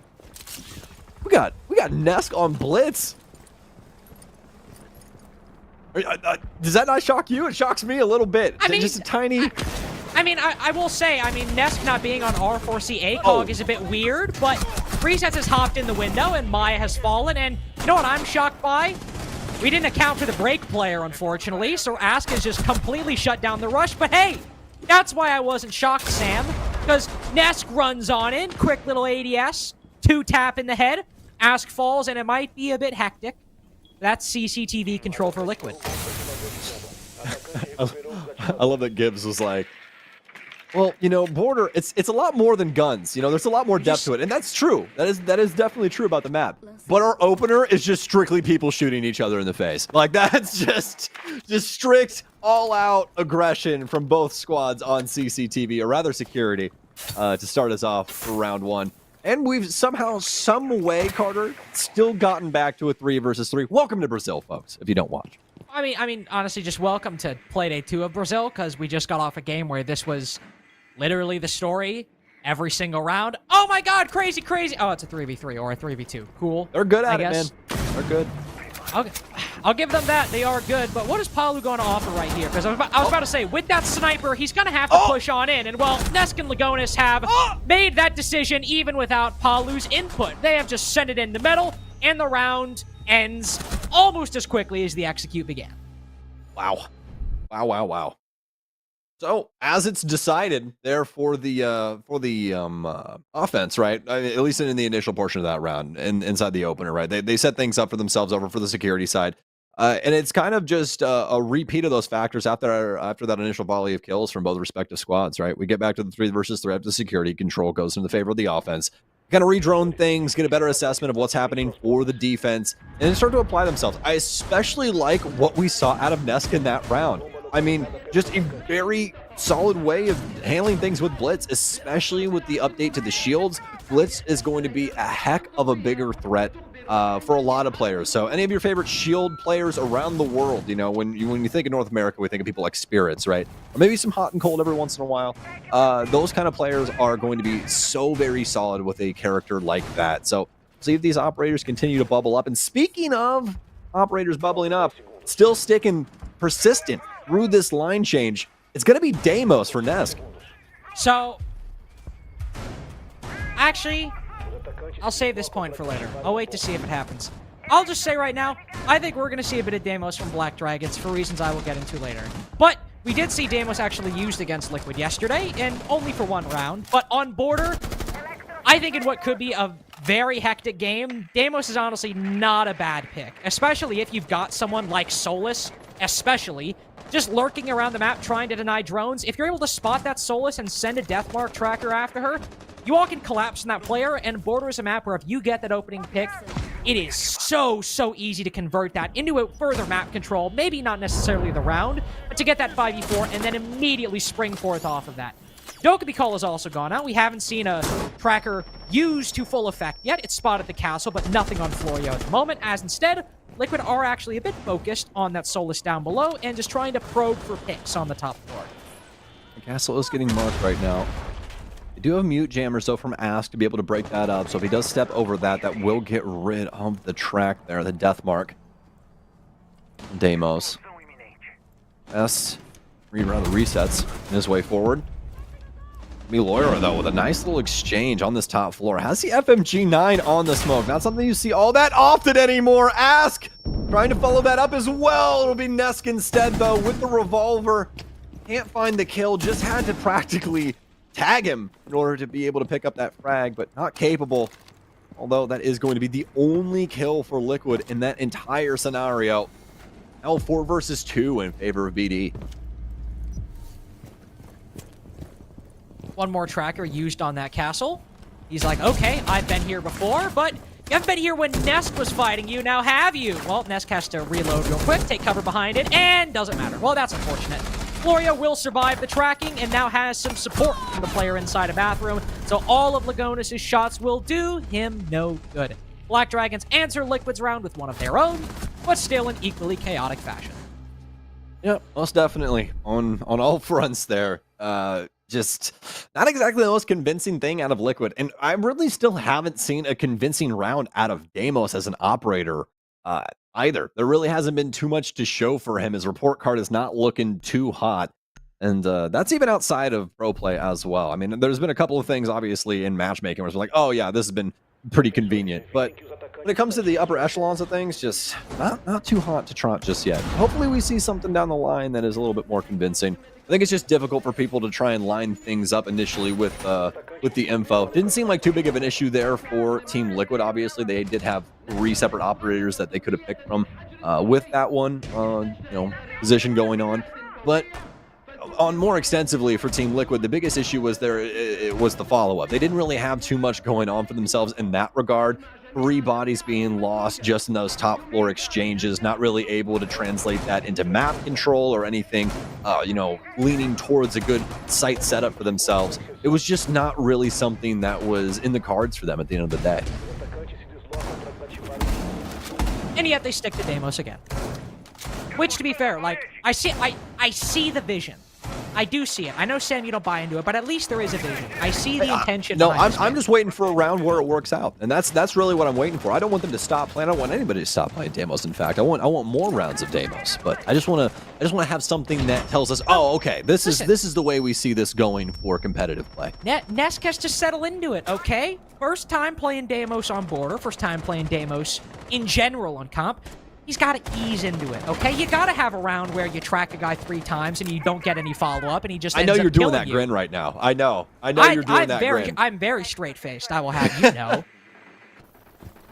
We got Nesk on Blitz. Does that not shock you? It shocks me a little bit. I mean, just a tiny. I will say, Nesk not being on R4C ACOG is a bit weird, but Resets has hopped in the window and Maya has fallen, and you know what I'm shocked by? We didn't account for the break player, unfortunately, so Ask has just completely shut down the rush, but hey, that's why I wasn't shocked, Sam, because Nesk runs on in, quick little ADS, 2-tap in the head, Ask falls, and it might be a bit hectic. That's CCTV control for Liquid. I love that Gibbs was like, well, you know, Border, it's a lot more than guns. You know, there's a lot more depth to it, and that's true. That is definitely true about the map. but our opener is just strictly people shooting each other in the face. Like, that's just strict, all-out aggression from both squads on CCTV, or rather security, to start us off for round one. And we've somehow, some way, Carter, still gotten back to a 3 versus 3. Welcome to Brazil, folks, if you don't watch. I mean, honestly, just welcome to Playday 2 of Brazil, because we just got off a game where this was literally the story every single round. Oh my god, crazy, crazy. Oh, it's a 3v3 or a 3v2. Cool. They're good at I it, guess. man. They're good. Okay. I'll give them that. They are good. But what is Palu going to offer right here? Because I was about to say, with that sniper, he's going to have to push on in. And, well, Nesk and Lagonis have made that decision even without Palu's input. They have just sent it in the middle, and the round ends almost as quickly as the execute began. Wow. Wow, wow, wow. So, as it's decided there for the offense, right? I mean, at least in the initial portion of that round, and inside the opener, right? They set things up for themselves over for the security side. And it's kind of just a repeat of those factors after that initial volley of kills from both respective squads, right? We get back to the 3 versus 3 after security control goes in the favor of the offense. Kind of redrone things, get a better assessment of what's happening for the defense, and then start to apply themselves. I especially like what we saw out of Nesk in that round. I mean, just a very solid way of handling things with Blitz, especially with the update to the shields. Blitz is going to be a heck of a bigger threat for a lot of players. So any of your favorite shield players around the world, you know, when you think of North America, we think of people like Spirits, right? Or maybe some hot and cold every once in a while. Those kind of players are going to be so very solid with a character like that. So see if these operators continue to bubble up. And speaking of operators bubbling up, still sticking persistent through this line change, it's going to be Deimos for Nesk. So, actually, I'll save this point for later. I'll wait to see if it happens. I'll just say right now, I think we're going to see a bit of Deimos from Black Dragons for reasons I will get into later. But we did see Deimos actually used against Liquid yesterday, and only for one round. But on Border, I think in what could be a very hectic game, Deimos is honestly not a bad pick. Especially if you've got someone like Solus, especially, just lurking around the map trying to deny drones. If you're able to spot that Solus and send a Deathmark tracker after her, you all can collapse on that player, and Border is a map where if you get that opening pick, it is so easy to convert that into a further map control. Maybe not necessarily the round, but to get that 5v4 and then immediately spring forth off of that. Dokkaebi Call has also gone out. We haven't seen a tracker used to full effect yet. It's spotted the castle, but nothing on Florio at the moment, as instead, Liquid are actually a bit focused on that Solus down below and just trying to probe for picks on the top floor. The castle is getting marked right now. They do have mute jammers, though, from Ask to be able to break that up. So if he does step over that, that will get rid of the track there, the death mark. Deimos. S. Rather resets in his way forward. Miloira, though, with a nice little exchange on this top floor. Has the FMG9 on the smoke. Not something you see all that often anymore. Ask! Trying to follow that up as well. It'll be Nesk instead, though, with the revolver. Can't find the kill. Just had to practically tag him in order to be able to pick up that frag, but not capable. Although that is going to be the only kill for Liquid in that entire scenario. Now 4 versus 2 in favor of BD. One more tracker used on that castle. He's like, okay, I've been here before, but you haven't been here when Nesk was fighting you, now have you? Well, Nesk has to reload real quick, take cover behind it, and doesn't matter. Well, that's unfortunate. Florio will survive the tracking and now has some support from the player inside a bathroom, so all of Lagonis' shots will do him no good. Black Dragons answer Liquid's round with one of their own, but still in equally chaotic fashion. Yeah, most definitely. On all fronts there. Just not exactly the most convincing thing out of Liquid. And I really still haven't seen a convincing round out of Deimos as an operator either. There really hasn't been too much to show for him. His report card is not looking too hot. And that's even outside of pro play as well. I mean, there's been a couple of things, obviously, in matchmaking where it's like, oh, yeah, this has been pretty convenient. But when it comes to the upper echelons of things, just not too hot to trot just yet. Hopefully we see something down the line that is a little bit more convincing. I think it's just difficult for people to try and line things up initially with the info. Didn't seem like too big of an issue there for Team Liquid. Obviously, they did have 3 separate operators that they could have picked from with that one, position going on. But on more extensively for Team Liquid, the biggest issue was it was the follow-up. They didn't really have too much going on for themselves in that regard. 3 bodies being lost just in those top floor exchanges, not really able to translate that into map control or anything, you know, leaning towards a good site setup for themselves. It was just not really something that was in the cards for them at the end of the day. And yet they stick to Deimos again. Which, to be fair, like, I see the vision. I do see it. I know, Sam, you don't buy into it, but at least there is a vision. I see the intention. No, I'm just waiting for a round where it works out, and that's really what I'm waiting for. I don't want them to stop playing. I don't want anybody to stop playing Deimos. In fact, I want more rounds of Deimos. But I just want to have something that tells us, oh, okay, this is the way we see this going for competitive play. Nesk has to settle into it. Okay, first time playing Deimos on Border. First time playing Deimos in general on comp. He's got to ease into it, okay? You got to have a round where you track a guy 3 times and you don't get any follow-up and he just ends up I know you're doing killing that you. grin right now. I know you're doing that grin. I'm very straight-faced, I will have you know.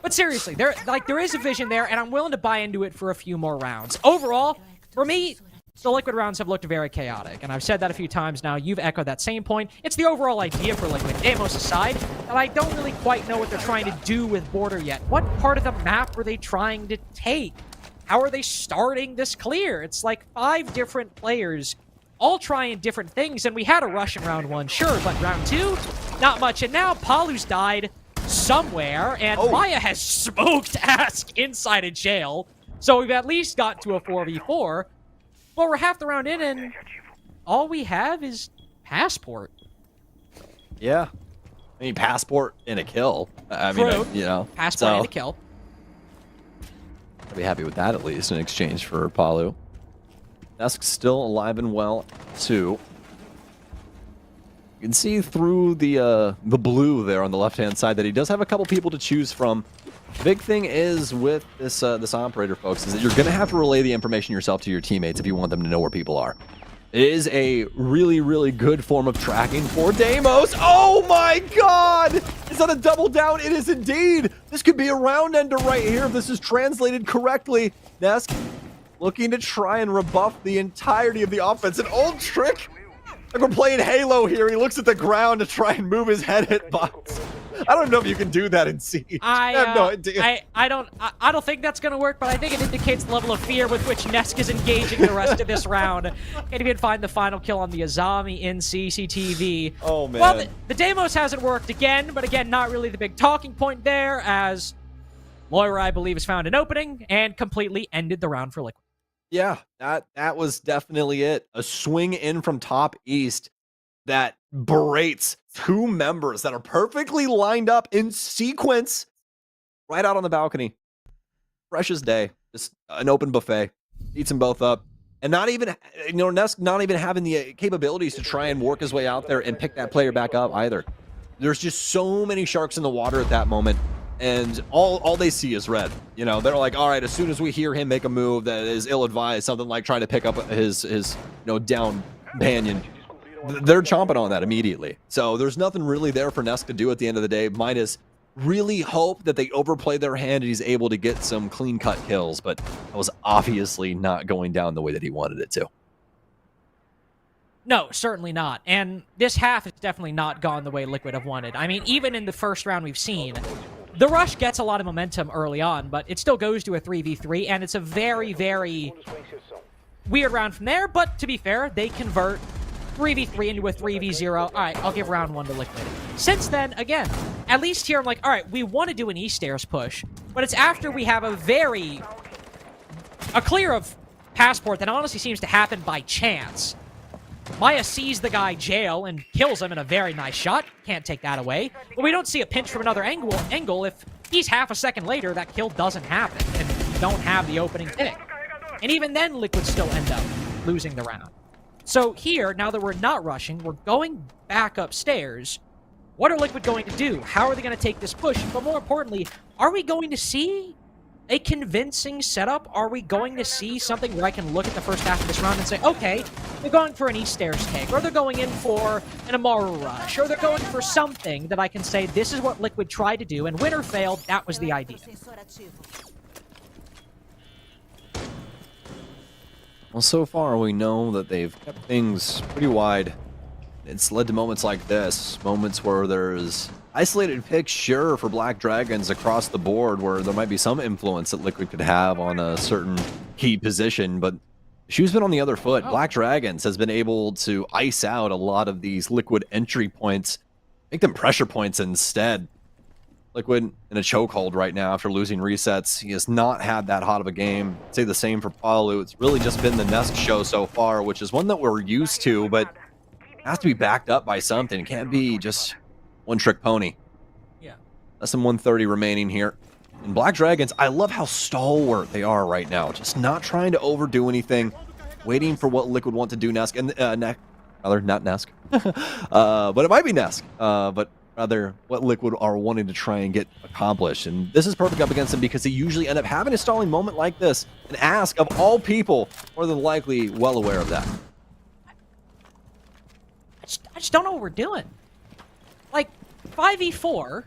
But seriously, there is a vision there, and I'm willing to buy into it for a few more rounds. Overall, for me, the Liquid rounds have looked very chaotic, and I've said that a few times now. You've echoed that same point. It's the overall idea for Liquid, Deimos aside, and I don't really quite know what they're trying to do with Border yet. What part of the map are they trying to take? How are they starting this clear? It's like 5 different players all trying different things, and we had a rush in round 1, sure, but round 2, not much. And now Palu's died somewhere, and Maya has smoked Ask inside a jail, so we've at least got to a 4v4. Well, we're half the round in, and all we have is Passport. Yeah. I mean, Passport and a kill. I mean, you know. Passport and a kill. I'd be happy with that, at least, in exchange for Palu. Nesk's still alive and well, too. You can see through the blue there on the left-hand side that he does have a couple people to choose from. The big thing is with this this operator, folks, is that you're going to have to relay the information yourself to your teammates if you want them to know where people are. It is a really, really good form of tracking for Deimos. Oh my god! Is that a double down? It is indeed! This could be a round ender right here if this is translated correctly. Nesk looking to try and rebuff the entirety of the offense. An old trick! Like we're playing Halo here. He looks at the ground to try and move his head at bots. I don't know if you can do that in Siege. I have no idea. I don't think that's going to work, but I think it indicates the level of fear with which Nesk is engaging the rest of this round. Can't even find the final kill on the Azami in CCTV. Oh, man. Well, the Deimos hasn't worked again, but again, not really the big talking point there, as Moira, I believe, has found an opening and completely ended the round for Liquid. Yeah, that was definitely it. A swing in from top east that berates 2 members that are perfectly lined up in sequence right out on the balcony. Fresh as day. Just an open buffet. Eats them both up. And not even, you know, Nesk not even having the capabilities to try and work his way out there and pick that player back up either. There's just so many sharks in the water at that moment. And all they see is red. You know, they're like, all right, as soon as we hear him make a move that is ill-advised, something like trying to pick up his you know, down companion, they're chomping on that immediately. So there's nothing really there for Nesk to do at the end of the day, minus really hope that they overplay their hand and he's able to get some clean-cut kills, but that was obviously not going down the way that he wanted it to. No, certainly not. And this half has definitely not gone the way Liquid have wanted. I mean, even in the first round we've seen, the rush gets a lot of momentum early on, but it still goes to a 3v3, and it's a very, very weird round from there. But to be fair, they convert 3v3 into a 3v0. All right, I'll give round 1 to Liquid. Since then, again, at least here I'm like, all right, we want to do an E-stairs push, but it's after we have a clear of Passport that honestly seems to happen by chance. Maya sees the guy jail and kills him in a very nice shot. Can't take that away. But we don't see a pinch from another angle. If he's half a second later, that kill doesn't happen, and you don't have the opening pick. And even then, Liquid still end up losing the round. So here, now that we're not rushing, we're going back upstairs. What are Liquid going to do? How are they going to take this push? But more importantly, are we going to see a convincing setup? Are we going to see something where I can look at the first half of this round and say, okay, they're going for an E-stairs take, or they're going in for an Amaru rush, or they're going for something that I can say, this is what Liquid tried to do, and win or fail, that was the idea. Well, so far we know that they've kept things pretty wide. It's led to moments like this, moments where there's isolated picks, sure, for Black Dragons across the board, where there might be some influence that Liquid could have on a certain key position, but shoe's been on the other foot. Black Dragons has been able to ice out a lot of these Liquid entry points, make them pressure points instead. Liquid in a chokehold right now after losing resets. He has not had that hot of a game. I'd say the same for Palu. It's really just been the Nesk show so far, which is one that we're used to, but it has to be backed up by something. It can't be just one-trick pony. Yeah. Less than 130 remaining here. And Black Dragons, I love how stalwart they are right now. Just not trying to overdo anything, waiting for what Liquid want to do. Nesk, and rather, not Nesk. But it might be Nesk. But rather what Liquid are wanting to try and get accomplished. And this is perfect up against him because they usually end up having a stalling moment like this. And Ask, of all people, more than likely well aware of that. I just don't know what we're doing. Like, 5v4,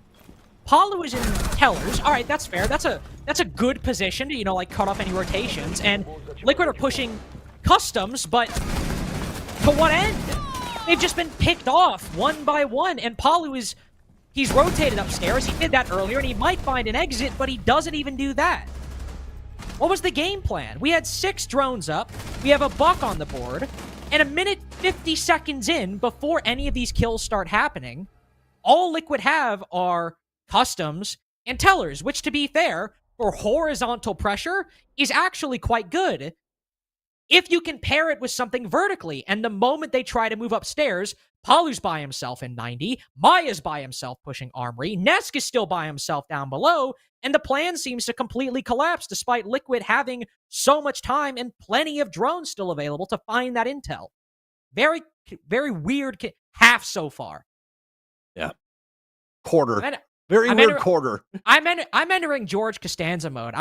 Palu is in Tellers. All right, that's fair. That's a good position to, you know, like, cut off any rotations. And Liquid are pushing customs, but to what end? They've just been picked off one by one, and Palu he's rotated upstairs. He did that earlier, and he might find an exit, but he doesn't even do that. What was the game plan? We had 6 drones up, we have a buck on the board, and a minute 50 seconds in, before any of these kills start happening, all Liquid have are customs and tellers, which, to be fair, for horizontal pressure, is actually quite good. If you can pair it with something vertically, and the moment they try to move upstairs, Palu's by himself in 90, Maya's by himself pushing Armory, Nesk is still by himself down below, and the plan seems to completely collapse despite Liquid having so much time and plenty of drones still available to find that intel. Very, very weird half so far. Yeah. Quarter. Very weird quarter. I'm entering George Costanza mode.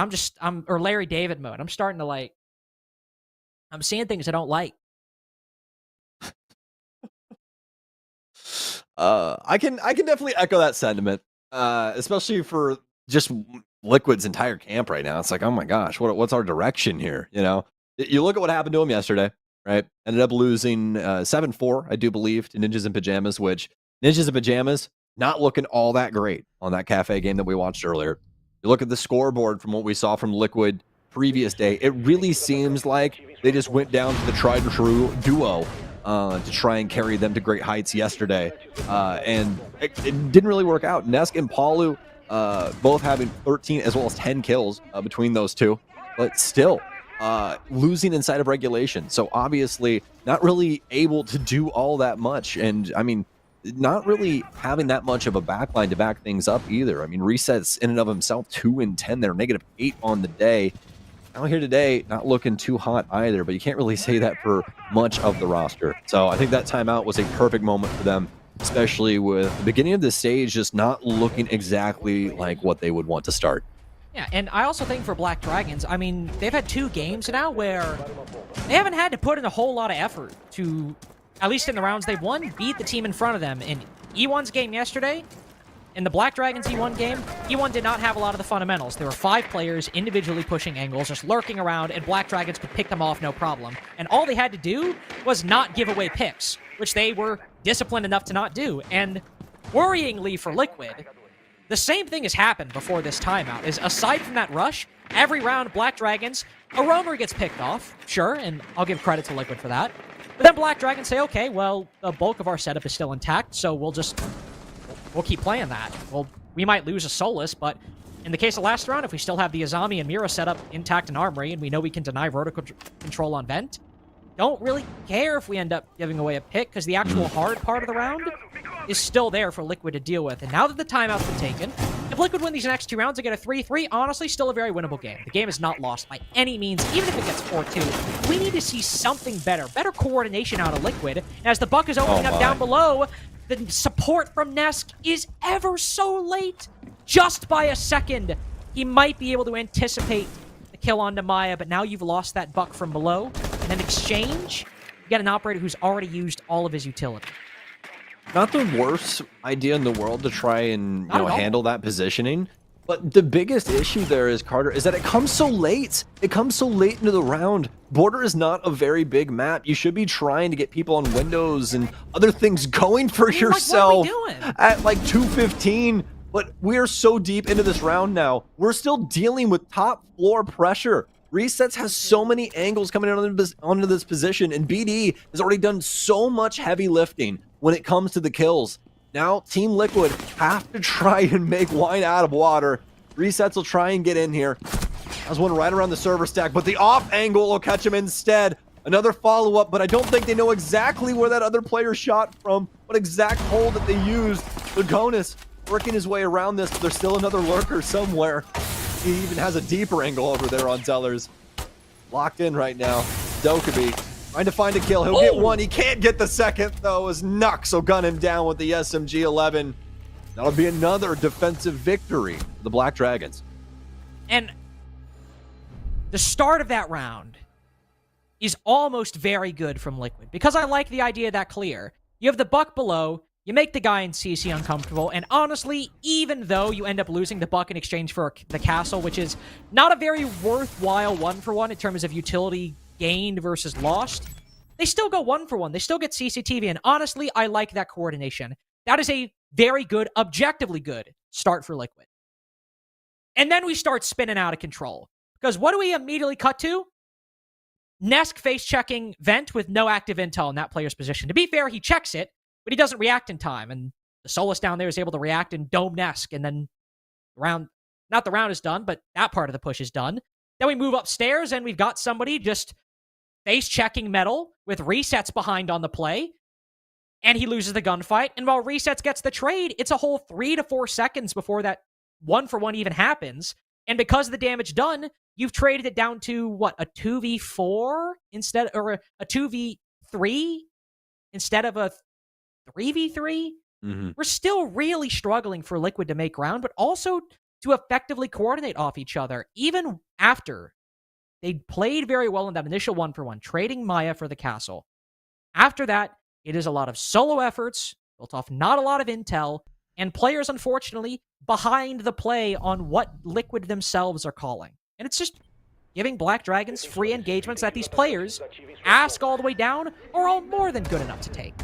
Or Larry David mode. I'm starting to I'm seeing things I don't like. I can definitely echo that sentiment, especially for just Liquid's entire camp right now. It's like, oh my gosh, what's our direction here? You know, you look at what happened to him yesterday, right? Ended up losing 7-4, I do believe, to Ninjas in Pajamas, which Ninjas in Pajamas not looking all that great on that cafe game that we watched earlier. You look at the scoreboard from what we saw from Liquid previous day, it really seems like they just went down to the tried and true duo to try and carry them to great heights yesterday. And it didn't really work out. Nesk and Palu both having 13 as well as 10 kills between those two, but still losing inside of regulation. So obviously not really able to do all that much. And I mean, not really having that much of a backline to back things up either. I mean, resets in and of himself 2 and 10 there, -8 on the day. Out here today, not looking too hot either, but you can't really say that for much of the roster. So I think that timeout was a perfect moment for them, especially with the beginning of the stage just not looking exactly like what they would want to start. Yeah, and I also think for Black Dragons, I mean, they've had 2 games now where they haven't had to put in a whole lot of effort to, at least in the rounds they've won, beat the team in front of them. In E1's game yesterday, in the Black Dragons E1 game, E1 did not have a lot of the fundamentals. There were 5 players individually pushing angles, just lurking around, and Black Dragons could pick them off no problem. And all they had to do was not give away picks, which they were disciplined enough to not do. And worryingly for Liquid, the same thing has happened before this timeout, is aside from that rush, every round Black Dragons, a roamer gets picked off, sure, and I'll give credit to Liquid for that. But then Black Dragons say, okay, well, the bulk of our setup is still intact, so we'll keep playing that. Well, we might lose a Solus, but in the case of last round, if we still have the Azami and Mira set up intact in Armory, and we know we can deny vertical control on Vent, don't really care if we end up giving away a pick, because the actual hard part of the round is still there for Liquid to deal with. And now that the timeout's been taken, if Liquid win these next 2 rounds and get a 3-3, honestly, still a very winnable game. The game is not lost by any means, even if it gets 4-2. We need to see something better coordination out of Liquid. And as the buck is opening up down below, the support from Nesk is ever so late, just by a second. He might be able to anticipate the kill on Maya, but now you've lost that buck from below. And in exchange, you get an operator who's already used all of his utility. Not the worst idea in the world to try and handle that positioning. But the biggest issue there is, Carter, is that it comes so late. It comes so late into the round. Border is not a very big map. You should be trying to get people on windows and other things going for yourself at like 2:15. But we're so deep into this round now. We're still dealing with top floor pressure. Resets has so many angles coming in onto this position, and BD has already done so much heavy lifting when it comes to the kills. Now, Team Liquid have to try and make wine out of water. Resets will try and get in here. There's one right around the server stack, but the off angle will catch him instead. Another follow-up, but I don't think they know exactly where that other player shot from, what exact hole that they used. Lugonis working his way around this, but there's still another lurker somewhere. He even has a deeper angle over there on Zellers. Locked in right now. Dokkaebi trying to find a kill. He'll get one. He can't get the second, though, as Nux will gun him down with the SMG-11. That'll be another defensive victory for the Black Dragons. And the start of that round is almost very good from Liquid, because I like the idea of that clear. You have the buck below, you make the guy in CC uncomfortable, and honestly, even though you end up losing the buck in exchange for the castle, which is not a very worthwhile 1-for-1 in terms of utility gained versus lost, they still go 1-for-1. They still get CCTV, and honestly, I like that coordination. That is a very good, objectively good start for Liquid. And then we start spinning out of control. Because what do we immediately cut to? Nesk face-checking Vent with no active intel in that player's position. To be fair, he checks it, but he doesn't react in time, and the Solus down there is able to react and dome Nesk, and then not the round is done, but that part of the push is done. Then we move upstairs, and we've got somebody just face-checking Metal with Resets behind on the play, and he loses the gunfight, and while Resets gets the trade, it's a whole 3 to 4 seconds before that 1-for-1 even happens, and because of the damage done, you've traded it down to, what, a 2v4 instead, or a 2v3 instead of a 3v3? We're still really struggling for Liquid to make ground, but also to effectively coordinate off each other, even after they played very well in that initial 1-for-1, trading Maya for the castle. After that, it is a lot of solo efforts, built off not a lot of intel, and players, unfortunately, behind the play on what Liquid themselves are calling. And it's just giving Black Dragons free engagements that these players ask all the way down are all more than good enough to take.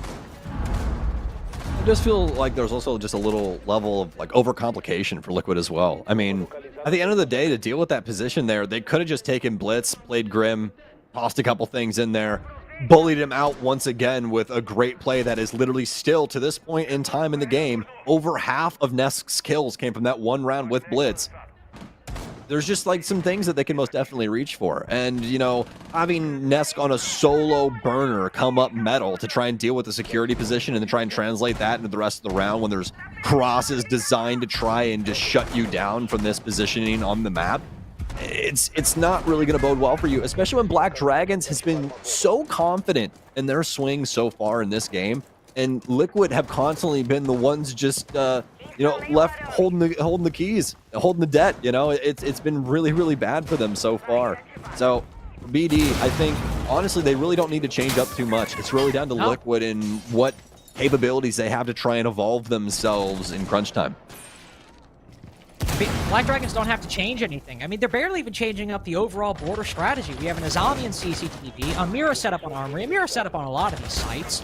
I just feel like there's also just a little level of like overcomplication for Liquid as well. I mean, at the end of the day, to deal with that position there, they could have just taken Blitz, played Grim, tossed a couple things in there, bullied him out once again with a great play that is literally still, to this point in time in the game, over half of Nesk's kills came from that one round with Blitz. There's just like some things that they can most definitely reach for. And, you know, having Nesk on a solo burner come up Metal to try and deal with the security position and then try and translate that into the rest of the round when there's crosses designed to try and just shut you down from this positioning on the map, it's not really going to bode well for you, especially when Black Dragons has been so confident in their swing so far in this game, and Liquid have constantly been the ones just you know, left holding the keys, holding the debt. You know, it's been really, really bad for them so far. So for BD, I think honestly they really don't need to change up too much. It's really down to Liquid and what capabilities they have to try and evolve themselves in crunch time. Black Dragons don't have to change anything. I mean, they're barely even changing up the overall border strategy. We have an Azami in CCTV, a Mira set up on Armory, a Mira set up on a lot of these sites.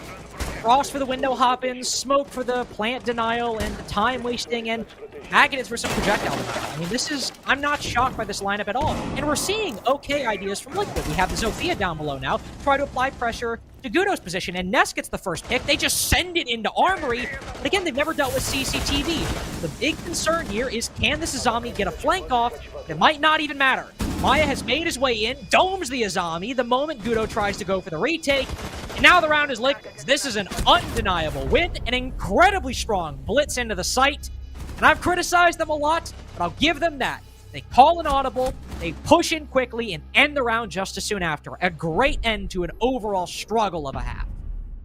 Frost for the window hop-ins, Smoke for the plant denial and the time wasting, and Maggots for some projectile denial. I mean, I'm not shocked by this lineup at all. And we're seeing okay ideas from Liquid. We have the Zofia down below now, try to apply pressure to Gudo's position, and Ness gets the first pick. They just send it into Armory. But again, they've never dealt with CCTV. The big concern here is, can this Azami get a flank off? It might not even matter. Maya has made his way in, domes the Azami the moment Gudo tries to go for the retake, and now the round is Liquid's. This is an undeniable win, an incredibly strong blitz into the site, and I've criticized them a lot, but I'll give them that. They call an audible, they push in quickly, and end the round just as soon after. A great end to an overall struggle of a half.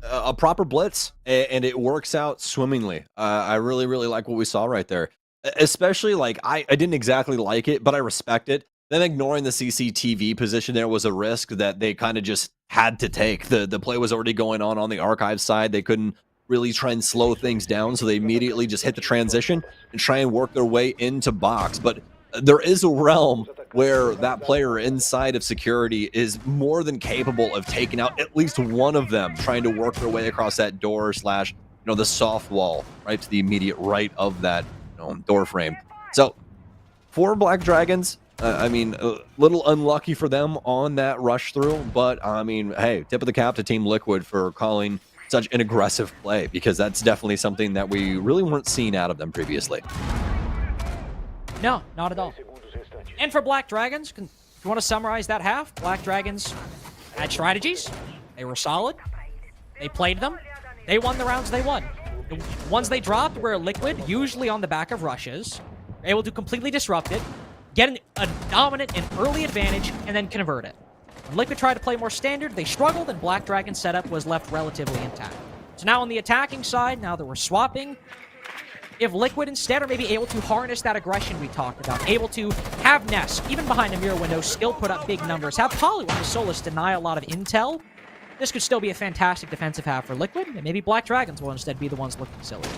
A proper blitz, and it works out swimmingly. I really, really like what we saw right there. Especially, like, I didn't exactly like it, but I respect it. Then ignoring the CCTV position there was a risk that they kind of just had to take. The play was already going on the archive side. They couldn't really try and slow things down, so they immediately just hit the transition and try and work their way into box. But there is a realm where that player inside of security is more than capable of taking out at least one of them, trying to work their way across that door slash, you know, the soft wall right to the immediate right of that, you know, door frame. So for Black Dragons, I mean, a little unlucky for them on that rush through, but I mean, hey, tip of the cap to Team Liquid for calling such an aggressive play, because that's definitely something that we really weren't seeing out of them previously. No, not at all. And for Black Dragons, if you want to summarize that half, Black Dragons had strategies. They were solid. They played them. They won the rounds they won. The ones they dropped were Liquid, usually on the back of rushes, able to completely disrupt it, get a dominant and early advantage, and then convert it. When Liquid tried to play more standard, they struggled, and Black Dragon's setup was left relatively intact. So now on the attacking side, now that we're swapping, if Liquid instead are maybe able to harness that aggression we talked about, able to have Ness, even behind a mirror window, still put up big numbers, have Poly with the Solus deny a lot of intel, this could still be a fantastic defensive half for Liquid, and maybe Black Dragons will instead be the ones looking silly.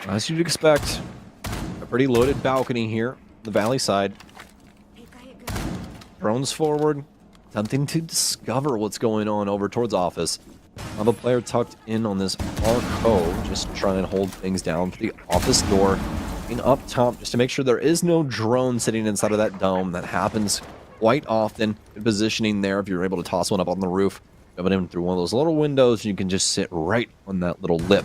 As you'd expect, a pretty loaded balcony here, the valley side. Drones forward, attempting to discover what's going on over towards office. Have a player tucked in on this arco, just to try and hold things down to the office door. And up top, just to make sure there is no drone sitting inside of that dome. That happens quite often. Good positioning there if you're able to toss one up on the roof. Coming in through one of those little windows, you can just sit right on that little lip.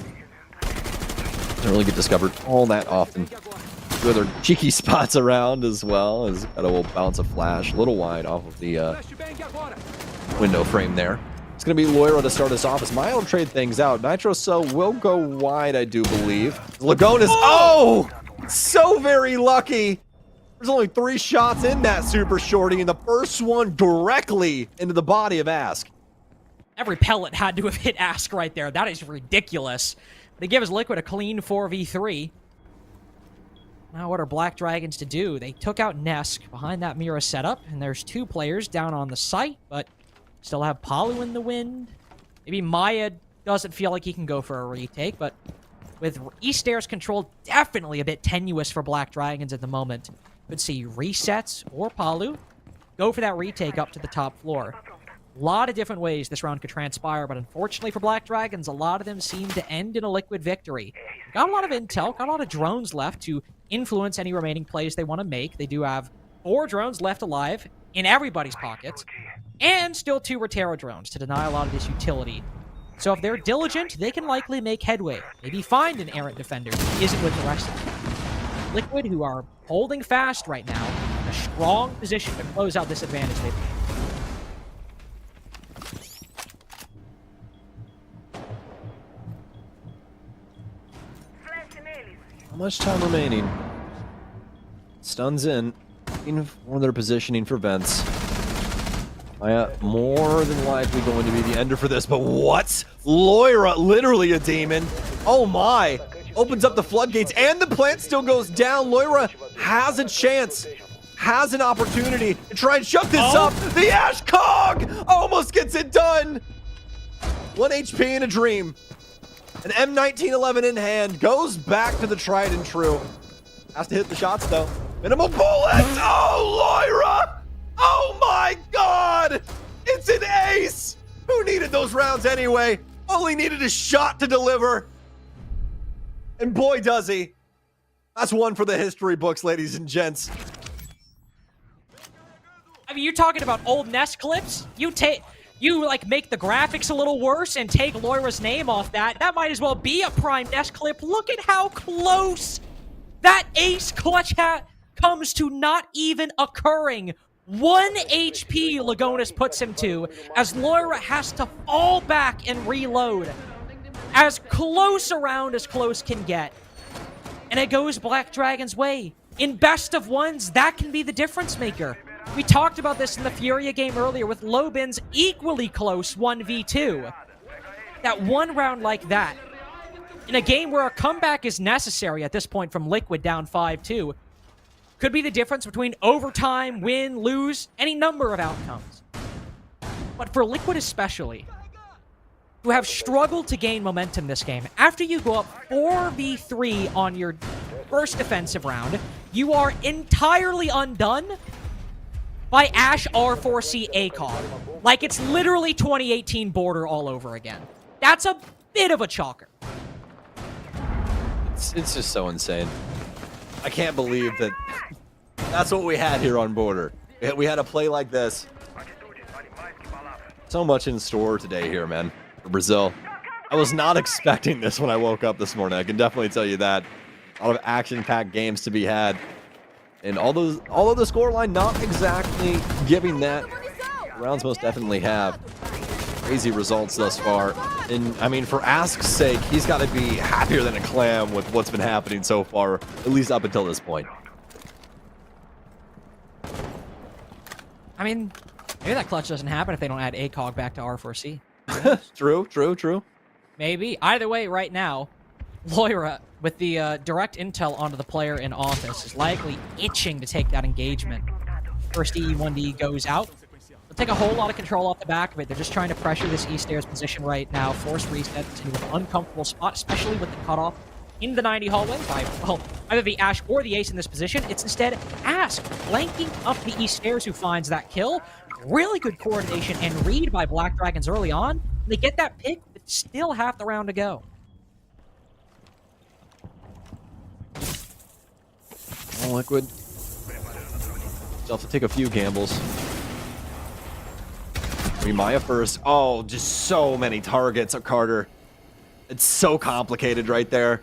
Doesn't really get discovered all that often. Two other cheeky spots around as well, as Edo will bounce a flash a little wide off of the window frame there. It's going to be Loira to start us off as Maya will trade things out. Nitro So will go wide, I do believe. Lagonis, oh! So very lucky! There's only 3 shots in that super shorty, and the first one directly into the body of Ask. Every pellet had to have hit Ask right there. That is ridiculous. But it gives Liquid a clean 4v3. Now what are Black Dragons to do? They took out Nesk behind that Mira setup, and there's 2 players down on the site, but still have Palu in the wind. Maybe Maya doesn't feel like he can go for a retake, but with East Air's control definitely a bit tenuous for Black Dragons at the moment. Could see resets or Palu go for that retake up to the top floor. A lot of different ways this round could transpire, but unfortunately for Black Dragons, a lot of them seem to end in a Liquid victory. Got a lot of intel, got a lot of drones left to influence any remaining plays they want to make. They do have 4 drones left alive in everybody's pockets, and still 2 Rotero drones to deny a lot of this utility. So if they're diligent, they can likely make headway. Maybe find an errant defender who isn't with the rest of them. Liquid, who are holding fast right now, in a strong position to close out this advantage they've made. How much time remaining? Stuns in for their positioning for vents. More than likely going to be the ender for this, but what? Loira, literally a demon. Oh my! Opens up the floodgates, and the plant still goes down. Loira has a chance, has an opportunity to try and shut this up. The Ash Cog almost gets it done. 1 HP in a dream. An M1911 in hand, goes back to the tried and true. Has to hit the shots though. Minimal bullets! Oh, Loira! Oh my god! It's an ace! Who needed those rounds anyway? Only needed a shot to deliver. And boy does he. That's one for the history books, ladies and gents. I mean, you're talking about old Nest clips? You like make the graphics a little worse and take Loira's name off that. That might as well be a prime Nest clip. Look at how close that ace clutch hat comes to not even occurring. 1 HP Lagonis puts him to, as Loira has to fall back and reload. As close around as close can get. And it goes Black Dragon's way. In best of ones, that can be the difference maker. We talked about this in the Furia game earlier with Lobin's equally close 1v2. That one round like that, in a game where a comeback is necessary at this point from Liquid down 5-2, Could be the difference between overtime, win, lose, any number of outcomes. But for Liquid especially, who have struggled to gain momentum this game, after you go up 4v3 on your first defensive round, you are entirely undone by Ash R4C ACOG. Like it's literally 2018 Border all over again. That's a bit of a chalker. It's just so insane. I can't believe that that's what we had here on Border. We had a play like this. So much in store today here, man, for Brazil. I was not expecting this when I woke up this morning. I can definitely tell you that. A lot of action-packed games to be had. And although the scoreline not exactly giving that, rounds most definitely have. Crazy results thus far. And, I mean, for Ask's sake, he's got to be happier than a clam with what's been happening so far, at least up until this point. I mean, maybe that clutch doesn't happen if they don't add ACOG back to R4C. True. Maybe. Either way, right now, Loira, with the direct intel onto the player in office, is likely itching to take that engagement. First E1D goes out. They'll take a whole lot of control off the back of it. They're just trying to pressure this E stairs position right now, force resets into an uncomfortable spot, especially with the cutoff in the 90 hallway by, well, either the Ash or the Ace in this position. It's instead Ask flanking up the E stairs who finds that kill. Really good coordination and read by Black Dragons early on. They get that pick, but still half the round to go. Oh, Liquid. You'll have to take a few gambles. Maya first. Oh, just so many targets of Carter. It's so complicated right there.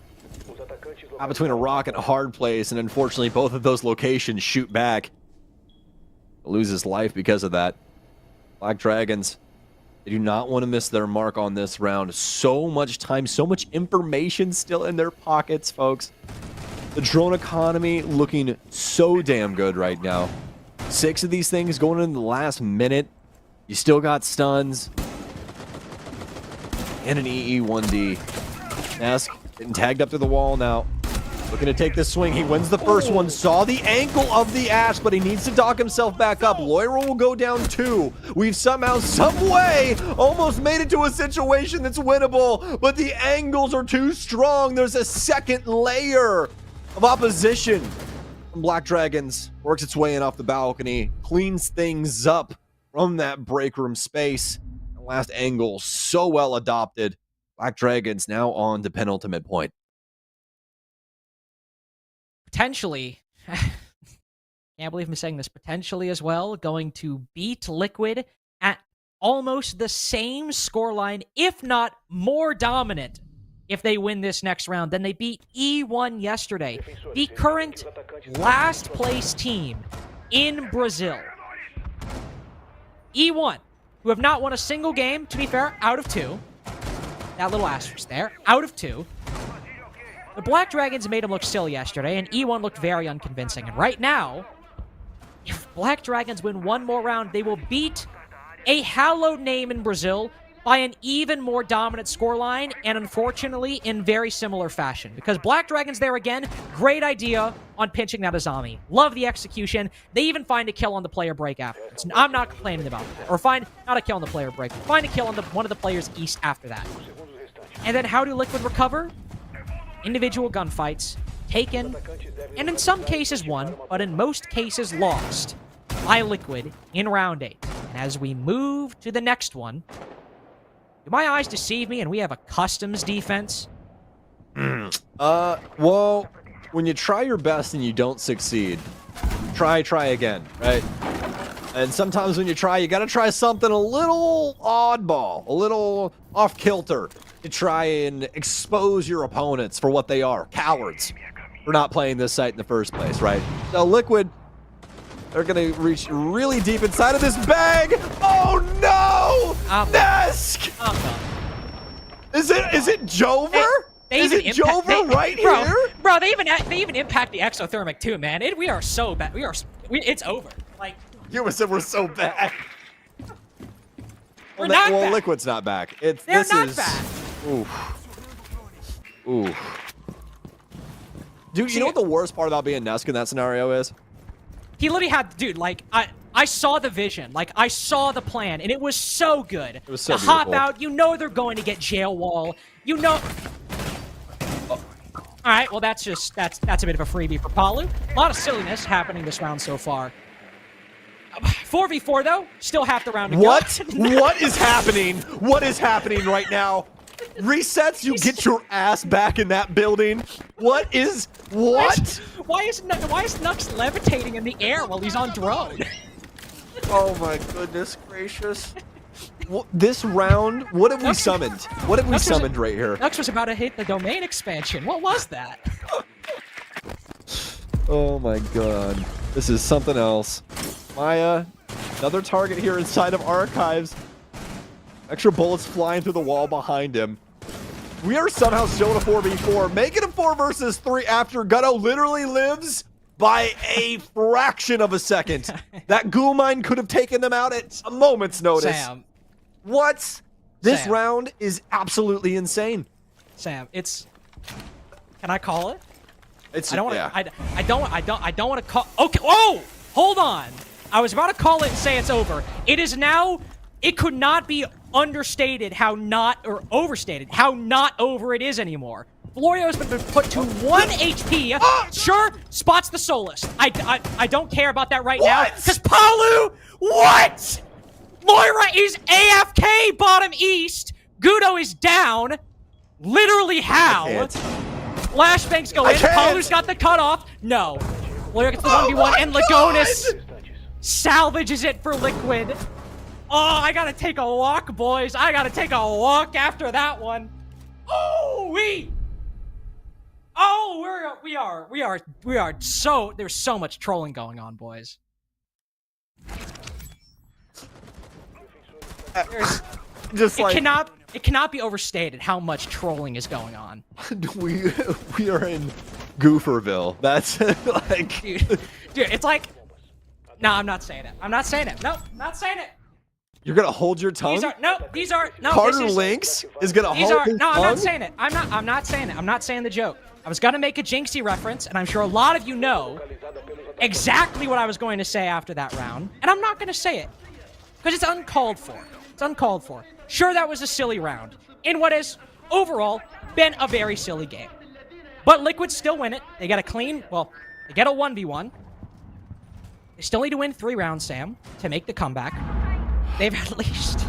Between a rock and a hard place, and unfortunately both of those locations shoot back. Loses life because of that. Black Dragons, they do not want to miss their mark on this round. So much time, so much information still in their pockets, folks. The drone economy looking so damn good right now. 6 of these things going in the last minute. You still got stuns. And an EE1D. Ask getting tagged up to the wall now. Looking to take this swing. He wins the first one. Saw the ankle of the Ash, but he needs to dock himself back up. Loira will go down 2. We've somehow, some way, almost made it to a situation that's winnable, but the angles are too strong. There's a second layer of opposition. Black Dragons works its way in off the balcony, cleans things up from that break room space. The last angle so well adopted. Black Dragons now on to penultimate point. Potentially, can't believe I'm saying this, potentially as well, going to beat Liquid at almost the same scoreline, if not more dominant, if they win this next round than they beat E1 yesterday. The current last place team in Brazil. E1, who have not won a single game, to be fair, out of 2. That little asterisk there, out of 2. The Black Dragons made them look silly yesterday, and E1 looked very unconvincing. And right now, if Black Dragons win one more round, they will beat a hallowed name in Brazil by an even more dominant scoreline, and unfortunately, in very similar fashion. Because Black Dragons there again, great idea on pinching that Azami. Love the execution. They even find a kill on the player break afterwards. I'm not complaining about that. Or find, not a kill on the player break, find a kill on one of the players east after that. And then how do Liquid recover? Individual gunfights, taken, and in some cases won, but in most cases lost by Liquid in round 8. And as we move to the next one, do my eyes deceive me and we have a customs defense? Well, when you try your best and you don't succeed, try again, right? And sometimes when you try, you gotta try something a little oddball, a little off-kilter to try and expose your opponents for what they are, cowards, for not playing this site in the first place, right? So Liquid, they're gonna reach really deep inside of this bag. Oh no! Nesk! Is it Jover? Is it Jover right here? Bro, they even impact the exothermic too, man. We are so bad. It's over. Like, you said we're so bad. We're not well, back. Liquid's not back. They're not back. Ooh. Dude, you know what the worst part about being Nesk in that scenario is? He literally had, dude, like, I saw the vision. Like, I saw the plan, and it was so good. It was so to hop beautiful. out, you know they're going to get jail wall. You know... All right, well, that's a bit of a freebie for Palu. A lot of silliness happening this round so far. 4v4, though, still half the round to go. What? What is happening? What is happening right now? Resets, you get your ass back in that building. What? Why is Nux levitating in the air while he's on drone? Oh my goodness gracious. This round, what have we summoned? What have we summoned right here? Nux was about to hit the domain expansion. What was that? Oh my god. This is something else. Maya, another target here inside of Archives. Extra bullets flying through the wall behind him. We are somehow still in a 4v4. Make it a 4 versus 3 after Gutto literally lives by a fraction of a second. That ghoul mine could have taken them out at a moment's notice. Sam. What? This Sam. round is absolutely insane. Sam, it's... Can I call it? It's I don't want to. yeah. I don't want to call. Okay. Oh, hold on. I was about to call it and say it's over. It is now. It could not be understated how not or overstated how not over it is anymore. Florio has been put to 1 HP. Sure, spots the Solus. I don't care about that right now because Palu. What? Moira is AFK bottom east. Gudo is down. Literally how? Flashbangs go in. Palu's got the cutoff. No. Florio gets the 1v1 and Lagonis salvages it for Liquid. Oh, I gotta take a walk, boys. I gotta take a walk after that one. Oh, we are so, there's so much trolling going on, boys. Just like It cannot be overstated how much trolling is going on. we are in Gooferville. That's like Dude, it's like, no, I'm not saying it. I'm not saying it. Nope, not saying it. you're gonna hold your tongue. These are no. Carter this is, Lynx is gonna These hold are his no. I'm tongue. not saying it. I'm not saying it. I'm not saying the joke. I was gonna make a Jinxie reference, and I'm sure a lot of you know exactly what I was going to say after that round, and I'm not gonna say it because it's uncalled for. It's uncalled for. Sure, that was a silly round in what has overall been a very silly game, but Liquid still win it. They get a clean. Well, they get a 1v1. They still need to win 3 rounds, Sam, to make the comeback. They've at least.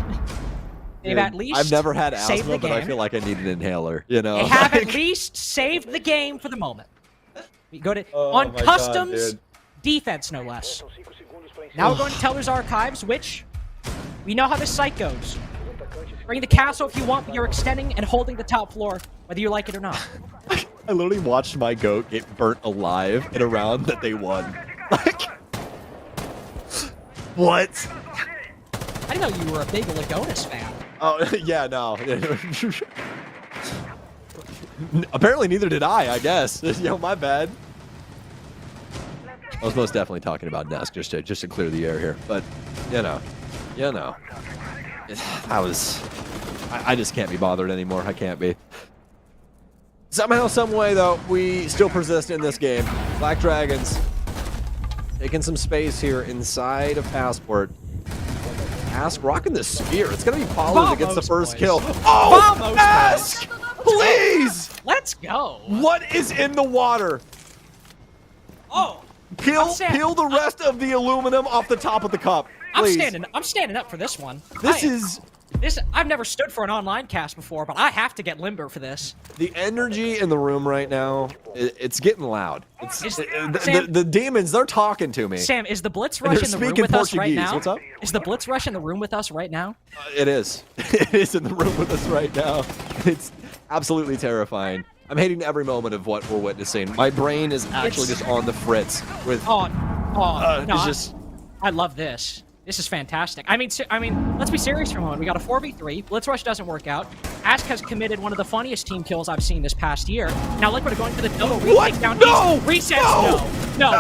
I've never had saved asthma, the but I game. feel like I need an inhaler. You know. They have at least saved the game for the moment. We go to on my God, customs dude. defense, no less. Now we're going to Teller's Archives, which we know how this site goes. Bring the castle if you want, but you're extending and holding the top floor, whether you like it or not. I literally watched my goat get burnt alive in a round that they won. Like, what? I didn't know you were a big Lagonis fan. Oh yeah, no. Apparently, neither did I guess. Yo, my bad. I was most definitely talking about Nesk just to clear the air here, but you know. I just can't be bothered anymore. I can't be. Somehow, some way, though, we still persist in this game. Black Dragons taking some space here inside of Passport. Ask rocking the spear. It's gonna be Palu that gets the first boys. kill. Oh, Vamos, Ask! Please! Let's go. What is in the water? Oh, Peel Sam, the rest of the aluminum off the top of the cup. Please. I'm standing up for this one. I've never stood for an online cast before, but I have to get limber for this. The energy in the room right now, it's getting loud. Sam, the demons, they're talking to me. Sam, is the Blitz And Rush they're in the room speaking with us right Portuguese. now? What's up? Is the Blitz Rush in the room with us right now? It is. It is in the room with us right now. It's absolutely terrifying. I'm hating every moment of what we're witnessing. My brain is actually just on the fritz with. No, it's just. I love this. This is fantastic. I mean, let's be serious for a moment. We got a 4v3. Blitz Rush doesn't work out. Ask has committed one of the funniest team kills I've seen this past year. Now Liquid are going for the double retake down No! east. Resets. No.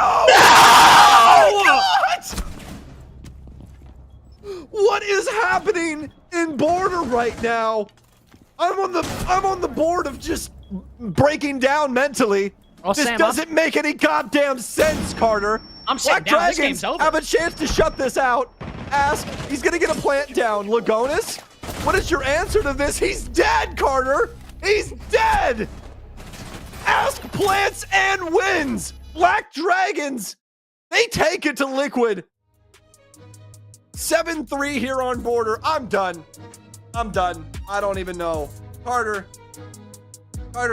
What is happening in border right now? I'm on the board of just breaking down mentally. Well, This Sam, doesn't make any goddamn sense, Carter. I'm sitting Black down. This Dragons game's over. have a chance to shut this out. Ask, he's gonna get a plant down. Lagonis, what is your answer to this? He's dead, Carter. He's dead. Ask plants and wins. Black Dragons, they take it to Liquid. 7-3 here on border. I'm done. I'm done. I don't even know. Carter,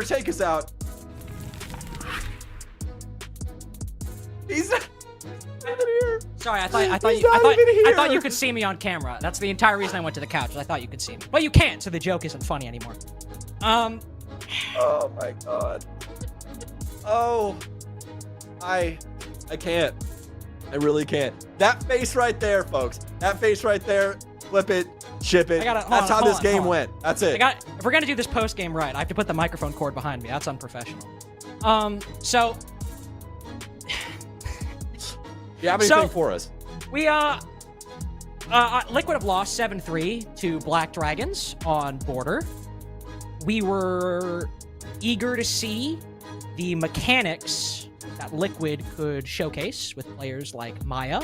take us out. He's not even here. Sorry, I thought He's not even here. I thought you could see me on camera. That's the entire reason I went to the couch. I thought you could see me. Well, you can't, so the joke isn't funny anymore. Oh my god. Oh. I can't. I really can't. That face right there, folks. That face right there. Flip it. Ship it. That's how this game went. That's it. If we're gonna do this post game right, I have to put the microphone cord behind me. That's unprofessional. So You have anything for us? we Liquid have lost 7-3 to Black Dragons on border. We were eager to see the mechanics that Liquid could showcase with players like Maya,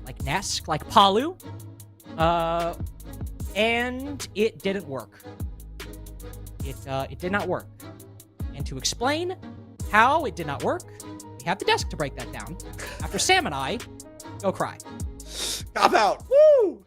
like Nesk, like Palu. And it didn't work. It did not work. And to explain how it did not work, we have the desk to break that down. After Sam and I go cry. Cop out. Woo!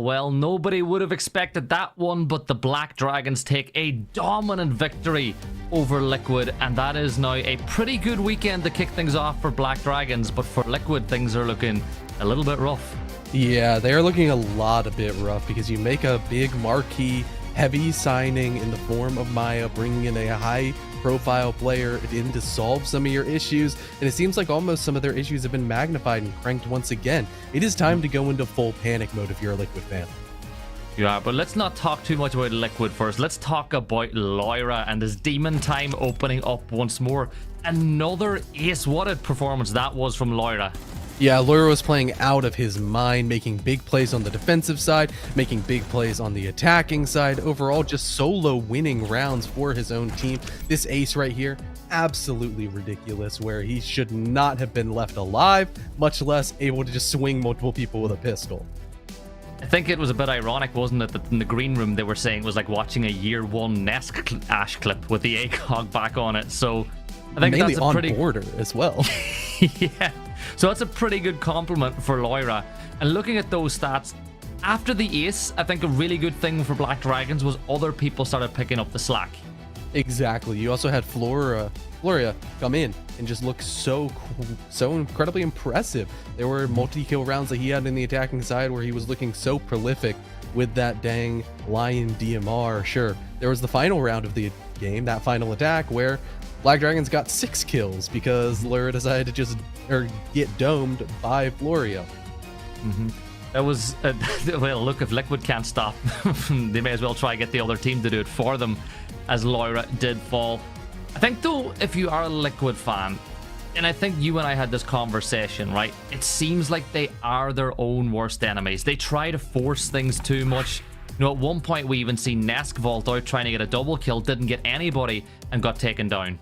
Well, nobody would have expected that one, but the Black Dragons take a dominant victory over Liquid, and that is now a pretty good weekend to kick things off for Black Dragons, but for Liquid, things are looking a little bit rough. Yeah, they are looking a bit rough because you make a big marquee heavy signing in the form of Maya, bringing in a high profile player in to solve some of your issues, and it seems like almost some of their issues have been magnified and cranked once again. It is time to go into full panic mode if you're a Liquid fan. Yeah, but let's not talk too much about Liquid first. Let's talk about Lyra and this Demon Time opening up once more. Another ace. What a performance that was from Lyra. Yeah, Lyra was playing out of his mind, making big plays on the defensive side, making big plays on the attacking side. Overall, just solo winning rounds for his own team. This ace right here, absolutely ridiculous, where he should not have been left alive, much less able to just swing multiple people with a pistol. I think it was a bit ironic, wasn't it, that in the green room they were saying it was like watching a year one Nesk Ash clip with the ACOG back on it. So I think mainly that's a on pretty border as well. yeah, so that's a pretty good compliment for Lyra. And looking at those stats after the ace, I think a really good thing for Black Dragons was other people started picking up the slack. Exactly. You also had Furia come in and just look so incredibly impressive. There were multi-kill rounds that he had in the attacking side where he was looking so prolific with that dang Lion DMR. Sure, there was the final round of the game, that final attack, where Black Dragons got 6 kills because Lyra decided to just get domed by Furia. That was well, look, if Liquid can't stop, they may as well try to get the other team to do it for them, as Lyra did fall. I think though, if you are a Liquid fan, and I think you and I had this conversation, right? It seems like they are their own worst enemies. They try to force things too much. You know, at one point we even seen Nesk vault out trying to get a double kill, didn't get anybody, and got taken down.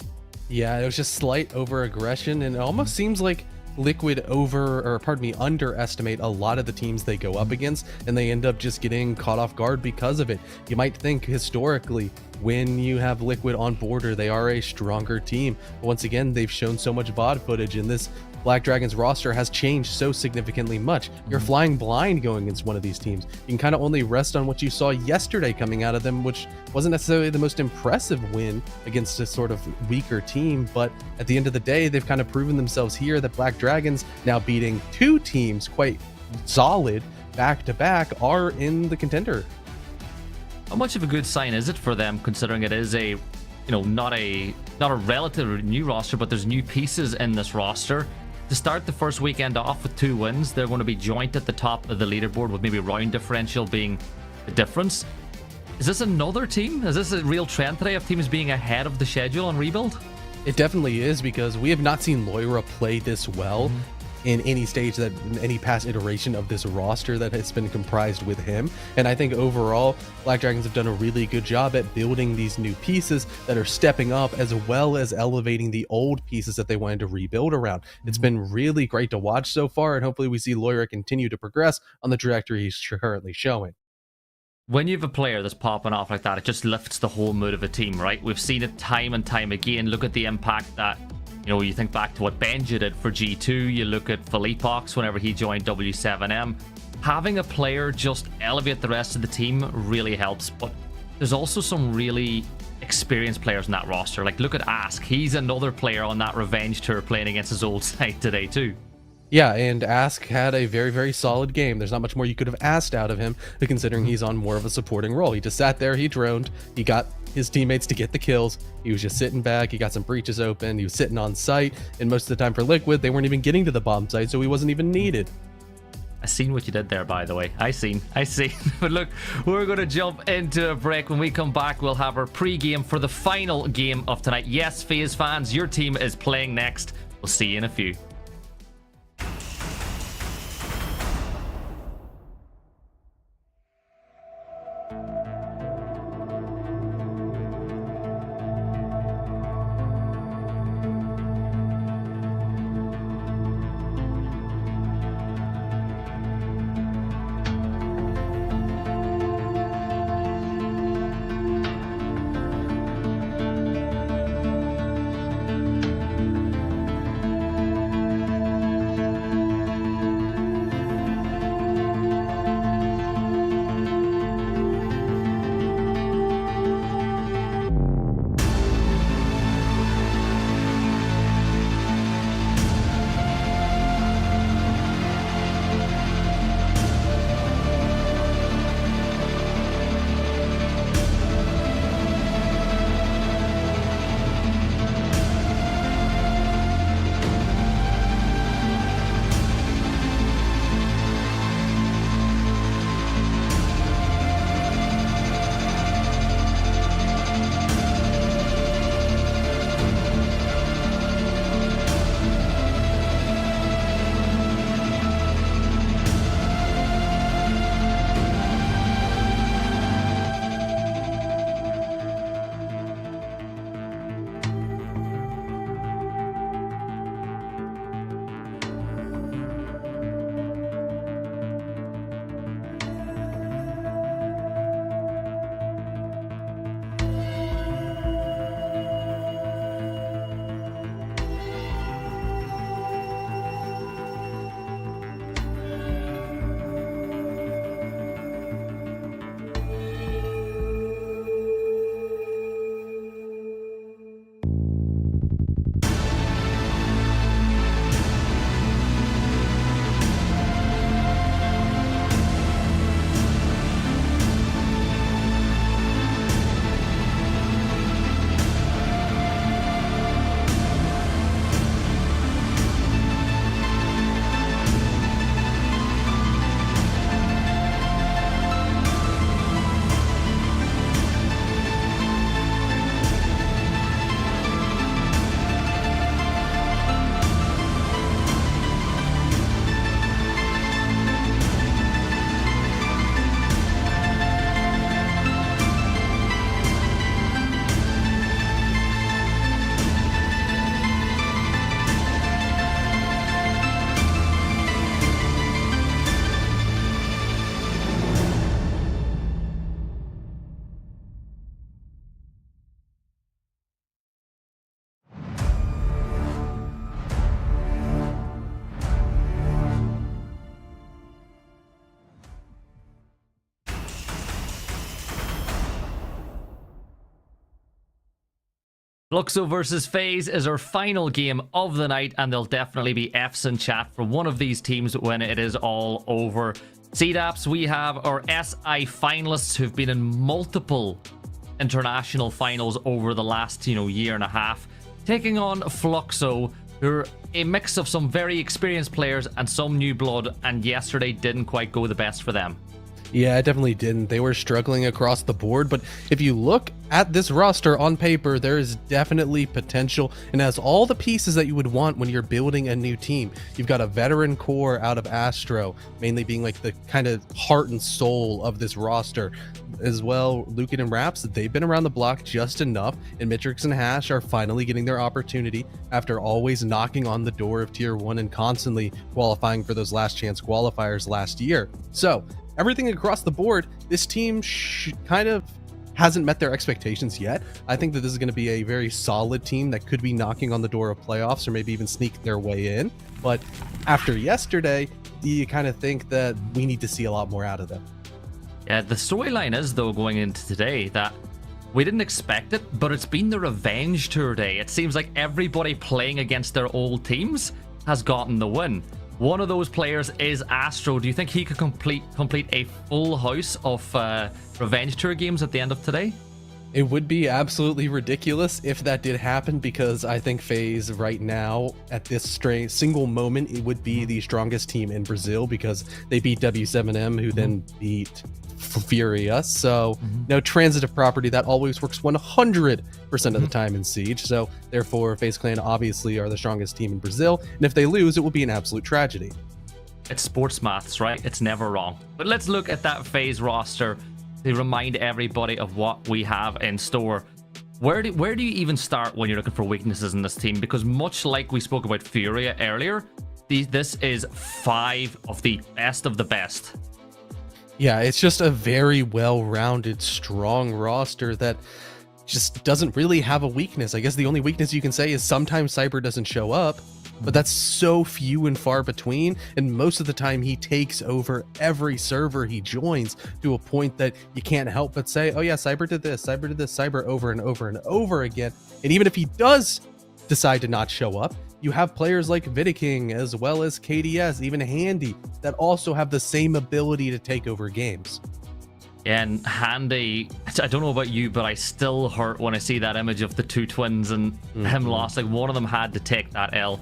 Yeah, it was just slight over aggression, and it almost seems like Liquid underestimate a lot of the teams they go up against, and they end up just getting caught off guard because of it. You might think historically, when you have Liquid on border, they are a stronger team. But once again, they've shown so much VOD footage, and this Black Dragons roster has changed so significantly much. You're flying blind going against one of these teams. You can kind of only rest on what you saw yesterday coming out of them, which wasn't necessarily the most impressive win against a sort of weaker team, but at the end of the day, they've kind of proven themselves here that Black Dragons, now beating 2 teams quite solid back to back, are in the contender. How much of a good sign is it for them, considering it is a, you know, not a relatively new roster, but there's new pieces in this roster? To start the first weekend off with 2 wins, they're going to be joint at the top of the leaderboard, with maybe round differential being the difference. Is this another team? Is this a real trend today of teams being ahead of the schedule on rebuild? It definitely is, because we have not seen Lyra play this well in any stage, that in any past iteration of this roster that has been comprised with him. And I think overall, Black Dragons have done a really good job at building these new pieces that are stepping up, as well as elevating the old pieces that they wanted to rebuild around. It's been really great to watch so far, and hopefully we see Lyra continue to progress on the trajectory he's currently showing. When you have a player that's popping off like that, it just lifts the whole mood of a team, right? We've seen it time and time again. Look at the impact that, you know, you think back to what Benja did for G2, you look at Philippox whenever he joined W7M. Having a player just elevate the rest of the team really helps, but there's also some really experienced players in that roster. Like, look at Ask. He's another player on that revenge tour playing against his old side today too. Yeah, and Ask had a very, very solid game. There's not much more you could have asked out of him, considering he's on more of a supporting role. He just sat there, he droned, he got his teammates to get the kills, he was just sitting back, he got some breaches open, he was sitting on site, and most of the time for Liquid, they weren't even getting to the bomb site, so he wasn't even needed. I seen what you did there, by the way. I seen. But look, we're going to jump into a break. When we come back, we'll have our pre-game for the final game of tonight. Yes, FaZe fans, your team is playing next. We'll see you in a few. Fluxo versus FaZe is our final game of the night, and there'll definitely be Fs in chat for one of these teams when it is all over. CDAPs, we have our SI finalists who've been in multiple international finals over the last, year and a half, taking on Fluxo, who are a mix of some very experienced players and some new blood, and yesterday didn't quite go the best for them. Yeah, it definitely didn't. They were struggling across the board, but if you look at this roster on paper, there is definitely potential and has all the pieces that you would want when you're building a new team. You've got a veteran core out of Astro, mainly being like the kind of heart and soul of this roster. As well, Lucan and Raps, they've been around the block just enough, and Mitrix and Hash are finally getting their opportunity after always knocking on the door of Tier 1 and constantly qualifying for those last chance qualifiers last year. So everything across the board, this team kind of hasn't met their expectations yet. I think that this is going to be a very solid team that could be knocking on the door of playoffs or maybe even sneak their way in. But after yesterday, you kind of think that we need to see a lot more out of them. Yeah, the storyline is, though, going into today, that we didn't expect it, but it's been the revenge tour day. It seems like everybody playing against their old teams has gotten the win. One of those players is Astro. Do you think he could complete a full house of Revenge Tour games at the end of today? It would be absolutely ridiculous if that did happen, because I think FaZe right now, at this single moment, it would be the strongest team in Brazil because they beat W7M, who then beat Furia. So no transitive property, that always works 100% of the time in Siege. So therefore, FaZe Clan obviously are the strongest team in Brazil, and if they lose, it will be an absolute tragedy. It's sports maths, right? It's never wrong. But let's look at that FaZe roster to remind everybody of what we have in store. Where do you even start when you're looking for weaknesses in this team? Because much like we spoke about Furia earlier, this is 5 of the best. Yeah, it's just a very well-rounded, strong roster that just doesn't really have a weakness. I guess the only weakness you can say is sometimes Cyber doesn't show up, but that's so few and far between, and most of the time he takes over every server he joins to a point that you can't help but say, oh yeah, Cyber did this, Cyber over and over and over again. And even if he does decide to not show up, you have players like Vidiking as well as KDS, even Handy, that also have the same ability to take over games. And Handy, I don't know about you, but I still hurt when I see that image of the two twins and him lost. Like, one of them had to take that L.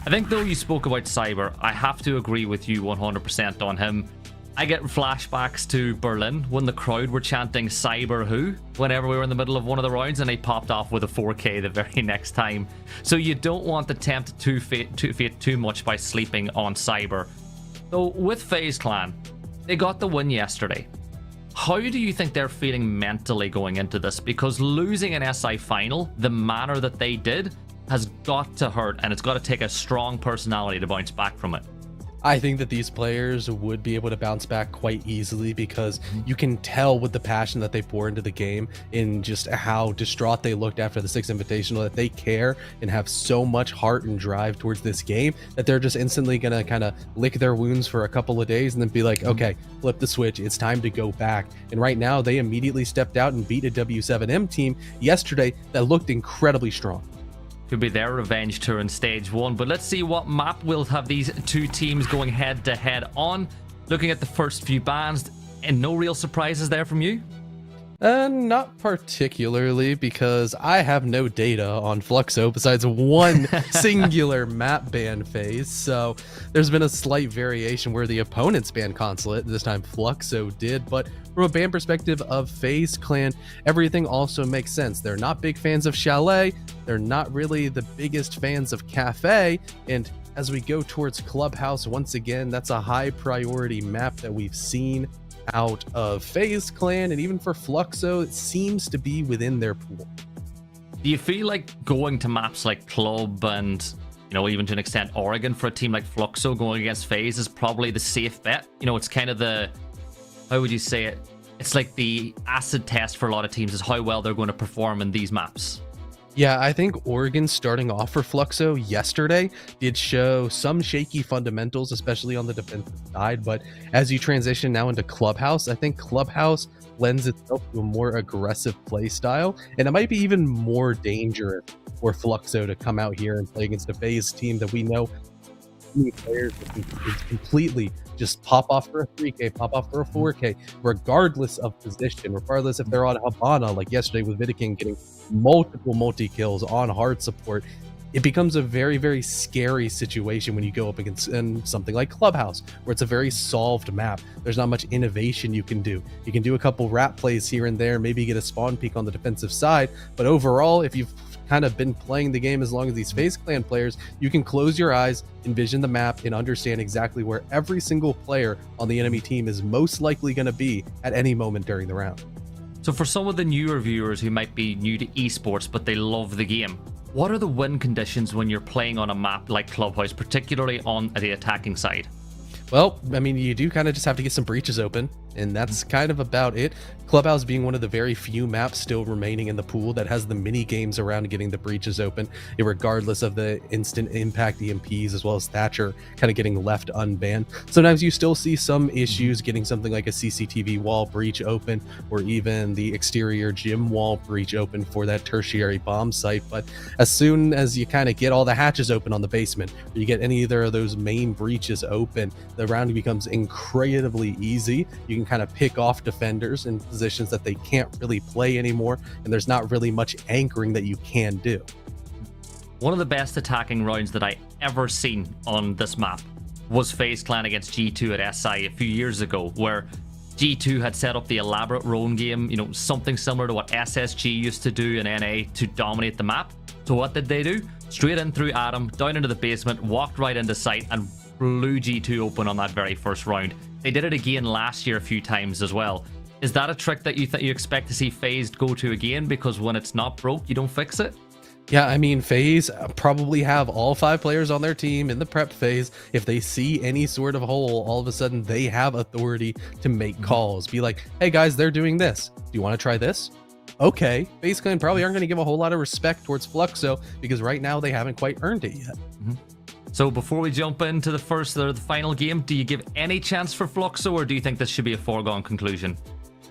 I think, though, you spoke about Cyber. I have to agree with you 100% on him. I get flashbacks to Berlin when the crowd were chanting Cyber who whenever we were in the middle of one of the rounds, and they popped off with a 4K the very next time. So you don't want to tempt fate too much by sleeping on Cyber. So with FaZe Clan, they got the win yesterday. How do you think they're feeling mentally going into this? Because losing an SI final, the manner that they did, has got to hurt, and it's got to take a strong personality to bounce back from it. I think that these players would be able to bounce back quite easily, because you can tell with the passion that they pour into the game, in just how distraught they looked after the 6th Invitational, that they care and have so much heart and drive towards this game that they're just instantly gonna kind of lick their wounds for a couple of days and then be like, okay, flip the switch, it's time to go back. And right now they immediately stepped out and beat a W7M team yesterday that looked incredibly strong. Could be their revenge tour in stage 1, but let's see what map will have these two teams going head to head on. Looking at the first few bans, and no real surprises there from you? Not particularly, because I have no data on Fluxo besides one singular map ban phase. So there's been a slight variation where the opponents banned Consulate. This time Fluxo did, but from a ban perspective of FaZe Clan, everything also makes sense. They're not big fans of Chalet. They're not really the biggest fans of Cafe. And as we go towards Clubhouse, once again, that's a high priority map that we've seen out of FaZe Clan, and even for Fluxo, it seems to be within their pool. Do you feel like going to maps like Club and, even to an extent Oregon for a team like Fluxo going against FaZe is probably the safe bet? It's kind of the, how would you say it? It's like the acid test for a lot of teams, is how well they're going to perform in these maps. Yeah, I think Oregon starting off for Fluxo yesterday did show some shaky fundamentals, especially on the defensive side. But as you transition now into Clubhouse, I think Clubhouse lends itself to a more aggressive play style, and it might be even more dangerous for Fluxo to come out here and play against a FaZe team that we know many players that can completely just pop off for a 3K, pop off for a 4K, regardless of position, regardless if they're on Habana, like yesterday with Vidiking getting multiple multi-kills on hard support. It becomes a very, very scary situation when you go up against something like Clubhouse, where it's a very solved map. There's not much innovation you can do. You can do a couple wrap plays here and there, maybe get a spawn peek on the defensive side, but overall, if you've kind of been playing the game as long as these FaZe Clan players, you can close your eyes, envision the map, and understand exactly where every single player on the enemy team is most likely going to be at any moment during the round. So for some of the newer viewers who might be new to esports, but they love the game, what are the win conditions when you're playing on a map like Clubhouse, particularly on the attacking side? Well, I mean, you do kind of just have to get some breaches open, and that's kind of about it. Clubhouse being one of the very few maps still remaining in the pool that has the mini games around getting the breaches open, regardless of the instant impact EMPs, as well as Thatcher kind of getting left unbanned. Sometimes you still see some issues getting something like a CCTV wall breach open, or even the exterior gym wall breach open for that tertiary bomb site. But as soon as you kind of get all the hatches open on the basement, or you get any either of those main breaches open, the round becomes incredibly easy. You can kind of pick off defenders in positions that they can't really play anymore, and there's not really much anchoring that you can do. One of the best attacking rounds that I ever seen on this map was FaZe Clan against G2 at SI a few years ago, where G2 had set up the elaborate roam game, you know, something similar to what SSG used to do in NA to dominate the map. So what did they do? Straight in through Adam, down into the basement, walked right into sight, and blew G2 open on that very first round. They did it again last year a few times as well. Is that a trick that you expect to see FaZe go to again? Because when it's not broke, you don't fix it? Yeah, I mean, FaZe probably have all 5 players on their team in the prep phase. If they see any sort of hole, all of a sudden they have authority to make calls. Be like, hey guys, they're doing this. Do you want to try this? Okay. FaZe Clan probably aren't going to give a whole lot of respect towards Fluxo because right now they haven't quite earned it yet. So before we jump into the first or the final game, do you give any chance for Fluxo, or do you think this should be a foregone conclusion?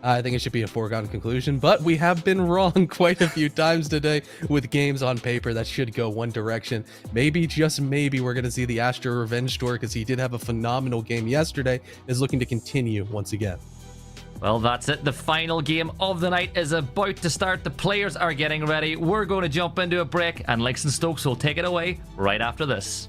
I think it should be a foregone conclusion, but we have been wrong quite a few times today with games on paper that should go one direction. Maybe, just maybe, we're going to see the Astro Revenge Tour, because he did have a phenomenal game yesterday, is looking to continue once again. Well, that's it. The final game of the night is about to start. The players are getting ready. We're going to jump into a break, and Links and Stokes will take it away right after this.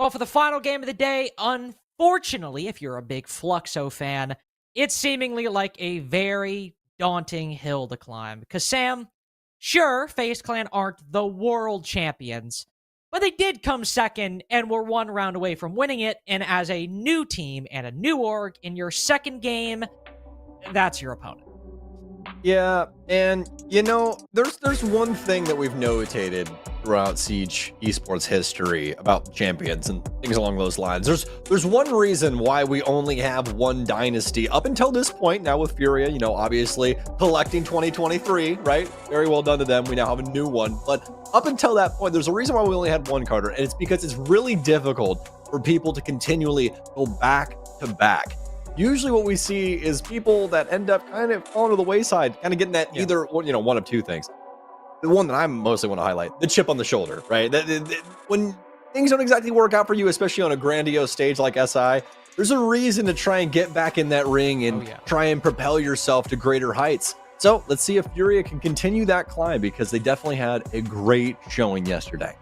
Well, for the final game of the day, unfortunately, if you're a big Fluxo fan, it's seemingly like a very daunting hill to climb. Because, Sam, sure, FaZe Clan aren't the world champions, but they did come second and were one round away from winning it. And as a new team and a new org in your second game, that's your opponent. Yeah, and you know, there's one thing that we've notated throughout Siege Esports history about champions and things along those lines. There's one reason why we only have one dynasty up until this point. Now with Furia, you know, obviously collecting 2023, right? Very well done to them. We now have a new one. But up until that point, there's a reason why we only had one Carter, and it's because it's really difficult for people to continually go back to back. Usually what we see is people that end up kind of falling to the wayside, kind of getting that either, you know, one of two things. The one that I mostly want to highlight, the chip on the shoulder, right? When things don't exactly work out for you, especially on a grandiose stage like SI, there's a reason to try and get back in that ring and try and propel yourself to greater heights. So let's see if Furia can continue that climb, because they definitely had a great showing yesterday.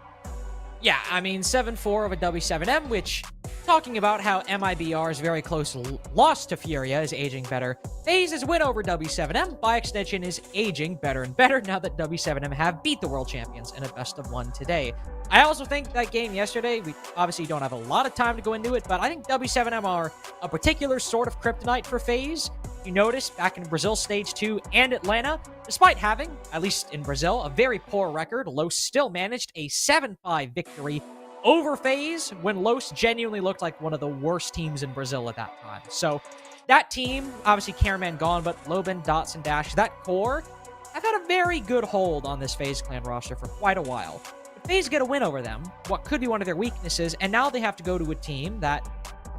Yeah, I mean, 7-4 of a W7M, which, talking about how MiBR's very close loss to Furia is aging better, FaZe's win over W7M, by extension, is aging better and better now that W7M have beat the world champions in a best-of-1 today. I also think that game yesterday, we obviously don't have a lot of time to go into it, but I think W7M are a particular sort of kryptonite for FaZe. You notice back in Brazil Stage 2 and Atlanta, despite having, at least in Brazil, a very poor record, Los still managed a 7-5 victory over FaZe when Los genuinely looked like one of the worst teams in Brazil at that time. So that team, obviously Careman gone, but Loben, Dots, and Dash, that core, have had a very good hold on this FaZe Clan roster for quite a while. If FaZe get a win over them, what could be one of their weaknesses, and now they have to go to a team that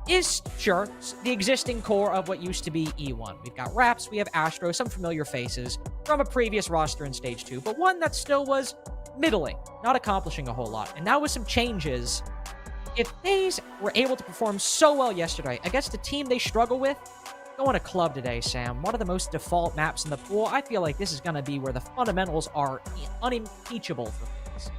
is, sure, the existing core of what used to be E1. We've got Raps, we have Astro, some familiar faces from a previous roster in Stage 2, but one that still was middling, not accomplishing a whole lot. And now with some changes, if FaZe were able to perform so well yesterday against the team they struggle with, going to club today, Sam, one of the most default maps in the pool, I feel like this is going to be where the fundamentals are unimpeachable for FaZe.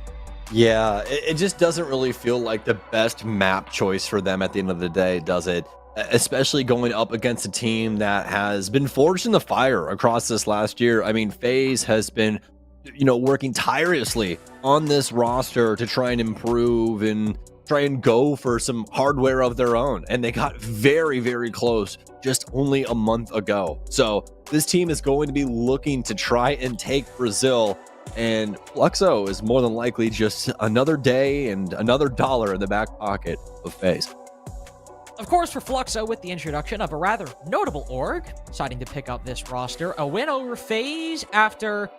Yeah, it just doesn't really feel like the best map choice for them at the end of the day, does it? Especially going up against a team that has been forged in the fire across this last year. I mean, FaZe has been, you know, working tirelessly on this roster to try and improve and try and go for some hardware of their own. And they got very, very close just only a month ago. So this team is going to be looking to try and take Brazil. And Fluxo is more than likely just another day and another dollar in the back pocket of FaZe. Of course, for Fluxo, with the introduction of a rather notable org, deciding to pick up this roster, a win over FaZe after,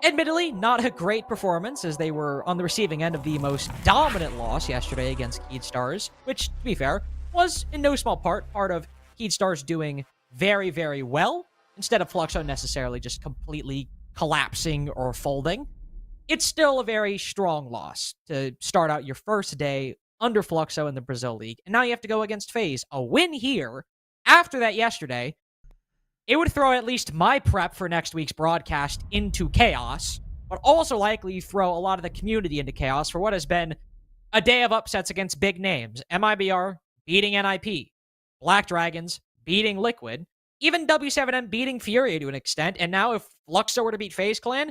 admittedly, not a great performance, as they were on the receiving end of the most dominant loss yesterday against Keydstars, which, to be fair, was in no small part of Keydstars doing very, very well, instead of Fluxo necessarily just completely collapsing or folding. It's still a very strong loss to start out your first day under Fluxo in the Brazil League. And now you have to go against FaZe. A win here, after that yesterday, it would throw at least my prep for next week's broadcast into chaos, but also likely throw a lot of the community into chaos for what has been a day of upsets against big names. MiBR beating NIP, Black Dragons beating Liquid, even W7M beating Furia to an extent, and now if Fluxo were to beat FaZe Clan,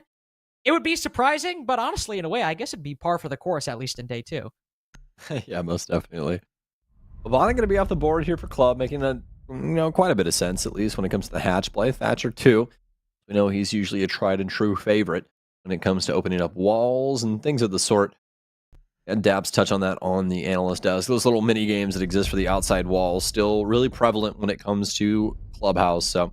it would be surprising, but honestly, in a way, I guess it'd be par for the course, at least in day 2. Yeah, most definitely. Bavana going to be off the board here for Club, making a, quite a bit of sense, at least when it comes to the hatch play. Thatcher, too. We know he's usually a tried and true favorite when it comes to opening up walls and things of the sort. And Dabs touch on that on the analyst desk. Those little mini games that exist for the outside walls still really prevalent when it comes to Clubhouse. So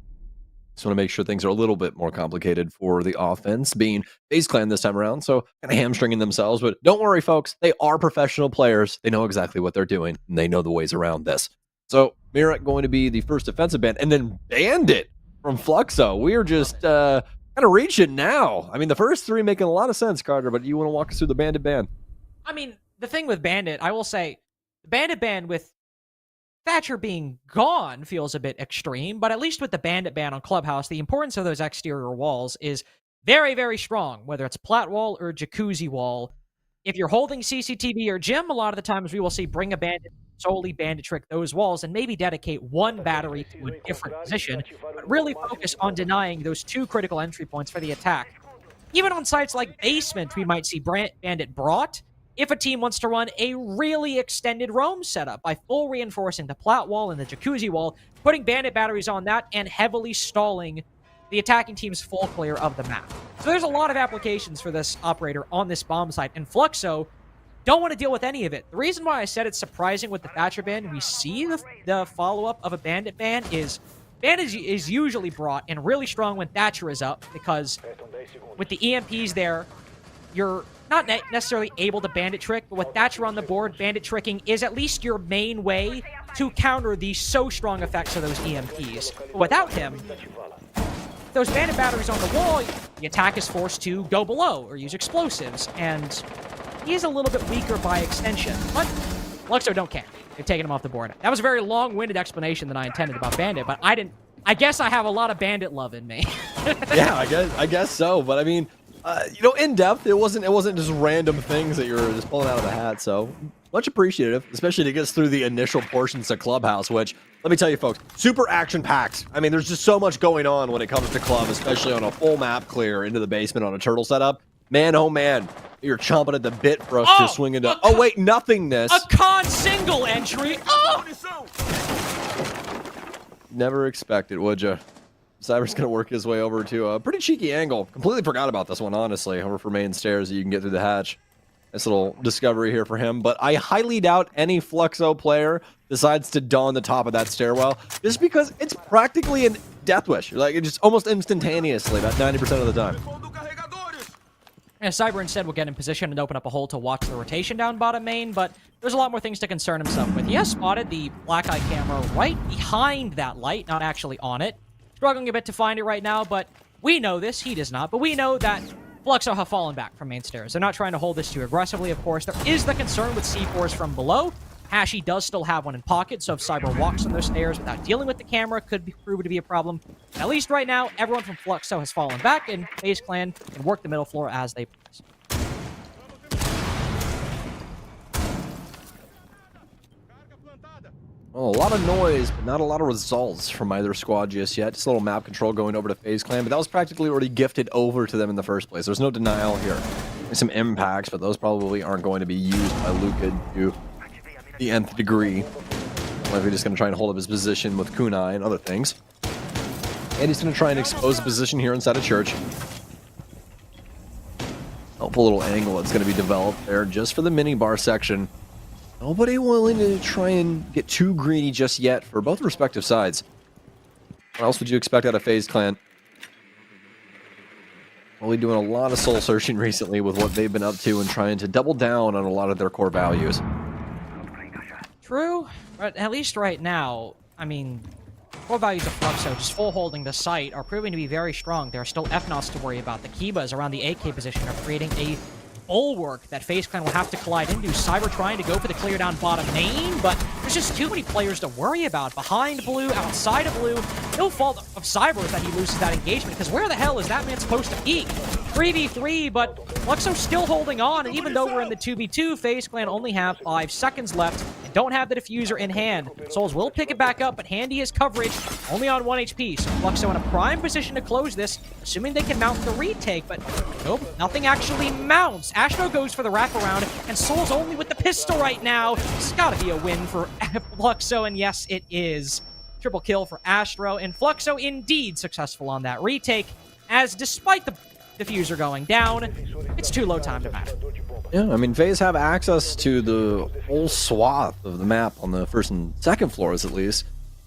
just want to make sure things are a little bit more complicated for the offense, being FaZe Clan this time around. So kind of hamstringing themselves. But don't worry, folks. They are professional players. They know exactly what they're doing, and they know the ways around this. So Mirak going to be the first defensive ban, and then Bandit from Fluxo. We are just kind of reaching now. I mean, the first three making a lot of sense, Carter, but you want to walk us through the Bandit ban? I mean, the thing with Bandit, I will say, the Bandit ban with Thatcher being gone feels a bit extreme, but at least with the Bandit ban on Clubhouse, the importance of those exterior walls is very, very strong, whether it's a plat wall or a jacuzzi wall. if you're holding CCTV or Gym, a lot of the times we will see bring a bandit, solely bandit trick those walls, and maybe dedicate one battery to a different position, but really focus on denying those 2 critical entry points for the attack. Even on sites like Basement, we might see bandit brought if a team wants to run a really extended roam setup by full reinforcing the plat wall and the jacuzzi wall, putting bandit batteries on that, and heavily stalling the attacking team's full clear of the map. So there's a lot of applications for this operator on this bomb site, and Fluxo don't want to deal with any of it. The reason why I said it's surprising with the Thatcher ban, we see the follow-up of a bandit ban is bandit is usually brought and really strong when Thatcher is up, because with the EMPs there, you're not necessarily able to bandit trick, but with Thatcher on the board, bandit tricking is at least your main way to counter the so strong effects of those EMPs. But without him, those bandit batteries on the wall, the attack is forced to go below or use explosives, and he is a little bit weaker by extension. But Fluxo don't care. They've taken him off the board. That was a very long-winded explanation than I intended about bandit, but I guess I have a lot of bandit love in me. Yeah, I guess so. But I mean, you know, in depth, it wasn't just random things that you're just pulling out of the hat. So much appreciative, especially to get us through the initial portions of Clubhouse, which, let me tell you folks, super action-packed. I mean, there's just so much going on when it comes to Club, especially on a full map clear into the basement on a turtle setup. Man, oh man, you're chomping at the bit for us to swing into, oh wait, nothingness. A con single entry. Oh! Never expect it, would you? Cyber's going to work his way over to a pretty cheeky angle. Completely forgot about this one, honestly. Over for main stairs that you can get through the hatch. Nice little discovery here for him. But I highly doubt any Fluxo player decides to don the top of that stairwell, just because it's practically a death wish. Like, it's just almost instantaneously, about 90% of the time. And Cyber instead will get in position and open up a hole to watch the rotation down bottom main, but there's a lot more things to concern himself with. He has spotted the black eye camera right behind that light, not actually on it. Struggling a bit to find it right now, but we know this. He does not, but we know that Fluxo have fallen back from main stairs. They're not trying to hold this too aggressively, of course. There is the concern with C4s from below. Hashi does still have one in pocket, so if Cyber walks on those stairs without dealing with the camera, could be proven to be a problem. At least right now, everyone from Fluxo has fallen back, and FaZe Clan can work the middle floor as they please. Well, a lot of noise, but not a lot of results from either squad just yet. Just a little map control going over to FaZe Clan, but that was practically already gifted over to them in the first place. There's no denial here. There's some impacts, but those probably aren't going to be used by Luka to the nth degree. Like we're just going to try and hold up his position with Kunai and other things. And he's going to try and expose the position here inside of church. Helpful little angle that's going to be developed there just for the mini bar section. Nobody willing to try and get too greedy just yet for both respective sides. What else would you expect out of FaZe Clan? Probably doing a lot of soul searching recently with what they've been up to and trying to double down on a lot of their core values. True, but at least right now, I mean, core values of Fluxo, just full holding the site, are proving to be very strong. There are still FNOS to worry about. The Kibas around the AK position are creating a bulwark that FaZe Clan will have to collide into. Cyber trying to go for the clear down bottom main, but there's just too many players to worry about. Behind Blue, outside of Blue, no fault of Cyber that he loses that engagement, because where the hell is that man supposed to peek? 3v3, but Fluxo still holding on, and even though we're in the 2v2, FaZe Clan only have 5 seconds left and don't have the diffuser in hand. Souls will pick it back up, but Handy is coverage, only on 1 HP, so Fluxo in a prime position to close this, assuming they can mount the retake, but nope, nothing actually mounts. Astro goes for the wraparound, and Soul's only with the pistol right now. This has got to be a win for Fluxo, and yes, it is. Triple kill for Astro, and Fluxo indeed successful on that retake, as despite the diffuser going down, it's too low time to matter. Yeah, I mean, FaZe have access to the whole swath of the map on the first and second floors, at least.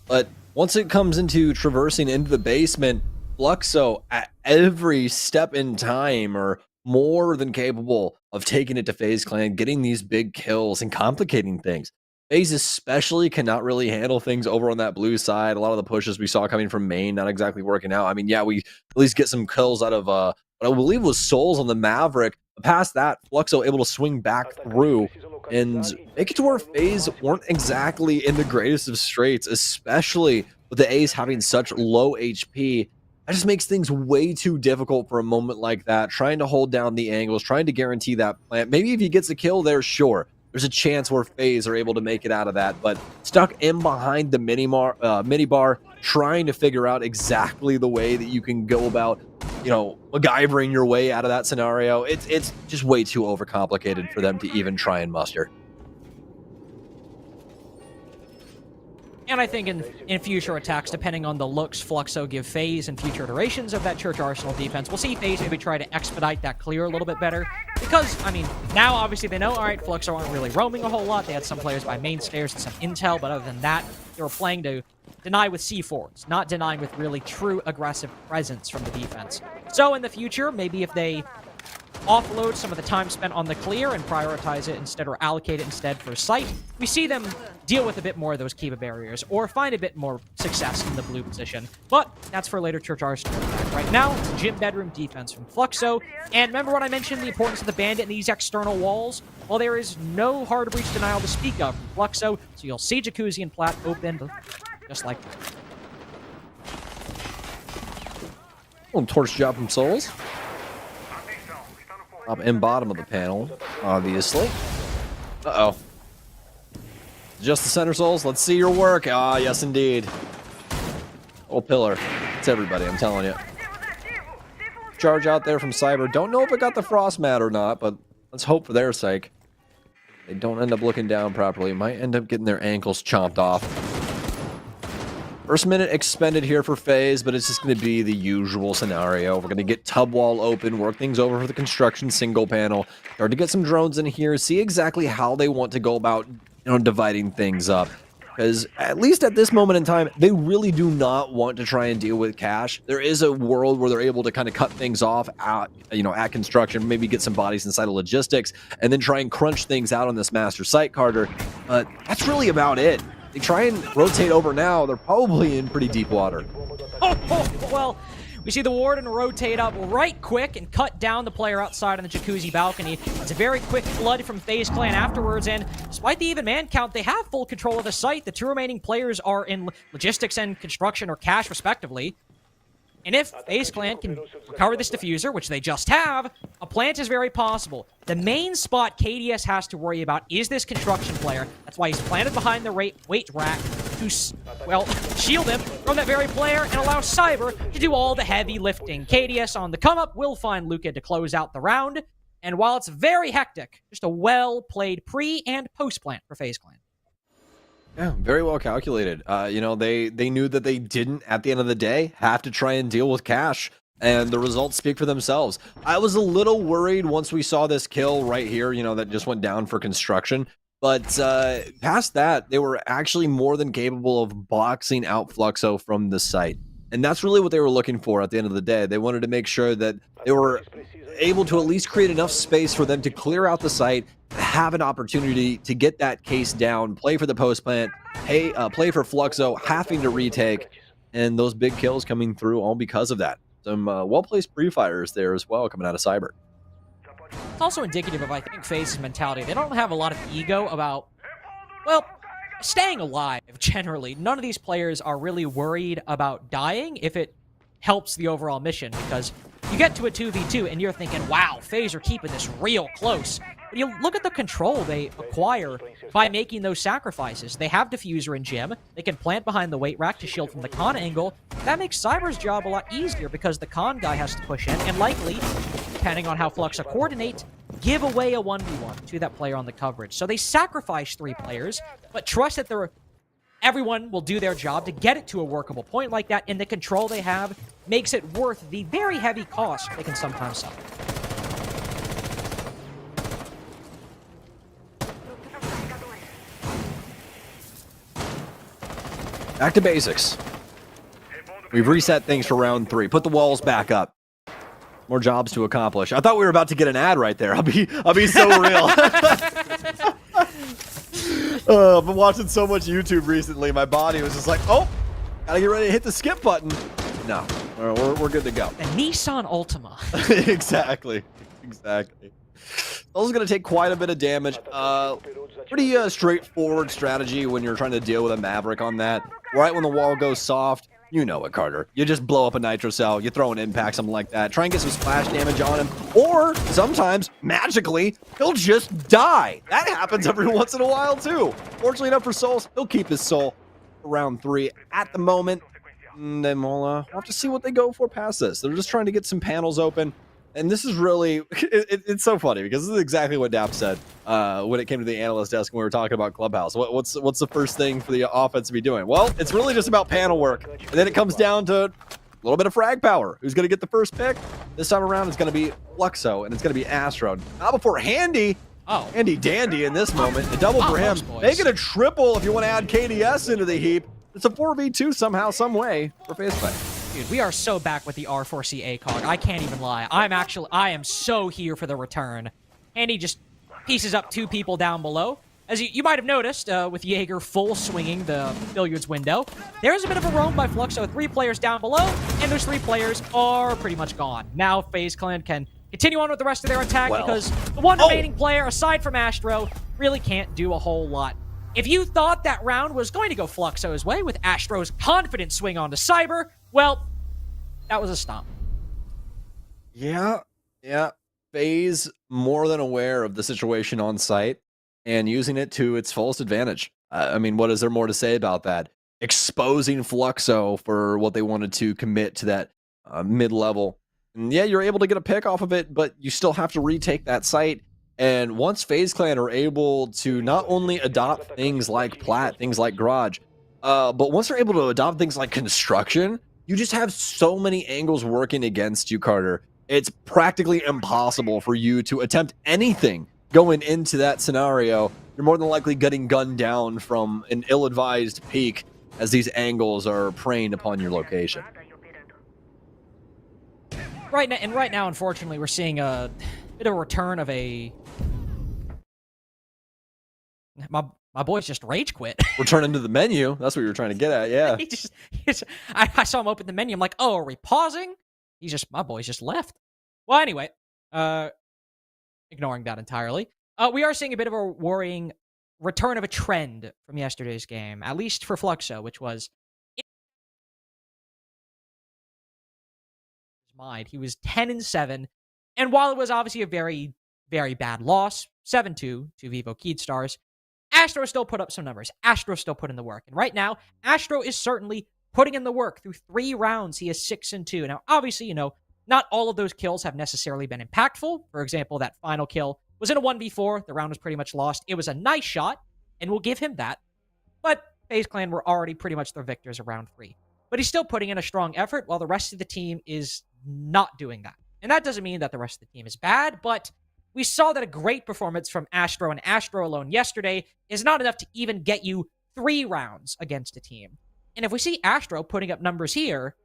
But once it comes into traversing into the basement, Fluxo, at every step in time, are more than capable of taking it to FaZe Clan, getting these big kills, and complicating things. FaZe especially cannot really handle things over on that blue side. A lot of the pushes we saw coming from main not exactly working out. I mean, yeah, we at least get some kills out of what I believe was Souls on the Maverick. But past that, Fluxo able to swing back through and make it to where FaZe weren't exactly in the greatest of straits, especially with the Ace having such low HP. That just makes things way too difficult for a moment like that, trying to hold down the angles, trying to guarantee that plant. Maybe if he gets a kill there, sure. There's a chance where FaZe are able to make it out of that, but stuck in behind the mini bar, trying to figure out exactly the way that you can go about, you know, MacGyvering your way out of that scenario. It's just way too overcomplicated for them to even try and muster. And I think in future attacks, depending on the looks Fluxo give FaZe in future iterations of that Church Arsenal defense, we'll see FaZe maybe try to expedite that clear a little bit better. Because, I mean, now obviously they know, all right, Fluxo aren't really roaming a whole lot. They had some players by main stairs and some intel, but other than that, they were playing to deny with C4s, not denying with really true aggressive presence from the defense. So in the future, maybe if they offload some of the time spent on the clear and prioritize it instead, or allocate it instead for sight, we see them deal with a bit more of those Kiva barriers, or find a bit more success in the blue position. But that's for later Church Arsenal. Right now, it's gym bedroom defense from Fluxo. And remember when I mentioned the importance of the bandit in these external walls? Well, there is no hard breach denial to speak of from Fluxo, so you'll see Jacuzzi and Plat opened just like that. Little torch job from Souls. Up and bottom of the panel, obviously. Uh-oh. Just the center, Souls. Let's see your work. Ah, yes, indeed. Old pillar. It's everybody, I'm telling you. Charge out there from Cyber. Don't know if it got the frost mat or not, but let's hope for their sake. They don't end up looking down properly. Might end up getting their ankles chomped off. First minute expended here for FaZe, but it's just going to be the usual scenario. We're going to get tub wall open, work things over for the construction single panel, start to get some drones in here, see exactly how they want to go about, you know, dividing things up. Because at least at this moment in time, they really do not want to try and deal with cash. There is a world where they're able to kind of cut things off at, you know, at construction, maybe get some bodies inside of logistics, and then try and crunch things out on this master site, Carter. But that's really about it. They try and rotate over now, they're probably in pretty deep water. Well, we see the Warden rotate up right quick and cut down the player outside on the Jacuzzi balcony. It's a very quick flood from FaZe Clan afterwards, and despite the even man count, they have full control of the site. The two remaining players are in logistics and construction or cash, respectively. And if FaZe Clan can recover this diffuser, which they just have, a plant is very possible. The main spot KDS has to worry about is this construction player. That's why he's planted behind the weight rack to, well, shield him from that very player and allow Cyber to do all the heavy lifting. KDS on the come-up will find Luca to close out the round. And while it's very hectic, just a well-played pre- and post-plant for FaZe Clan. Yeah, very well calculated. You know, they knew that they didn't, at the end of the day, have to try and deal with cash, and the results speak for themselves. I was a little worried once we saw this kill right here, you know, that just went down for construction, but past that, they were actually more than capable of boxing out Fluxo from the site. And that's really what they were looking for at the end of the day. They wanted to make sure that they were able to at least create enough space for them to clear out the site, have an opportunity to get that case down, play for the post plant, play for Fluxo, having to retake, and those big kills coming through all because of that. Some well-placed pre-fires there as well coming out of Cyber. It's also indicative of, I think, FaZe's mentality. They don't have a lot of ego about, well, staying alive, generally. None of these players are really worried about dying if it helps the overall mission, because you get to a 2v2 and you're thinking, wow, FaZe are keeping this real close. But you look at the control they acquire by making those sacrifices. They have Diffuser and Gym. They can plant behind the weight rack to shield from the con angle. That makes Cyber's job a lot easier because the con guy has to push in and likely, depending on how Fluxo coordinate, give away a 1v1 to that player on the coverage. So they sacrifice 3 players, but trust that everyone will do their job to get it to a workable point like that, and the control they have makes it worth the very heavy cost they can sometimes suffer. Back to basics. We've reset things for round 3. Put the walls back up. More jobs to accomplish. I thought we were about to get an ad right there. I'll be so real. I've been watching so much YouTube recently. My body was just like, oh, gotta get ready to hit the skip button. No, we're good to go. The Nissan Altima. Exactly. Those is going to take quite a bit of damage. Pretty straightforward strategy when you're trying to deal with a Maverick on that. Right when the wall goes soft, You know it, Carter. You just blow up a nitro cell, you throw an impact, something like that. Try and get some splash damage on him. Or sometimes, magically, he'll just die. That happens every once in a while, too. Fortunately enough for Souls, he'll keep his soul for round 3 at the moment. And then we'll have to see what they go for past this. They're just trying to get some panels open. And this is really, it's so funny because this is exactly what Dap said when it came to the analyst desk when we were talking about Clubhouse. What's the first thing for the offense to be doing? Well, it's really just about panel work. And then it comes down to a little bit of frag power. Who's going to get the first pick? This time around, it's going to be Fluxo, and it's going to be Astro. Not before Handy. Oh. Handy Dandy in this moment. A double for him. Make it a triple if you want to add KDS into the heap. It's a 4v2 somehow, some way for FaZe. Dude, we are so back with the R4C ACOG. I can't even lie. I am so here for the return. And he just pieces up 2 people down below. As you might have noticed, with Jaeger full swinging the billiards window, there's a bit of a roam by Fluxo. 3 players down below, and those 3 players are pretty much gone. Now FaZe Clan can continue on with the rest of their attack because the one remaining player, aside from Astro, really can't do a whole lot. If you thought that round was going to go Fluxo's way with Astro's confident swing onto Cyber, well, that was a stomp. Yeah. FaZe more than aware of the situation on site and using it to its fullest advantage. I mean, what is there more to say about that? Exposing Fluxo for what they wanted to commit to that mid-level. And yeah, you're able to get a pick off of it, but you still have to retake that site. And once FaZe Clan are able to not only adopt things like Plat, things like Garage, but once they're able to adopt things like Construction, you just have so many angles working against you, Carter. It's practically impossible for you to attempt anything going into that scenario. You're more than likely getting gunned down from an ill-advised peak as these angles are preying upon your location. Right now, unfortunately, we're seeing a bit of a return of a... My boy's just rage quit. Returning to the menu. That's what you were trying to get at, yeah. I saw him open the menu. I'm like, oh, are we pausing? My boy's just left. Well, anyway, ignoring that entirely. We are seeing a bit of a worrying return of a trend from yesterday's game, at least for Fluxo, which was he was 10-7, and while it was obviously a very, very bad loss, 7-2 to Vivo Keydstars, Astro still put up some numbers. Astro still put in the work. And right now, Astro is certainly putting in the work. Through 3 rounds, he is 6-2. Now, obviously, not all of those kills have necessarily been impactful. For example, that final kill was in a 1v4. The round was pretty much lost. It was a nice shot, and we'll give him that. But FaZe Clan were already pretty much the victors of round 3. But he's still putting in a strong effort while the rest of the team is not doing that. And that doesn't mean that the rest of the team is bad, but we saw that a great performance from Astro and Astro alone yesterday is not enough to even get you 3 rounds against a team. And if we see Astro putting up numbers here,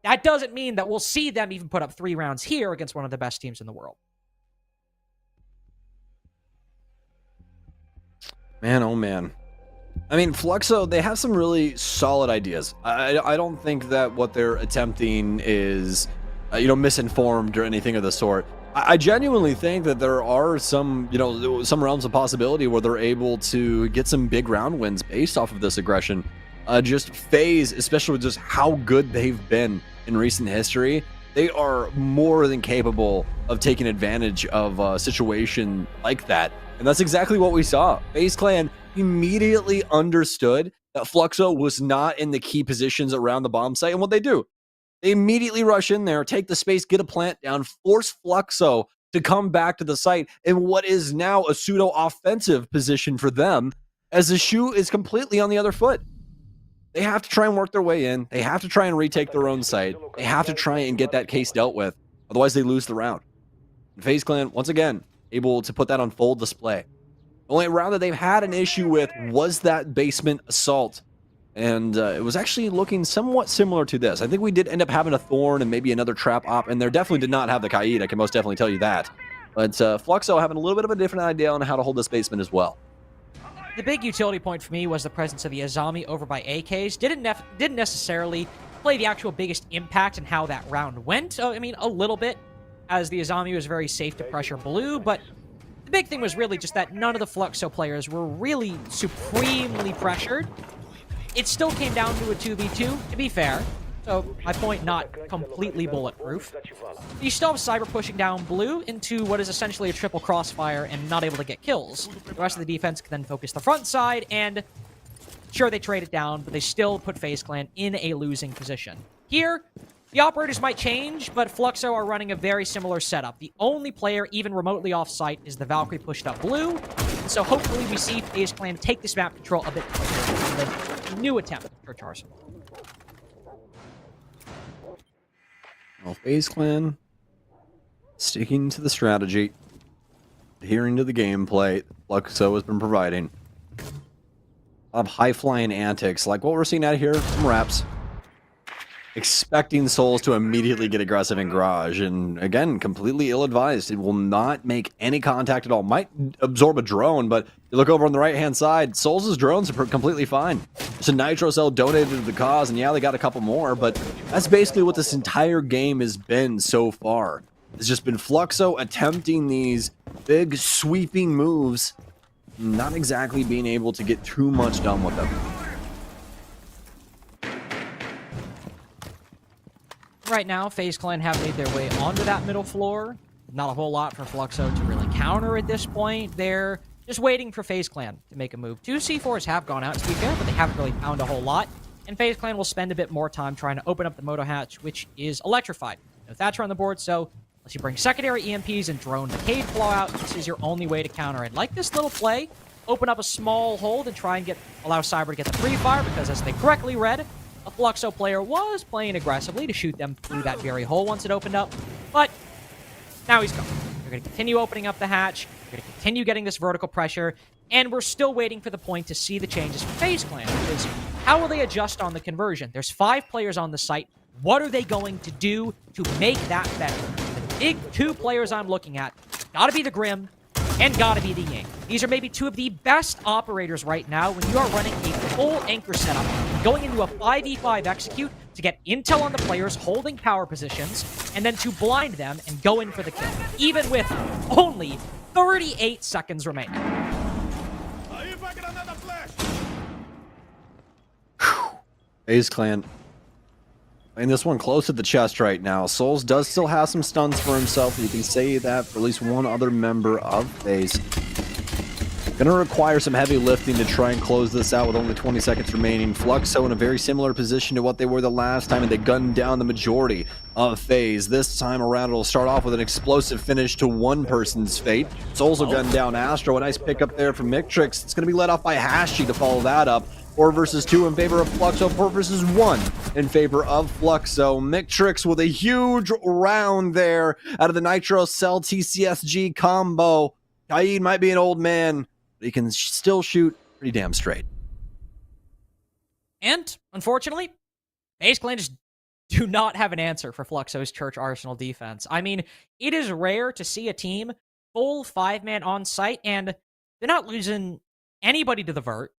that doesn't mean that we'll see them even put up 3 rounds here against one of the best teams in the world. Man, oh man. I mean, Fluxo, they have some really solid ideas. I don't think that what they're attempting is, misinformed or anything of the sort. I genuinely think that there are some realms of possibility where they're able to get some big round wins based off of this aggression. Just FaZe, especially with just how good they've been in recent history, they are more than capable of taking advantage of a situation like that. And that's exactly what we saw. FaZe Clan immediately understood that Fluxo was not in the key positions around the bomb site. And what they do, they immediately rush in there, take the space, get a plant down, force Fluxo to come back to the site in what is now a pseudo-offensive position for them, as the shoe is completely on the other foot. They have to try and work their way in. They have to try and retake their own site. They have to try and get that case dealt with. Otherwise, they lose the round. And FaZe Clan, once again, able to put that on full display. The only round that they've had an issue with was that basement assault. And it was actually looking somewhat similar to this. I think we did end up having a Thorn and maybe another Trap Op, and there definitely did not have the Kaid. I can most definitely tell you that. But Fluxo having a little bit of a different idea on how to hold this basement as well. The big utility point for me was the presence of the Azami over by AKs. Didn't necessarily play the actual biggest impact in how that round went. I mean, a little bit, as the Azami was very safe to pressure blue, but the big thing was really just that none of the Fluxo players were really supremely pressured. It still came down to a 2v2, to be fair. So, my point, not completely bulletproof. You still have Cyber pushing down blue into what is essentially a triple crossfire and not able to get kills. The rest of the defense can then focus the front side, and sure, they trade it down, but they still put FaZe Clan in a losing position. Here, the operators might change, but Fluxo are running a very similar setup. The only player even remotely off-site is the Valkyrie pushed up blue, and so hopefully we see FaZe Clan take this map control a bit quicker in the new attempt at Church Arsenal. Well, FaZe Clan sticking to the strategy, adhering to the gameplay Fluxo has been providing. A lot of high-flying antics, like what we're seeing out here from Raps. Expecting Souls to immediately get aggressive in Garage, and again, completely ill-advised. It will not make any contact at all. Might absorb a drone, but you look over on the right-hand side, Souls' drones are completely fine. Just a Nitro Cell donated to the cause, and yeah, they got a couple more, but that's basically what this entire game has been so far. It's just been Fluxo attempting these big, sweeping moves, not exactly being able to get too much done with them. Right now, FaZe Clan have made their way onto that middle floor. Not a whole lot for Fluxo to really counter at this point. They're just waiting for FaZe Clan to make a move. 2 C4s have gone out, to be fair, but they haven't really found a whole lot. And FaZe Clan will spend a bit more time trying to open up the Moto hatch, which is electrified. No Thatcher on the board, so unless you bring secondary EMPs and drone the cave blowout, this is your only way to counter it. Like this little play, open up a small hold and try and allow Cyber to get the free fire, because as they correctly read, a Fluxo player was playing aggressively to shoot them through that very hole once it opened up, but now he's gone. You're going to continue opening up the hatch, you're going to continue getting this vertical pressure, and we're still waiting for the point to see the changes for FaZe Clan, which is how will they adjust on the conversion? There's 5 players on the site. What are they going to do to make that better? The big 2 players I'm looking at, gotta be the Grim, and gotta be the Ying. These are maybe 2 of the best operators right now when you are running a full anchor setup, going into a 5v5 execute to get intel on the players holding power positions, and then to blind them and go in for the kill, even with only 38 seconds remaining. FaZe Clan playing this one close to the chest right now. Souls does still have some stuns for himself. You can say that for at least one other member of FaZe. Gonna require some heavy lifting to try and close this out with only 20 seconds remaining. Fluxo in a very similar position to what they were the last time, and they gunned down the majority of FaZe. This time around, it'll start off with an explosive finish to one person's fate. Souls will gun down Astro. A nice pickup there from Mictrix. It's gonna be led off by Hashi to follow that up. 4 versus 2 in favor of Fluxo, 4 versus 1 in favor of Fluxo. Mictrix with a huge round there out of the Nitro Cell TCSG combo. Kaid might be an old man, but he can still shoot pretty damn straight. And, unfortunately, FaZe Clan just do not have an answer for Fluxo's Church Arsenal defense. I mean, it is rare to see a team full 5-man on site, and they're not losing anybody to the Vert,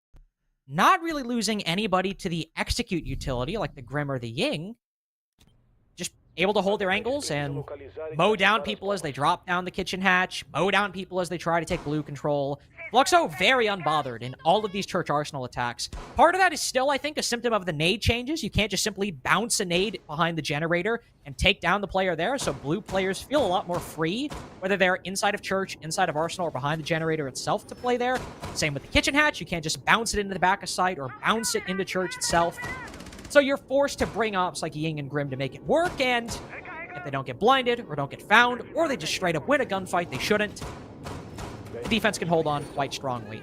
not really losing anybody to the execute utility like the Grim or the Ying. Just able to hold their angles and mow down people as they drop down the kitchen hatch, mow down people as they try to take blue control. Fluxo very unbothered in all of these Church Arsenal attacks. Part of that is still, I think, a symptom of the nade changes. You can't just simply bounce a nade behind the generator and take down the player there, so blue players feel a lot more free, whether they're inside of Church, inside of Arsenal, or behind the generator itself to play there. Same with the kitchen hatch. You can't just bounce it into the back of site or bounce it into Church itself. So you're forced to bring ops like Ying and Grim to make it work, and if they don't get blinded or don't get found, or they just straight up win a gunfight they shouldn't, the defense can hold on quite strongly.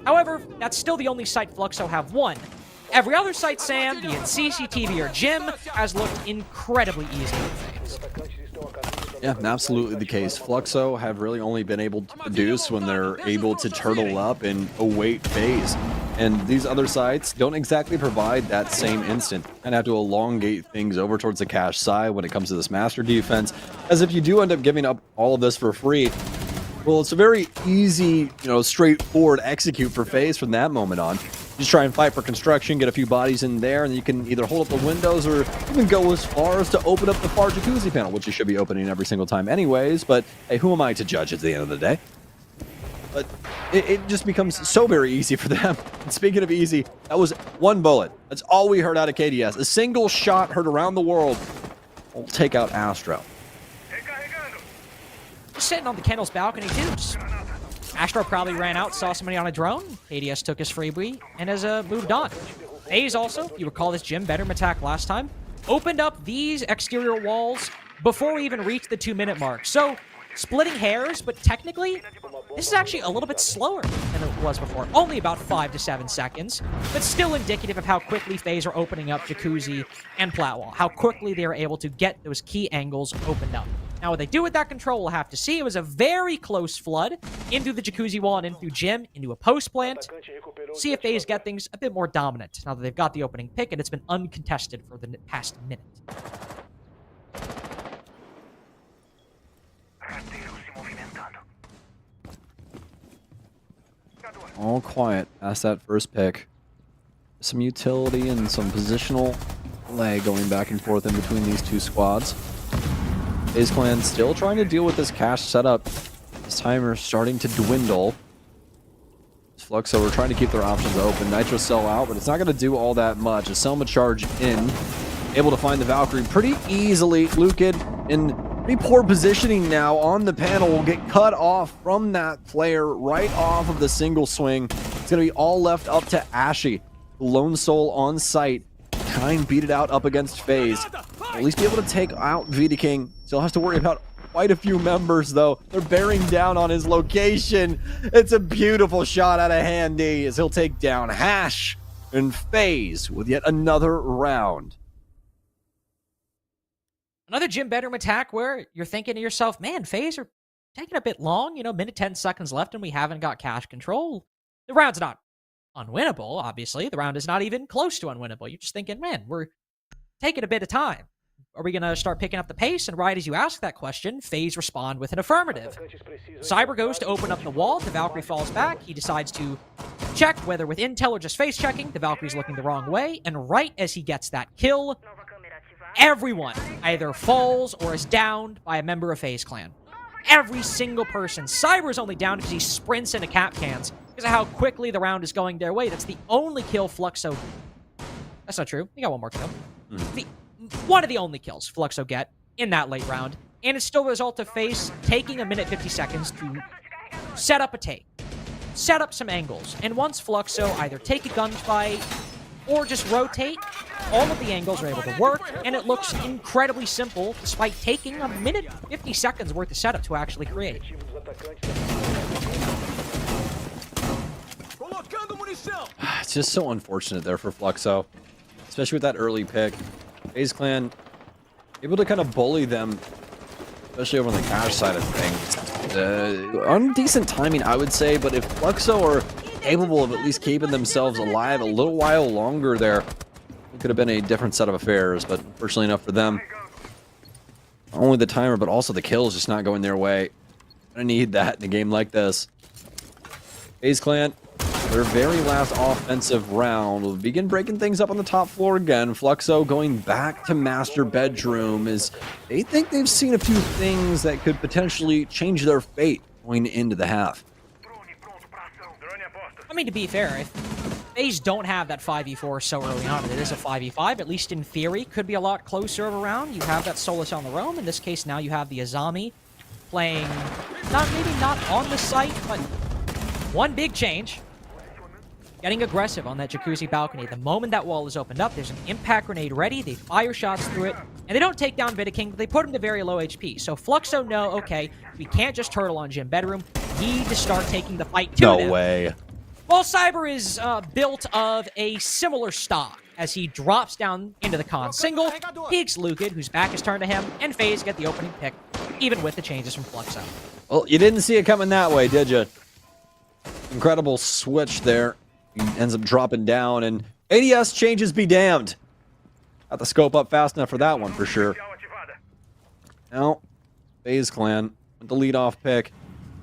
However, that's still the only site Fluxo have won. Every other site, Sam, be it CCTV or Gym, has looked incredibly easy to FaZe. Yeah, absolutely the case. Fluxo have really only been able to produce when they're able to turtle up and await FaZe. And these other sites don't exactly provide that same instant. And have to elongate things over towards the cache side when it comes to this master defense. As if you do end up giving up all of this for free, well, it's a very easy, straightforward execute for FaZe from that moment on. Just try and fight for construction, get a few bodies in there, and you can either hold up the windows or even go as far as to open up the far jacuzzi panel, which you should be opening every single time anyways, but hey, who am I to judge at the end of the day? but it just becomes so very easy for them. And speaking of easy, that was one bullet. That's all we heard out of KDS. A single shot heard around the world will take out Astro. Just sitting on the Kendall's balcony, too. Astro probably ran out, saw somebody on a drone. KDS took his freebie and has moved on. FaZe also, if you recall this Jim Bedroom attack last time, opened up these exterior walls before we even reached the 2-minute mark. So, splitting hairs, but technically, this is actually a little bit slower than it was before. Only about 5 to 7 seconds, but still indicative of how quickly FaZe are opening up Jacuzzi and Platwall. How quickly they are able to get those key angles opened up. Now, what they do with that control, we'll have to see. It was a very close flood into the Jacuzzi wall and in through Gym, into a post plant. See if FaZe get things a bit more dominant now that they've got the opening pick and it's been uncontested for the past minute. All quiet past that first pick. Some utility and some positional play going back and forth in between these two squads. FaZe Clan still trying to deal with this cash setup. This timer starting to dwindle. Fluxo are trying to keep their options open. Nitro Cell out, but it's not going to do all that much. A Selma charge in. Able to find the Valkyrie pretty easily. Lukid in pretty poor positioning now on the panel. Will get cut off from that player right off of the single swing. It's going to be all left up to Ashy. Lone Soul on site. Try and beat it out up against FaZe. At least be able to take out Vita King. Still has to worry about quite a few members, though. They're bearing down on his location. It's a beautiful shot out of Handy as he'll take down Hash and FaZe with yet another round. Another Jim Bedroom attack where you're thinking to yourself, man, FaZe are taking a bit long. You know, minute 10 seconds left and we haven't got cash control. The round's not unwinnable, obviously. The round is not even close to unwinnable. You're just thinking, man, we're taking a bit of time. Are we going to start picking up the pace? And right as you ask that question, FaZe respond with an affirmative. Cyber goes to open up the wall. The Valkyrie falls back. He decides to check whether with intel or just face checking. The Valkyrie's looking the wrong way. And right as he gets that kill, everyone either falls or is downed by a member of FaZe Clan. Every single person. Cyber's only down because he sprints into cap cans because of how quickly the round is going their way. That's the only kill Fluxo... That's not true. He got one more kill. One of the only kills Fluxo get in that late round. And it's still a result of FaZe taking a minute 50 seconds to set up a take. Set up some angles. And once Fluxo either take a gunfight or just rotate, all of the angles are able to work, and it looks incredibly simple despite taking a minute 50 seconds worth of setup to actually create. It's just so unfortunate there for Fluxo, especially with that early pick. FaZe Clan able to kind of bully them, especially over on the cash side of things. On decent timing, I would say, but if Fluxo are capable of at least keeping themselves alive a little while longer there, it could have been a different set of affairs, but fortunately enough for them, not only the timer, but also the kills just not going their way. I need that in a game like this. FaZe Clan, their very last offensive round, will begin breaking things up on the top floor again. Fluxo going back to master bedroom as they think they've seen a few things that could potentially change their fate going into the half. I mean, to be fair, if FaZe don't have that 5v4 so early on, it is a 5v5, at least in theory, could be a lot closer of a round. You have that Solus on the roam. In this case, now you have the Azami playing, maybe not on the site, but one big change. Getting aggressive on that Jacuzzi balcony. The moment that wall is opened up, there's an impact grenade ready. They fire shots through it, and they don't take down Vita King, but they put him to very low HP. So Fluxo know, okay, we can't just turtle on Gym Bedroom. We need to start taking the fight to them. No way. Well, Cyber is built of a similar stock as he drops down into the con single, peeks Lukid, whose back is turned to him, and FaZe get the opening pick, even with the changes from Fluxo. Well, you didn't see it coming that way, did you? Incredible switch there. He ends up dropping down, and ADS changes be damned. Got the scope up fast enough for that one, for sure. Now, FaZe Clan with the leadoff pick.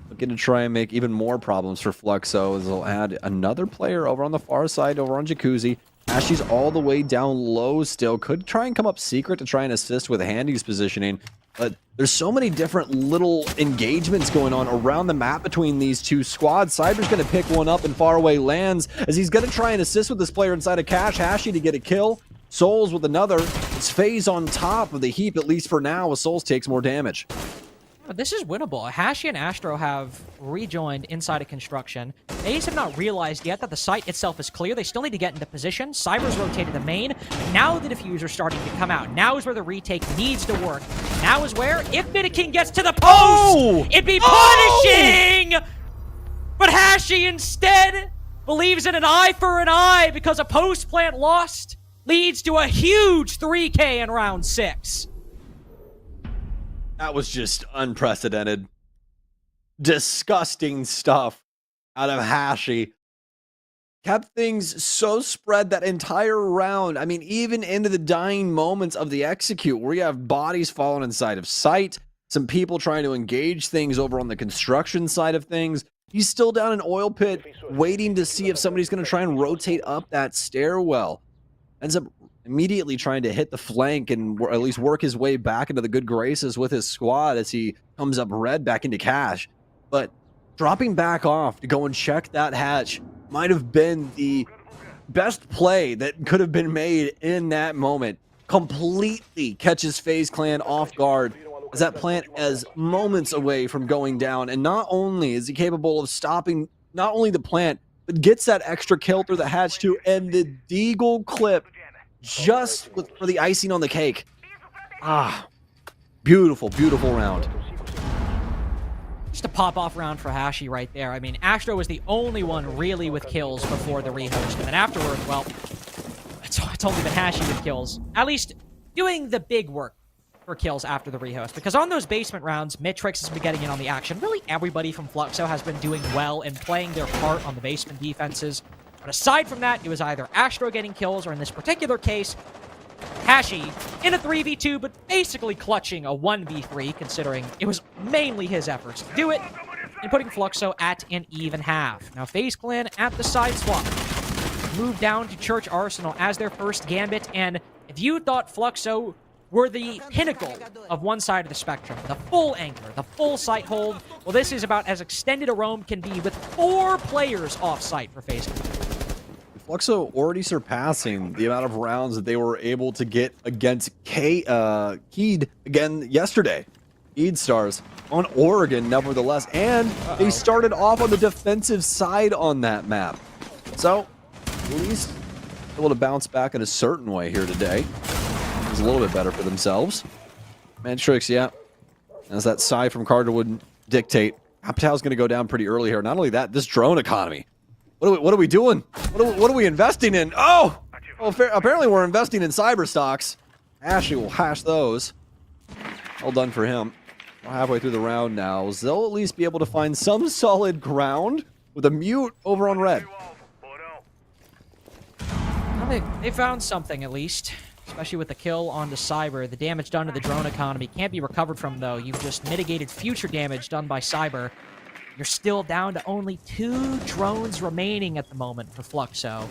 Looking to try and make even more problems for Fluxo as they'll add another player over on the far side, over on Jacuzzi. Ashy's all the way down low still. Could try and come up secret to try and assist with Handy's positioning. But there's so many different little engagements going on around the map between these two squads. Cyber's going to pick one up in faraway lands as he's going to try and assist with this player inside of Cash. Hashi to get a kill. Souls with another. It's FaZe on top of the heap, at least for now, as Souls takes more damage. This is winnable. Hashi and Astro have rejoined inside of construction. FaZe have not realized yet that the site itself is clear. They still need to get into position. Cyber's rotated the main. Now the diffuser's starting to come out. Now is where the retake needs to work. Now is where, if Miniking gets to the post, it'd be punishing! But Hashi instead believes in an eye for an eye because a post plant lost leads to a huge 3K in round 6. That was just unprecedented. Disgusting stuff out of Hashi. Kept things so spread that entire round. I mean, even into the dying moments of the execute, where you have bodies falling inside of sight, some people trying to engage things over on the construction side of things. He's still down in oil pit, waiting to see if somebody's going to try and rotate up that stairwell. Ends up immediately trying to hit the flank and at least work his way back into the good graces with his squad as he comes up red back into Cash. But dropping back off to go and check that hatch might have been the best play that could have been made in that moment. Completely catches FaZe Clan off guard as that plant is moments away from going down. And not only is he capable of stopping not only the plant, but gets that extra kill through the hatch too, and the deagle clip just for the icing on the cake. Beautiful, beautiful round. Just a pop-off round for Hashi right there. I mean, Astro was the only one really with kills before the rehost. And then afterward, well, it's only been Hashi with kills. At least doing the big work for kills after the rehost. Because on those basement rounds, Mitrix has been getting in on the action. Really, everybody from Fluxo has been doing well and playing their part on the basement defenses. But aside from that, it was either Astro getting kills, or in this particular case, Hashi in a 3v2, but basically clutching a 1v3, considering it was mainly his efforts to do it, and putting Fluxo at an even half. Now, FaZe Clan at the side swap moved down to Church Arsenal as their first gambit, and if you thought Fluxo were the pinnacle of one side of the spectrum, the full anchor, the full site hold, well, this is about as extended a roam can be with 4 players off-site for FaZe Clan. Fluxo already surpassing the amount of rounds that they were able to get against Keed again yesterday. Keed Stars on Oregon, nevertheless, and they started off on the defensive side on that map. So, at least able to bounce back in a certain way here today. It was a little bit better for themselves. Mantrix, yeah, as that side from Carter would dictate, Apatow's going to go down pretty early here. Not only that, this drone economy. What are we doing? What are we investing in? Oh! Well, apparently we're investing in cyber stocks. Ashley will hash those. Well done for him. We're halfway through the round now. They'll at least be able to find some solid ground with a mute over on red. Well, they found something, at least. Especially with the kill onto Cyber. The damage done to the drone economy can't be recovered from, though. You've just mitigated future damage done by Cyber. You're still down to only 2 drones remaining at the moment for Fluxo.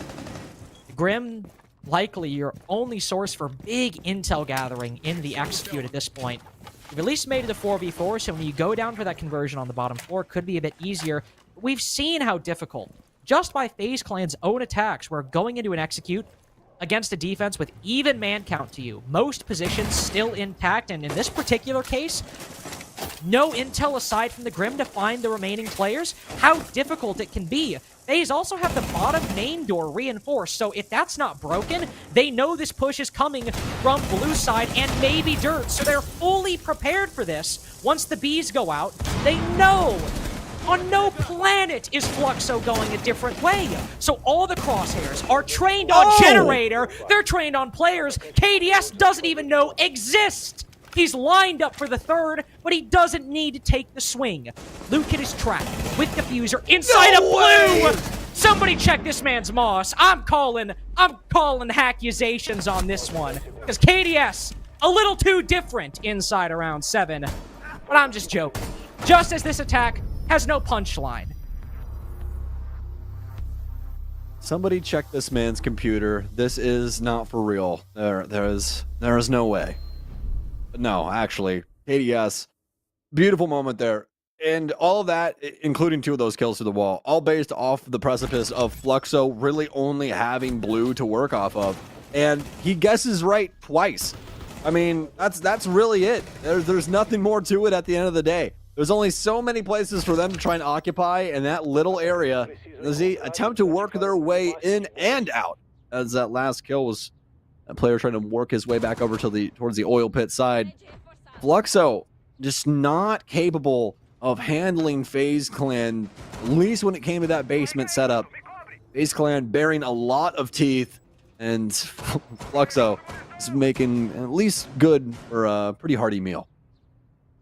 Grim, likely your only source for big intel gathering in the execute at this point. You've at least made it to 4v4, so when you go down for that conversion on the bottom floor, it could be a bit easier. But we've seen how difficult, just by FaZe Clan's own attacks, where going into an execute against a defense with even man count to you, most positions still intact, and in this particular case, no intel aside from the Grim to find the remaining players, how difficult it can be. FaZe also have the bottom main door reinforced, so if that's not broken, they know this push is coming from blue side and maybe dirt, so they're fully prepared for this. Once the Bs go out, they know on no planet is Fluxo going a different way. So all the crosshairs are trained on Generator, they're trained on players KDS doesn't even know exist. He's lined up for the third, but he doesn't need to take the swing. Lukin is trapped with Diffuser inside of blue! Somebody check this man's moss. I'm calling accusations on this one. Because KDS, a little too different inside around 7. But I'm just joking. Just as this attack has no punchline. Somebody check this man's computer. This is not for real. There is no way. No, actually, KDS. Beautiful moment there. And all of that, including 2 of those kills to the wall, all based off the precipice of Fluxo really only having blue to work off of. And he guesses right twice. I mean, that's really it. There's nothing more to it at the end of the day. There's only so many places for them to try and occupy in that little area as they attempt to work their way in and out. As that last kill was a player trying to work his way back over to towards the oil pit side. Fluxo just not capable of handling FaZe Clan, at least when it came to that basement setup. FaZe Clan bearing a lot of teeth, and Fluxo is making at least good for a pretty hearty meal.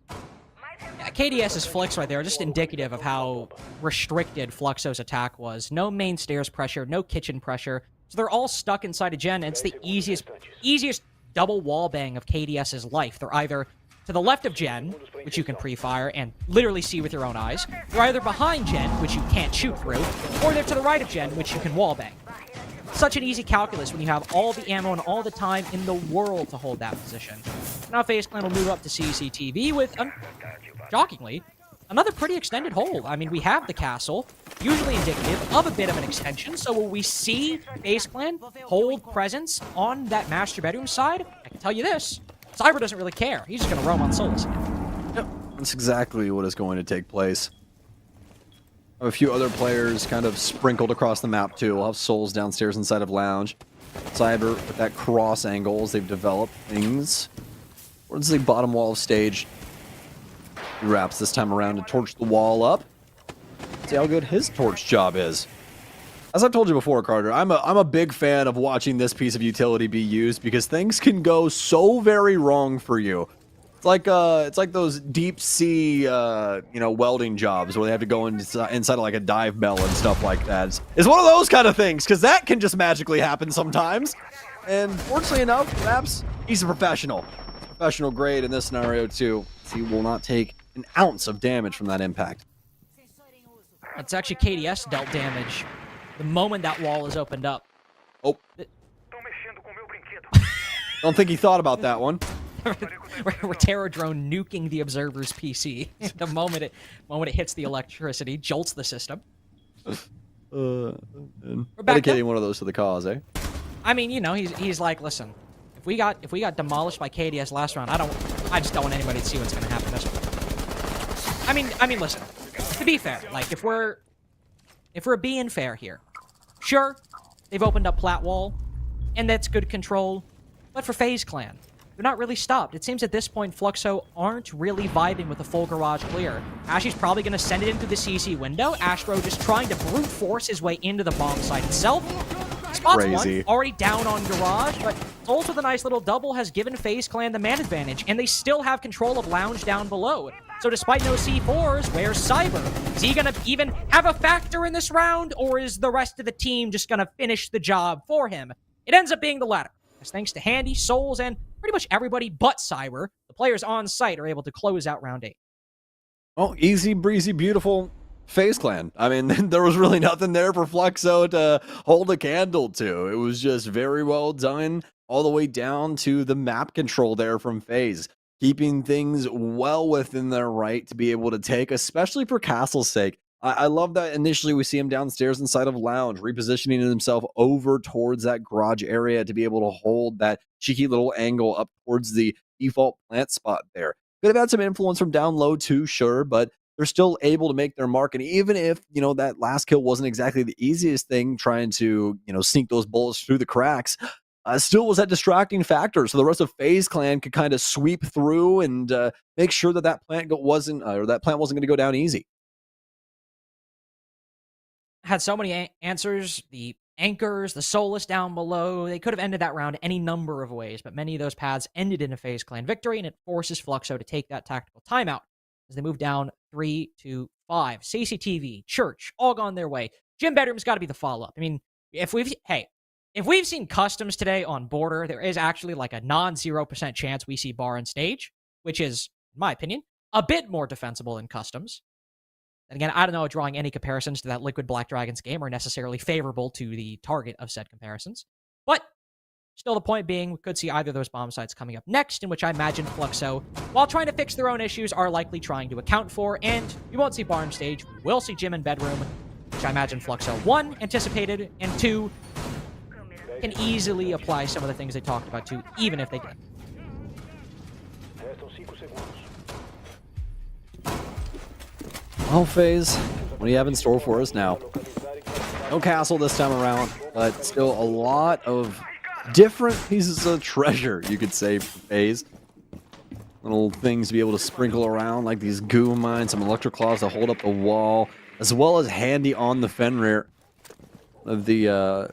Yeah, KDS's flicks right there are just indicative of how restricted Fluxo's attack was. No main stairs pressure, no kitchen pressure. So they're all stuck inside a gen, and it's the easiest double wall bang of KDS's life. They're either to the left of gen, which you can pre-fire and literally see with your own eyes. They're either behind gen, which you can't shoot through, or they're to the right of gen, which you can wall bang. Such an easy calculus when you have all the ammo and all the time in the world to hold that position. Now FaZe Clan will move up to CCTV with, shockingly, another pretty extended hold. I mean, we have the castle, usually indicative of a bit of an extension, so will we see FaZe Clan hold presence on that master bedroom side? I can tell you this, Cyber doesn't really care. He's just going to roam on Solus again. Yep, that's exactly what is going to take place. A few other players kind of sprinkled across the map too. We'll have Souls downstairs inside of Lounge. Cyber with that cross angle as they've developed things towards the bottom wall of stage. He wraps this time around to torch the wall up. See how good his torch job is. As I've told you before, Carter, I'm a big fan of watching this piece of utility be used because things can go so very wrong for you. It's like those deep sea welding jobs where they have to go inside of like a dive bell and stuff like that. It's one of those kind of things because that can just magically happen sometimes. And fortunately enough, perhaps he's a professional. Professional grade in this scenario too. He will not take an ounce of damage from that impact. It's actually KDS dealt damage the moment that wall is opened up. Oh. Don't think he thought about that one. Terror drone nuking the observer's PC. The moment it hits the electricity, jolts the system. Dedicating one of those to the cause, eh? I mean, you know, he's like, listen, if we got demolished by KDS last round, I just don't want anybody to see what's gonna happen this one. I mean, listen. To be fair, like if we're being fair here, sure, they've opened up plat wall, and that's good control. But for FaZe Clan, they're not really stopped. It seems at this point, Fluxo aren't really vibing with a full garage clear. Ashy's probably going to send it into the CC window. Astro just trying to brute force his way into the bomb site itself. Spots one, already down on garage, but Souls with a nice little double has given FaZe Clan the man advantage, and they still have control of Lounge down below. So despite no C4s, where's Cyber? Is he going to even have a factor in this round, or is the rest of the team just going to finish the job for him? It ends up being the latter. As thanks to Handy, Souls, and pretty much everybody but Cyber, the players on site are able to close out round 8. Oh, easy, breezy, beautiful FaZe Clan. I mean, there was really nothing there for Fluxo to hold a candle to. It was just very well done all the way down to the map control there from FaZe, keeping things well within their right to be able to take, especially for Castle's sake. I love that initially we see him downstairs inside of Lounge, repositioning himself over towards that garage area to be able to hold that cheeky little angle up towards the default plant spot there. Could have had some influence from down low too, sure, but they're still able to make their mark. And even if, you know, that last kill wasn't exactly the easiest thing, trying to, you know, sneak those bullets through the cracks, still was that distracting factor. So the rest of FaZe Clan could kind of sweep through and make sure that that plant wasn't going to go down easy. Had so many answers, the anchors, the Solus down below. They could have ended that round any number of ways, but many of those paths ended in a FaZe Clan victory, and it forces Fluxo to take that tactical timeout as they move down 3-5. CCTV, Church, all gone their way. Gym Bedroom's got to be the follow-up. I mean, if we've seen customs today on Border, there is actually like a non-0% chance we see Bar and Stage, which is, in my opinion, a bit more defensible than customs. And again, I don't know, drawing any comparisons to that Liquid Black Dragons game are necessarily favorable to the target of said comparisons. But Still, the point being, we could see either of those bomb sites coming up next, in which I imagine Fluxo, while trying to fix their own issues, are likely trying to account for, and we won't see Barn Stage, we will see Gym and Bedroom, which I imagine Fluxo, 1, anticipated, and 2, can easily apply some of the things they talked about too, even if they did. Well, FaZe, what do you have in store for us now? No castle this time around, but still a lot of different pieces of treasure, you could say, for FaZe. Little things to be able to sprinkle around, like these goo mines, some electric claws to hold up the wall, as well as handy on the Fenrir of the, I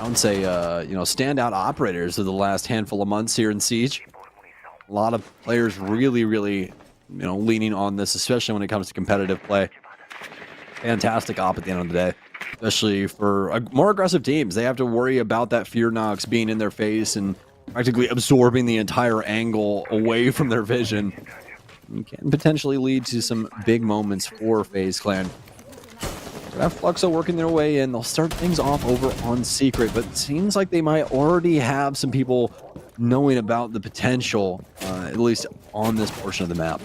would say, standout operators of the last handful of months here in Siege. A lot of players really, leaning on this, especially when it comes to competitive play. Fantastic op at the end of the day, especially for more aggressive teams. They have to worry about that Fear Nox being in their face and practically absorbing the entire angle away from their vision. It can potentially lead to some big moments for FaZe Clan. They have Fluxo working their way in. They'll start things off over on Secret, but it seems like they might already have some people knowing about the potential, at least on this portion of the map.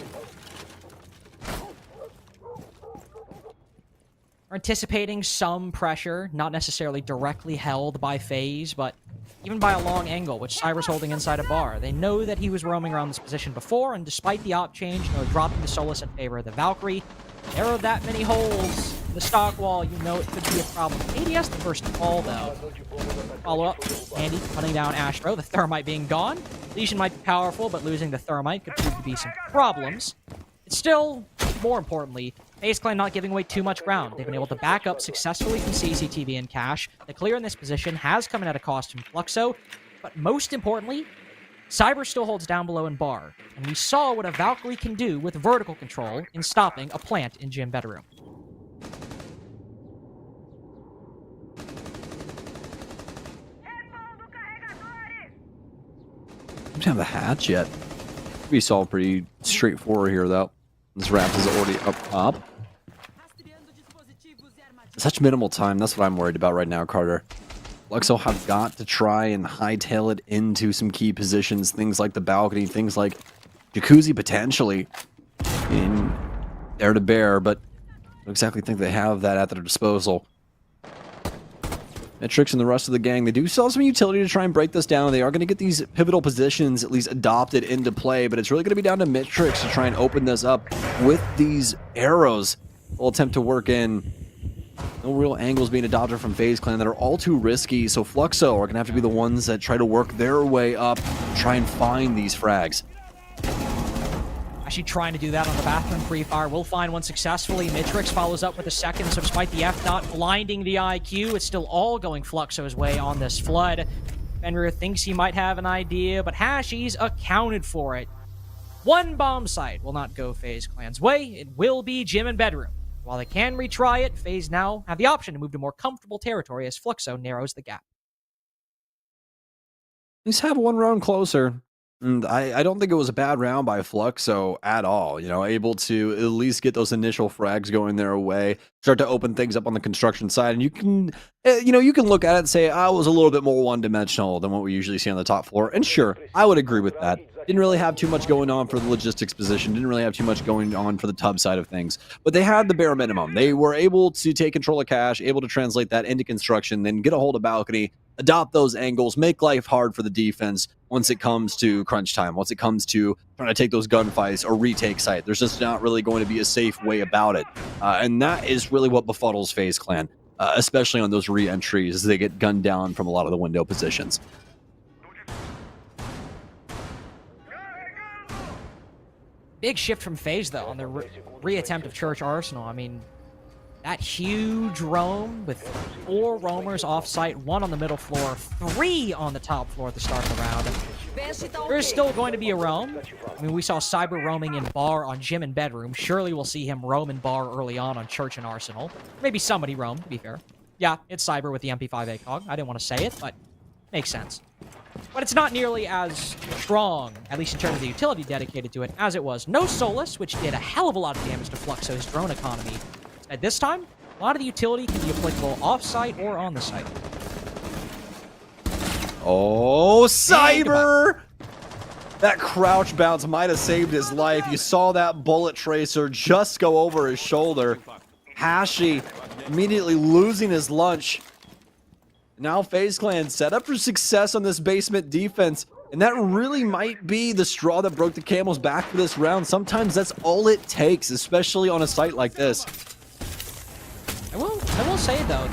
We're anticipating some pressure, not necessarily directly held by FaZe, but even by a long angle, which Cyber's holding inside a bar. They know that he was roaming around this position before, and despite the op change, dropping the Solus in favor of the Valkyrie, there are that many holes in the stock wall, you know it could be a problem. ADS the first to fall, though. Follow up, Andy cutting down Astro, the Thermite being gone. Lesion might be powerful, but losing the Thermite could prove to be some problems. It's still, more importantly, FaZe Clan not giving away too much ground. They've been able to back up successfully from CCTV and Cash. The clear in this position has come in at a cost from Fluxo, but most importantly, Cyber still holds down below in bar, and we saw what a Valkyrie can do with vertical control in stopping a plant in Gym Bedroom. We don't have the hatch yet. We saw pretty straightforward here, though. This Raps is already up top. Such minimal time. That's what I'm worried about right now, Carter. Fluxo have got to try and hightail it into some key positions. Things like the balcony, things like Jacuzzi potentially in there to bear, but I don't exactly think they have that at their disposal. Mitrix and the rest of the gang, they do still have some utility to try and break this down. They are going to get these pivotal positions at least adopted into play, but it's really going to be down to Mitrix to try and open this up with these arrows. They'll attempt to work in. No real angles being adopted from FaZe Clan that are all too risky, so Fluxo are going to have to be the ones that try to work their way up, try and find these frags. Actually trying to do that on the bathroom pre-fire. Will find one successfully. Mitrix follows up with a second, so despite the F-Dot blinding the IQ, it's still all going Fluxo's way on this flood. Fenrir thinks he might have an idea, but Hashi's accounted for it. One bomb site will not go FaZe Clan's way. It will be Gym and Bedroom. While they can retry it, FaZe now have the option to move to more comfortable territory as Fluxo narrows the gap. At least have one round closer. And I don't think it was a bad round by Fluxo at all. You know, able to at least get those initial frags going their way, start to open things up on the construction side, and you can, you can look at it and say, I was a little bit more one-dimensional than what we usually see on the top floor. And sure, I would agree with that. Didn't really have too much going on for the logistics position. Didn't really have too much going on for the tub side of things. But they had the bare minimum. They were able to take control of cash, able to translate that into construction, then get a hold of balcony, adopt those angles, make life hard for the defense once it comes to crunch time, once it comes to trying to take those gunfights or retake site. There's just not really going to be a safe way about it. And that is really what befuddles FaZe Clan, especially on those re-entries as they get gunned down from a lot of the window positions. Big shift from FaZe, though, on the re-attempt of Church Arsenal. I mean, that huge roam with 4 roamers off-site, 1 on the middle floor, 3 on the top floor at the start of the round. There's still going to be a roam. I mean, we saw Cyber roaming in bar on Gym and Bedroom. Surely we'll see him roam in bar early on Church and Arsenal. Maybe somebody roam, to be fair. Yeah, it's Cyber with the MP5 ACOG. I didn't want to say it, but makes sense. But it's not nearly as strong, at least in terms of the utility dedicated to it, as it was. No Solus, which did a hell of a lot of damage to Fluxo's drone economy. At this time, a lot of the utility can be applicable off-site or on the site. Oh, Cyber! That crouch bounce might have saved his life. You saw that bullet tracer just go over his shoulder. Hashi immediately losing his lunch. Now FaZe Clan set up for success on this basement defense, and that really might be the straw that broke the camel's back for this round. Sometimes that's all it takes, especially on a site like this. I will say though,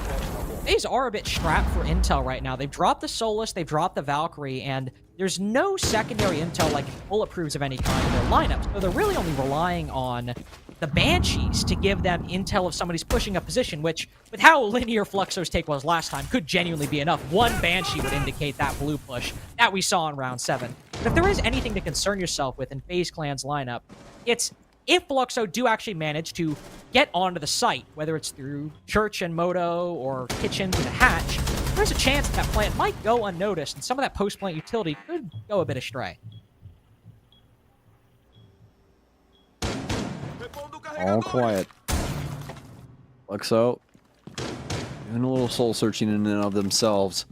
FaZe are a bit strapped for intel right now. They've dropped the Solus, they've dropped the Valkyrie, and there's no secondary intel like bulletproofs of any kind in their lineup. So they're really only relying on the Banshees to give them intel if somebody's pushing a position, which, with how linear Fluxo's take was last time, could genuinely be enough. One Banshee would indicate that blue push that we saw in round 7. But if there is anything to concern yourself with in FaZe Clan's lineup, it's if Fluxo do actually manage to get onto the site, whether it's through Church and Moto or Kitchen to the Hatch, there's a chance that plant might go unnoticed, and some of that post-plant utility could go a bit astray. All quiet. Fluxo doing a little soul searching in and of themselves.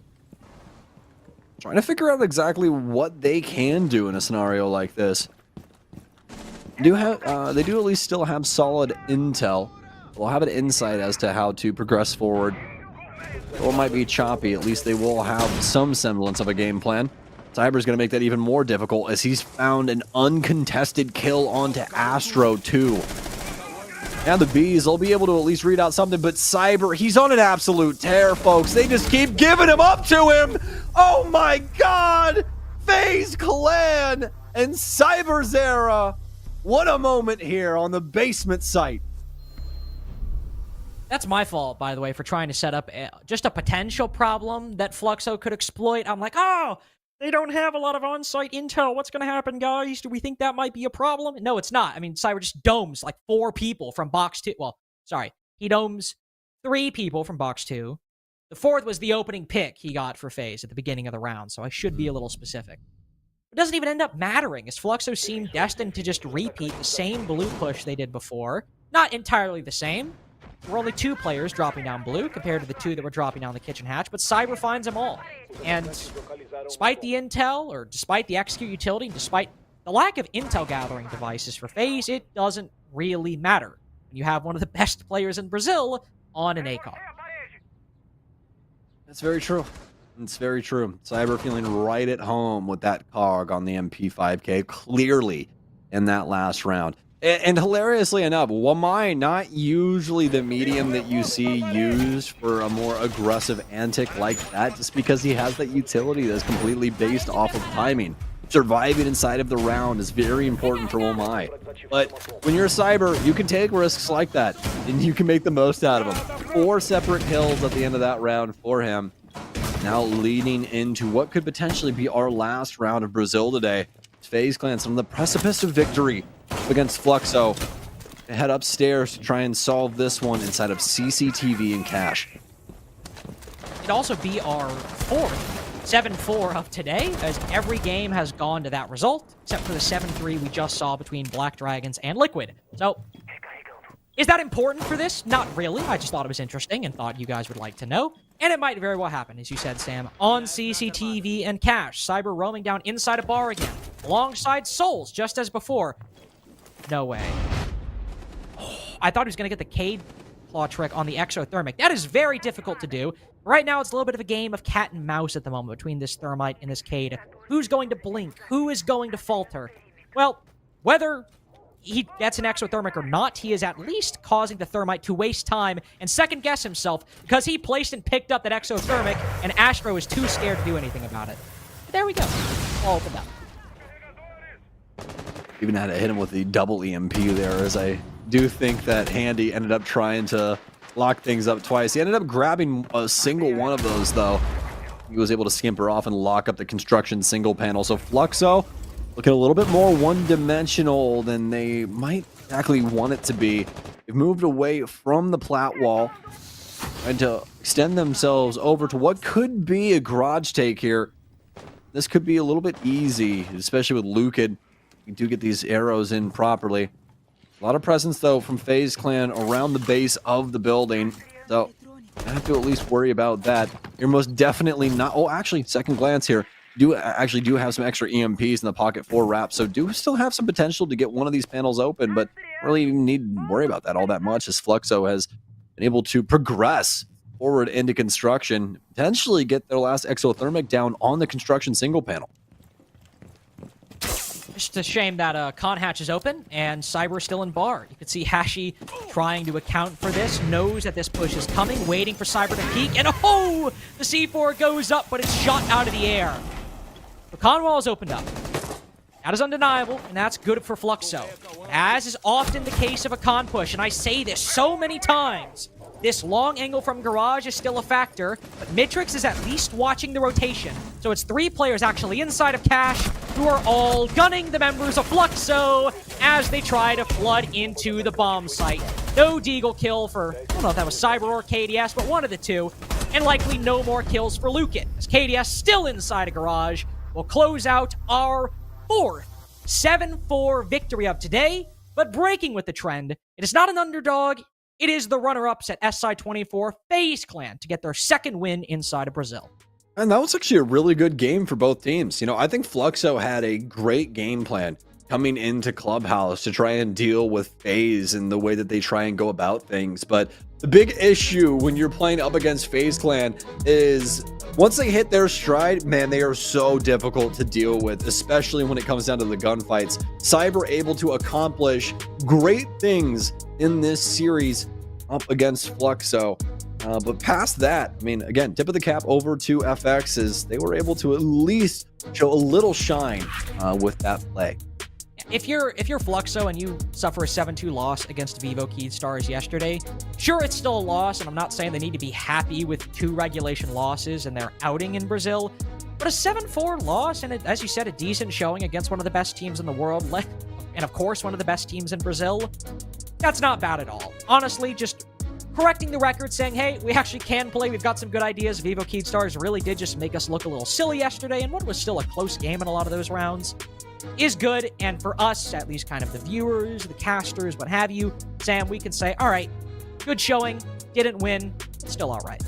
Trying to figure out exactly what they can do in a scenario like this. They do at least still have solid intel. They'll have an insight as to how to progress forward. Or it might be choppy, at least they will have some semblance of a game plan. Cyber's going to make that even more difficult as he's found an uncontested kill onto Astro too. And the Bees will be able to at least read out something, but Cyber, he's on an absolute tear, folks. They just keep giving him up to him. Oh my god! FaZe Clan and Cyber's era. What a moment here on the basement site. That's my fault, by the way, for trying to set up just a potential problem that Fluxo could exploit. I'm like, oh, they don't have a lot of on-site intel. What's going to happen, guys? Do we think that might be a problem? No, it's not. I mean, Cyber just domes like 4 people from box 2. Well, sorry. He domes 3 people from box 2. The 4th was the opening pick he got for FaZe at the beginning of the round, so I should be a little specific. It doesn't even end up mattering, as Fluxo seemed destined to just repeat the same blue push they did before. Not entirely the same. There were only 2 players dropping down blue compared to the 2 that were dropping down the kitchen hatch, but Cyber finds them all. And despite the intel, or despite the execute utility, despite the lack of intel gathering devices for FaZe, it doesn't really matter when you have one of the best players in Brazil on an ACOG. That's very true. It's very true. Cyber feeling right at home with that cog on the MP5K, clearly in that last round. And hilariously enough, Wamai, not usually the medium that you see used for a more aggressive antic like that, just because he has that utility that's completely based off of timing. Surviving inside of the round is very important for Wamai. But when you're a Cyber, you can take risks like that, and you can make the most out of them. 4 separate kills at the end of that round for him. Now leading into what could potentially be our last round of Brazil today. FaZe Clan on the precipice of victory against Fluxo. They head upstairs to try and solve this one inside of CCTV and Cash. It'd also be our 4th 7-4 of today, as every game has gone to that result, except for the 7-3 we just saw between Black Dragons and Liquid. So, is that important for this? Not really. I just thought it was interesting and thought you guys would like to know. And it might very well happen, as you said, Sam, on CCTV and Cash. Cyber roaming down inside a bar again, alongside Souls, just as before. No way. I thought he was going to get the Cade Claw trick on the Exothermic. That is very difficult to do. Right now, it's a little bit of a game of cat and mouse at the moment between this Thermite and this Cade. Who's going to blink? Who is going to falter? Well, whether he gets an Exothermic or not, he is at least causing the Thermite to waste time and second-guess himself because he placed and picked up that Exothermic, and Astro is too scared to do anything about it. But there we go. All opened up. Even had to hit him with the double EMP there, as I do think that Handy ended up trying to lock things up twice. He ended up grabbing a single one of those, though. He was able to skimper off and lock up the construction single panel. So Fluxo looking a little bit more one-dimensional than they might exactly want it to be. They've moved away from the plat wall and to extend themselves over to what could be a garage take here. This could be a little bit easy, especially with Lucid. You do get these arrows in properly. A lot of presence, though, from FaZe Clan around the base of the building. So I have to at least worry about that. You're most definitely not. Oh, actually, second glance here. Do have some extra EMPs in the pocket for Wrap, so do still have some potential to get one of these panels open, but really even need to worry about that all that much, as Fluxo has been able to progress forward into construction, potentially get their last exothermic down on the construction single panel. Just a shame that Con Hatch is open and Cyber still in bar. You can see Hashi trying to account for this, knows that this push is coming, waiting for Cyber to peek, and oh! The C4 goes up, but it's shot out of the air. The con wall is opened up. That is undeniable, and that's good for Fluxo. As is often the case of a con push, and I say this so many times, this long angle from Garage is still a factor, but Mitrix is at least watching the rotation. So it's 3 players actually inside of Cash who are all gunning the members of Fluxo as they try to flood into the bomb site. No Deagle kill for, I don't know if that was Cyber or KDS, but one of the two. And likely no more kills for Lucan, as KDS still inside of Garage will close out our 4th 7-4 victory of today. But breaking with the trend, it is not an underdog. It is the runner-ups at SI24 FaZe Clan to get their 2nd win inside of Brazil. And that was actually a really good game for both teams. You know, I think Fluxo had a great game plan coming into Clubhouse to try and deal with FaZe and the way that they try and go about things. But the big issue when you're playing up against FaZe Clan is once they hit their stride, man, they are so difficult to deal with, especially when it comes down to the gunfights. Cyber able to accomplish great things in this series up against Fluxo. But past that, I mean, again, tip of the cap over to FX is they were able to at least show a little shine with that play. If you're Fluxo and you suffer a 7-2 loss against Vivo Keystars yesterday, sure, it's still a loss, and I'm not saying they need to be happy with 2 regulation losses and their outing in Brazil, but a 7-4 loss and, as you said, a decent showing against one of the best teams in the world, and of course one of the best teams in Brazil, that's not bad at all. Honestly, just correcting the record, saying, hey, we actually can play, we've got some good ideas. Vivo Keystars really did just make us look a little silly yesterday, and what was still a close game in a lot of those rounds, is good. And for us, at least kind of the viewers, the casters, what have you, Sam, we can say, all right, good showing, didn't win, still all right.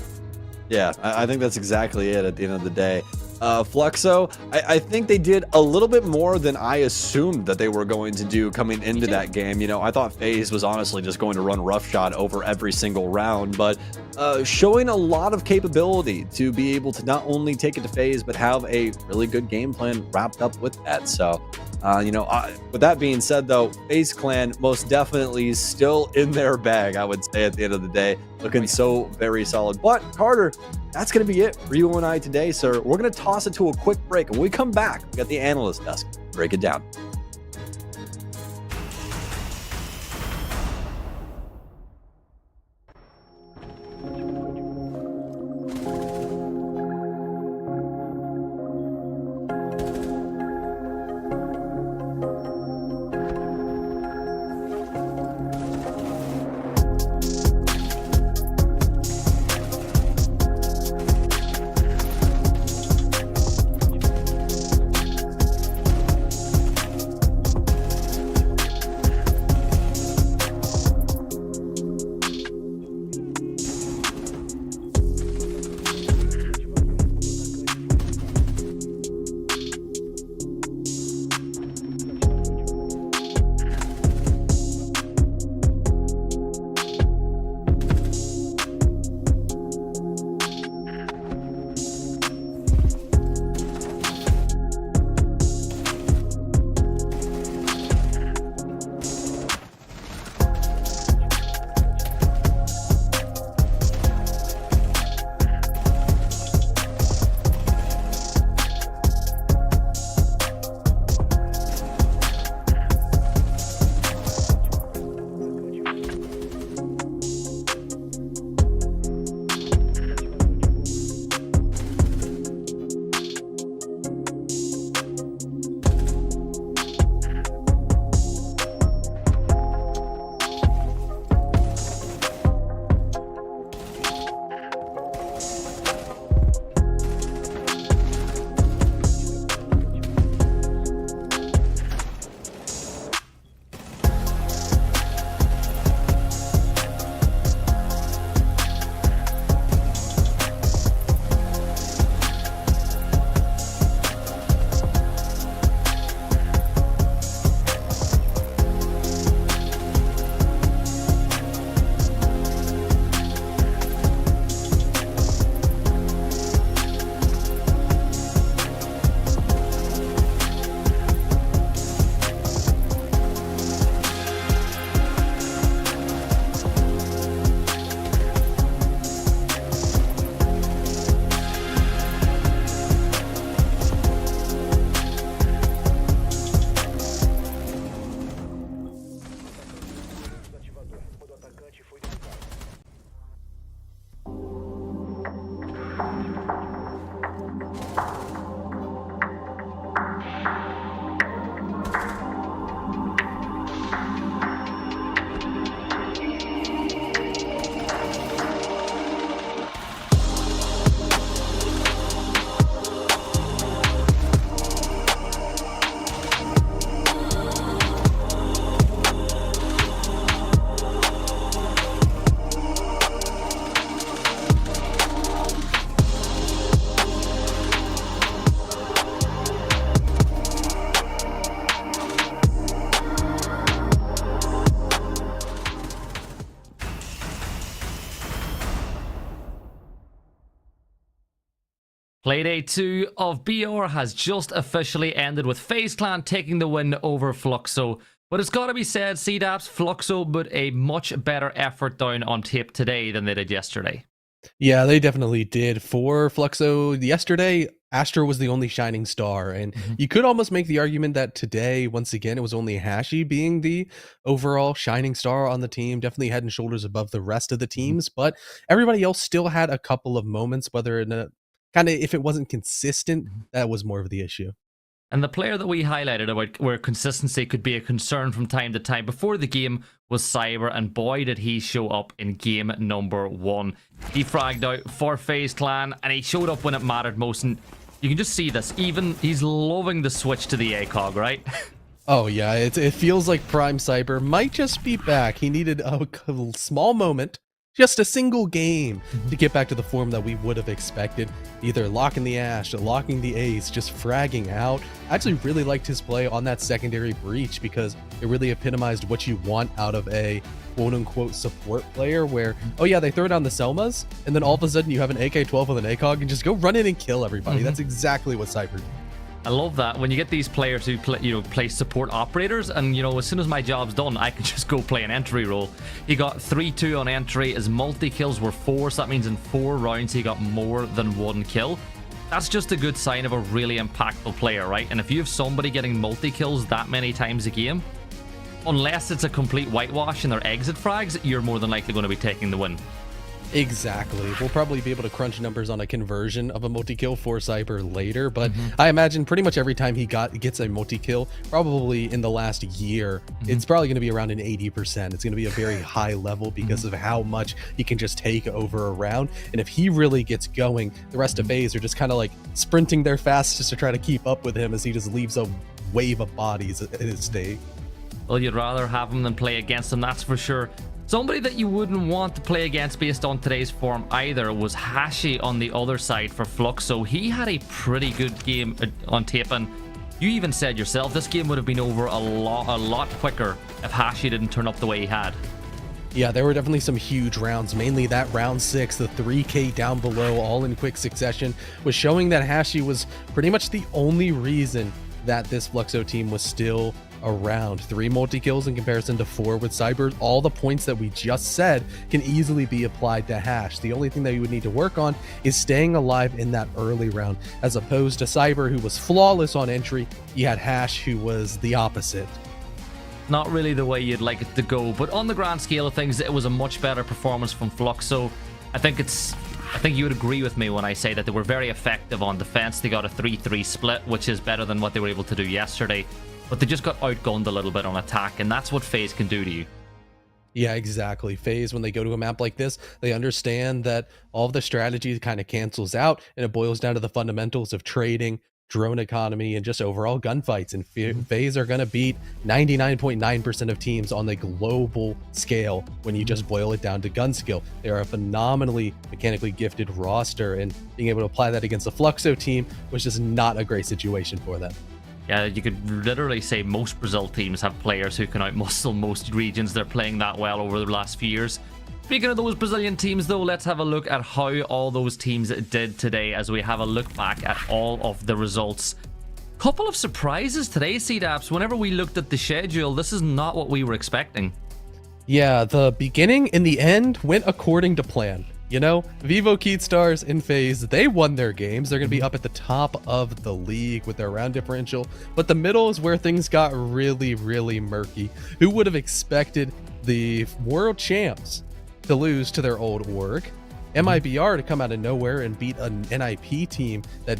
Yeah, I think that's exactly it at the end of the day. Fluxo, I think they did a little bit more than I assumed that they were going to do coming into that game. You know, I thought FaZe was honestly just going to run roughshod over every single round, but showing a lot of capability to be able to not only take it to FaZe, but have a really good game plan wrapped up with that. So, with that being said, though, FaZe Clan most definitely is still in their bag, I would say, at the end of the day. Looking so very solid. But, Carter, that's going to be it for you and I today, sir. We're going to toss it to a quick break. And when we come back, we got the analyst desk. Break it down. Playday 2 of BR has just officially ended with FaZe Clan taking the win over Fluxo. But it's got to be said, CDAPS, Fluxo put a much better effort down on tape today than they did yesterday. Yeah, they definitely did. For Fluxo, yesterday, Astro was the only shining star. And you could almost make the argument that today, once again, it was only Hashi being the overall shining star on the team, definitely head and shoulders above the rest of the teams. But everybody else still had a couple of moments, whether in a kind of, if it wasn't consistent, that was more of the issue. And the player that we highlighted about where consistency could be a concern from time to time before the game was Cyber, and boy did he show up in game number 1. He fragged out for FaZe Clan, and he showed up when it mattered most, and you can just see this. Even he's loving the switch to the ACOG, right? Oh yeah, it feels like Prime Cyber might just be back. He needed a small moment, just a single game, to get back to the form that we would have expected. Either locking the Ash, locking the Ace, just fragging out. I actually really liked his play on that secondary breach because it really epitomized what you want out of a quote-unquote support player where, oh yeah, they throw down the Selmas, and then all of a sudden you have an AK-12 with an ACOG and just go run in and kill everybody. That's exactly what Cyber did. I love that when you get these players who play, play support operators, and as soon as my job's done, I can just go play an entry role. He got 3-2 on entry. His multi kills were 4, so that means in 4 rounds he got more than 1 kill. That's just a good sign of a really impactful player, right? And if you have somebody getting multi kills that many times a game, unless it's a complete whitewash and they're exit frags, you're more than likely going to be taking the win. Exactly. We'll probably be able to crunch numbers on a conversion of a multi-kill for Cyber later, but I imagine pretty much every time he gets a multi-kill, probably in the last year, it's probably going to be around an 80%. It's going to be a very high level because of how much he can just take over a round. And if he really gets going, the rest of FaZe are just kind of like sprinting their fastest to try to keep up with him as he just leaves a wave of bodies in his state. Well, you'd rather have him than play against him, that's for sure. Somebody that you wouldn't want to play against based on today's form either was Hashi on the other side for Fluxo. He had a pretty good game on tape, and you even said yourself this game would have been over a lot quicker if Hashi didn't turn up the way he had. Yeah, there were definitely some huge rounds, mainly that round 6, the 3K down below, all in quick succession, was showing that Hashi was pretty much the only reason that this Fluxo team was still around. 3 multi-kills in comparison to 4 with Cyber. All the points that we just said can easily be applied to Hash. The only thing that you would need to work on is staying alive in that early round, as opposed to Cyber, who was flawless on entry. You had Hash, who was the opposite. Not really the way you'd like it to go, but on the grand scale of things, it was a much better performance from Fluxo. I think you would agree with me when I say that they were very effective on defense. They got a 3-3 split, which is better than what they were able to do yesterday. But they just got outgunned a little bit on attack, and that's what FaZe can do to you. Yeah, exactly. FaZe, when they go to a map like this, they understand that all of the strategy kind of cancels out, and it boils down to the fundamentals of trading, drone economy, and just overall gunfights. And FaZe are going to beat 99.9% of teams on the global scale when you just boil it down to gun skill. They are a phenomenally mechanically gifted roster, and being able to apply that against the Fluxo team was just not a great situation for them. Yeah, you could literally say most Brazil teams have players who can outmuscle most regions. They're playing that well over the last few years. Speaking of those Brazilian teams, though, let's have a look at how all those teams did today as we have a look back at all of the results. Couple of surprises today, CDAPS. Whenever we looked at the schedule, this is not what we were expecting. Yeah, the beginning and the end went according to plan. You know, Vivo, Keatstars, and FaZe, they won their games. They're going to be up at the top of the league with their round differential. But the middle is where things got really, really murky. Who would have expected the world champs to lose to their old org? MiBR to come out of nowhere and beat an NIP team that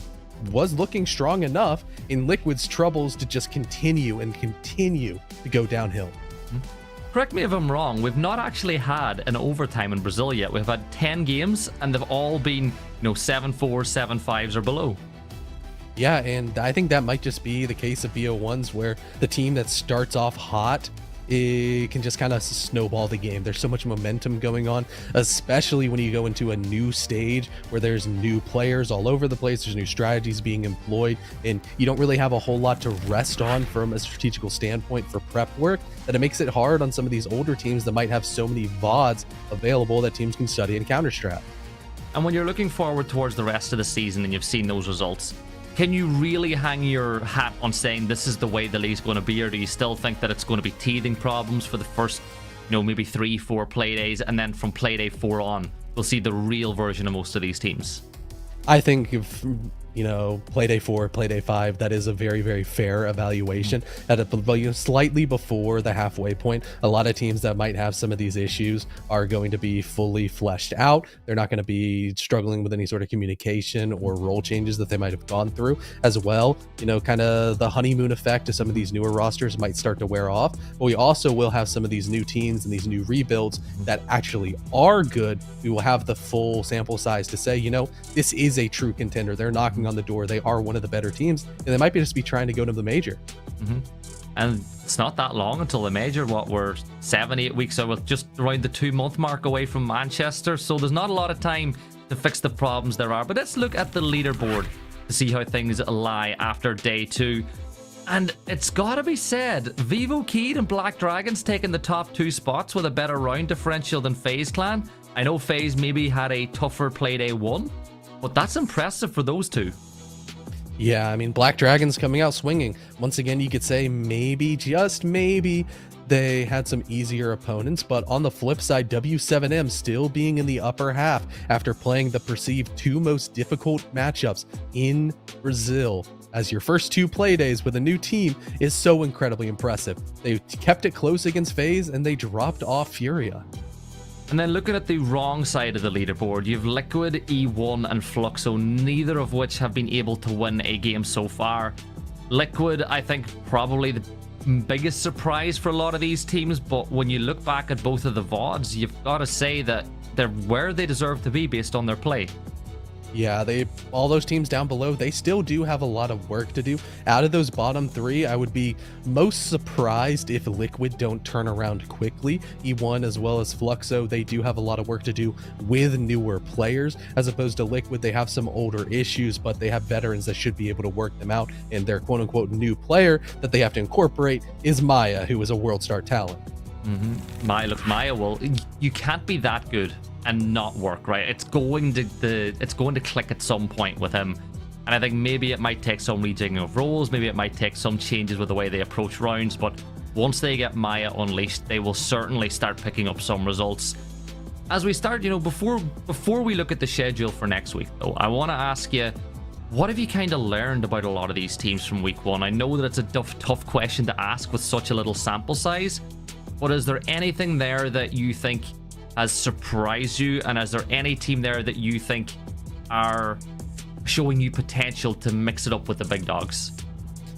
was looking strong enough, in Liquid's troubles to just continue to go downhill. Correct me if I'm wrong, we've not actually had an overtime in Brazil yet. We've had 10 games, and they've all been, 7-4, 7-5s or below. Yeah, and I think that might just be the case of BO1s, where the team that starts off hot, it can just kind of snowball the game. There's so much momentum going on, especially when you go into a new stage where there's new players all over the place, there's new strategies being employed, and you don't really have a whole lot to rest on from a strategical standpoint for prep work, that it makes it hard on some of these older teams that might have so many VODs available that teams can study and counter strat. And when you're looking forward towards the rest of the season and you've seen those results, can you really hang your hat on saying this is the way the league's going to be, or do you still think that it's going to be teething problems for the first, maybe 3-4 play days, and then from play day 4 on, we'll see the real version of most of these teams? I think if play day 4, play day 5, that is a very, very fair evaluation. At slightly before the halfway point, a lot of teams that might have some of these issues are going to be fully fleshed out. They're not going to be struggling with any sort of communication or role changes that they might have gone through as well. Kind of the honeymoon effect to some of these newer rosters might start to wear off, but we also will have some of these new teams and these new rebuilds that actually are good. We will have the full sample size to say, this is a true contender. They're knocking on the door. They are one of the better teams, and they might just be trying to go to the major. And it's not that long until the major. We're 7-8 weeks out, just around the 2-month mark away from Manchester, so there's not a lot of time to fix the problems there are. But let's look at the leaderboard to see how things lie after day 2. And it's gotta be said, Vivo Keed and Black Dragons taking the top 2 spots with a better round differential than FaZe Clan. I know FaZe maybe had a tougher play day 1, but that's impressive for those two. Yeah, I mean, Black Dragons coming out swinging. Once again, you could say maybe, just maybe, they had some easier opponents, but on the flip side, W7M still being in the upper half after playing the perceived 2 most difficult matchups in Brazil. As your first 2 play days with a new team is so incredibly impressive. They kept it close against FaZe, and they dropped off Furia. And then looking at the wrong side of the leaderboard, you've Liquid, E1 and Fluxo, neither of which have been able to win a game so far. Liquid, I think, probably the biggest surprise for a lot of these teams, but when you look back at both of the VODs, you've got to say that they're where they deserve to be based on their play. Yeah, all those teams down below, they still do have a lot of work to do. Out of those bottom 3, I would be most surprised if Liquid don't turn around quickly. E1 as well as Fluxo, they do have a lot of work to do with newer players. As opposed to Liquid, they have some older issues, but they have veterans that should be able to work them out. And their quote-unquote new player that they have to incorporate is Maya, who is a world star talent. Maya, well, you can't be that good and not work, right? It's going to click at some point with him, and I think maybe it might take some rejigging of roles, maybe it might take some changes with the way they approach rounds, but once they get Maya unleashed, they will certainly start picking up some results. As we start, before we look at the schedule for next week, though, I want to ask you, what have you kind of learned about a lot of these teams from week 1? I know that it's a tough question to ask with such a little sample size, but is there anything there that you think has surprised you, and is there any team there that you think are showing you potential to mix it up with the big dogs?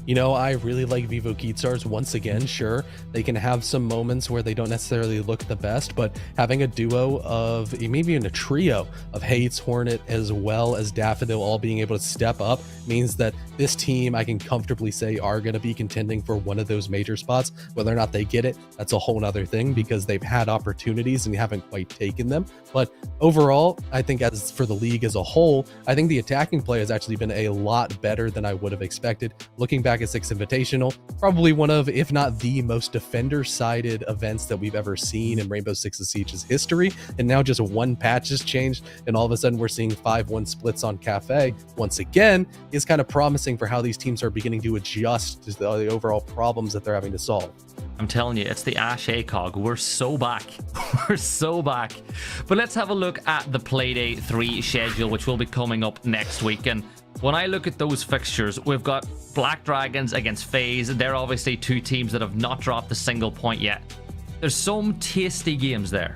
I really like Vivo Keedstars. Once again, sure, they can have some moments where they don't necessarily look the best, but having a duo of, maybe even a trio of Hates, Hornet, as well as Daffodil all being able to step up means that this team, I can comfortably say, are going to be contending for one of those major spots. Whether or not they get it, that's a whole nother thing, because they've had opportunities and haven't quite taken them. But overall, I think as for the league as a whole, I think the attacking play has actually been a lot better than I would have expected. Looking back at Six Invitational, probably one of, if not the most defender-sided events that we've ever seen in Rainbow Six Siege's history. And now just one patch has changed, and all of a sudden we're seeing 5-1 splits on Cafe. Once again, is kind of promising for how these teams are beginning to adjust to the overall problems that they're having to solve. I'm telling you, it's the Ash ACOG. We're so back. We're so back. But let's have a look at the Playday 3 schedule, which will be coming up next week. And when I look at those fixtures, we've got Black Dragons against FaZe. They're obviously 2 teams that have not dropped a single point yet. There's some tasty games there.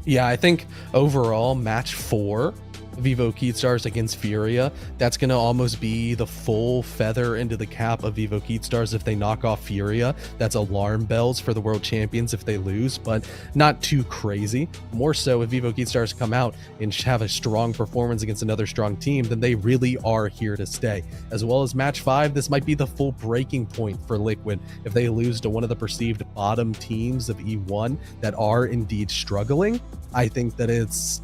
Yeah, I think overall, match 4, Vivo Keedstars against Furia, that's going to almost be the full feather into the cap of Vivo Keedstars if they knock off Furia. That's alarm bells for the world champions if they lose, but not too crazy. More so if Vivo Keedstars come out and have a strong performance against another strong team, then they really are here to stay. As well as match 5, this might be the full breaking point for Liquid. If they lose to one of the perceived bottom teams of E1 that are indeed struggling, I think that it's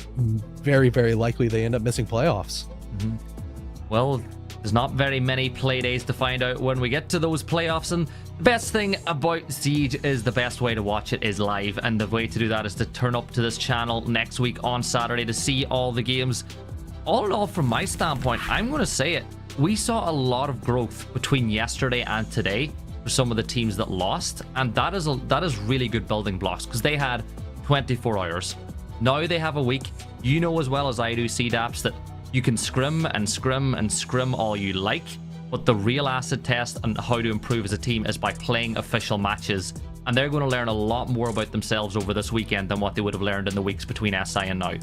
very, very likely they end up missing playoffs. Well, There's not very many play days to find out when we get to those playoffs, and the best thing about Siege is the best way to watch it is live, and the way to do that is to turn up to this channel next week on Saturday to see all the games. All in all, from my standpoint, I'm going to say it, we saw a lot of growth between yesterday and today for some of the teams that lost, and that is really good building blocks, because they had 24 hours. Now they have a week. You know as well as I do, CDAPs, that you can scrim and scrim and scrim all you like, but the real acid test and how to improve as a team is by playing official matches, and they're going to learn a lot more about themselves over this weekend than what they would have learned in the weeks between SI and now.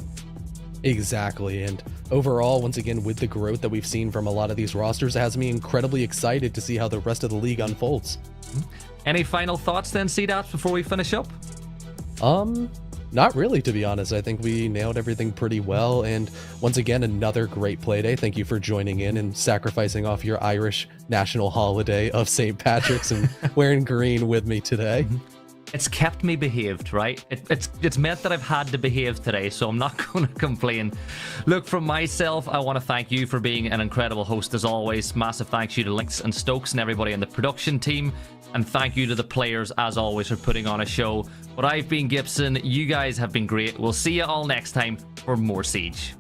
Exactly, and overall, once again, with the growth that we've seen from a lot of these rosters, it has me incredibly excited to see how the rest of the league unfolds. Any final thoughts then, CDAPs, before we finish up? Not really, to be honest. I think we nailed everything pretty well, and once again, another great play day. Thank you for joining in and sacrificing off your Irish national holiday of St. Patrick's and wearing green with me today. It's kept me behaved, right? It's meant that I've had to behave today, so I'm not going to complain. Look, from myself, I want to thank you for being an incredible host as always. Massive thanks you to Lynx and Stokes and everybody in the production team. And thank you to the players, as always, for putting on a show. But I've been Gibson. You guys have been great. We'll see you all next time for more Siege.